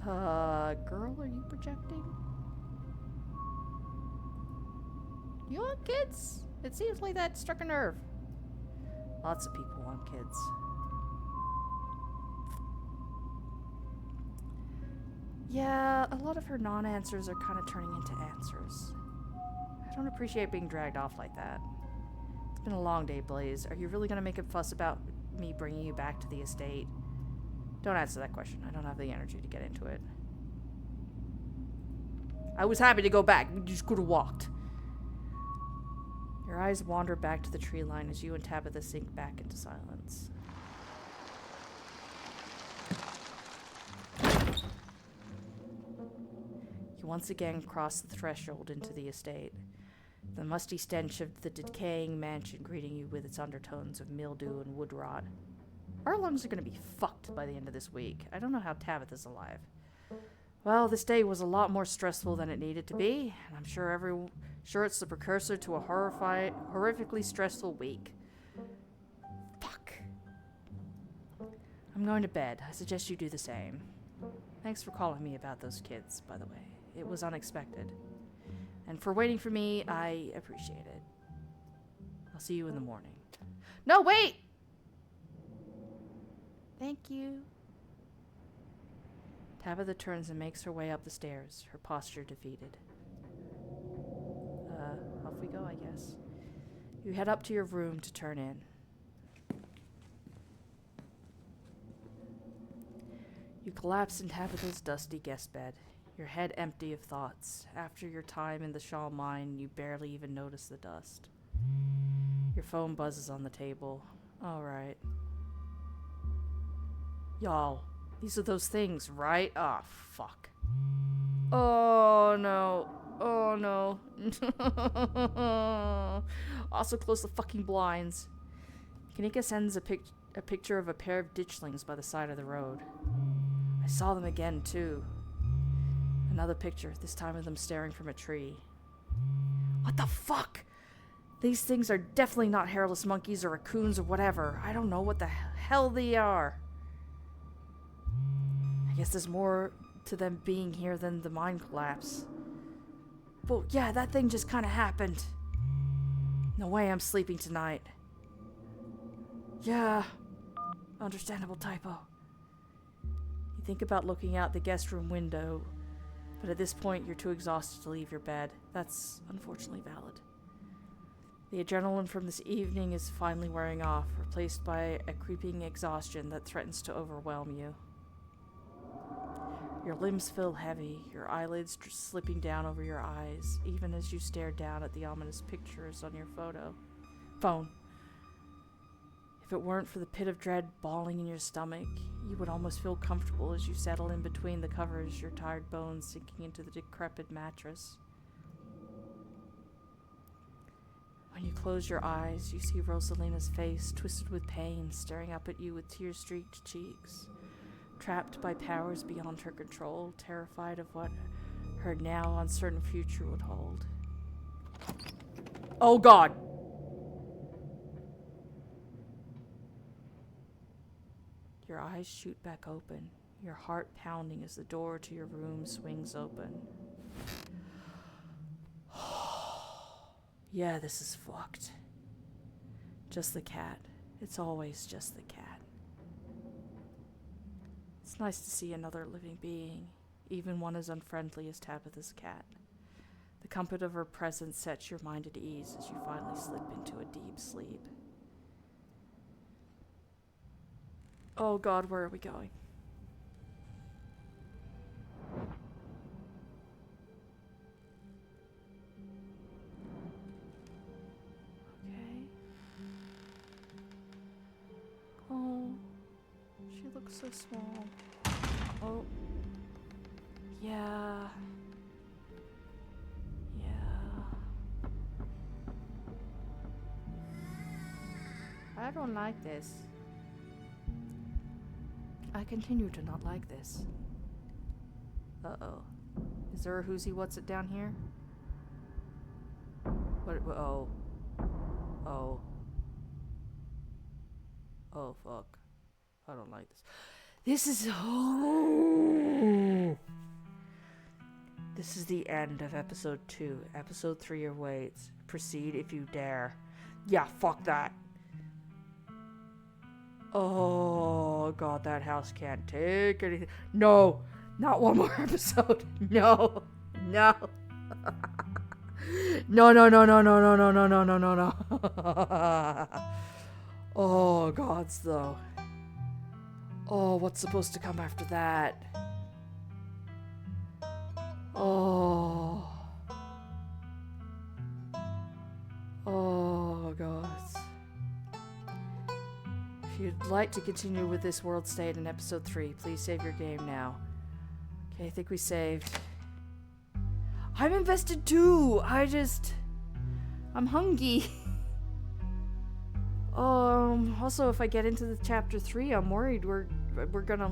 girl, are you projecting? You want kids? It seems like that struck a nerve. Lots of people want kids. Yeah, a lot of her non-answers are kind of turning into answers. I don't appreciate being dragged off like that. It's been a long day, Blaze. Are you really going to make a fuss about me bringing you back to the estate? Don't answer that question. I don't have the energy to get into it. I was happy to go back. We just could have walked. Your eyes wander back to the tree line as you and Tabitha sink back into silence. You once again cross the threshold into the estate. The musty stench of the decaying mansion greeting you with its undertones of mildew and wood rot. Our lungs are going to be fucked by the end of this week. I don't know how Tabitha's alive. Well, this day was a lot more stressful than it needed to be, and I'm sure it's the precursor to a horrifically stressful week. Fuck. I'm going to bed. I suggest you do the same. Thanks for calling me about those kids, by the way. It was unexpected. And for waiting for me, I appreciate it. I'll see you in the morning. No, wait! Thank you. Tabitha turns and makes her way up the stairs, her posture defeated. Off we go, I guess. You head up to your room to turn in. You collapse in Tabitha's dusty guest bed, your head empty of thoughts. After your time in the Shaw mine, you barely even notice the dust. Your phone buzzes on the table. All right. Y'all, these are those things, right? Ah, oh, fuck. Oh, no. Oh, no. Also, close the fucking blinds. Kanika sends a picture of a pair of ditchlings by the side of the road. I saw them again, too. Another picture, this time of them staring from a tree. What the fuck? These things are definitely not hairless monkeys or raccoons or whatever. I don't know what the hell they are. I guess there's more to them being here than the mine collapse. But yeah, that thing just kind of happened. No way I'm sleeping tonight. Yeah, understandable typo. You think about looking out the guest room window, but at this point you're too exhausted to leave your bed. That's unfortunately valid. The adrenaline from this evening is finally wearing off, replaced by a creeping exhaustion that threatens to overwhelm you. Your limbs feel heavy, your eyelids slipping down over your eyes, even as you stare down at the ominous pictures on your phone. If it weren't for the pit of dread bawling in your stomach, you would almost feel comfortable as you settle in between the covers, your tired bones sinking into the decrepit mattress. When you close your eyes, you see Rosalina's face, twisted with pain, staring up at you with tear-streaked cheeks. Trapped by powers beyond her control, terrified of what her now uncertain future would hold. Oh God! Your eyes shoot back open, your heart pounding as the door to your room swings open. Yeah, this is fucked. Just the cat. It's always just the cat. It's nice to see another living being, even one as unfriendly as Tabitha's cat. The comfort of her presence sets your mind at ease as you finally slip into a deep sleep. Oh God, where are we going? Okay. Oh, she looks so small. Oh. Yeah. I don't like this. I continue to not like this. Uh-oh. Is there a who's he what's it down here? What? Oh. Oh. Oh, fuck. I don't like this. This is... Oh. This is the end of episode 2. Episode 3 awaits. Proceed if you dare. Yeah, fuck that. Oh, God, that house can't take anything. No, not one more episode. No, no. No, no, no, no, no, no, no, no, no, no, no, no. Oh, gods, though. Oh, what's supposed to come after that? Oh. Oh, gods. If you'd like to continue with this world state in episode 3, please save your game now. Okay, I think we saved. I'm invested too! I'm hungry. Also, if I get into the chapter 3, I'm worried we're gonna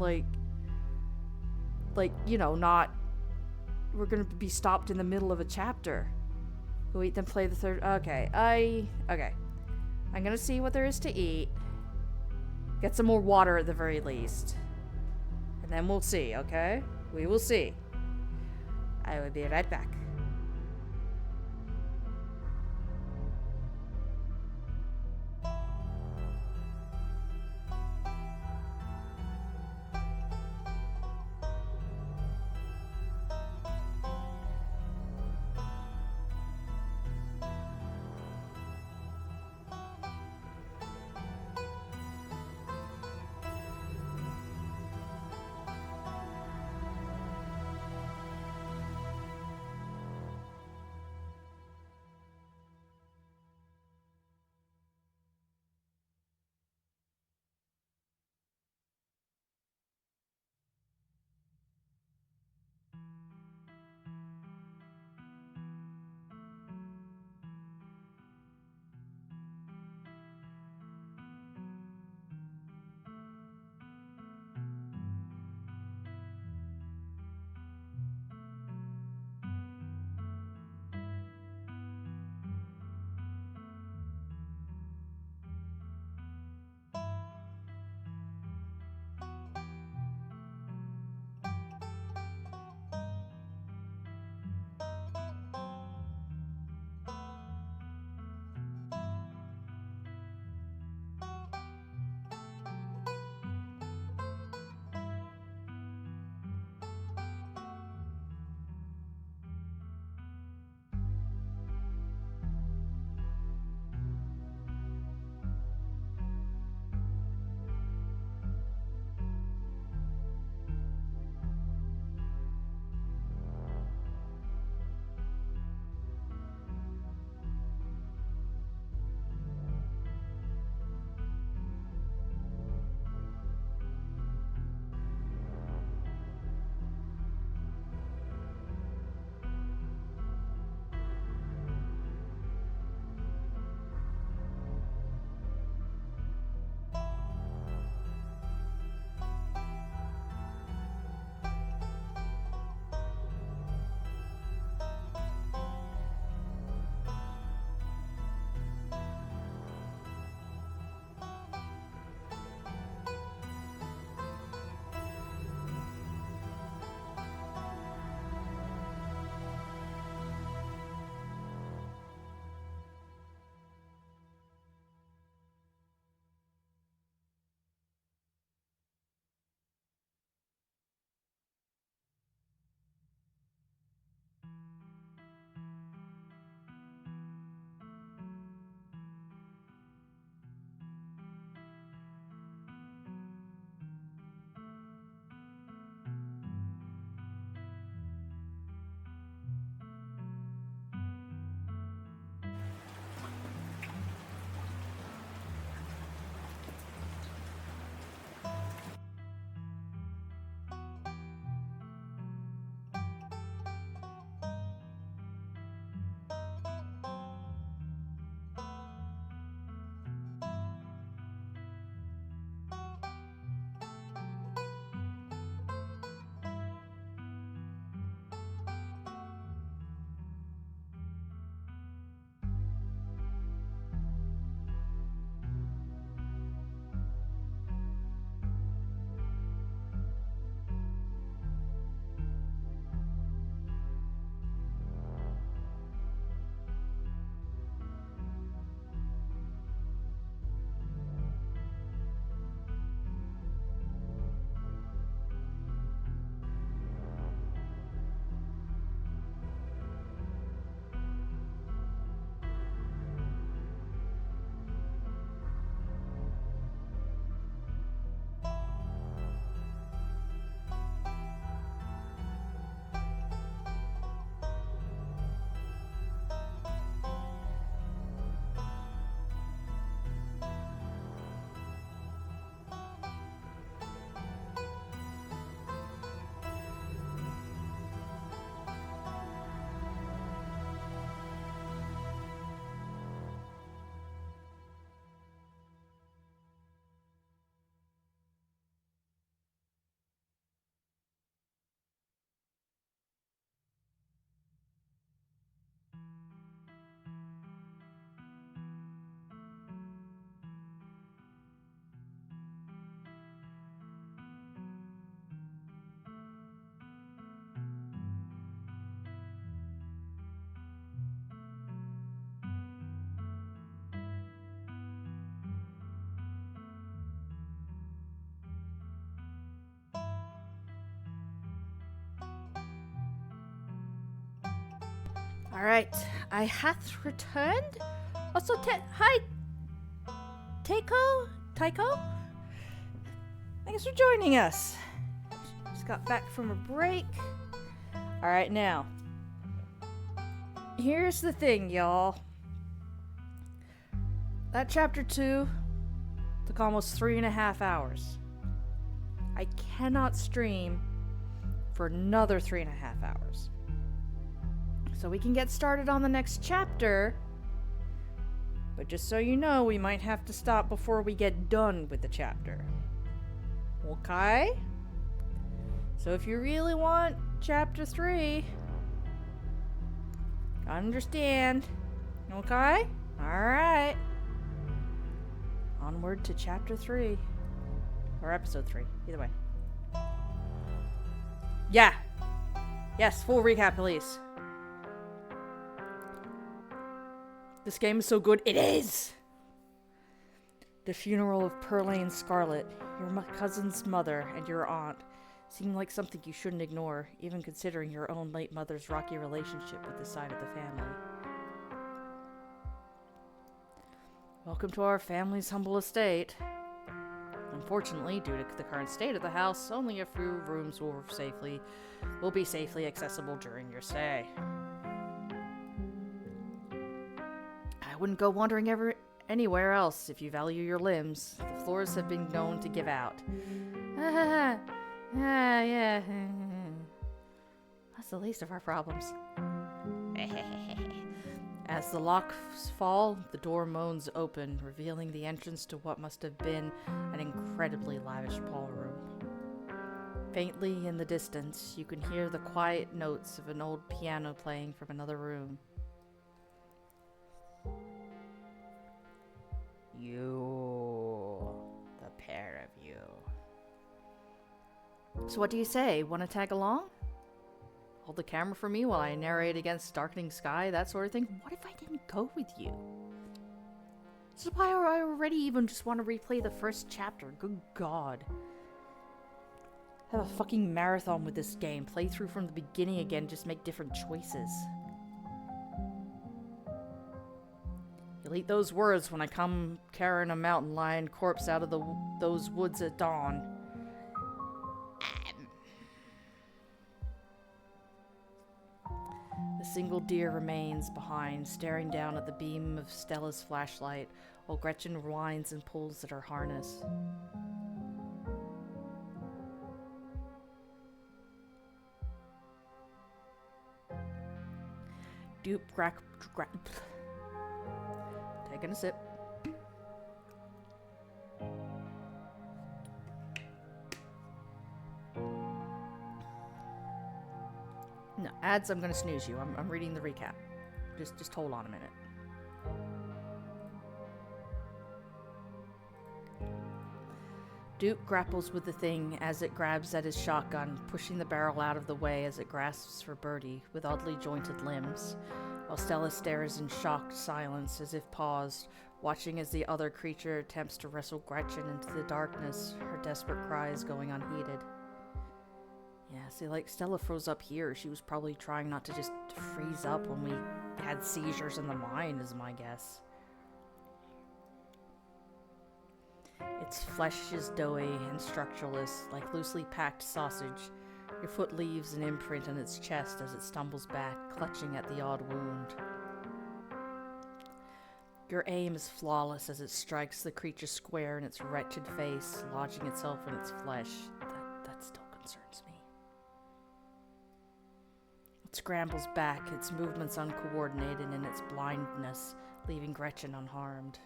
we're gonna be stopped in the middle of a chapter. Wait, then play the third. Okay, I'm gonna see what there is to eat. Get some more water at the very least. And then we'll see, okay? We will see. I will be right back. Alright, I hath returned. Also, hi, Taiko? Thanks for joining us. Just got back from a break. Alright, now. Here's the thing, y'all. That chapter 2 took almost 3.5 hours. I cannot stream for another 3.5 hours. So we can get started on the next chapter. But just so you know, we might have to stop before we get done with the chapter. Okay? So if you really want chapter 3, understand. Okay? Alright. Onward to chapter 3. Or episode 3. Either way. Yeah. Yes, full recap, please. This game is so good. It is! The funeral of Perlane Scarlet, your cousin's mother, and your aunt seem like something you shouldn't ignore, even considering your own late mother's rocky relationship with this side of the family. Welcome to our family's humble estate. Unfortunately, due to the current state of the house, only a few rooms will be safely accessible during your stay. I wouldn't go wandering anywhere else if you value your limbs. The floors have been known to give out. Yeah. That's the least of our problems. As the locks fall, the door moans open, revealing the entrance to what must have been an incredibly lavish ballroom. Faintly in the distance, you can hear the quiet notes of an old piano playing from another room. The pair of you. So what do you say? Want to tag along? Hold the camera for me while I narrate against darkening sky, that sort of thing? What if I didn't go with you? So why do I already even just want to replay the first chapter? Good God. Have a fucking marathon with this game. Play through from the beginning again, just make different choices. You'll eat those words when I come carrying a mountain lion corpse out of those woods at dawn. A single deer remains behind, staring down at the beam of Stella's flashlight, while Gretchen whines and pulls at her harness. Taking a sip. No, ads, I'm gonna snooze you. I'm reading the recap. Just hold on a minute. Duke grapples with the thing as it grabs at his shotgun, pushing the barrel out of the way as it grasps for Birdie with oddly jointed limbs, while Stella stares in shocked silence as if paused, watching as the other creature attempts to wrestle Gretchen into the darkness, her desperate cries going unheeded. Yeah, see, like, Stella froze up here. She was probably trying not to just freeze up when we had seizures in the mine, is my guess. Its flesh is doughy and structureless, like loosely packed sausage. Your foot leaves an imprint on its chest as it stumbles back, clutching at the odd wound. Your aim is flawless as it strikes the creature square in its wretched face, lodging itself in its flesh. That still concerns me. It scrambles back, its movements uncoordinated in its blindness, leaving Gretchen unharmed.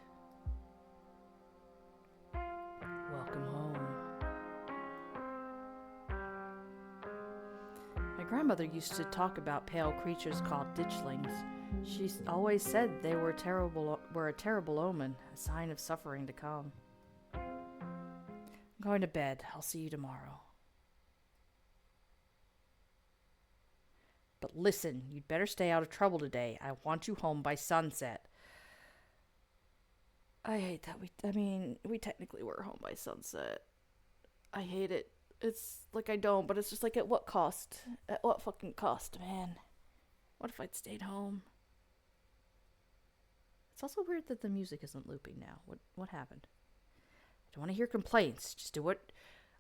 Welcome home. My grandmother used to talk about pale creatures called ditchlings. She always said they were a terrible omen, a sign of suffering to come. I'm going to bed. I'll see you tomorrow. But listen, you'd better stay out of trouble today. I want you home by sunset. I hate that we technically were home by sunset. I hate it. It's like I don't, but it's just like, at what cost? At what fucking cost, man? What if I'd stayed home? It's also weird that the music isn't looping now. What happened? I don't want to hear complaints. Just do what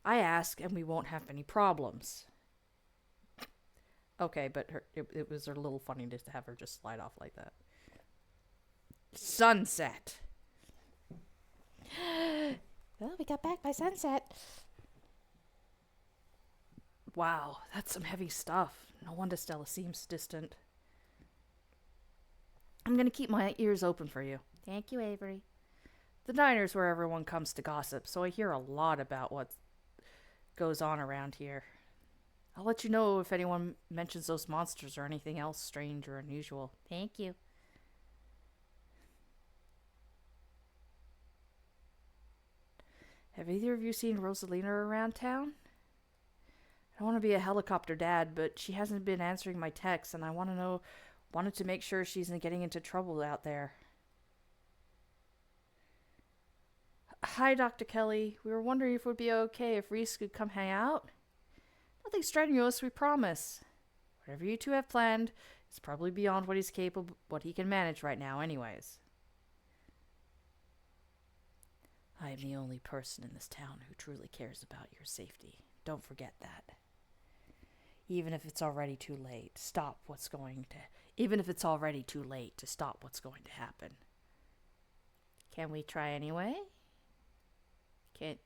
I ask and we won't have any problems. Okay, but it was a little funny to have her just slide off like that. Sunset. Well, we got back by sunset. Wow, that's some heavy stuff. No wonder Stella seems distant. I'm going to keep my ears open for you. Thank you, Avery. The diner's where everyone comes to gossip, so I hear a lot about what goes on around here. I'll let you know if anyone mentions those monsters or anything else strange or unusual. Thank you. Have either of you seen Rosalina around town? I don't want to be a helicopter dad, but she hasn't been answering my texts, and I wanted to make sure she isn't getting into trouble out there. Hi, Dr. Kelly. We were wondering if it would be okay if Reese could come hang out. Nothing strenuous, we promise. Whatever you two have planned is probably beyond what what he can manage right now anyways. I am the only person in this town who truly cares about your safety. Don't forget that. Even if it's already too late to stop what's going to happen. Can we try anyway? Can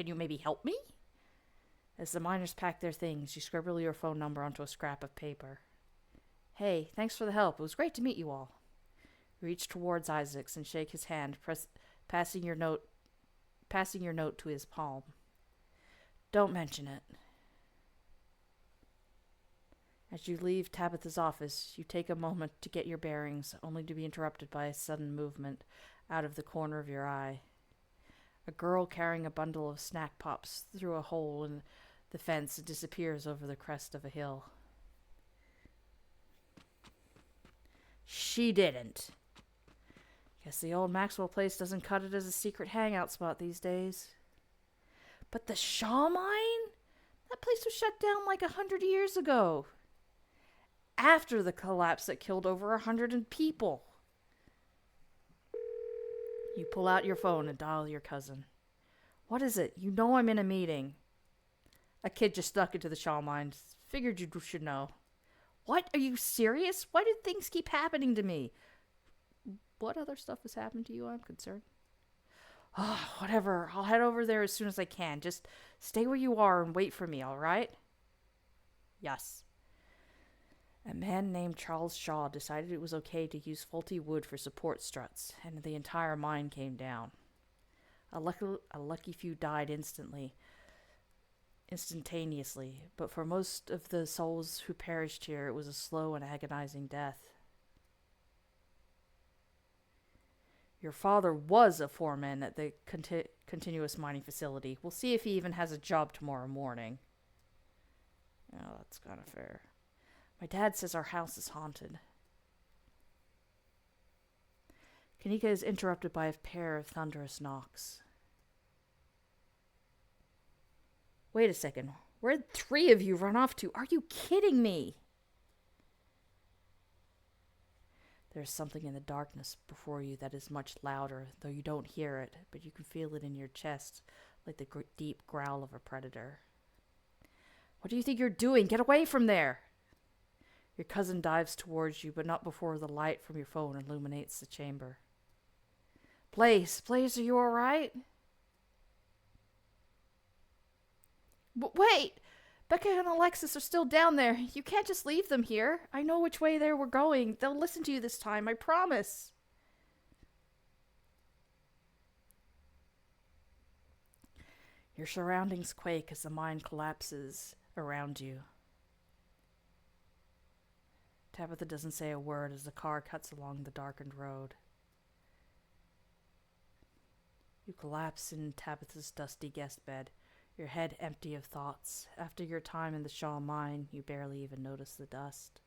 you maybe help me? As the miners pack their things, you scribble your phone number onto a scrap of paper. Hey, thanks for the help. It was great to meet you all. You reach towards Isaacs and shake his hand, passing your note to his palm. Don't mention it. As you leave Tabitha's office, you take a moment to get your bearings, only to be interrupted by a sudden movement out of the corner of your eye. A girl carrying a bundle of snack pops through a hole in the fence and disappears over the crest of a hill. She didn't. Guess the old Maxwell place doesn't cut it as a secret hangout spot these days. But the Shaw mine? That place was shut down like 100 years ago. After the collapse that killed over 100 people. You pull out your phone and dial your cousin. What is it? You know I'm in a meeting. A kid just stuck into the Shaw mine. Figured you should know. What? Are you serious? Why do things keep happening to me? What other stuff has happened to you? I'm concerned. Oh, whatever. I'll head over there as soon as I can. Just stay where you are and wait for me, all right? Yes. A man named Charles Shaw decided it was okay to use faulty wood for support struts, and the entire mine came down. A lucky few died instantaneously, but for most of the souls who perished here, it was a slow and agonizing death. Your father was a foreman at the continuous mining facility. We'll see if he even has a job tomorrow morning. Oh, that's kind of fair. My dad says our house is haunted. Kanika is interrupted by a pair of thunderous knocks. Wait a second. Where'd 3 of you run off to? Are you kidding me? There's something in the darkness before you that is much louder, though you don't hear it, but you can feel it in your chest, like the deep growl of a predator. What do you think you're doing? Get away from there! Your cousin dives towards you, but not before the light from your phone illuminates the chamber. Blaze, are you all right? Wait! Becca and Alexis are still down there. You can't just leave them here. I know which way they were going. They'll listen to you this time, I promise. Your surroundings quake as the mine collapses around you. Tabitha doesn't say a word as the car cuts along the darkened road. You collapse in Tabitha's dusty guest bed, your head empty of thoughts. After your time in the Shaw mine, you barely even notice the dust.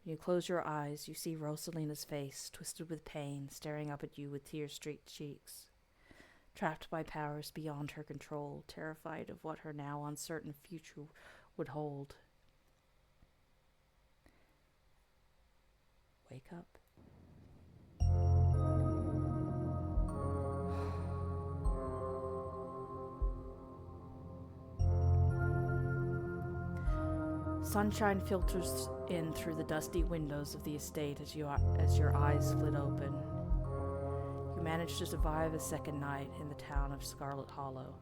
When you close your eyes, you see Rosalina's face, twisted with pain, staring up at you with tear-streaked cheeks. Trapped by powers beyond her control, terrified of what her now uncertain future would hold. wake up. Sunshine filters in through the dusty windows of the estate as your eyes flit open. You manage to survive a second night in the town of Scarlet Hollow.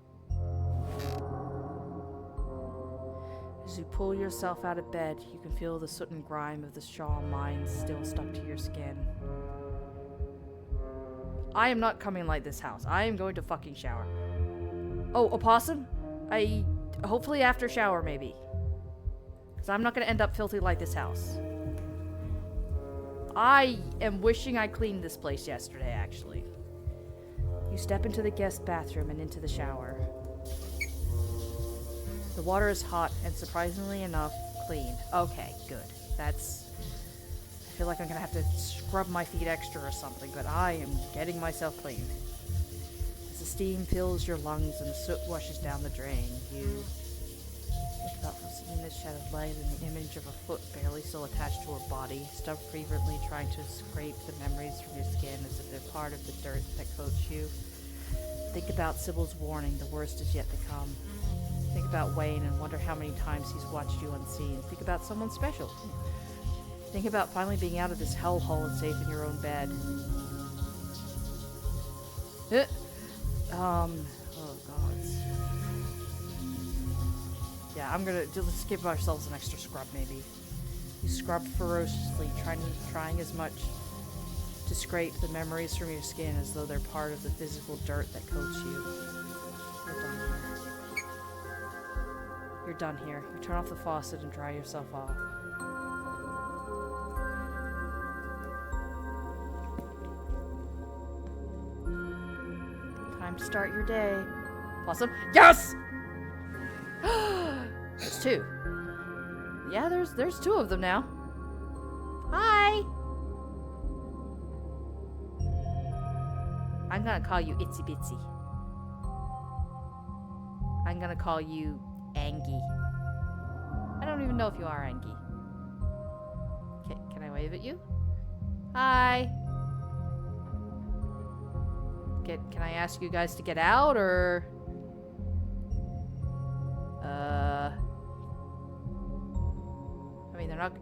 As you pull yourself out of bed, you can feel the soot and grime of the Shaw mines still stuck to your skin. I am not coming like this house. I am going to fucking shower. Oh, opossum? Hopefully after shower, maybe. Because I'm not going to end up filthy like this house. I am wishing I cleaned this place yesterday, actually. You step into the guest bathroom and into the shower. The water is hot and, surprisingly enough, clean. Okay, good. I feel like I'm gonna have to scrub my feet extra or something, but I am getting myself clean. As the steam fills your lungs and the soot washes down the drain, you think about seeing this shadowed light and the image of a foot barely still attached to her body, stuffed fervently trying to scrape the memories from your skin as if they're part of the dirt that coats you. Think about Sybil's warning, the worst is yet to come. Think about Wayne and wonder how many times he's watched you unseen. Think about someone special. Think about finally being out of this hellhole and safe in your own bed. Oh god. Yeah, I'm gonna let's give ourselves an extra scrub maybe. You scrub ferociously, trying as much to scrape the memories from your skin as though they're part of the physical dirt that coats you. You're done here. You turn off the faucet and dry yourself off. Time to start your day. Possum. Yes! There's two. Yeah, there's two of them now. Hi! I'm gonna call you Itsy Bitsy. I'm gonna call you Angie. I don't even know if you are Angie. Can I wave at you? Hi. Can I ask you guys to get out, or? I mean, they're not.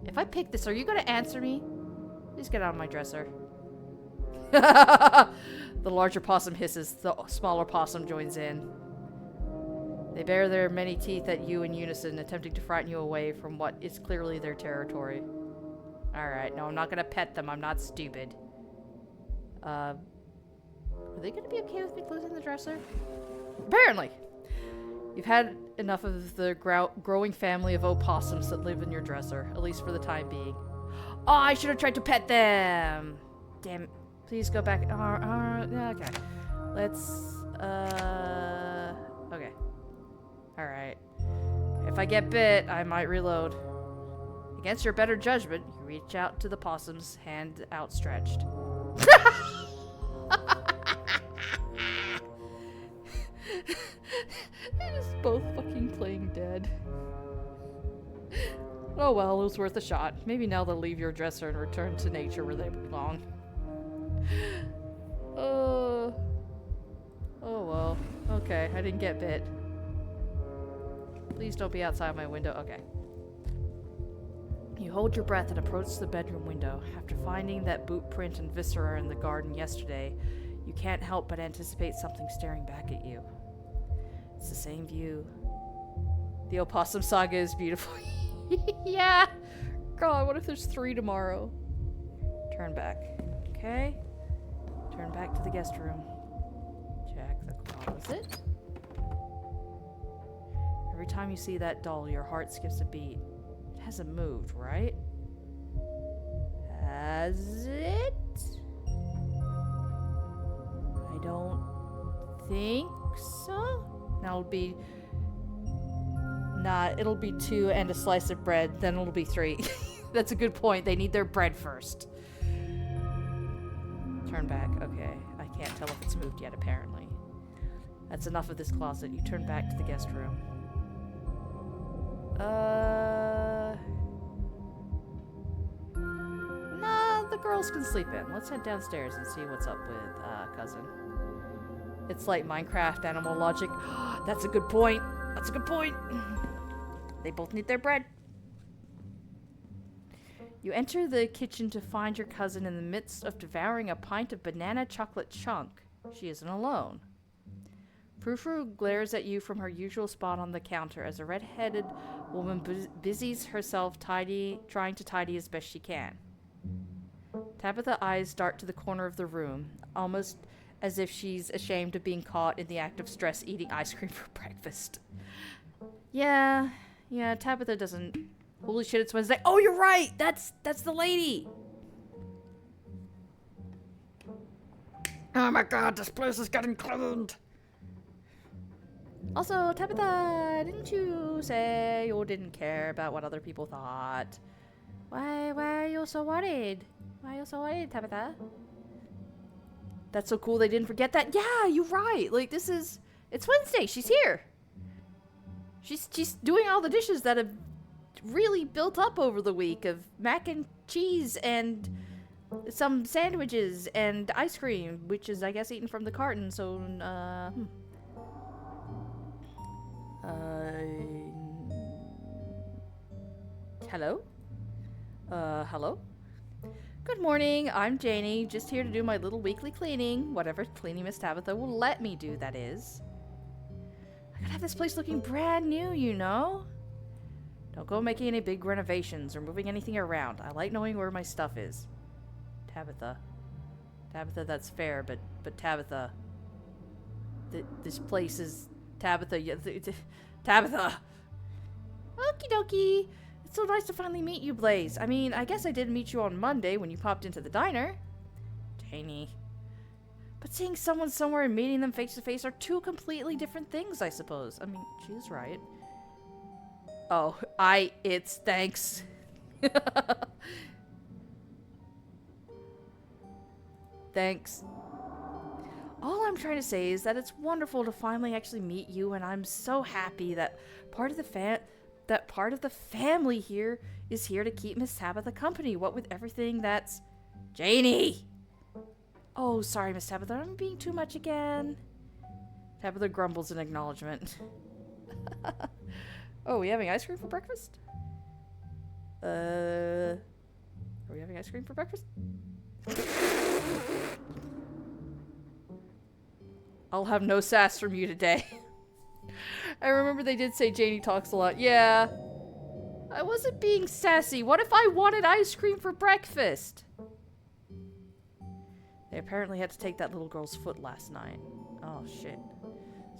If I pick this, are you gonna answer me? Please get out of my dresser. The larger possum hisses. The smaller possum joins in. They bare their many teeth at you in unison, attempting to frighten you away from what is clearly their territory. Alright, no, I'm not gonna pet them. I'm not stupid. Are they gonna be okay with me closing the dresser? Apparently! You've had enough of the growing family of opossums that live in your dresser, at least for the time being. Oh, I should have tried to pet them! Damn it. Please go back. Okay. Let's, okay. Alright. If I get bit, I might reload. Against your better judgment, you reach out to the possum's hand outstretched. They're just both fucking playing dead. Oh well, it was worth a shot. Maybe now they'll leave your dresser and return to nature where they belong. Oh well. Okay, I didn't get bit. Please don't be outside my window. Okay. You hold your breath and approach the bedroom window. After finding that boot print and viscera in the garden yesterday, you can't help but anticipate something staring back at you. It's the same view. The opossum saga is beautiful. Yeah! God, what if there's 3 tomorrow? Turn back. Okay. Turn back to the guest room. Check the closet. Every time you see that doll, your heart skips a beat. It hasn't moved, right? Has it? I don't think so. Now it'll be... Nah, it'll be 2 and a slice of bread, then it'll be 3. That's a good point. They need their bread first. Turn back. Okay. I can't tell if it's moved yet, apparently. That's enough of this closet. You turn back to the guest room. girls can sleep in. Let's head downstairs and see what's up with cousin. It's like Minecraft animal logic. That's a good point. That's a good point. They both need their bread. You enter the kitchen to find your cousin in the midst of devouring a pint of banana chocolate chunk. She isn't alone. Frou-Frou glares at you from her usual spot on the counter as a red-headed woman busies herself trying to tidy as best she can. Tabitha's eyes dart to the corner of the room, almost as if she's ashamed of being caught in the act of stress eating ice cream for breakfast. Yeah, Tabitha doesn't... Holy shit, it's Wednesday. Oh, you're right! That's the lady! Oh my god, this place is getting cleaned! Also, Tabitha, didn't you say you didn't care about what other people thought? Why are you so worried? Why are you so worried, Tabitha? That's so cool they didn't forget that. Yeah, you're right. Like, it's Wednesday. She's here. She's doing all the dishes that have really built up over the week of mac and cheese and some sandwiches and ice cream, which is, I guess, eaten from the carton. So, hello? Hello? Good morning, I'm Janie, just here to do my little weekly cleaning. Whatever cleaning Miss Tabitha will let me do, that is. I gotta have this place looking brand new, you know? Don't go making any big renovations or moving anything around. I like knowing where my stuff is. Tabitha. Tabitha, that's fair, but Tabitha. This place is... Tabitha, Tabitha! Okie dokie. It's so nice to finally meet you, Blaze. I mean, I guess I did meet you on Monday when you popped into the diner. Janie. But seeing someone somewhere and meeting them face to face are two completely different things, I suppose. I mean, she's right. Oh, it's thanks. Thanks. All I'm trying to say is that it's wonderful to finally actually meet you, and I'm so happy that part of the family here is here to keep Miss Tabitha company. What with everything that's... Janie! Oh, sorry, Miss Tabitha. I'm being too much again. Tabitha grumbles in acknowledgement. Oh, we having ice cream for breakfast? Are we having ice cream for breakfast? I'll have no sass from you today. I remember they did say Janie talks a lot. Yeah. I wasn't being sassy. What if I wanted ice cream for breakfast? They apparently had to take that little girl's foot last night. Oh, shit.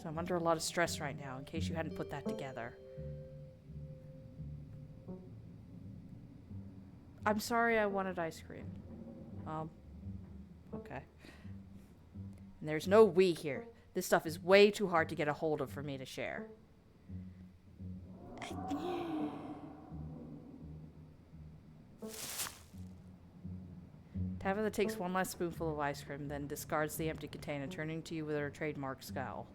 So I'm under a lot of stress right now, in case you hadn't put that together. I'm sorry I wanted ice cream. Okay. And there's no we here. This stuff is way too hard to get a hold of for me to share. Tabitha takes one last spoonful of ice cream, then discards the empty container, turning to you with her trademark scowl.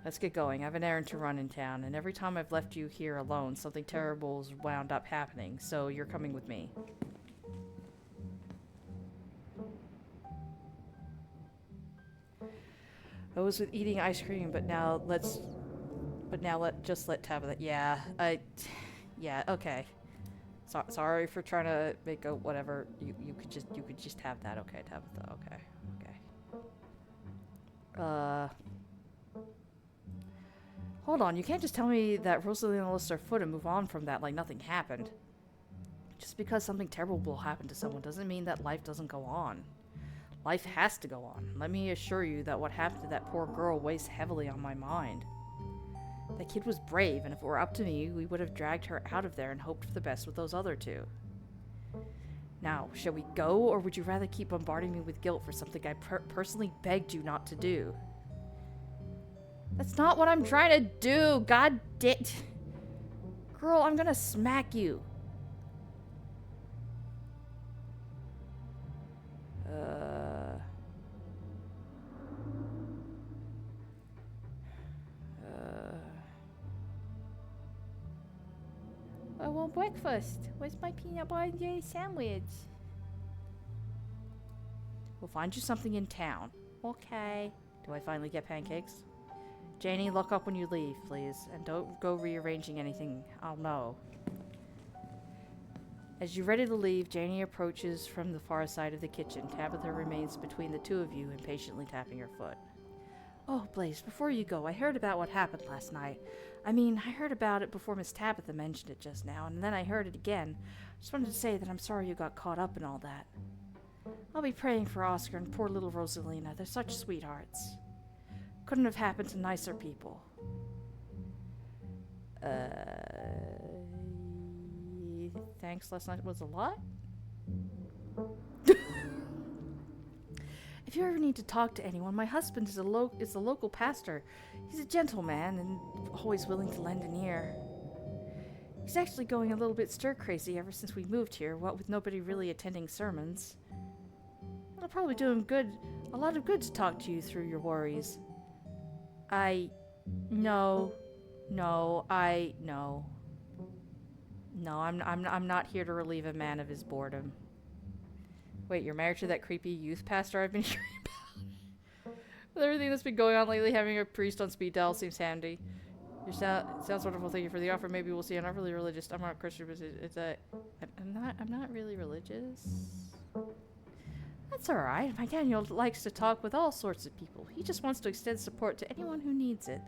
Let's get going. I have an errand to run in town, and every time I've left you here alone, something terrible's wound up happening, so you're coming with me. I was with eating ice cream, but now just let Tabitha. Yeah, okay. Sorry for trying to make a whatever. You could just have that. Okay, Tabitha. Okay. Hold on. You can't just tell me that Rosalina lost her foot and move on from that like nothing happened. Just because something terrible will happen to someone doesn't mean that life doesn't go on. Life has to go on. Let me assure you that what happened to that poor girl weighs heavily on my mind. That kid was brave, and if it were up to me, we would have dragged her out of there and hoped for the best with those other two. Now, shall we go, or would you rather keep bombarding me with guilt for something I personally begged you not to do? That's not what I'm trying to do, god damn. Girl, I'm gonna smack you. I want breakfast. Where's my peanut butter and jelly sandwich? We'll find you something in town. Okay. Do I finally get pancakes? Janie, look up when you leave, please. And don't go rearranging anything. I'll know. As you're ready to leave, Janie approaches from the far side of the kitchen. Tabitha remains between the two of you, impatiently tapping her foot. Oh, Blaze, before you go, I heard about what happened last night. I mean, I heard about it before Miss Tabitha mentioned it just now, and then I heard it again. Just wanted to say that I'm sorry you got caught up in all that. I'll be praying for Oscar and poor little Rosalina. They're such sweethearts. Couldn't have happened to nicer people. Thanks last night was a lot? If you ever need to talk to anyone, my husband is the local pastor. He's a gentleman and always willing to lend an ear. He's actually going a little bit stir-crazy ever since we moved here, what with nobody really attending sermons. It'll probably do him a lot of good to talk to you through your worries. No, I'm not here to relieve a man of his boredom. Wait, you're married to that creepy youth pastor I've been hearing about? With everything that's been going on lately, having a priest on speed dial seems handy. It sounds wonderful. Thank you for the offer. Maybe we'll see. I'm not really religious. I'm not Christian, but I'm not really religious. That's alright. My Daniel likes to talk with all sorts of people. He just wants to extend support to anyone who needs it.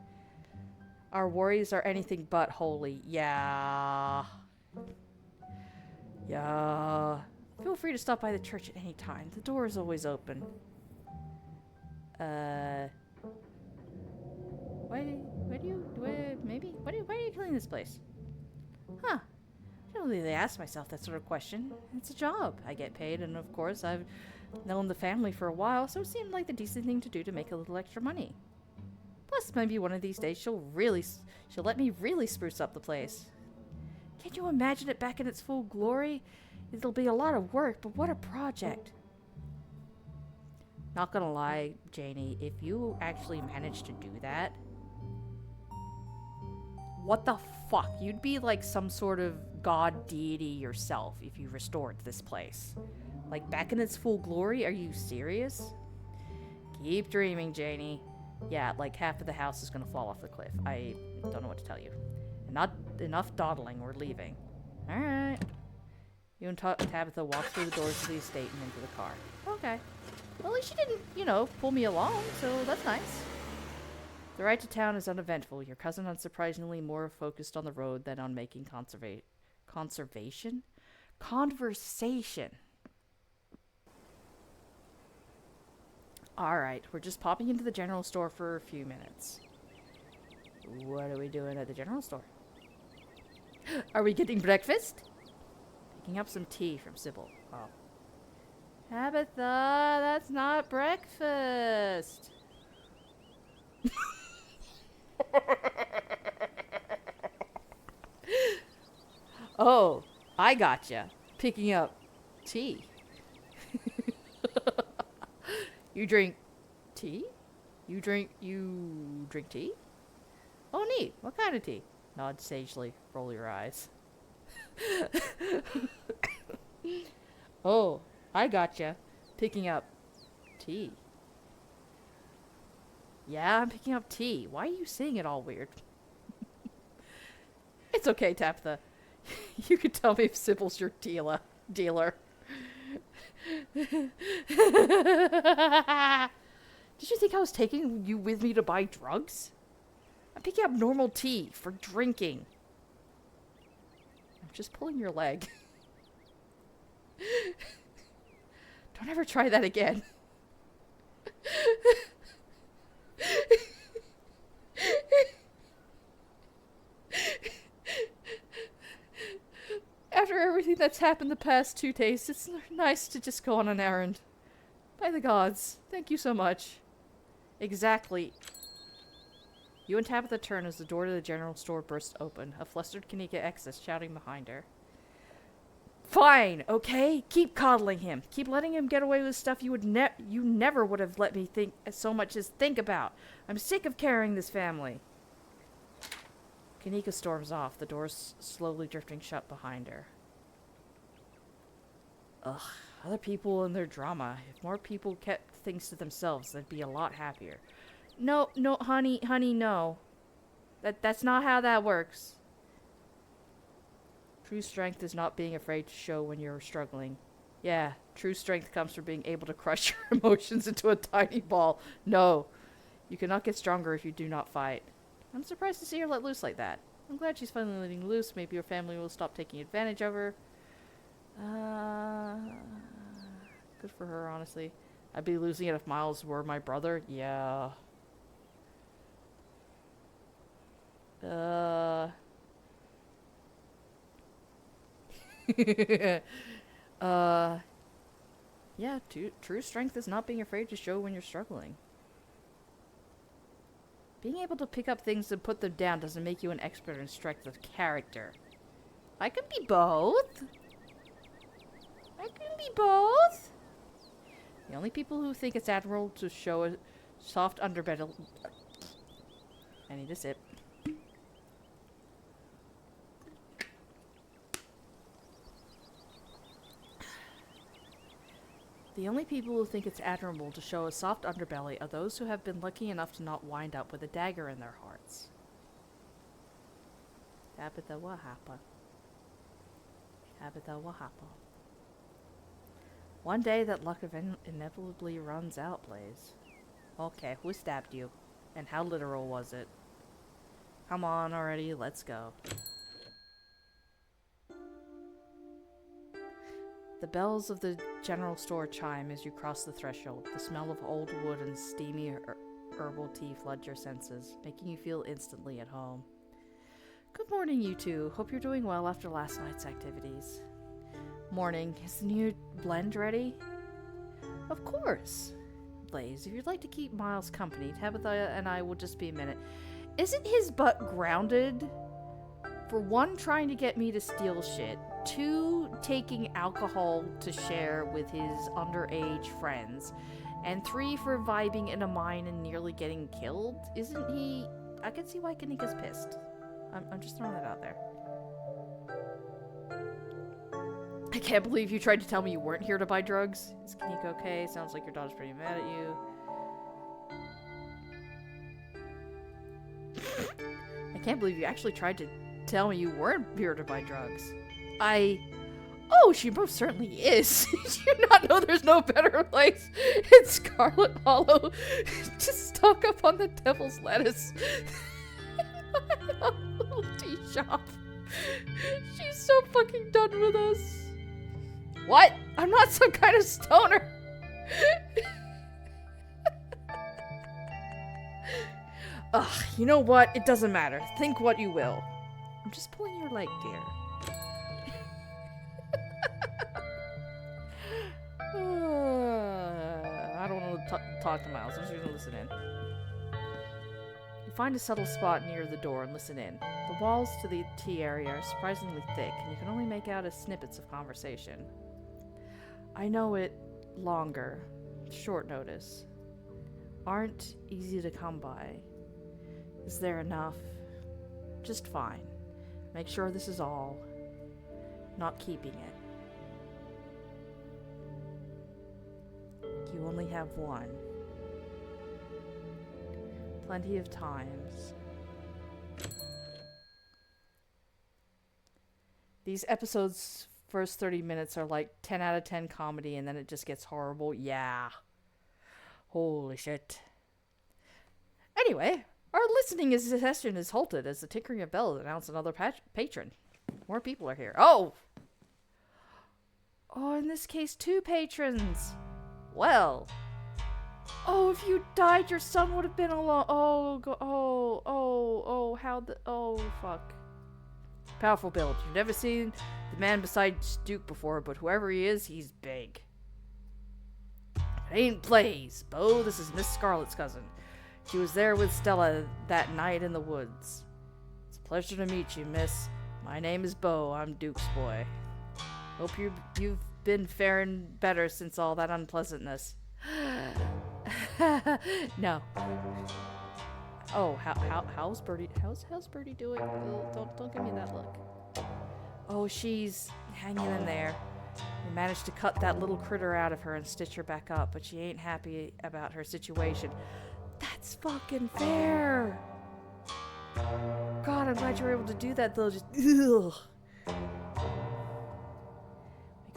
Our worries are anything but holy. Yeah. Feel free to stop by the church at any time. The door is always open. Why are you killing this place? Huh. I don't really ask myself that sort of question. It's a job. I get paid, and of course, I've known the family for a while, so it seemed like the decent thing to do to make a little extra money. Plus, maybe one of these days she'll let me really spruce up the place. Can you imagine it back in its full glory? It'll be a lot of work, but what a project. Not gonna lie, Janie, if you actually managed to do that, what the fuck? You'd be like some sort of god deity yourself if you restored this place. Like back in its full glory? Are you serious? Keep dreaming, Janie. Yeah, like half of the house is gonna fall off the cliff. I don't know what to tell you. Not enough dawdling, we're leaving. Alright. You and Tabitha walk through the doors of the estate and into the car. Okay. Well, at least you didn't, pull me along, so that's nice. The ride to town is uneventful. Your cousin unsurprisingly more focused on the road than on making conversation. Alright, we're just popping into the general store for a few minutes. What are we doing at the general store? Are we getting breakfast? Picking up some tea from Sybil. Oh. Tabitha, that's not breakfast. Oh, I gotcha. Picking up tea. You drink tea? You drink tea? Oh, neat. What kind of tea? Nod sagely. Roll your eyes. Oh, I gotcha. Picking up tea. Yeah, I'm picking up tea. Why are you saying it all weird? It's okay, Tabitha. You can tell me if Sybil's your dealer. Did you think I was taking you with me to buy drugs? I'm picking up normal tea for drinking. I'm just pulling your leg. Don't ever try that again. After everything that's happened the past 2 days, it's nice to just go on an errand. By the gods, thank you so much. Exactly. You and Tabitha turn as the door to the general store bursts open. A flustered Kanika exits, shouting behind her. Fine, okay? Keep coddling him. Keep letting him get away with stuff you never would have let me think so much as think about. I'm sick of carrying this family. Kanika storms off, the doors slowly drifting shut behind her. Ugh, other people and their drama. If more people kept things to themselves, they'd be a lot happier. No, honey, no. That's not how that works. True strength is not being afraid to show when you're struggling. Yeah, true strength comes from being able to crush your emotions into a tiny ball. No, you cannot get stronger if you do not fight. I'm surprised to see her let loose like that. I'm glad she's finally letting loose. Maybe her family will stop taking advantage of her. Good for her, honestly. I'd be losing it if Miles were my brother. Yeah. Yeah, true strength is not being afraid to show when you're struggling. Being able to pick up things and put them down doesn't make you an expert in strength of character. I can be both. The only people who think it's admirable to show a soft underbelly... I need a sip. The only people who think it's admirable to show a soft underbelly are those who have been lucky enough to not wind up with a dagger in their hearts. Tabitha Wahapa. One day that luck inevitably runs out, Blaze. Okay, who stabbed you? And how literal was it? Come on already, let's go. The bells of the general store chime as you cross the threshold. The smell of old wood and steamy herbal tea flood your senses, making you feel instantly at home. Good morning, you two. Hope you're doing well after last night's activities. Morning. Is the new blend ready? Of course. Blaze, if you'd like to keep Miles company, Tabitha and I will just be a minute. Isn't his butt grounded? For one, trying to get me to steal shit. Two, taking alcohol to share with his underage friends. And three, for vibing in a mine and nearly getting killed. Isn't he... I can see why Kanika's pissed. I'm just throwing that out there. I can't believe you tried to tell me you weren't here to buy drugs. Is Kanika okay? Sounds like your daughter's pretty mad at you. I can't believe you actually tried to tell me you weren't here to buy drugs. Oh, she most certainly is. Do you not know there's no better place in Scarlet Hollow to stock up on the devil's lettuce? Little tea shop. She's so fucking done with us. What? I'm not some kind of stoner. Ugh, you know what? It doesn't matter. Think what you will. I'm just pulling your leg, dear. I don't want to talk to Miles. I'm just going to listen in. You find a subtle spot near the door and listen in. The walls to the tea area are surprisingly thick, and you can only make out snippets of conversation. I know it longer, short notice, aren't easy to come by. Is there enough? Just fine. Make sure this is all. Not keeping it. You only have one. Plenty of times. These episodes' first 30 minutes are like 10 out of 10 comedy, and then it just gets horrible. Yeah. Holy shit. Anyway, our listening session is halted as the tinkering of bells announce another patron. More people are here. Oh, in this case, 2 patrons. Well. Oh, if you died, your son would have been alone. Fuck. Powerful build. You've never seen the man beside Duke before, but whoever he is, he's big. It ain't Blaze. Bo, this is Miss Scarlet's cousin. She was there with Stella that night in the woods. It's a pleasure to meet you, miss. My name is Bo. I'm Duke's boy. Hope you've been faring better since all that unpleasantness. No. Oh, how's Birdie? How's Birdie doing? Don't give me that look. Oh, she's hanging in there. We managed to cut that little critter out of her and stitch her back up, but she ain't happy about her situation. That's fucking fair. God, I'm glad you were able to do that though. Just ugh. We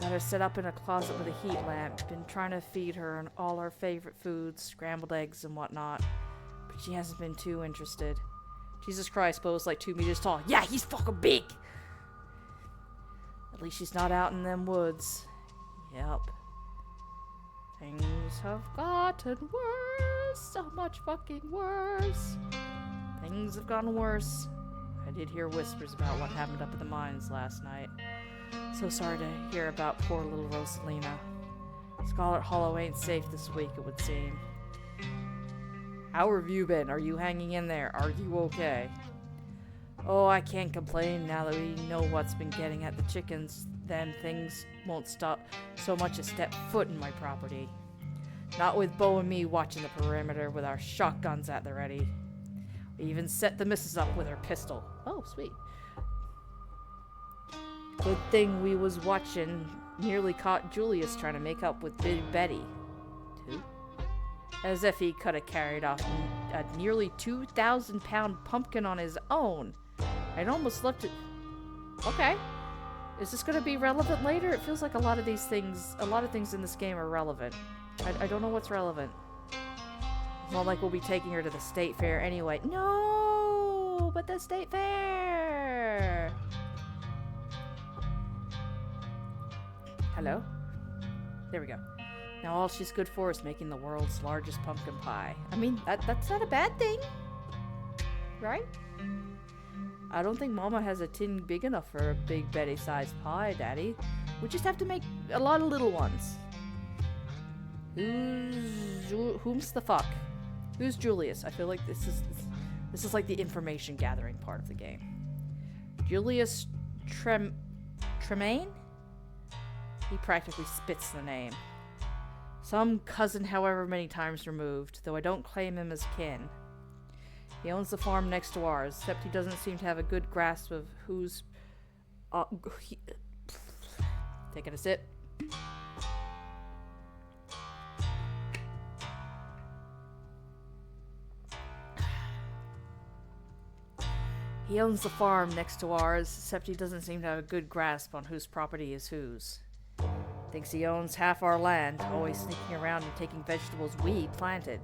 got her set up in a closet with a heat lamp. Been trying to feed her and all her favorite foods, scrambled eggs and whatnot. But she hasn't been too interested. Jesus Christ, Bo's like 2 meters tall. Yeah, he's fucking big! At least she's not out in them woods. Yep. Things have gotten worse. So much fucking worse. Things have gotten worse. I did hear whispers about what happened up at the mines last night. So sorry to hear about poor little Rosalina. Scarlet Hollow ain't safe this week, it would seem. How have you been? Are you hanging in there? Are you okay? Oh, I can't complain now that we know what's been getting at the chickens. Then things won't stop so much as step foot in my property. Not with Bo and me watching the perimeter with our shotguns at the ready. We even set the missus up with her pistol. Oh, sweet. Good thing we was watching. Nearly caught Julius trying to make up with Big Betty. Who? As if he could have carried off a nearly 2,000-pound pumpkin on his own. I'd almost left it... Okay. Is this going to be relevant later? It feels like a lot of things in this game are relevant. I don't know what's relevant. It's not like we'll be taking her to the state fair anyway. No! But the state fair! Hello? There we go. Now all she's good for is making the world's largest pumpkin pie. I mean, that's not a bad thing. Right? I don't think Mama has a tin big enough for a Big Betty-sized pie, Daddy. We just have to make a lot of little ones. Whom's the fuck? Who's Julius? I feel like this is like the information gathering part of the game. Julius Tremaine? He practically spits the name. Some cousin however many times removed, though I don't claim him as kin. He owns the farm next to ours, except he doesn't seem to have a good grasp of who's... Taking a sip. He owns the farm next to ours, except he doesn't seem to have a good grasp on whose property is whose. Thinks he owns half our land, always sneaking around and taking vegetables we planted.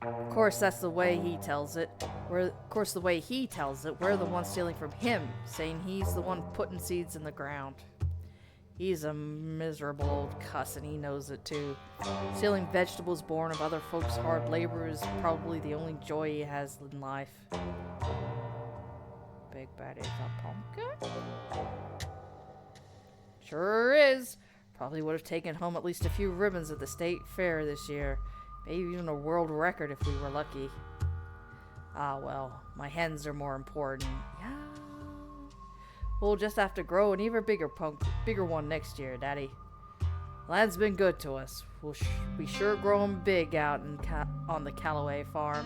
Of course, that's the way he tells it. We're the ones stealing from him, saying he's the one putting seeds in the ground. He's a miserable old cuss, and he knows it too. Stealing vegetables born of other folks' hard labor is probably the only joy he has in life. Big Betty's a pumpkin? Sure is. Probably would have taken home at least a few ribbons at the state fair this year. Maybe even a world record if we were lucky. Ah, well, my hens are more important. Yeah. We'll just have to grow an even bigger one next year, Daddy. Land's been good to us. We sure grow 'em big out on the Callaway farm.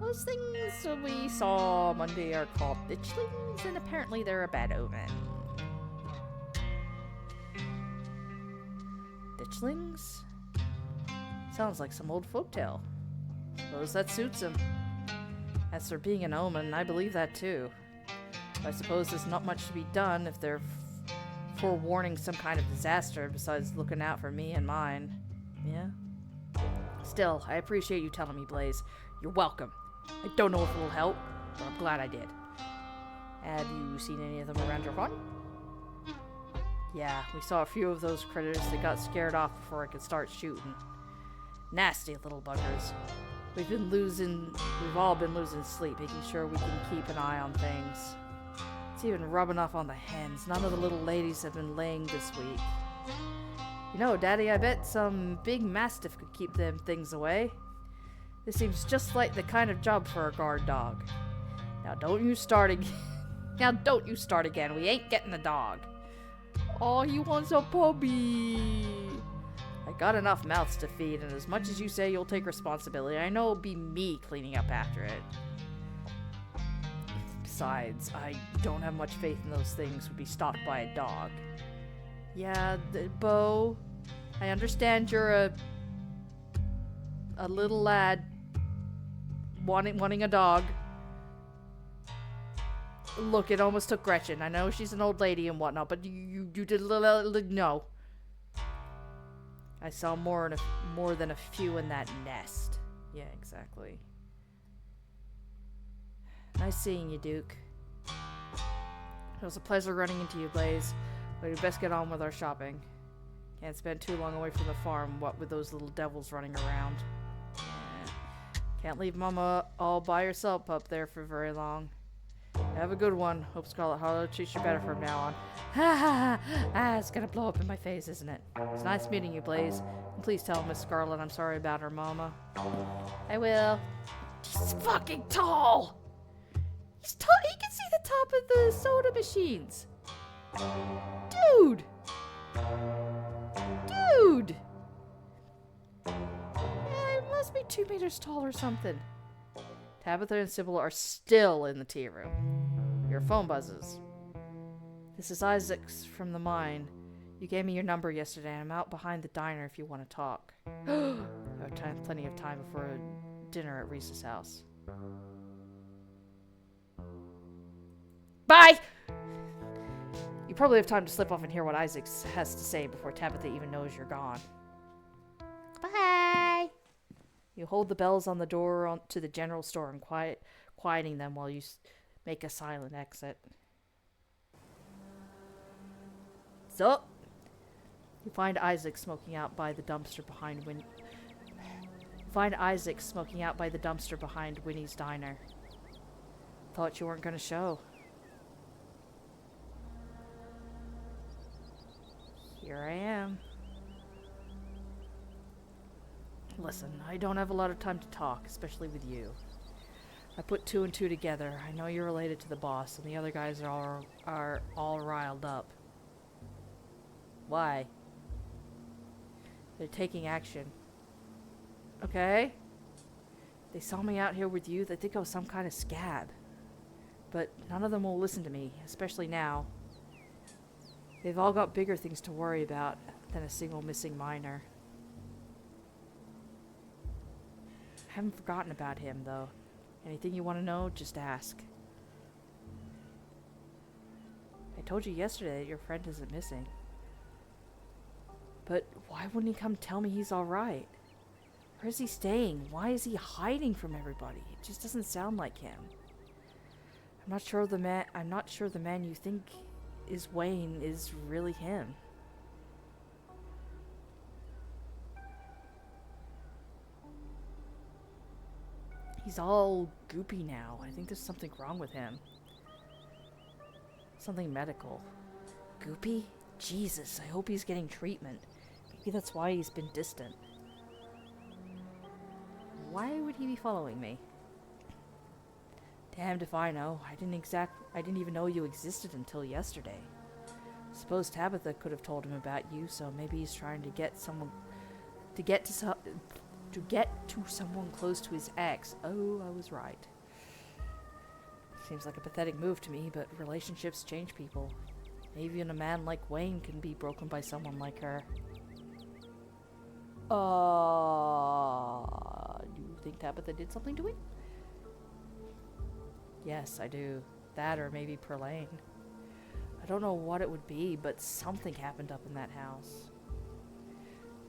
Those things we saw Monday are called ditchlings, and apparently they're a bad omen. Ditchlings? Sounds like some old folktale. Suppose that suits him. As for being an omen, I believe that too. I suppose there's not much to be done if they're forewarning some kind of disaster besides looking out for me and mine. Yeah? Still, I appreciate you telling me, Blaze. You're welcome. I don't know if it'll help, but I'm glad I did. Have you seen any of them around your farm? Yeah, we saw a few of those critters that got scared off before I could start shooting. Nasty little buggers. We've all been losing sleep, making sure we can keep an eye on things. It's even rubbing off on the hens. None of the little ladies have been laying this week. You know, Daddy, I bet some big mastiff could keep them things away. This seems just like the kind of job for a guard dog. Now don't you start again. We ain't getting the dog. Oh, he wants a puppy. I I got enough mouths to feed, and as much as you say you'll take responsibility, I know it'll be me cleaning up after it. Besides, I don't have much faith in those things would be stalked by a dog. Yeah, Bo, I understand you're a little lad wanting a dog. Look, it almost took Gretchen. I know she's an old lady and whatnot, but you did no. I saw more than a few in that nest. Yeah, exactly. Nice seeing you, Duke. It was a pleasure running into you, Blaze. But we best get on with our shopping. Can't spend too long away from the farm, what with those little devils running around. Yeah. Can't leave Mama all by herself up there for very long. Have a good one. Hope Scarlet Hollow treats you better from now on. Ha ha ha! It's gonna blow up in my face, isn't it? It's nice meeting you, Blaze. And please tell Miss Scarlet I'm sorry about her mama. I will. He's fucking tall! He's tall. He can see the top of the soda machines. Dude! Dude! Yeah, he must be 2 meters tall or something. Tabitha and Sybil are still in the tea room. Your phone buzzes. This is Isaac's from the mine. You gave me your number yesterday, and I'm out behind the diner if you want to talk. I have plenty of time before dinner at Reese's house. Bye! You probably have time to slip off and hear what Isaac has to say before Tabitha even knows you're gone. Bye. You hold the bells on the door to the general store and quieting them while you make a silent exit. So, you find Isaac smoking out by the dumpster behind Winnie's diner. Thought you weren't going to show. Here I am. Listen, I don't have a lot of time to talk, especially with you. I put 2 and 2 together. I know you're related to the boss, and the other guys are all riled up. Why? They're taking action. Okay? They saw me out here with you. They think I was some kind of scab. But none of them will listen to me, especially now. They've all got bigger things to worry about than a single missing miner. I haven't forgotten about him, though. Anything you want to know, just ask. I told you yesterday that your friend isn't missing. But why wouldn't he come tell me he's alright? Where is he staying? Why is he hiding from everybody? It just doesn't sound like him. I'm not sure the man you think is Wayne is really him. He's all goopy now. I think there's something wrong with him. Something medical. Goopy? Jesus, I hope he's getting treatment. Maybe that's why he's been distant. Why would he be following me? Damned if I know. I didn't even know you existed until yesterday. Suppose Tabitha could have told him about you, so maybe he's trying to get to someone close to his ex. Oh, I was right. Seems like a pathetic move to me, but relationships change people. Even a man like Wayne can be broken by someone like her. You think Tabitha did something to him? Yes, I do. That or maybe Perlane. I don't know what it would be, but something happened up in that house.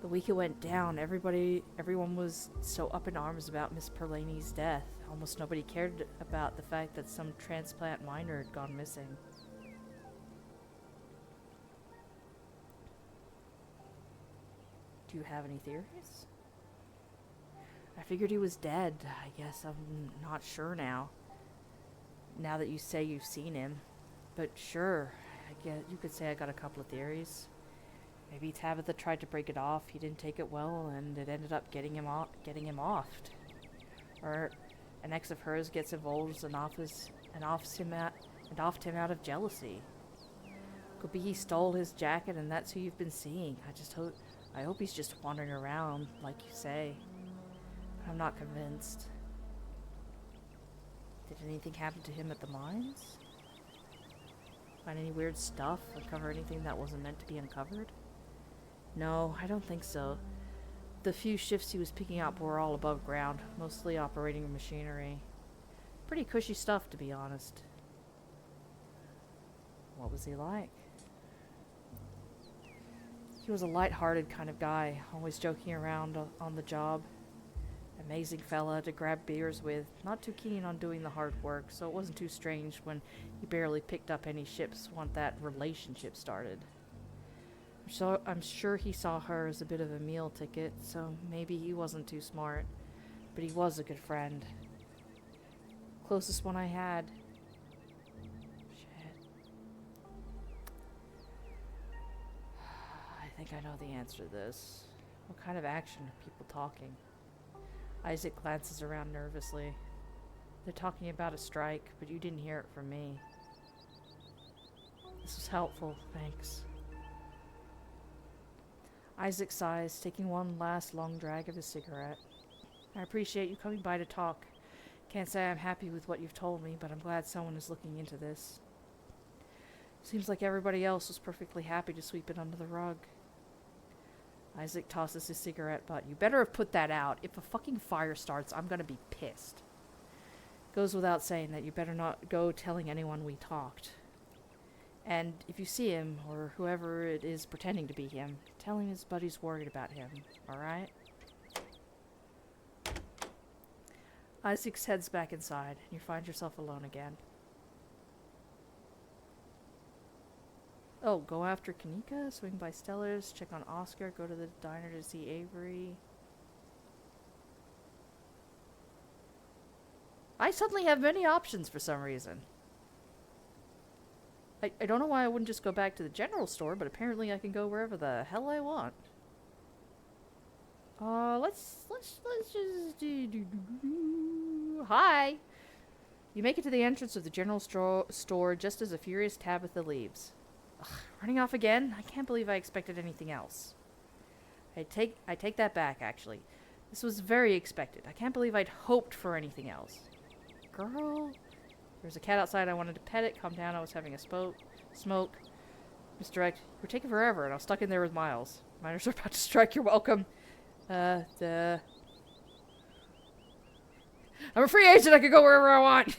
The week it went down, everyone was so up in arms about Miss Perlane's death. Almost nobody cared about the fact that some transplant miner had gone missing. Do you have any theories? I figured he was dead. I guess I'm not sure now. Now that you say you've seen him. But sure, I guess you could say I got a couple of theories. Maybe Tabitha tried to break it off, he didn't take it well, and it ended up getting him offed. Or an ex of hers gets involved and offed him out of jealousy. Could be he stole his jacket and that's who you've been seeing. I just I hope he's just wandering around, like you say. I'm not convinced. Did anything happen to him at the mines? Find any weird stuff? Uncover anything that wasn't meant to be uncovered? No, I don't think so. The few shifts he was picking up were all above ground, mostly operating machinery. Pretty cushy stuff, to be honest. What was he like? He was a light-hearted kind of guy, always joking around on the job. Amazing fella to grab beers with, not too keen on doing the hard work, so it wasn't too strange when he barely picked up any ships once that relationship started. So I'm sure he saw her as a bit of a meal ticket, so maybe he wasn't too smart, but he was a good friend. Closest one I had. Shit. I think I know the answer to this. What kind of action are people talking? Isaac glances around nervously. They're talking about a strike, but you didn't hear it from me. This was helpful, thanks. Isaac sighs, taking one last long drag of his cigarette. I appreciate you coming by to talk. Can't say I'm happy with what you've told me, but I'm glad someone is looking into this. Seems like everybody else was perfectly happy to sweep it under the rug. Isaac tosses his cigarette butt. You better have put that out. If a fucking fire starts, I'm gonna be pissed. Goes without saying that you better not go telling anyone we talked. And if you see him, or whoever it is pretending to be him, tell him his buddy's worried about him, alright? Isaac heads back inside, and you find yourself alone again. Oh, go after Kanika, swing by Stellar's, check on Oscar, go to the diner to see Avery. I suddenly have many options for some reason. I don't know why I wouldn't just go back to the general store, but apparently I can go wherever the hell I want. Let's just do. Hi! You make it to the entrance of the general store just as a furious Tabitha leaves. Ugh, running off again? I can't believe I expected anything else. I take that back, actually. This was very expected. I can't believe I'd hoped for anything else. Girl... There's a cat outside. I wanted to pet it. Calm down. I was having a smoke. Misdirect. You're taking forever, and I was stuck in there with Miles. Miners are about to strike. You're welcome. I'm a free agent. I can go wherever I want.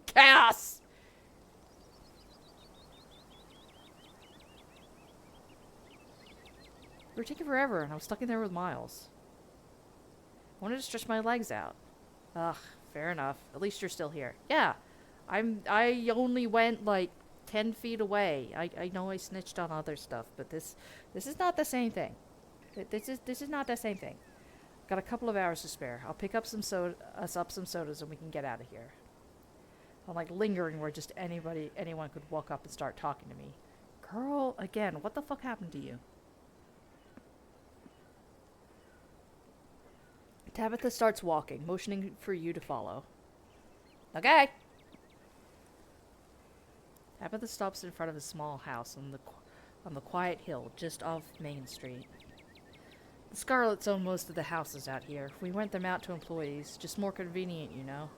Chaos. You're taking forever, and I was stuck in there with Miles. I wanted to stretch my legs out. Ugh, fair enough. At least you're still here. Yeah. I only went like 10 feet away. I know I snitched on other stuff, but this is not the same thing. This is not the same thing. Got a couple of hours to spare. I'll pick up some sodas and we can get out of here. I'm like lingering where just anyone could walk up and start talking to me. Girl, again, what the fuck happened to you? Tabitha starts walking, motioning for you to follow. Okay. Tabitha stops in front of a small house on the quiet hill just off Main Street. The Scarlets own most of the houses out here. We rent them out to employees. Just more convenient, you know.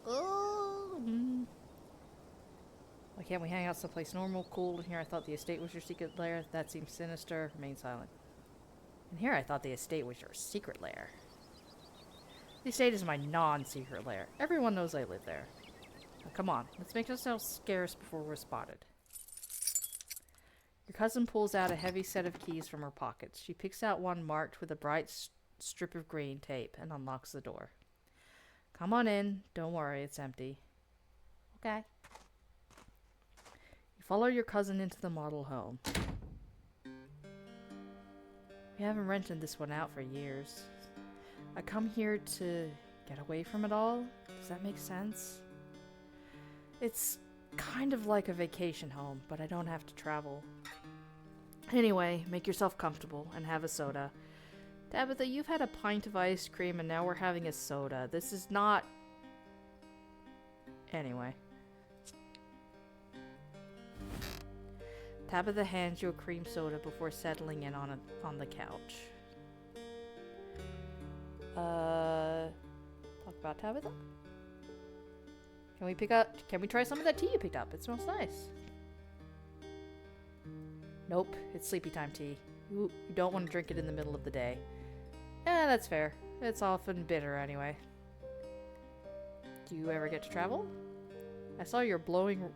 Ooh. Why can't we hang out someplace normal, cool? In here I thought the estate was your secret lair. That seems sinister. Remain silent. In here I thought the estate was your secret lair. The estate is my non-secret lair. Everyone knows I live there. Now, come on, let's make ourselves scarce before we're spotted. Your cousin pulls out a heavy set of keys from her pockets. She picks out one marked with a bright strip of green tape and unlocks the door. Come on in. Don't worry, it's empty. Okay. You follow your cousin into the model home. We haven't rented this one out for years. I come here to get away from it all. Does that make sense? It's kind of like a vacation home, but I don't have to travel. Anyway, make yourself comfortable and have a soda. Tabitha, you've had a pint of ice cream and now we're having a soda. This is not... Anyway. Tabitha hands you a cream soda before settling in on the couch. Talk about Tabitha? Can we try some of that tea you picked up? It smells nice. Nope, it's sleepy time tea. You don't want to drink it in the middle of the day. That's fair. It's often bitter anyway. Do you ever get to travel? I saw your glowing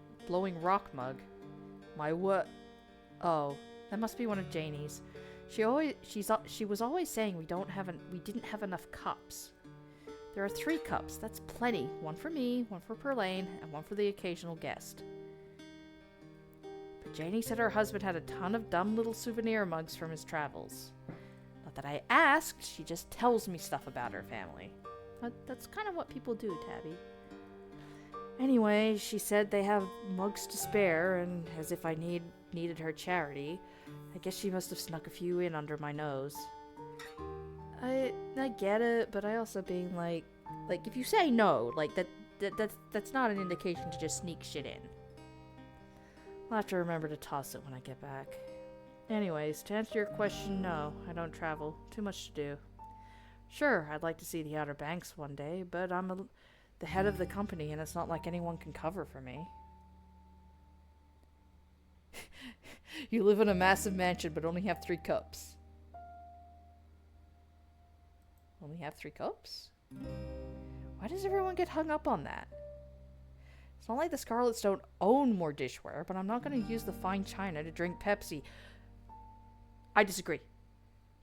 rock mug. My what? Oh, that must be one of Janie's. She was always saying we didn't have enough cups. There are 3 cups. That's plenty. One for me, one for Perlane, and one for the occasional guest. But Janie said her husband had a ton of dumb little souvenir mugs from his travels. Not that I asked, she just tells me stuff about her family. That's kind of what people do, Tabby. Anyway, she said they have mugs to spare, and as if I needed her charity, I guess she must have snuck a few in under my nose. I get it, but I also being like if you say no, like that's not an indication to just sneak shit in. I'll have to remember to toss it when I get back. Anyways, to answer your question, no, I don't travel. Too much to do. Sure, I'd like to see the Outer Banks one day, but I'm the head of the company, and it's not like anyone can cover for me. You live in a massive mansion, but only have 3 cups. Only have 3 cups? Why does everyone get hung up on that? It's not like the Scarlets don't own more dishware, but I'm not going to use the fine china to drink Pepsi. I disagree.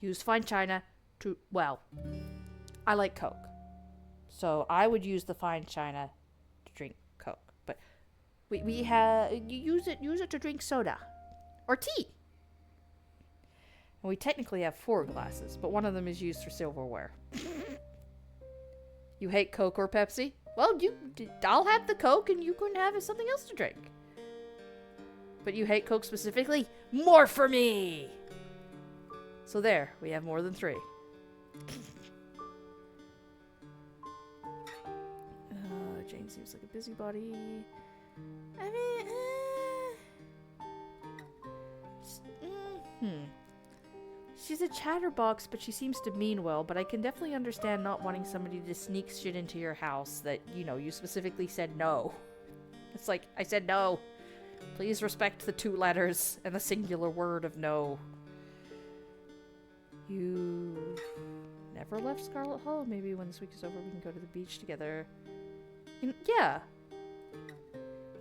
Use fine china to, well, I like Coke. So I would use the fine china to drink Coke. But you use it to drink soda or tea. And we technically have 4 glasses, but one of them is used for silverware. You hate Coke or Pepsi? Well, I'll have the Coke and you can have something else to drink. But you hate Coke specifically? More for me! So there, we have more than 3. Jane seems like a busybody. I mean, She's a chatterbox, but she seems to mean well, but I can definitely understand not wanting somebody to sneak shit into your house that, you specifically said no. It's like, I said no. Please respect the 2 letters and the singular word of no. You never left Scarlet Hollow? Maybe when this week is over we can go to the beach together. Yeah.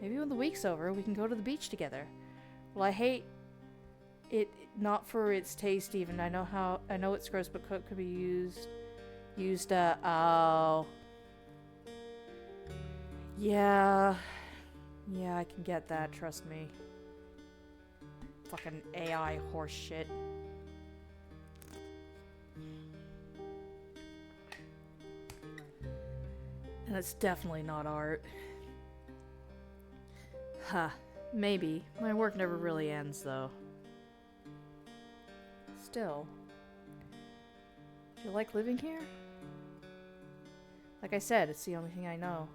Maybe when the week's over we can go to the beach together. Well, I hate it not for its taste even. I know it's gross, but Coke could be used oh. Yeah, I can get that, trust me. Fucking AI horse shit. And it's definitely not art. Huh, maybe. My work never really ends, though. Still. Do you like living here? Like I said, it's the only thing I know.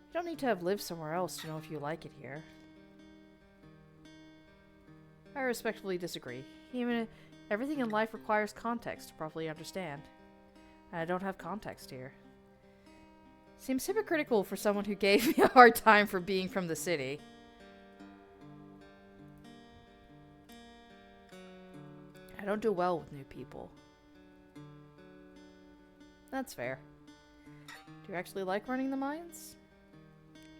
You don't need to have lived somewhere else to know if you like it here. I respectfully disagree. Even everything in life requires context to properly understand. And I don't have context here. Seems hypocritical for someone who gave me a hard time for being from the city. I don't do well with new people. That's fair. Do you actually like running the mines?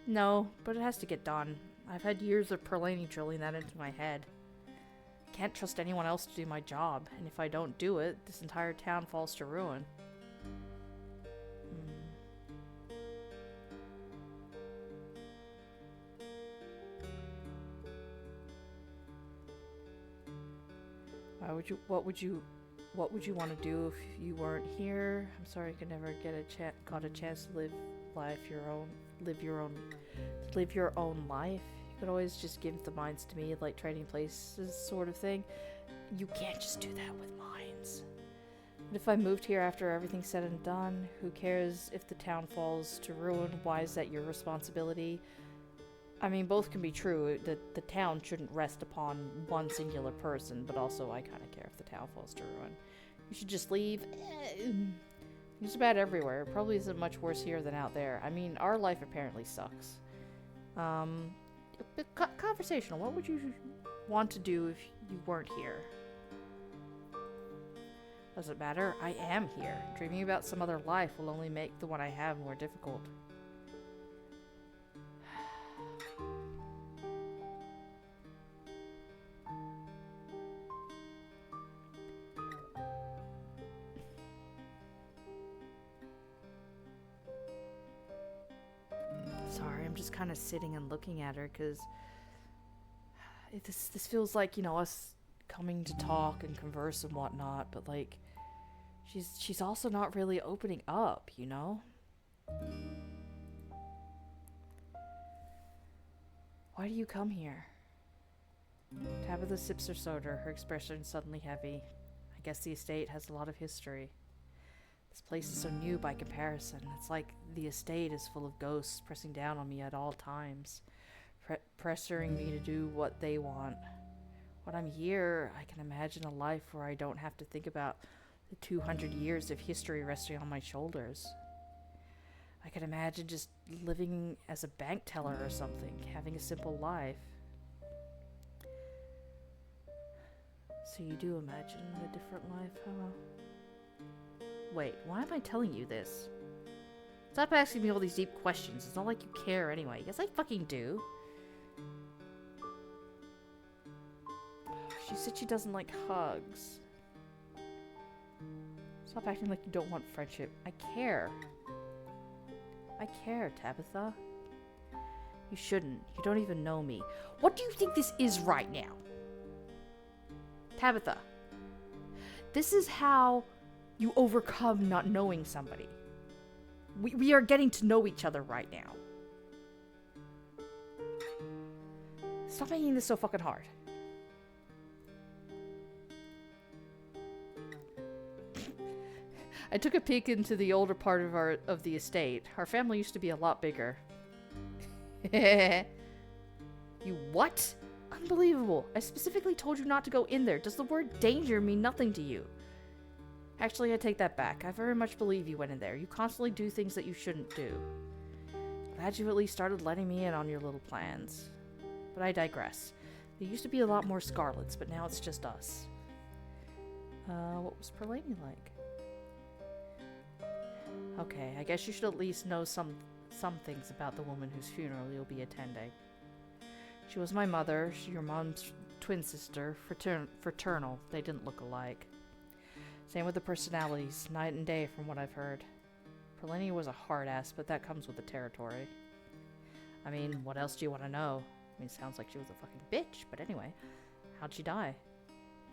No, but it has to get done. I've had years of Perlane drilling that into my head. I can't trust anyone else to do my job, and if I don't do it, this entire town falls to ruin. What would you want to do if you weren't here? I'm sorry I could never got a chance to live your own life. You could always just give the mines to me, like trading places sort of thing. You can't just do that with mines. But if I moved here after everything's said and done, who cares if the town falls to ruin? Why is that your responsibility? I mean, both can be true. The town shouldn't rest upon one singular person, but also I kind of care if the town falls to ruin. You should just leave. It's bad everywhere. It probably isn't much worse here than out there. I mean, our life apparently sucks. Conversational. What would you want to do if you weren't here? Doesn't matter. I am here. Dreaming about some other life will only make the one I have more difficult. Sorry, I'm just kind of sitting and looking at her because this feels like, you know, us coming to talk and converse and whatnot, but like she's also not really opening up, you know? Why do you come here? Tabitha sips her soda, her expression suddenly heavy. I guess the estate has a lot of history. This place is so new by comparison. It's like the estate is full of ghosts pressing down on me at all times, pressuring me to do what they want. When I'm here, I can imagine a life where I don't have to think about the 200 years of history resting on my shoulders. I can imagine just living as a bank teller or something, having a simple life. So you do imagine a different life, huh? Wait, why am I telling you this? Stop asking me all these deep questions. It's not like you care anyway. Yes, I fucking do. She said she doesn't like hugs. Stop acting like you don't want friendship. I care. I care, Tabitha. You shouldn't. You don't even know me. What do you think this is right now? Tabitha. This is how you overcome not knowing somebody. We are getting to know each other right now. Stop making this so fucking hard. I took a peek into the older part of the estate. Our family used to be a lot bigger. You what? Unbelievable. I specifically told you not to go in there. Does the word danger mean nothing to you? Actually, I take that back. I very much believe you went in there. You constantly do things that you shouldn't do. Glad you at least started letting me in on your little plans. But I digress. There used to be a lot more Scarlets, but now it's just us. What was Perlaney like? Okay, I guess you should at least know some things about the woman whose funeral you'll be attending. She was my mother, your mom's twin sister, fraternal. They didn't look alike. Same with the personalities, night and day from what I've heard. Perlaney was a hard ass, but that comes with the territory. I mean, what else do you want to know? I mean, it sounds like she was a fucking bitch, but anyway. How'd she die?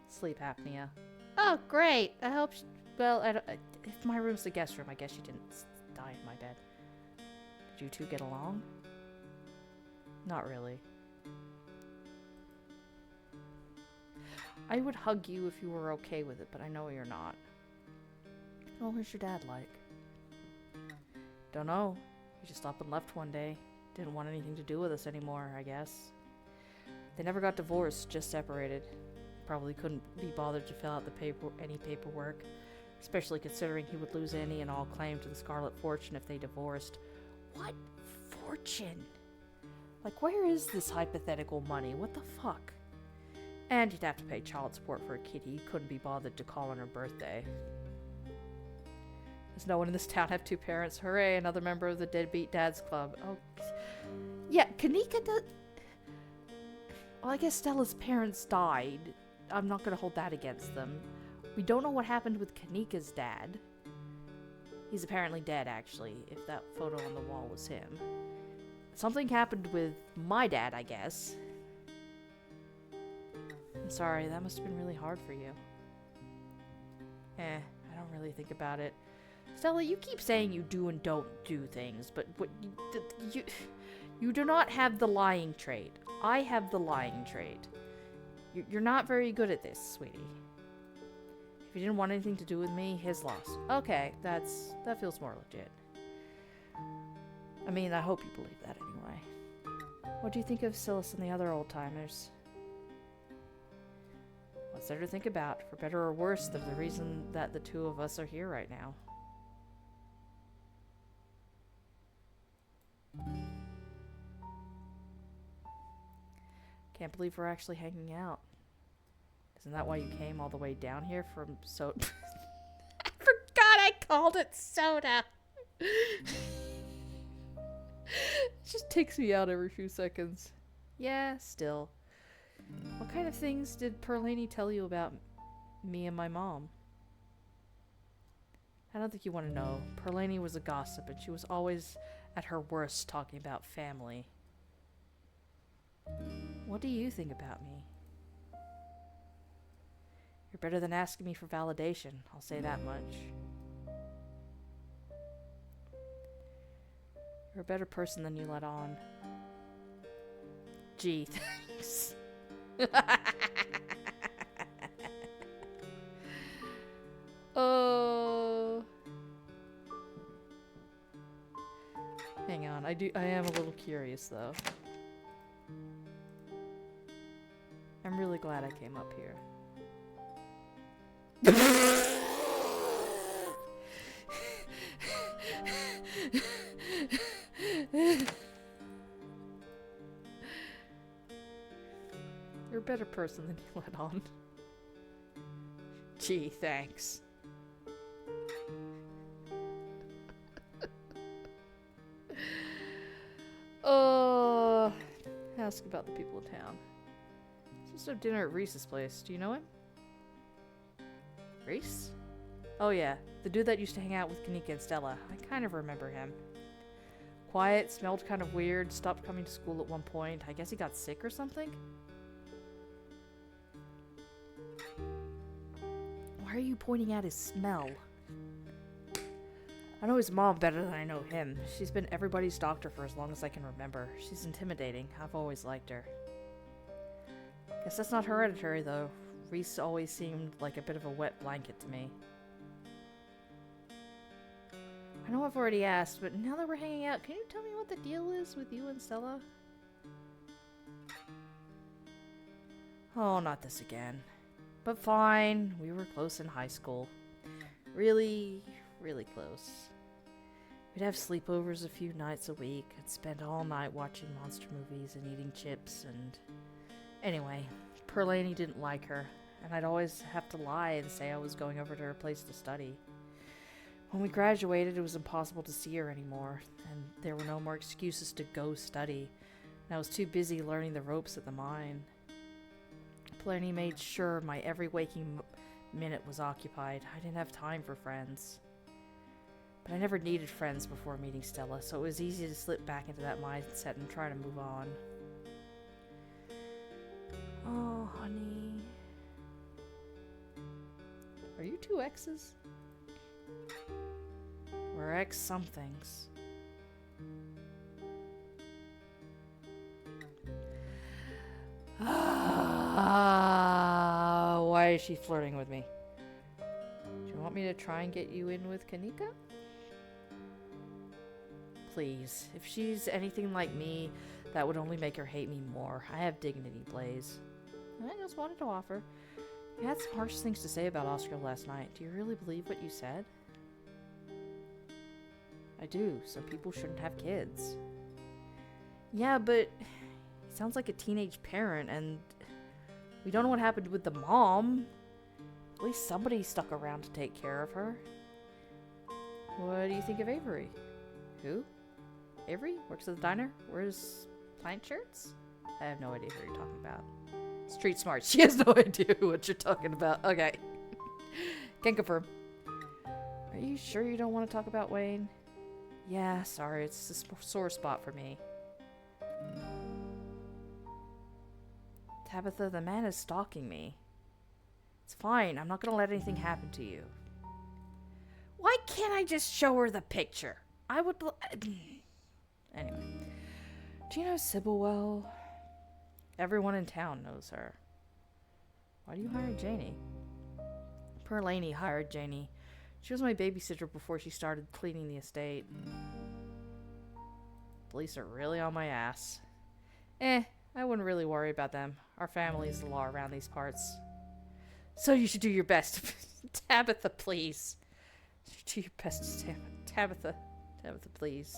Sleep apnea. Oh, great. I hope she... Well, if my room's the guest room, I guess she didn't die in my bed. Did you two get along? Not really. I would hug you if you were okay with it, but I know you're not. Oh, who's your dad like? Don't know. He just up and left one day. Didn't want anything to do with us anymore, I guess. They never got divorced, just separated. Probably couldn't be bothered to fill out any paperwork, especially considering he would lose any and all claim to the Scarlet Fortune if they divorced. What fortune? Like, where is this hypothetical money? What the fuck? And he'd have to pay child support for a kid he couldn't be bothered to call on her birthday. Does no one in this town have two parents? Hooray, another member of the Deadbeat Dads Club. Oh, yeah, Kanika does... Well, I guess Stella's parents died. I'm not gonna hold that against them. We don't know what happened with Kanika's dad. He's apparently dead, actually, if that photo on the wall was him. Something happened with my dad, I guess. I'm sorry, that must have been really hard for you. I don't really think about it. Stella, you keep saying you do and don't do things, but what you do not have the lying trait. I have the lying trait. You're not very good at this, sweetie. If you didn't want anything to do with me, his loss. Okay, that feels more legit. I mean, I hope you believe that anyway. What do you think of Silas and the other old-timers? What's there to think about? For better or worse, they're the reason that the two of us are here right now. Can't believe we're actually hanging out. Isn't that why you came all the way down here from so... I forgot I called it soda. It just takes me out every few seconds. Yeah, still. What kind of things did Perlaney tell you about me and my mom? I don't think you want to know. Perlaney was a gossip, and she was always at her worst talking about family. What do you think about me? You're better than asking me for validation, I'll say that much. You're a better person than you let on. Gee, thanks. Oh. Hang on, I am a little curious though. I'm really glad I came up here. You're a better person than you let on. Gee, thanks. Oh, ask about the people in town. Supposed to have dinner at Reese's place. Do you know him? Reese? Oh yeah, the dude that used to hang out with Kanika and Stella. I kind of remember him. Quiet, smelled kind of weird, stopped coming to school at one point. I guess he got sick or something? Why are you pointing at his smell? I know his mom better than I know him. She's been everybody's doctor for as long as I can remember. She's intimidating. I've always liked her. Guess that's not hereditary, though. Reese always seemed like a bit of a wet blanket to me. I know I've already asked, but now that we're hanging out, can you tell me what the deal is with you and Stella? Oh, not this again. But fine, we were close in high school. Really, really close. We'd have sleepovers a few nights a week and spend all night watching monster movies and eating chips and... Anyway, Perlaney didn't like her, and I'd always have to lie and say I was going over to her place to study. When we graduated, it was impossible to see her anymore, and there were no more excuses to go study, and I was too busy learning the ropes at the mine. Perlaney made sure my every waking minute was occupied. I didn't have time for friends. But I never needed friends before meeting Stella, so it was easy to slip back into that mindset and try to move on. Oh, honey. Are you two exes? We're ex-somethings. Why is she flirting with me? Do you want me to try and get you in with Kanika? Please, if she's anything like me, that would only make her hate me more. I have dignity, Blaze. I just wanted to offer. You had some harsh things to say about Oscar last night. Do you really believe what you said? I do. Some people shouldn't have kids. Yeah, but he sounds like a teenage parent, and we don't know what happened with the mom. At least somebody stuck around to take care of her. What do you think of Avery? Who? Avery? Works at the diner? Wears plant shirts? I have no idea who you're talking about. Street smart. She has no idea what you're talking about. Okay. Can confirm. Are you sure you don't want to talk about Wayne? Yeah, sorry. It's a sore spot for me. Tabitha, the man is stalking me. It's fine. I'm not going to let anything happen to you. Why can't I just show her the picture? I would... Anyway. Do you know Sybil well? Everyone in town knows her. Why do you hire Janie? Perlaney hired Janie. She was my babysitter before she started cleaning the estate. Police are really on my ass. I wouldn't really worry about them. Our family's the law around these parts. So you should do your best. Tabitha, please. You should do your best, Tabitha. Tabitha, please.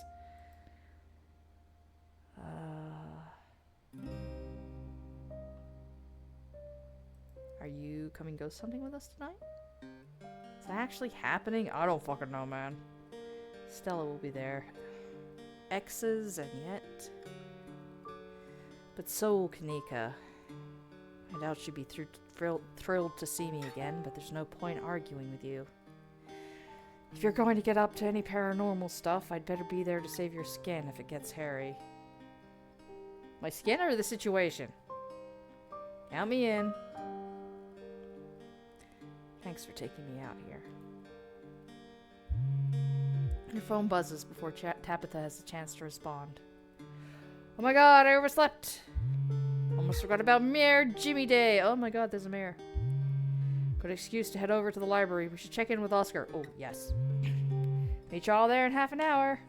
Are you coming ghost hunting with us tonight? Is that actually happening? I don't fucking know, man. Stella will be there. Exes and yet... But so will Kanika. I doubt she'd be thrilled to see me again, but there's no point arguing with you. If you're going to get up to any paranormal stuff, I'd better be there to save your skin if it gets hairy. My skin or the situation? Count me in. Thanks for taking me out here. Your phone buzzes before Tabitha has a chance to respond. Oh my god, I overslept! Almost forgot about Mayor Jimmy Day. Oh my god, there's a mayor. Good excuse to head over to the library. We should check in with Oscar. Oh, yes. Meet you all there in half an hour.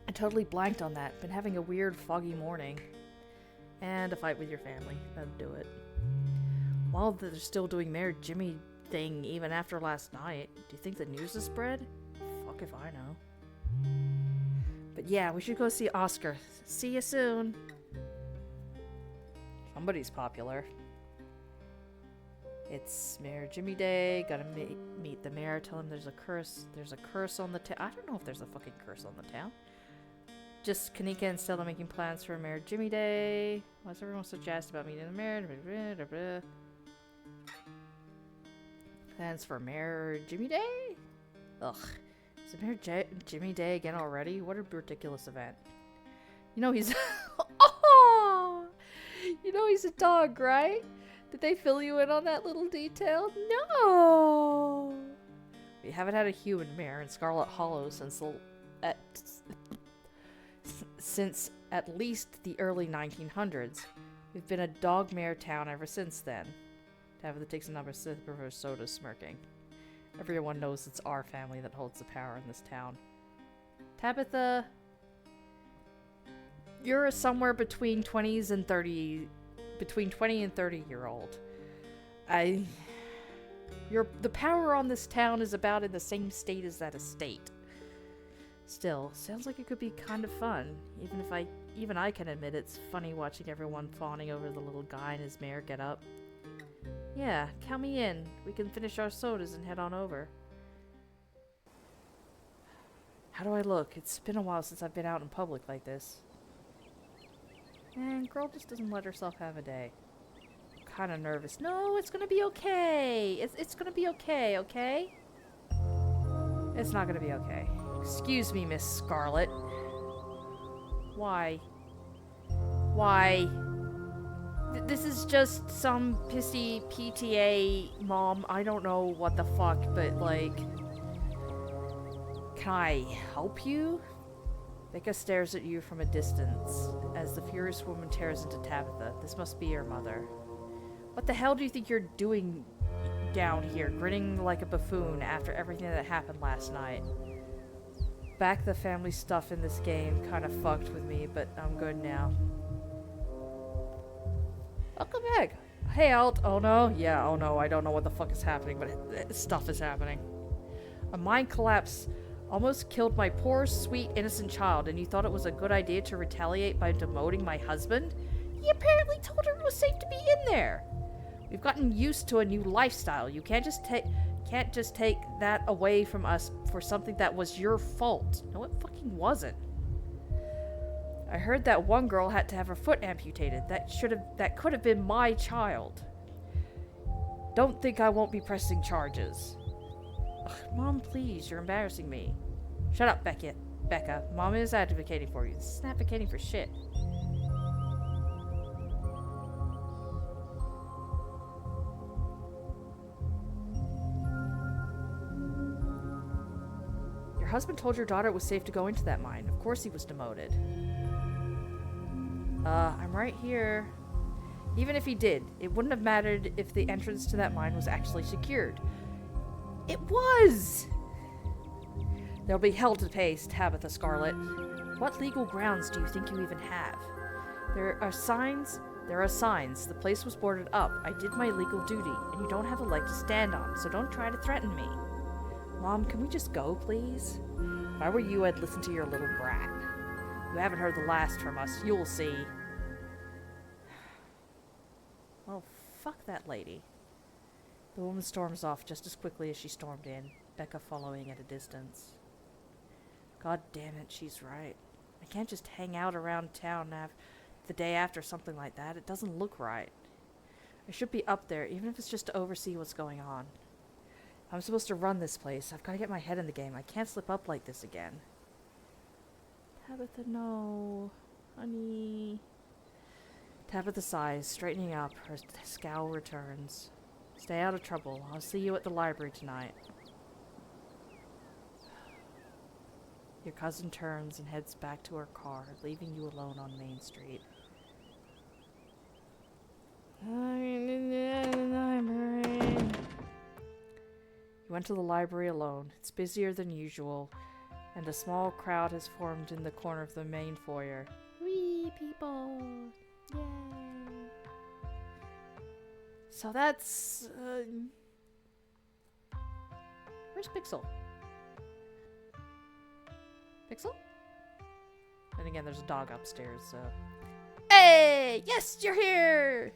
I totally blanked on that. Been having a weird, foggy morning. And a fight with your family. That'd do it. While they're still doing Mayor Jimmy thing even after last night, do you think the news is spread? Fuck if I know. But yeah, we should go see Oscar. See you soon. Somebody's popular. It's Mayor Jimmy Day. Gotta meet the mayor. Tell him there's a curse. There's a curse on the town. I don't know if there's a fucking curse on the town. Just Kanika and Stella making plans for Mayor Jimmy Day. Why's everyone so jazzed about meeting the mayor? Plans for Mayor Jimmy Day? Ugh. Is it Mayor Jimmy Day again already? What a ridiculous event. You know he's... Oh! You know he's a dog, right? Did they fill you in on that little detail? No! We haven't had a human mayor in Scarlet Hollow since at least the early 1900s. We've been a dog mayor town ever since then. Tabitha takes another sip of her soda, smirking. Everyone knows it's our family that holds the power in this town. Tabitha, you're somewhere between 20s and 30, between 20 and 30-year-old. The power on this town is about in the same state as that estate. Still, sounds like it could be kind of fun. Even I can admit it's funny watching everyone fawning over the little guy in his mare get up. Yeah, count me in. We can finish our sodas and head on over. How do I look? It's been a while since I've been out in public like this. Man, girl just doesn't let herself have a day. I'm kind of nervous. No, it's gonna be okay. It's gonna be okay, okay? It's not gonna be okay. Excuse me, Miss Scarlet. Why? Why? This is just some pissy PTA mom. I don't know what the fuck, but like... Can I help you? Becca stares at you from a distance as the furious woman tears into Tabitha. This must be your mother. What the hell do you think you're doing down here, grinning like a buffoon after everything that happened last night? Back the family stuff in this game kind of fucked with me, but I'm good now. Welcome back. Hey, Alt. Oh no? Yeah, oh no. I don't know what the fuck is happening, but stuff is happening. A mind collapse almost killed my poor, sweet, innocent child, and you thought it was a good idea to retaliate by demoting my husband? He apparently told her it was safe to be in there. We've gotten used to a new lifestyle. You can't just take that away from us for something that was your fault. No, it fucking wasn't. I heard that one girl had to have her foot amputated. That could have been my child. Don't think I won't be pressing charges. Ugh, Mom, please, you're embarrassing me. Shut up, Becca. Mom is advocating for you. This isn't advocating for shit. Your husband told your daughter it was safe to go into that mine. Of course he was demoted. I'm right here. Even if he did, it wouldn't have mattered if the entrance to that mine was actually secured. It was! There'll be hell to pay, Tabitha Scarlet. What legal grounds do you think you even have? There are signs. The place was boarded up. I did my legal duty, and you don't have a leg to stand on, so don't try to threaten me. Mom, can we just go, please? If I were you, I'd listen to your little brat. You haven't heard the last from us. You'll see. Well, fuck that lady. The woman storms off just as quickly as she stormed in, Becca following at a distance. God damn it, she's right. I can't just hang out around town the day after something like that. It doesn't look right. I should be up there, even if it's just to oversee what's going on. I'm supposed to run this place. I've got to get my head in the game. I can't slip up like this again. Tabitha, no. Honey. Tabitha sighs, straightening up. Her scowl returns. Stay out of trouble. I'll see you at the library tonight. Your cousin turns and heads back to her car, leaving you alone on Main Street. You went to the library alone. It's busier than usual, and a small crowd has formed in the corner of the main foyer. Wee, people! Yay! So that's... where's Pixel? Pixel? And again, there's a dog upstairs, so... Hey! Yes, you're here!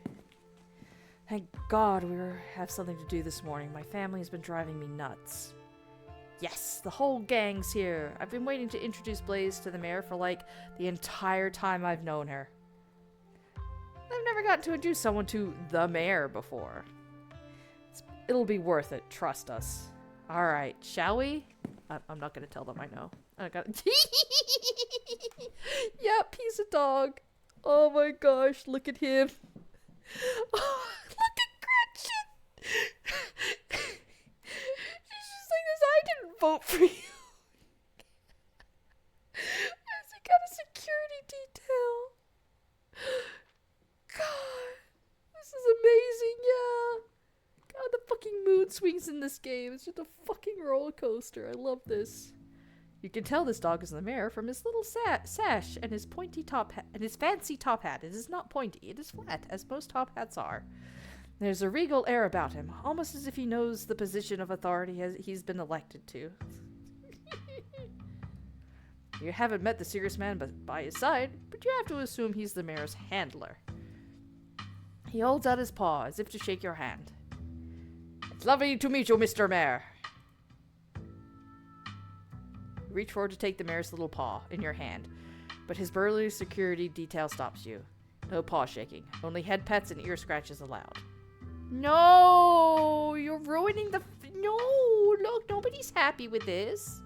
Thank God we have something to do this morning. My family has been driving me nuts. Yes, the whole gang's here. I've been waiting to introduce Blaze to the mayor for, like, the entire time I've known her. I've never gotten to introduce someone to the mayor before. It'll be worth it, trust us. Alright, shall we? I'm not gonna tell them I know. I got yeah, piece of dog. Oh my gosh, look at him. Oh, look at Gretchen. She's just like this. I didn't vote for you. Where's he got a security detail? God, this is amazing. Yeah. God, the fucking mood swings in this game. It's just a fucking roller coaster. I love this. You can tell this dog is the mayor from his little sash and his pointy top hat and his fancy top hat. It is not pointy, it is flat, as most top hats are. There's a regal air about him, almost as if he knows the position of authority he's been elected to. You haven't met the serious man by his side, but you have to assume he's the mayor's handler. He holds out his paw as if to shake your hand. It's lovely to meet you, Mr. Mayor. Reach forward to take the mayor's little paw in your hand, but his burly security detail stops you. No paw shaking, only head pets and ear scratches allowed. No, you're ruining the... No, look, nobody's happy with this.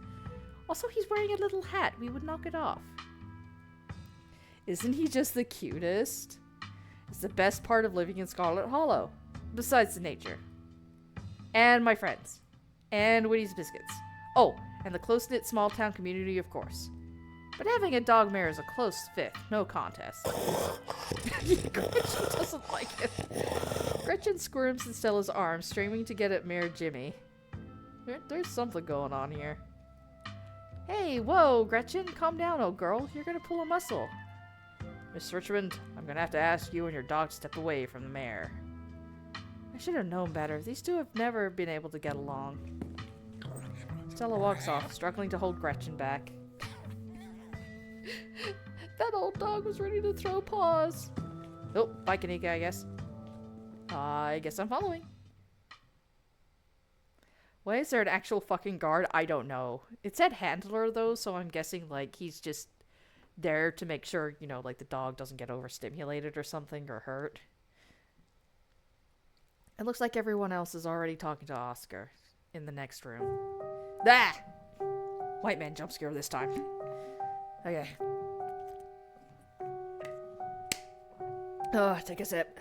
Also, he's wearing a little hat. We would knock it off. Isn't he just the cutest? It's the best part of living in Scarlet Hollow, besides the nature. And my friends. And Woody's Biscuits. Oh, and the close-knit small-town community, of course. But having a dog mayor is a close fifth, no contest. Gretchen doesn't like it. Gretchen squirms in Stella's arms, straining to get at Mayor Jimmy. There's something going on here. Hey, whoa, Gretchen, calm down, old girl. You're gonna pull a muscle. Miss Richmond, I'm gonna have to ask you and your dog to step away from the mayor. I should have known better. These two have never been able to get along. Stella walks off, struggling to hold Gretchen back. That old dog was ready to throw paws. Oh, bye, Kanika, I guess. I guess I'm following. Why is there an actual fucking guard? I don't know. It said handler, though, so I'm guessing, like, he's just there to make sure, you know, like, the dog doesn't get overstimulated or something or hurt. It looks like everyone else is already talking to Oscar in the next room. Ah! White man jump scare this time. Okay. Oh, take a sip.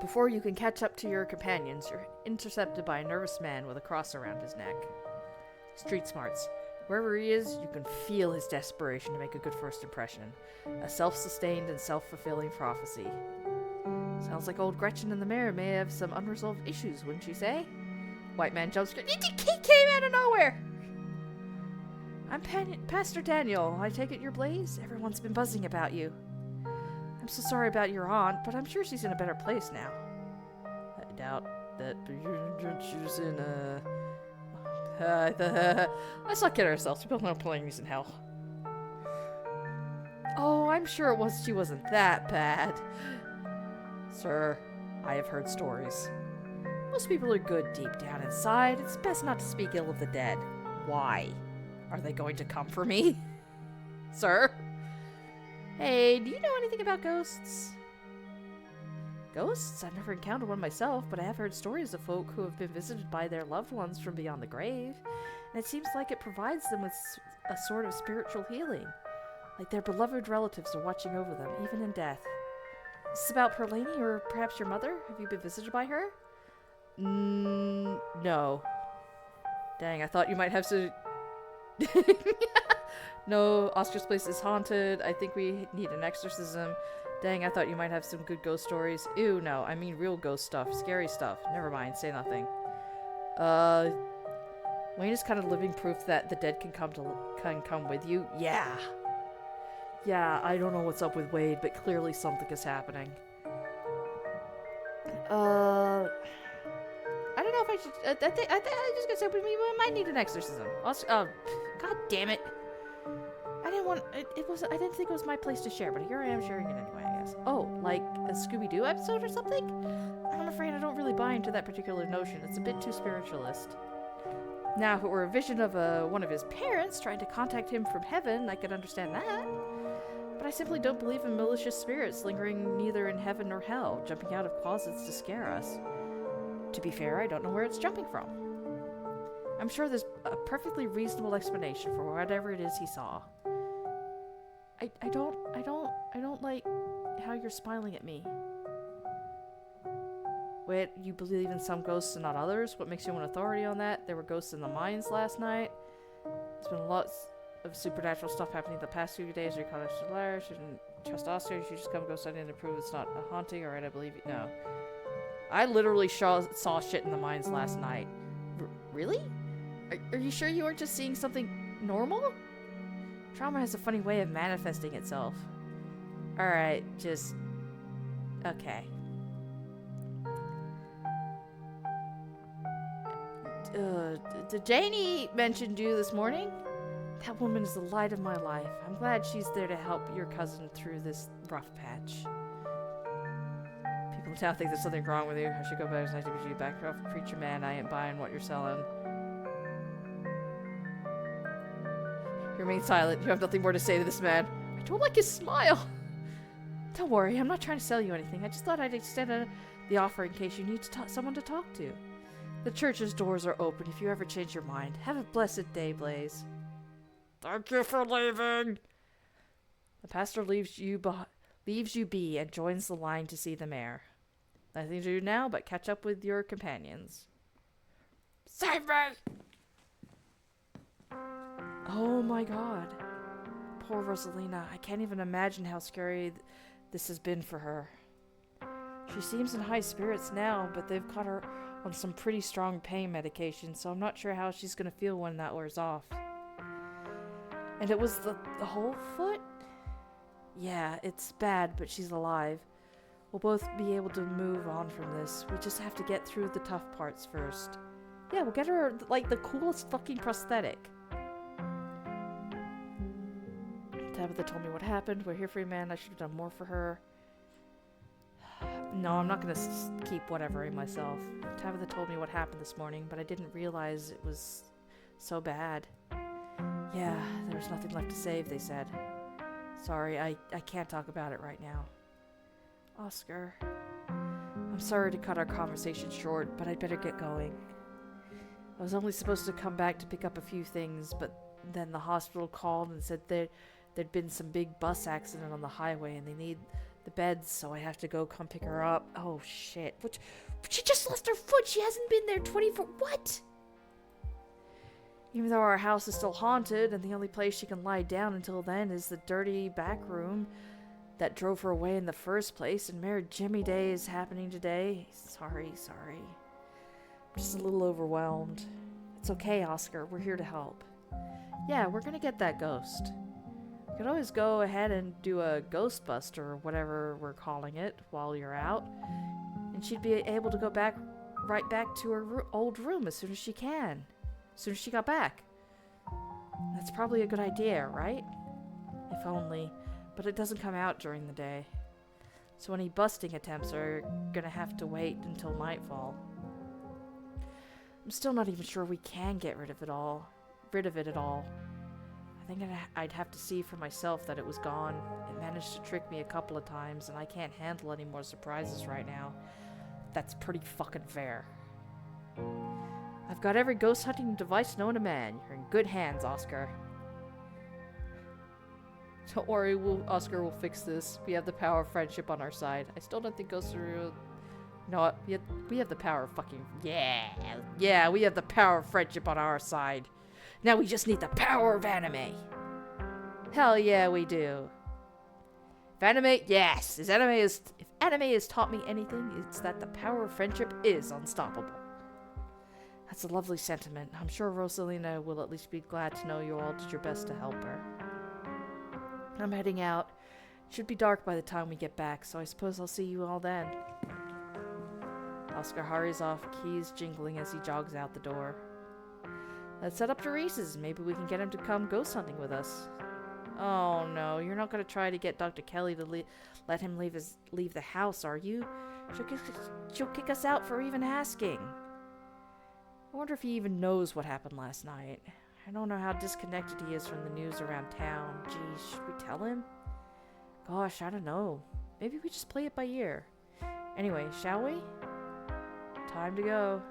Before you can catch up to your companions, you're intercepted by a nervous man with a cross around his neck. Street smarts. Wherever he is, you can feel his desperation to make a good first impression. A self-sustained and self-fulfilling prophecy. Sounds like old Gretchen and the mayor may have some unresolved issues, wouldn't you say? White man jumps. He came out of nowhere! I'm Pastor Daniel. I take it you're Blaze? Everyone's been buzzing about you. I'm so sorry about your aunt, but I'm sure she's in a better place now. I doubt that she's in let's not kid ourselves. We both know playing in hell. Oh, I'm sure she wasn't that bad. Sir, I have heard stories. Most people are good deep down inside. It's best not to speak ill of the dead. Why? Are they going to come for me? Sir? Hey, do you know anything about ghosts? Ghosts? I've never encountered one myself, but I have heard stories of folk who have been visited by their loved ones from beyond the grave, and it seems like it provides them with a sort of spiritual healing. Like their beloved relatives are watching over them, even in death. Is this about Perlani, or perhaps your mother? Have you been visited by her? No. Dang, I thought you might have to... No, Oscar's place is haunted. I think we need an exorcism. Dang, I thought you might have some good ghost stories. Ew, no, I mean real ghost stuff. Scary stuff. Never mind, say nothing. Wayne is kind of living proof that the dead can come with you. Yeah. Yeah, I don't know what's up with Wade, but clearly something is happening. I don't know if I should. I think I just gonna say we might need an exorcism. God damn it! I didn't want it was. I didn't think it was my place to share, but here I am sharing it anyway. I guess. Oh, like a Scooby-Doo episode or something? I'm afraid I don't really buy into that particular notion. It's a bit too spiritualist. Now, if it were a vision of one of his parents trying to contact him from heaven, I could understand that. But I simply don't believe in malicious spirits lingering neither in heaven nor hell, jumping out of closets to scare us. To be fair, I don't know where it's jumping from. I'm sure there's a perfectly reasonable explanation for whatever it is he saw. I don't like how you're smiling at me. Wait, you believe in some ghosts and not others? What makes you an authority on that? There were ghosts in the mines last night. There's been lots of supernatural stuff happening the past few days. You're caught up to liars. You shouldn't trust Oscar. You should just come ghost hunting to prove it's not a haunting. Alright, I believe you. No. I literally saw shit in the mines last night. Really? Are you sure you weren't just seeing something normal? Trauma has a funny way of manifesting itself. Alright, just... Okay. Did Janie mention you this morning? That woman is the light of my life. I'm glad she's there to help your cousin through this rough patch. People in town think there's something wrong with you. I should go back to you. Back off, preacher man. I ain't buying what you're selling. You remain silent. You have nothing more to say to this man. I don't like his smile. Don't worry, I'm not trying to sell you anything. I just thought I'd extend the offer in case you need someone to talk to. The church's doors are open if you ever change your mind. Have a blessed day, Blaze. Thank you for leaving. The pastor leaves you be and joins the line to see the mayor. Nothing to do now but catch up with your companions. Save me! Oh my god. Poor Rosalina. I can't even imagine how scary this has been for her. She seems in high spirits now, but they've caught her on some pretty strong pain medication, so I'm not sure how she's gonna feel when that wears off. And it was the whole foot? Yeah, it's bad, but she's alive. We'll both be able to move on from this. We just have to get through the tough parts first. Yeah, we'll get her, like, the coolest fucking prosthetic. Tabitha told me what happened. We're here for you, man. I should have done more for her. No, I'm not gonna keep whatever myself. Tabitha told me what happened this morning, but I didn't realize it was so bad. Yeah, there was nothing left to save, they said. Sorry, I can't talk about it right now. Oscar, I'm sorry to cut our conversation short, but I'd better get going. I was only supposed to come back to pick up a few things, but then the hospital called and said there'd been some big bus accident on the highway and they need the beds, so I have to go come pick her up. Oh shit. But she just lost her foot. She hasn't been there 24. What? Even though our house is still haunted and the only place she can lie down until then is the dirty back room that drove her away in the first place, and Mayor Jimmy Day is happening today. Sorry. I'm just a little overwhelmed. It's okay, Oscar. We're here to help. Yeah, we're gonna get that ghost. You could always go ahead and do a ghost bust or whatever we're calling it while you're out. And she'd be able to go right back to her old room as soon as she can. As soon as she got back. That's probably a good idea, right? If only. But it doesn't come out during the day. So any busting attempts are gonna have to wait until nightfall. I'm still not even sure we can get rid of it at all. I think I'd have to see for myself that it was gone. It managed to trick me a couple of times, and I can't handle any more surprises right now. That's pretty fucking fair. I've got every ghost hunting device known to man. You're in good hands, Oscar. Don't worry, Oscar will fix this. We have the power of friendship on our side. I still don't think ghosts are real. No, we have the power of fucking... Yeah, we have the power of friendship on our side. Now we just need the power of anime. Hell yeah, we do. If anime has taught me anything, it's that the power of friendship is unstoppable. That's a lovely sentiment. I'm sure Rosalina will at least be glad to know you all did your best to help her. I'm heading out. It should be dark by the time we get back, so I suppose I'll see you all then. Oscar hurries off, keys jingling as he jogs out the door. Let's head up to Reese's. Maybe we can get him to come ghost hunting with us. Oh no, you're not going to try to get Dr. Kelly to let him leave the house, are you? She'll kick us out for even asking. I wonder if he even knows what happened last night. I don't know how disconnected he is from the news around town. Geez, should we tell him? Gosh, I don't know. Maybe we just play it by ear. Anyway, shall we? Time to go.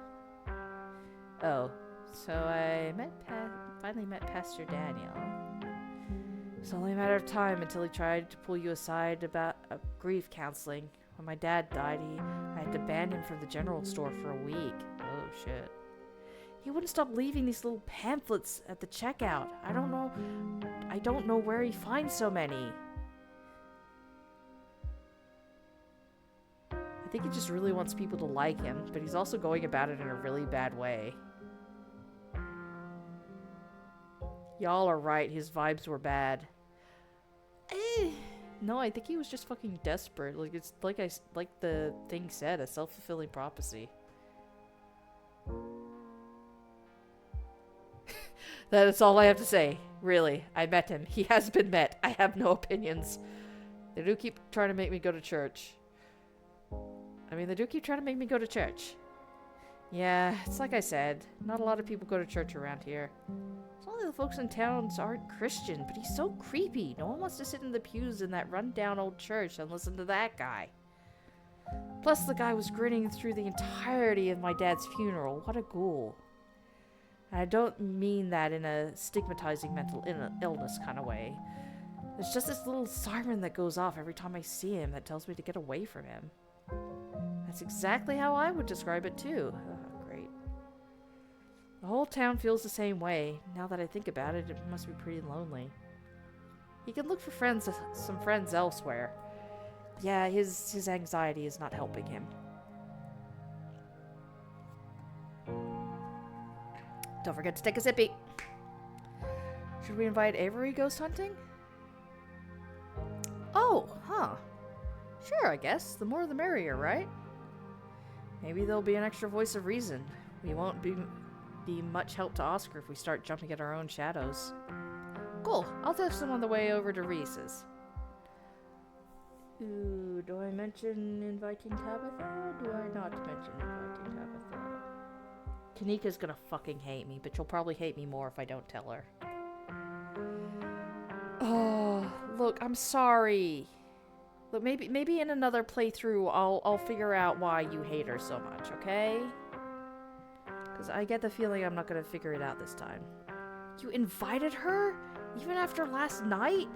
Oh, so I finally met Pastor Daniel. It's only a matter of time until he tried to pull you aside about grief counseling. When my dad died, I had to ban him from the general store for a week. Oh, shit. He wouldn't stop leaving these little pamphlets at the checkout. I don't know where he finds so many. I think he just really wants people to like him, but he's also going about it in a really bad way. Y'all are right, his vibes were bad. No, I think he was just fucking desperate. Like it's like the thing said, a self-fulfilling prophecy. That is all I have to say. Really, I met him. He has been met. I have no opinions. They do keep trying to make me go to church. Yeah, it's like I said. Not a lot of people go to church around here. Some of the folks in towns aren't Christian, but he's so creepy. No one wants to sit in the pews in that run-down old church and listen to that guy. Plus, the guy was grinning through the entirety of my dad's funeral. What a ghoul. And I don't mean that in a stigmatizing mental illness kind of way. There's just this little siren that goes off every time I see him that tells me to get away from him. That's exactly how I would describe it too. Oh, great. The whole town feels the same way. Now that I think about it, it must be pretty lonely. He can look for some friends elsewhere. Yeah, his anxiety is not helping him. Don't forget to take a sippy. Should we invite Avery ghost hunting? Oh, huh. Sure, I guess. The more the merrier, right? Maybe there'll be an extra voice of reason. We won't be much help to Oscar if we start jumping at our own shadows. Cool. I'll text him on the way over to Reese's. Ooh, do I mention inviting Tabitha? Or do I not mention inviting Tabitha? Kanika's gonna fucking hate me, but she'll probably hate me more if I don't tell her. Oh, look, I'm sorry. Look, maybe in another playthrough I'll figure out why you hate her so much, okay? Because I get the feeling I'm not gonna figure it out this time. You invited her? Even after last night?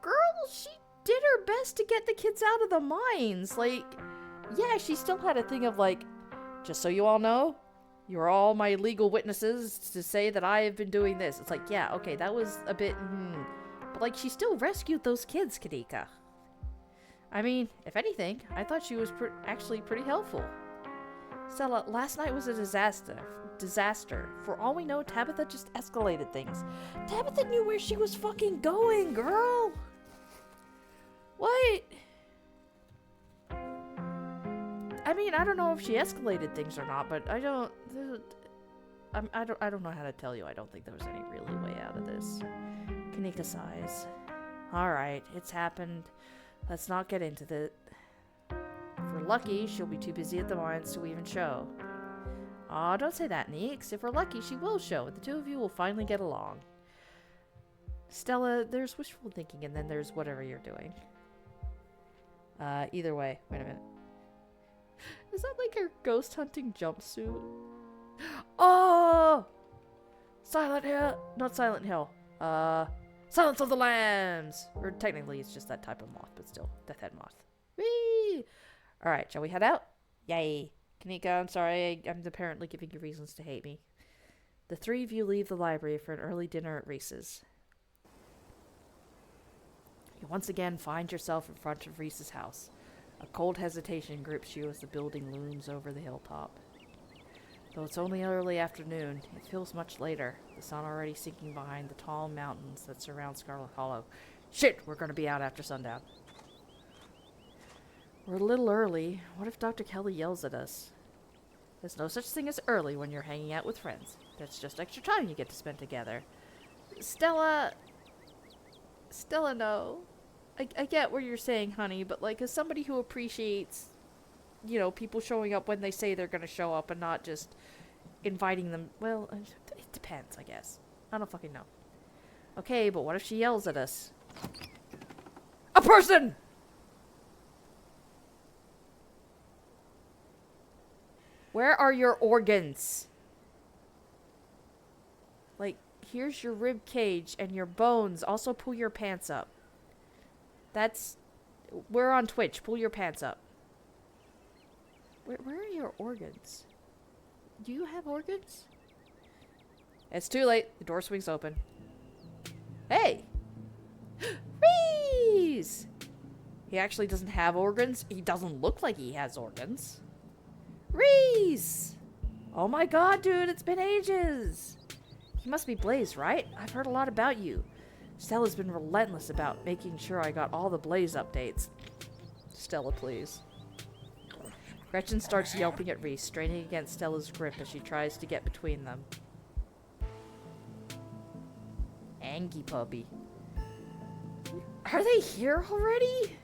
Girl, she did her best to get the kids out of the mines. Like, yeah, she still had a thing of like, just so you all know, you're all my legal witnesses to say that I have been doing this. It's like, yeah, okay, that was a bit, But, like, she still rescued those kids, Kanika. I mean, if anything, I thought she was actually pretty helpful. Stella, last night was a disaster. For all we know, Tabitha just escalated things. Tabitha knew where she was fucking going, girl! What? I mean, I don't know if she escalated things or not, but I don't know how to tell you. I don't think there was any really way out of this. Kanika sighs. Alright, it's happened. Let's not get into it. If we're lucky, she'll be too busy at the mines to even show. Aw, don't say that, Neeks. If we're lucky, she will show, and the two of you will finally get along. Stella, there's wishful thinking, and then there's whatever you're doing. Either way. Wait a minute. Is that like her ghost hunting jumpsuit? Oh! Silent Hill! Not Silent Hill. Silence of the Lambs! Or technically it's just that type of moth, but still. Death Head Moth. Whee! Alright, shall we head out? Yay. Kanika, I'm sorry. I'm apparently giving you reasons to hate me. The three of you leave the library for an early dinner at Reese's. You once again find yourself in front of Reese's house. A cold hesitation grips you as the building looms over the hilltop. Though it's only early afternoon, it feels much later, the sun already sinking behind the tall mountains that surround Scarlet Hollow. Shit, we're going to be out after sundown. We're a little early. What if Dr. Kelly yells at us? There's no such thing as early when you're hanging out with friends. That's just extra time you get to spend together. Stella, no. I get what you're saying, honey, but like, as somebody who appreciates, you know, people showing up when they say they're gonna show up and not just inviting them, well, it depends, I guess. I don't fucking know. Okay, but what if she yells at us? A person! Where are your organs? Like, here's your rib cage and your bones. Also, pull your pants up. We're on Twitch. Pull your pants up. Where are your organs? Do you have organs? It's too late. The door swings open. Hey! Reese! He actually doesn't have organs. He doesn't look like he has organs. Reese! Oh my god, dude, it's been ages! You must be Blaze, right? I've heard a lot about you. Stella's been relentless about making sure I got all the Blaze updates. Stella, please. Gretchen starts yelping at Reese, straining against Stella's grip as she tries to get between them. Angie puppy. Are they here already?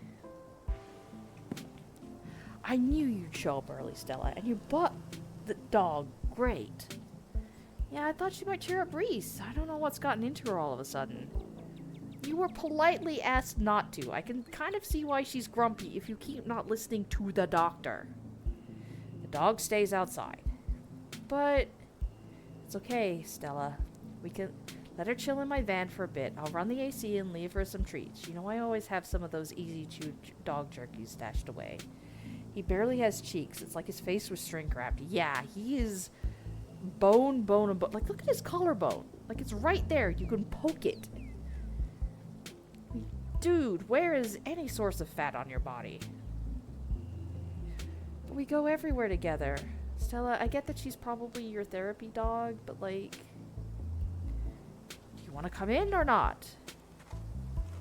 I knew you'd show up early, Stella, and you bought the dog. Great. Yeah, I thought she might cheer up Reese. I don't know what's gotten into her all of a sudden. You were politely asked not to. I can kind of see why she's grumpy if you keep not listening to the doctor. The dog stays outside. But it's okay, Stella. We can let her chill in my van for a bit. I'll run the AC and leave her some treats. You know I always have some of those easy-chew dog jerky stashed away. He barely has cheeks. It's like his face was shrink-wrapped. Yeah, he is bone. Like, look at his collarbone. Like, it's right there. You can poke it. Dude, where is any source of fat on your body? We go everywhere together. Stella, I get that she's probably your therapy dog, but, like, do you want to come in or not?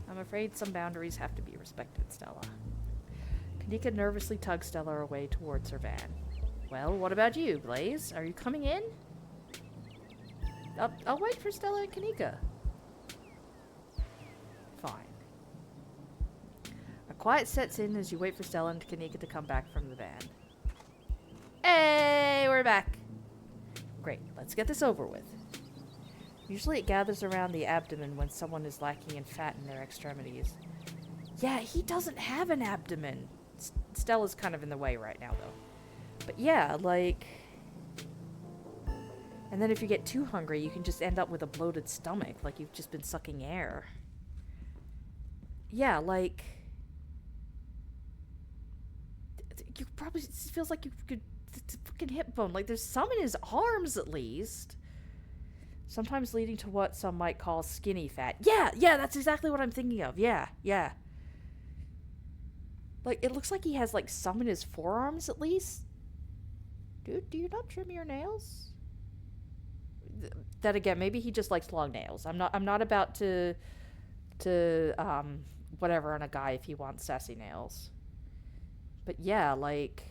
I'm afraid some boundaries have to be respected, Stella. Kanika nervously tugs Stella away towards her van. Well, what about you, Blaze? Are you coming in? I'll wait for Stella and Kanika. Fine. A quiet sets in as you wait for Stella and Kanika to come back from the van. Hey, we're back. Great, let's get this over with. Usually it gathers around the abdomen when someone is lacking in fat in their extremities. Yeah, he doesn't have an abdomen. Stella's kind of in the way right now, though. But yeah, like... And then if you get too hungry, you can just end up with a bloated stomach, like you've just been sucking air. Yeah, like... You probably... It feels like you could... It's a fucking hip bone. Like, there's some in his arms, at least. Sometimes leading to what some might call skinny fat. Yeah, that's exactly what I'm thinking of. Yeah. Like, it looks like he has, like, some in his forearms, at least. Dude, do you not trim your nails? That again, maybe he just likes long nails. I'm not about to whatever on a guy if he wants sassy nails. But yeah, like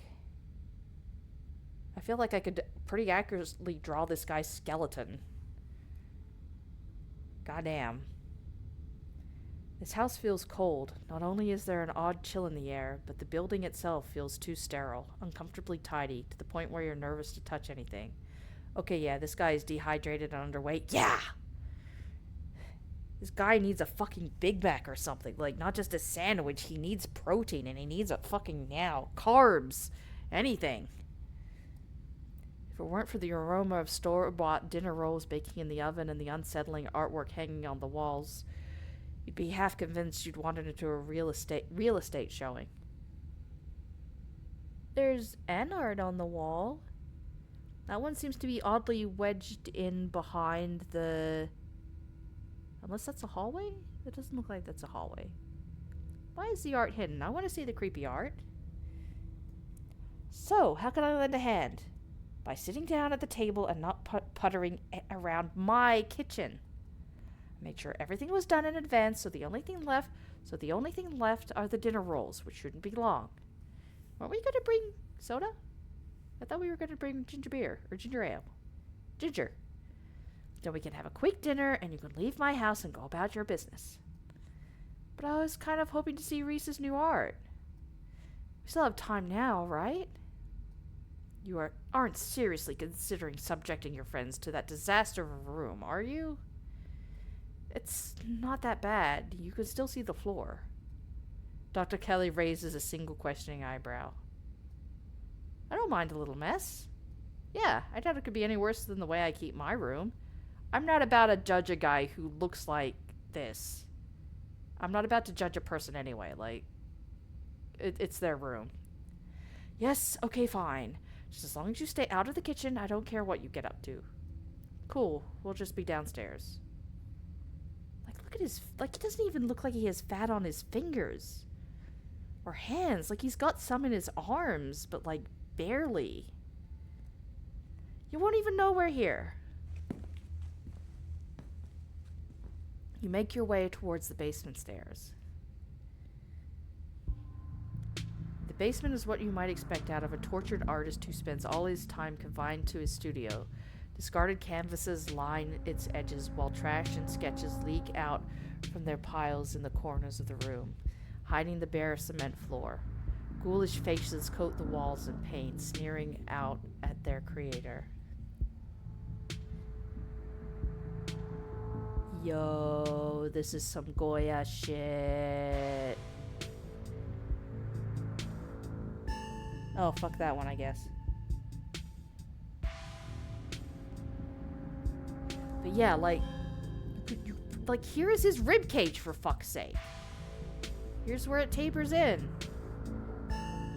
I feel like I could pretty accurately draw this guy's skeleton. Goddamn. This house feels cold. Not only is there an odd chill in the air, but the building itself feels too sterile, uncomfortably tidy, to the point where you're nervous to touch anything. Okay, yeah, this guy is dehydrated and underweight. Yeah! This guy needs a fucking Big Mac or something. Like, not just a sandwich. He needs protein, and he needs it fucking now. Carbs. Anything. If it weren't for the aroma of store-bought dinner rolls baking in the oven and the unsettling artwork hanging on the walls, you'd be half convinced you'd wandered into a real estate showing. There's an art on the wall. That one seems to be oddly wedged in behind the... Unless that's a hallway? It doesn't look like that's a hallway. Why is the art hidden? I want to see the creepy art. So, how can I lend a hand? By sitting down at the table and not puttering around my kitchen. I made sure everything was done in advance, so the only thing left are the dinner rolls, which shouldn't be long. Weren't we going to bring soda? I thought we were going to bring ginger beer or ginger ale. Ginger. Then we can have a quick dinner and you can leave my house and go about your business. But I was kind of hoping to see Reese's new art. We still have time now, right? You aren't seriously considering subjecting your friends to that disaster of a room, are you? It's not that bad. You can still see the floor. Dr. Kelly raises a single questioning eyebrow. I don't mind a little mess. Yeah, I doubt it could be any worse than the way I keep my room. I'm not about to judge a guy who looks like this. I'm not about to judge a person anyway. Like, it's their room. Yes, okay, fine. Just as long as you stay out of the kitchen, I don't care what you get up to. Cool, we'll just be downstairs. Like, look at his... Like, he doesn't even look like he has fat on his fingers. Or hands. Like, he's got some in his arms, but, like, barely. You won't even know we're here. You make your way towards the basement stairs. The basement is what you might expect out of a tortured artist who spends all his time confined to his studio. Discarded canvases line its edges while trash and sketches leak out from their piles in the corners of the room, hiding the bare cement floor. Ghoulish faces coat the walls in paint, sneering out at their creator. Yo, this is some Goya shit. Oh, fuck that one, I guess. But yeah, like, like, here is his rib cage, for fuck's sake. Here's where it tapers in.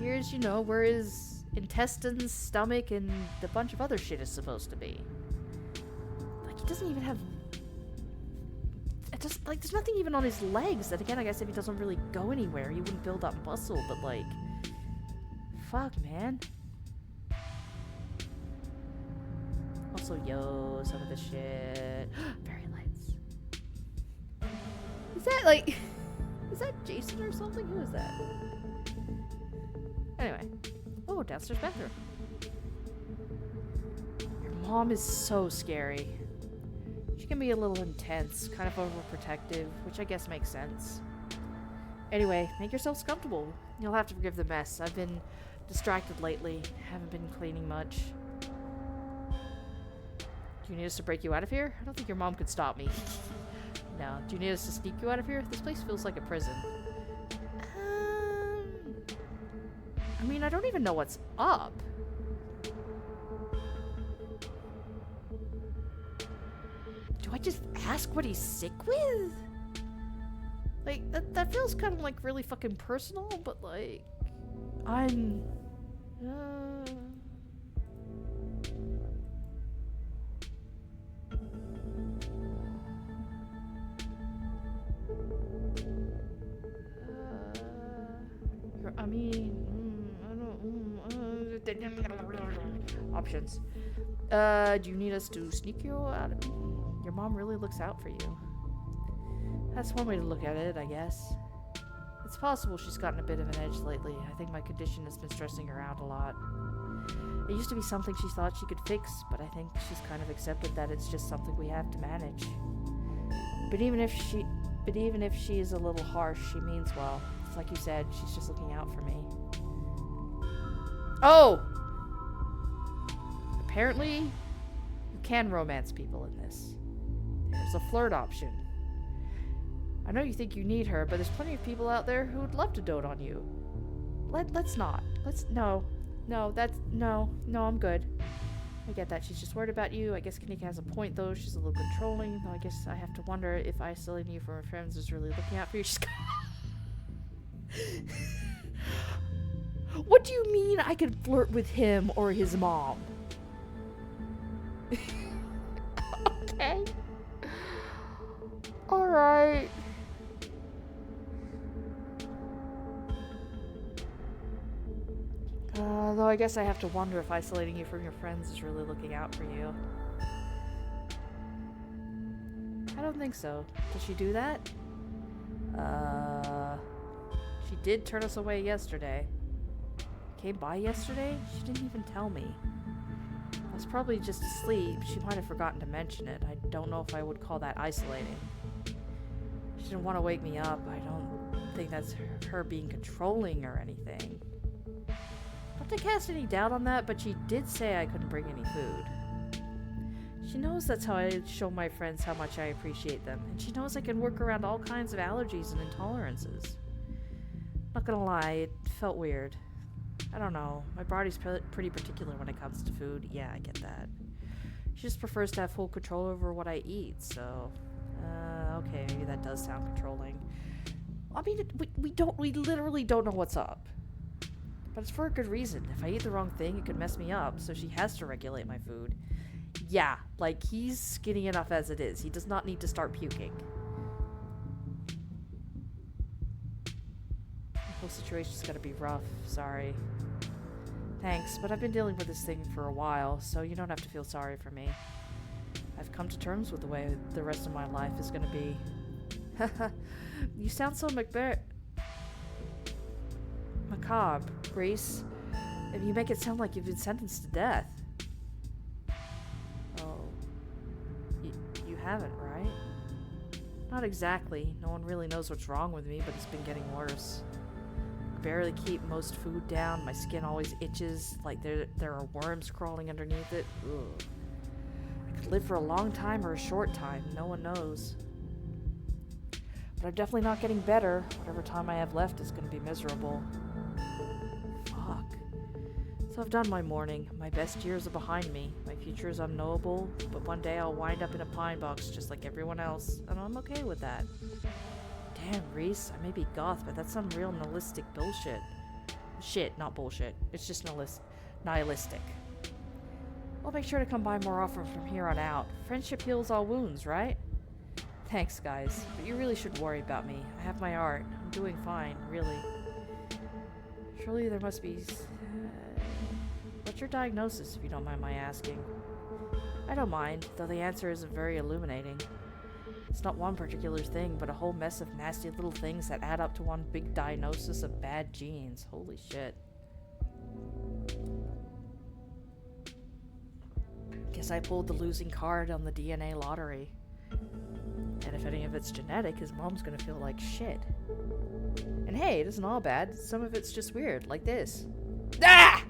Here's, you know, where his intestines, stomach, and a bunch of other shit is supposed to be. Like, he doesn't even have... Just, like, there's nothing even on his legs. That, again, I guess if he doesn't really go anywhere, he wouldn't build up muscle, but, like... Fuck, man. Also, yo, some of the shit. Fairy lights. Is that, like... Is that Jason or something? Who is that? Anyway. Oh, downstairs bathroom. Your mom is so scary. She can be a little intense, kind of overprotective, which I guess makes sense. Anyway, make yourselves comfortable. You'll have to forgive the mess. I've been distracted lately. Haven't been cleaning much. Do you need us to break you out of here? I don't think your mom could stop me. No. Do you need us to sneak you out of here? This place feels like a prison. I mean, I don't even know what's up. Do I just ask what he's sick with? Like, that feels kind of, like, really fucking personal, but, like... I'm... I mean... I don't... Options. Do you need us to sneak you out? Your mom really looks out for you. That's one way to look at it, I guess. It's possible she's gotten a bit of an edge lately. I think my condition has been stressing her out a lot. It used to be something she thought she could fix, but I think she's kind of accepted that it's just something we have to manage. But even if she is a little harsh, she means well. It's like you said, she's just looking out for me. Oh! Apparently, you can romance people in this. There's a flirt option. I know you think you need her, but there's plenty of people out there who would love to dote on you. Let's not. No, I'm good. I get that. She's just worried about you. I guess Kanika has a point, though. She's a little controlling. Though I guess I have to wonder if isolating you from her friends is really looking out for you. What do you mean I could flirt with him or his mom? Okay. Alright. Though I guess I have to wonder if isolating you from your friends is really looking out for you. I don't think so. Did she do that? She did turn us away yesterday. Came by yesterday? She didn't even tell me. I was probably just asleep. She might have forgotten to mention it. I don't know if I would call that isolating. She didn't want to wake me up. I don't think that's her being controlling or anything. Not to cast any doubt on that, but she did say I couldn't bring any food. She knows that's how I show my friends how much I appreciate them, and she knows I can work around all kinds of allergies and intolerances. Not gonna lie, it felt weird. I don't know, my body's pretty particular when it comes to food. Yeah, I get that. She just prefers to have full control over what I eat, so... okay, maybe that does sound controlling. I mean, we literally don't know what's up. But it's for a good reason. If I eat the wrong thing, it could mess me up, so she has to regulate my food. Yeah, like, he's skinny enough as it is. He does not need to start puking. The whole situation's gonna be rough. Sorry. Thanks, but I've been dealing with this thing for a while, so you don't have to feel sorry for me. I've come to terms with the way the rest of my life is gonna be. You sound so macabre, Grace. You make it sound like you've been sentenced to death. Oh. You haven't, right? Not exactly. No one really knows what's wrong with me, but it's been getting worse. I barely keep most food down. My skin always itches, like there are worms crawling underneath it. Ugh. I could live for a long time or a short time. No one knows. But I'm definitely not getting better. Whatever time I have left is going to be miserable. Fuck. So I've done my mourning. My best years are behind me. My future is unknowable, but one day I'll wind up in a pine box just like everyone else, and I'm okay with that. Damn, Reese, I may be goth, but that's some real nihilistic bullshit. Shit, not bullshit. It's just nihilistic. I'll make sure to come by more often from here on out. Friendship heals all wounds, right? Thanks, guys, but you really should worry about me. I have my art. I'm doing fine, really. Surely there must be... what's your diagnosis, if you don't mind my asking? I don't mind, though the answer isn't very illuminating. It's not one particular thing, but a whole mess of nasty little things that add up to one big diagnosis of bad genes. Holy shit. Guess I pulled the losing card on the DNA lottery. And if any of it's genetic, his mom's gonna feel like shit. And hey, it isn't all bad. Some of it's just weird, like this. Ah!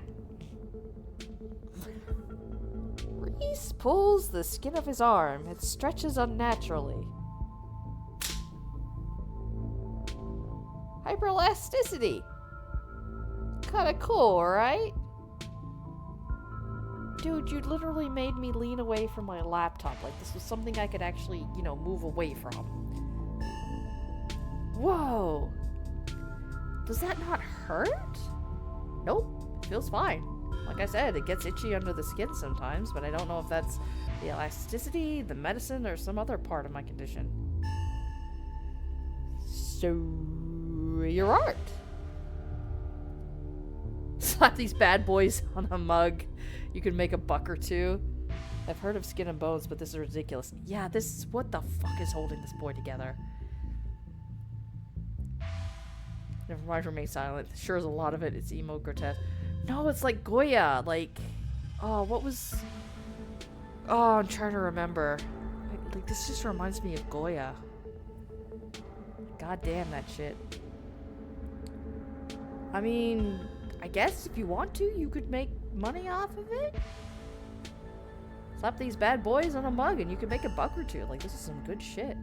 Reese pulls the skin of his arm. It stretches unnaturally. Hyperelasticity. Kinda cool, right? Dude, you literally made me lean away from my laptop. Like, this was something I could actually, move away from. Whoa. Does that not hurt? Nope. It feels fine. Like I said, it gets itchy under the skin sometimes, but I don't know if that's the elasticity, the medicine, or some other part of my condition. So, your art. Slap these bad boys on a mug. You can make $1 or $2. I've heard of skin and bones, but this is ridiculous. Yeah, this is... What the fuck is holding this boy together? Never mind, remain silent. Sure is a lot of it. It's emo grotesque. No, it's like Goya. Like... Oh, what was... Oh, I'm trying to remember. Like, this just reminds me of Goya. God damn that shit. I mean, I guess if you want to, you could make money off of it. Slap these bad boys on a mug and you could make $1 or $2. Like, this is some good shit.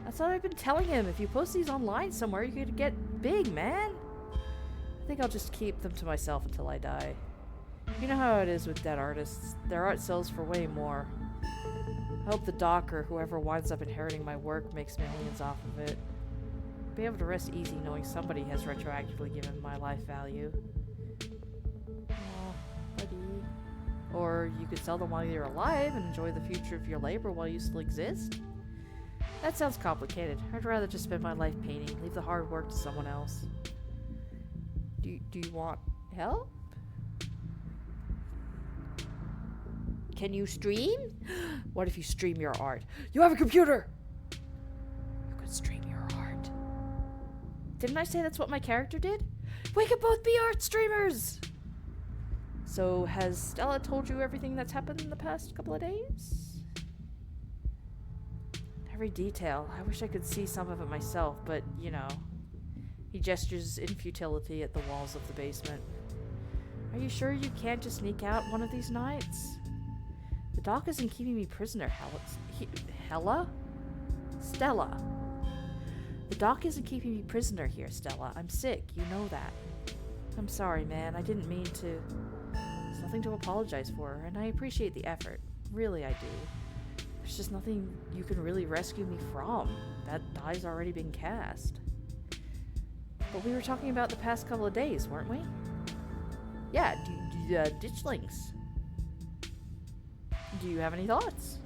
That's what I've been telling him. If you post these online somewhere, you could get big, man. I think I'll just keep them to myself until I die. You know how it is with dead artists. Their art sells for way more. I hope the doc or whoever winds up inheriting my work makes millions off of it. I'll be able to rest easy knowing somebody has retroactively given my life value. Oh, buddy. Or you could sell them while you're alive and enjoy the future of your labor while you still exist. That sounds complicated. I'd rather just spend my life painting. Leave the hard work to someone else. Do you want help? Can you stream? What if you stream your art? You have a computer! You could stream your art. Didn't I say that's what my character did? We could both be art streamers! So, has Stella told you everything that's happened in the past couple of days? Every detail. I wish I could see some of it myself, but, you know. He gestures in futility at the walls of the basement. Are you sure you can't just sneak out one of these nights? The doc isn't keeping me prisoner, Hella? Stella. The doc isn't keeping me prisoner here, Stella. I'm sick, you know that. I'm sorry, man. I didn't mean to... There's nothing to apologize for, and I appreciate the effort. Really, I do. There's just nothing you can really rescue me from. That die's already been cast. But we were talking about the past couple of days, weren't we? Yeah, ditchlings. Do you have any thoughts?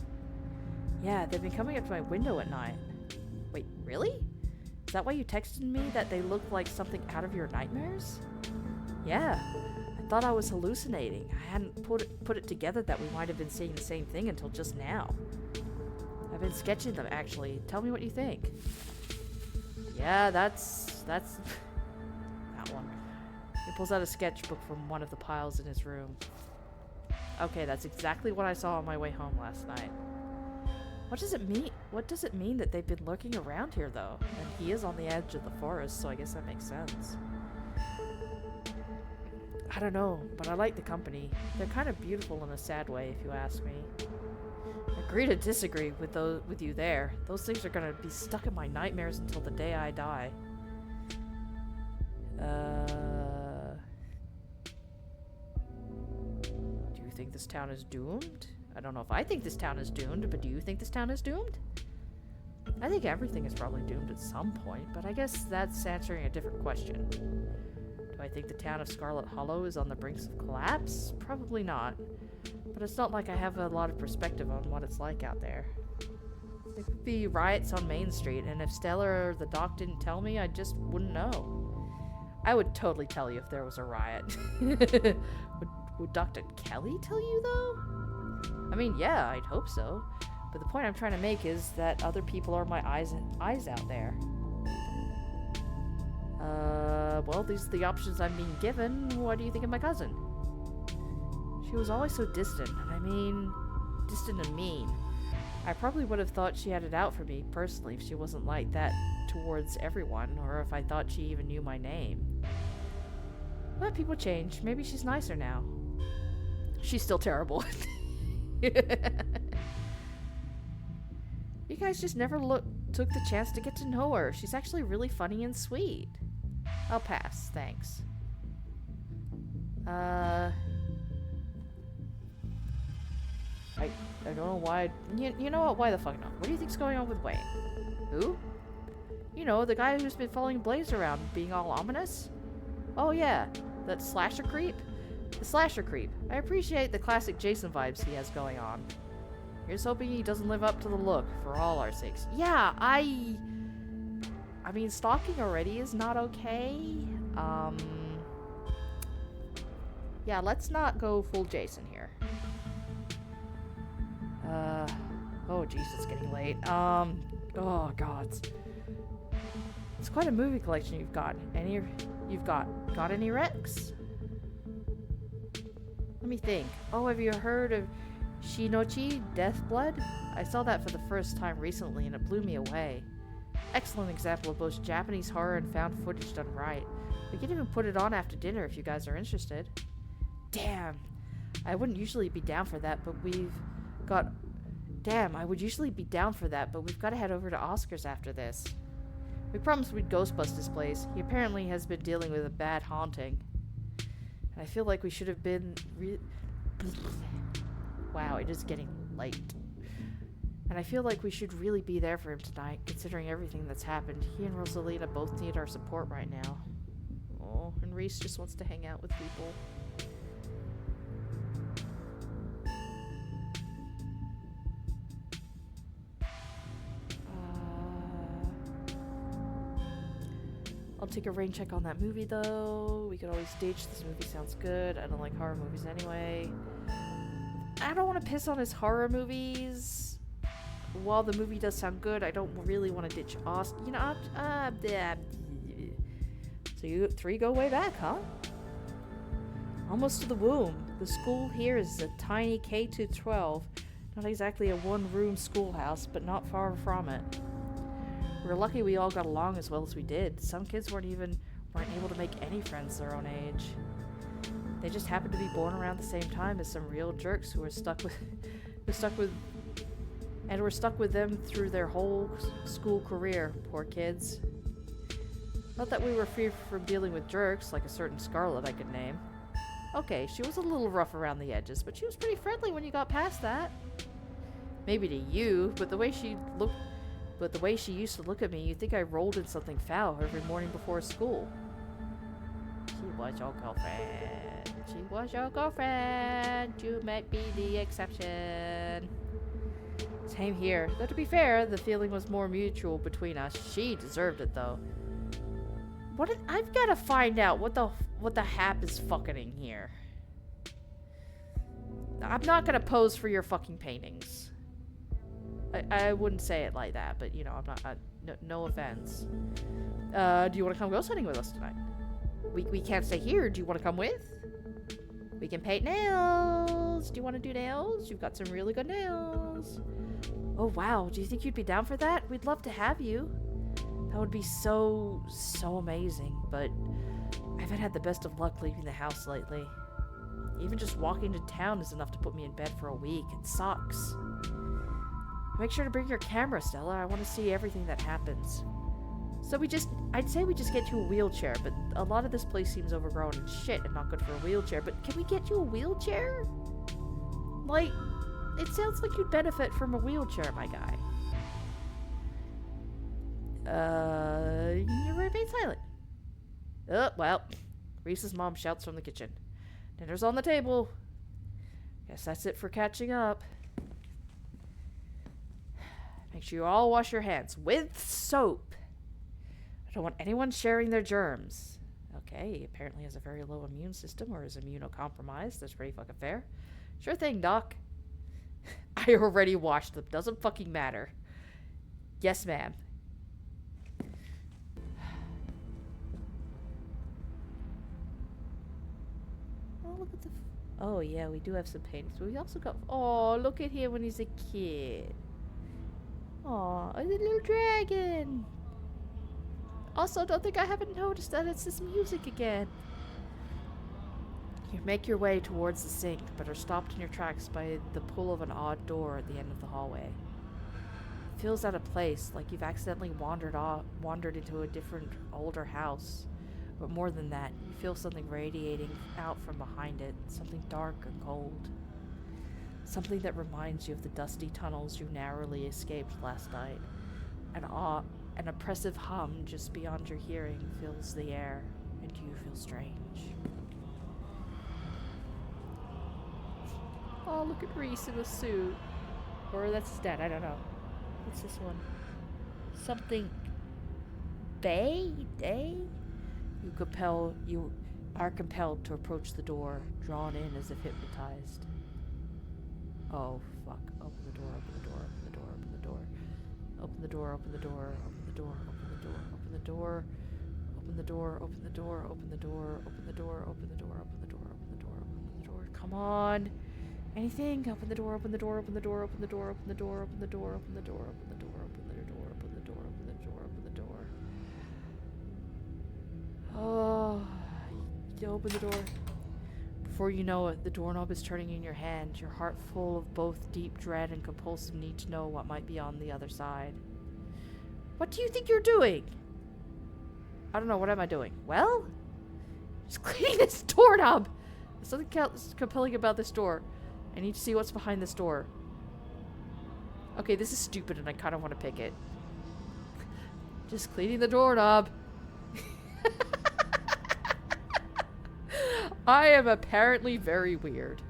Yeah, they've been coming up to my window at night. Wait, really? Is that why you texted me that they look like something out of your nightmares? Yeah, I thought I was hallucinating. I hadn't put it together that we might have been seeing the same thing until just now. I've been sketching them, actually. Tell me what you think. Yeah, that's that one. He pulls out a sketchbook from one of the piles in his room. Okay, that's exactly what I saw on my way home last night. What does it mean? What does it mean that they've been lurking around here, though? And he is on the edge of the forest, so I guess that makes sense. I don't know, but I like the company. They're kind of beautiful in a sad way, if you ask me. Agree to disagree with you there. Those things are gonna be stuck in my nightmares until the day I die. Do you think this town is doomed? I don't know if I think this town is doomed, but do you think this town is doomed? I think everything is probably doomed at some point, but I guess that's answering a different question. Do I think the town of Scarlet Hollow is on the brink of collapse? Probably not. But it's not like I have a lot of perspective on what it's like out there. There could be riots on Main Street, and if Stella or the doc didn't tell me, I just wouldn't know. I would totally tell you if there was a riot. Would Dr. Kelly tell you, though? I mean, yeah, I'd hope so. But the point I'm trying to make is that other people are my eyes out there. Well, these are the options I'm being given. What do you think of my cousin? She was always so distant. I mean, distant and mean. I probably would have thought she had it out for me, personally, if she wasn't like that towards everyone, or if I thought she even knew my name. But people change. Maybe she's nicer now. She's still terrible. You guys just never took the chance to get to know her. She's actually really funny and sweet. I'll pass, thanks. I don't know why. You know what? Why the fuck not? What do you think's going on with Wayne? Who? You know, the guy who's been following Blaze around, being all ominous? Oh yeah, that slasher creep? The slasher creep. I appreciate the classic Jason vibes he has going on. Here's hoping he doesn't live up to the look, for all our sakes. Yeah, I mean, stalking already is not okay. Yeah, let's not go full Jason here. Oh jeez, it's getting late. Oh god. It's quite a movie collection you've got. Got any Rex? Let me think. Oh, have you heard of Shinochi, Death Blood? I saw that for the first time recently and it blew me away. Excellent example of both Japanese horror and found footage done right. We can even put it on after dinner if you guys are interested. Damn. I wouldn't usually be down for that, but we've got... Damn, I would usually be down for that, but we've got to head over to Oscar's after this. We promised we'd ghostbust his place. He apparently has been dealing with a bad haunting. And I feel like we should have been... Wow, it is getting late. And I feel like we should really be there for him tonight, considering everything that's happened. He and Rosalina both need our support right now. Oh, and Reese just wants to hang out with people. I'll take a rain check on that movie, though. We could always ditch. This movie sounds good. I don't like horror movies anyway. I don't want to piss on his horror movies. While the movie does sound good, I don't really want to ditch Austin. You know, so you three go way back, huh? Almost to the womb. The school here is a tiny K-12. Not exactly a one-room schoolhouse, but not far from it. We're lucky we all got along as well as we did. Some kids weren't able to make any friends their own age. They just happened to be born around the same time as some real jerks who were stuck with them through their whole school career. Poor kids. Not that we were free from dealing with jerks, like a certain Scarlet I could name. Okay, she was a little rough around the edges, but she was pretty friendly when you got past that. Maybe to you, but the way she used to look at me, you'd think I rolled in something foul every morning before school. She was your girlfriend. She was your girlfriend. You might be the exception. Same here. Though to be fair, the feeling was more mutual between us. She deserved it, though. I've got to find out what the hap is fucking here. I'm not gonna pose for your fucking paintings. I wouldn't say it like that, but you know, I'm not. No offense. Do you want to come ghost hunting with us tonight? We can't stay here. Do you want to come with? We can paint nails. Do you want to do nails? You've got some really good nails. Oh wow, do you think you'd be down for that? We'd love to have you. That would be so amazing, but I haven't had the best of luck leaving the house lately. Even just walking to town is enough to put me in bed for a week. It sucks. Make sure to bring your camera, Stella. I want to see everything that happens. So I'd say we just get you a wheelchair, but a lot of this place seems overgrown and shit and not good for a wheelchair. But can we get you a wheelchair? Like, it sounds like you'd benefit from a wheelchair, my guy. You remain silent. Oh, well. Reese's mom shouts from the kitchen. Dinner's on the table. Guess that's it for catching up. Make sure you all wash your hands with soap. I don't want anyone sharing their germs. Okay, he apparently has a very low immune system or is immunocompromised. That's pretty fucking fair. Sure thing, Doc. I already washed them. Doesn't fucking matter. Yes, ma'am. Oh, look at the... Oh, yeah, we do have some paintings. But we also got... Oh, look at him when he's a kid. Aw, a little dragon. Also, don't think I haven't noticed that it's this music again. You make your way towards the sink, but are stopped in your tracks by the pull of an odd door at the end of the hallway. It feels out of place, like you've accidentally wandered into a different, older house. But more than that, you feel something radiating out from behind it, something dark and cold. Something that reminds you of the dusty tunnels you narrowly escaped last night. An oppressive hum just beyond your hearing fills the air, and you feel strange. Oh, look at Reese in a suit. Or that's his dad, I don't know. What's this one? Something... Day? are compelled to approach the door, drawn in as if hypnotized. Oh, fuck. Open the door, open the door, open the door, open the door. Open the door, open the door, open the door, open the door, open the door. Open the door, open the door, open the door, open the door, open the door, open the door, open the door, open the door. Come on. Anything? Open the door, open the door, open the door, open the door, open the door, open the door, open the door, open the door, open the door, open the door, open the door, open the door. Oh, you open the door. Before you know it, the doorknob is turning in your hand, your heart full of both deep dread and compulsive need to know what might be on the other side. What do you think you're doing? I don't know, what am I doing? Well, just cleaning this doorknob. There's something compelling about this door. I need to see what's behind this door. Okay, this is stupid and I kind of want to pick it. Just cleaning the doorknob. I am apparently very weird.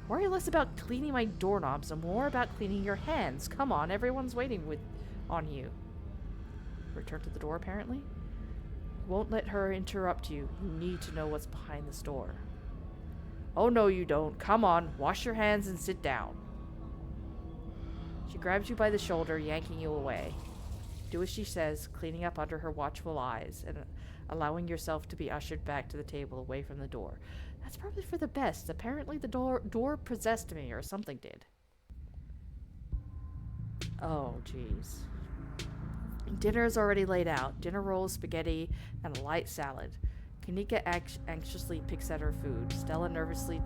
Worry less about cleaning my doorknobs and more about cleaning your hands. Come on, everyone's waiting on you. Return to the door, apparently. Won't let her interrupt you. You need to know what's behind this door. Oh no, you don't. Come on, wash your hands and sit down. She grabs you by the shoulder, yanking you away. Do as she says, cleaning up under her watchful eyes and allowing yourself to be ushered back to the table away from the door. That's probably for the best. Apparently the door possessed me, or something did. Oh, jeez. Dinner is already laid out. Dinner rolls, spaghetti, and a light salad. Kanika anxiously picks at her food. Stella nervously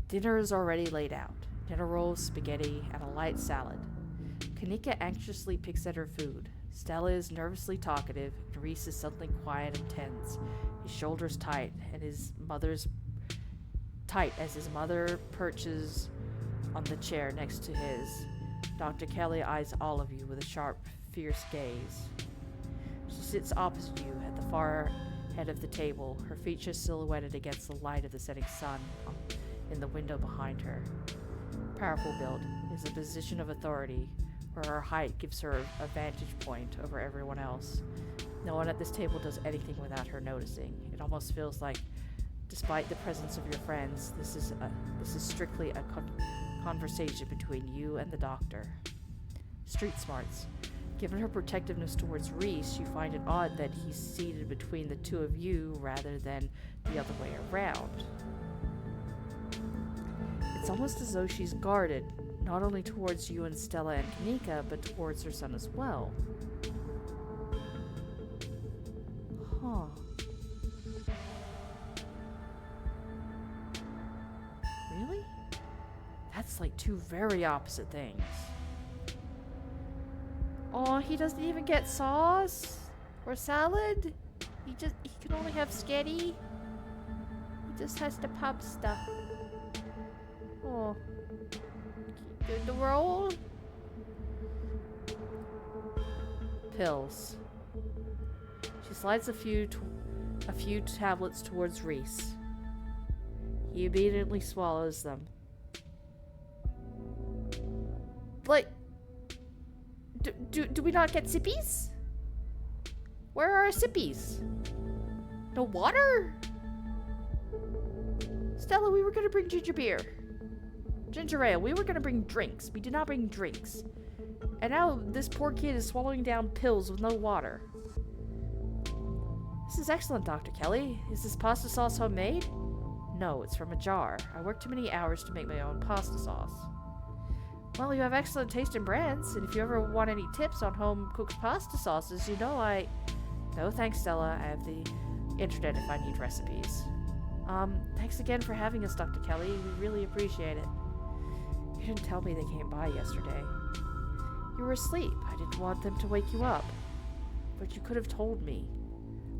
Dinner is already laid out. Dinner rolls, spaghetti, and a light salad. Kanika anxiously picks at her food. Stella is nervously talkative, and Reese is suddenly quiet and tense. His shoulders tight, and his mother's tight as his mother perches on the chair next to his. Dr. Kelly eyes all of you with a sharp, fierce gaze. She sits opposite you at the far head of the table, her features silhouetted against the light of the setting sun in the window behind her. Powerful build is a position of authority, where her height gives her a vantage point over everyone else. No one at this table does anything without her noticing. It almost feels like, despite the presence of your friends, this is strictly a conversation between you and the doctor. Street smarts. Given her protectiveness towards Reese, you find it odd that he's seated between the two of you rather than the other way around. It's almost as though she's guarded, not only towards you and Stella and Kanika, but towards her son as well. Huh. Really? That's like two very opposite things. Oh, he doesn't even get sauce or salad. He can only have sketty. He just has to pop stuff. Oh, the roll. Pills. She slides a few tablets towards Reese. He immediately swallows them. Like, do we not get sippies? Where are our sippies? No water? Stella, we were gonna bring ginger beer. Ginger ale. We were gonna bring drinks. We did not bring drinks. And now this poor kid is swallowing down pills with no water. This is excellent, Dr. Kelly. Is this pasta sauce homemade? No, it's from a jar. I worked too many hours to make my own pasta sauce. Well, you have excellent taste in brands, and if you ever want any tips on home-cooked pasta sauces, you know No, thanks, Stella. I have the internet if I need recipes. Thanks again for having us, Dr. Kelly. We really appreciate it. You didn't tell me they came by yesterday. You were asleep. I didn't want them to wake you up. But you could have told me.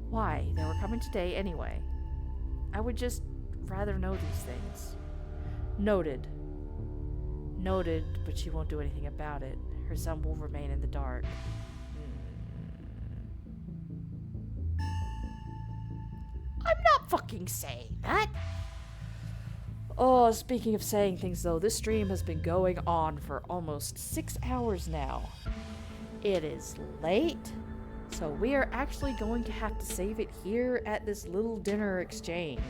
Why? They were coming today anyway. I would just rather know these things. Noted. Noted, but she won't do anything about it. Her son will remain in the dark. I'm not fucking saying that. Oh, speaking of saying things though, this stream has been going on for almost 6 hours now. It is late. So we are actually going to have to save it here at this little dinner exchange.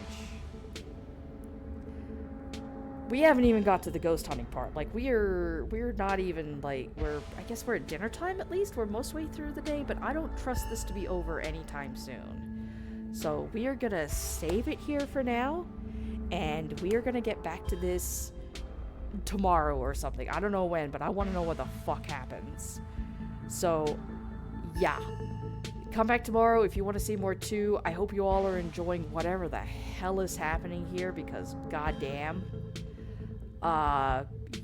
We haven't even got to the ghost hunting part. Like, we're not even, like, I guess we're at dinner time at least. We're most way through the day, but I don't trust this to be over anytime soon. So we are gonna save it here for now, and we are gonna get back to this tomorrow or something. I don't know when, but I want to know what the fuck happens. So, yeah. Come back tomorrow if you want to see more too. I hope you all are enjoying whatever the hell is happening here, because goddamn.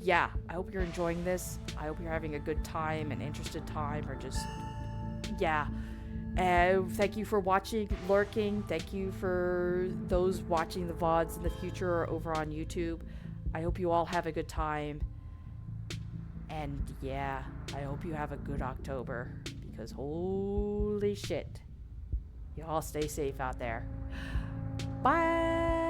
Yeah, I hope you're enjoying this. I hope you're having a good time, an interested time, or just, yeah. Thank you for watching, lurking. Thank you for those watching the VODs in the future or over on YouTube. I hope you all have a good time. And yeah, I hope you have a good October, because holy shit. Y'all stay safe out there. Bye!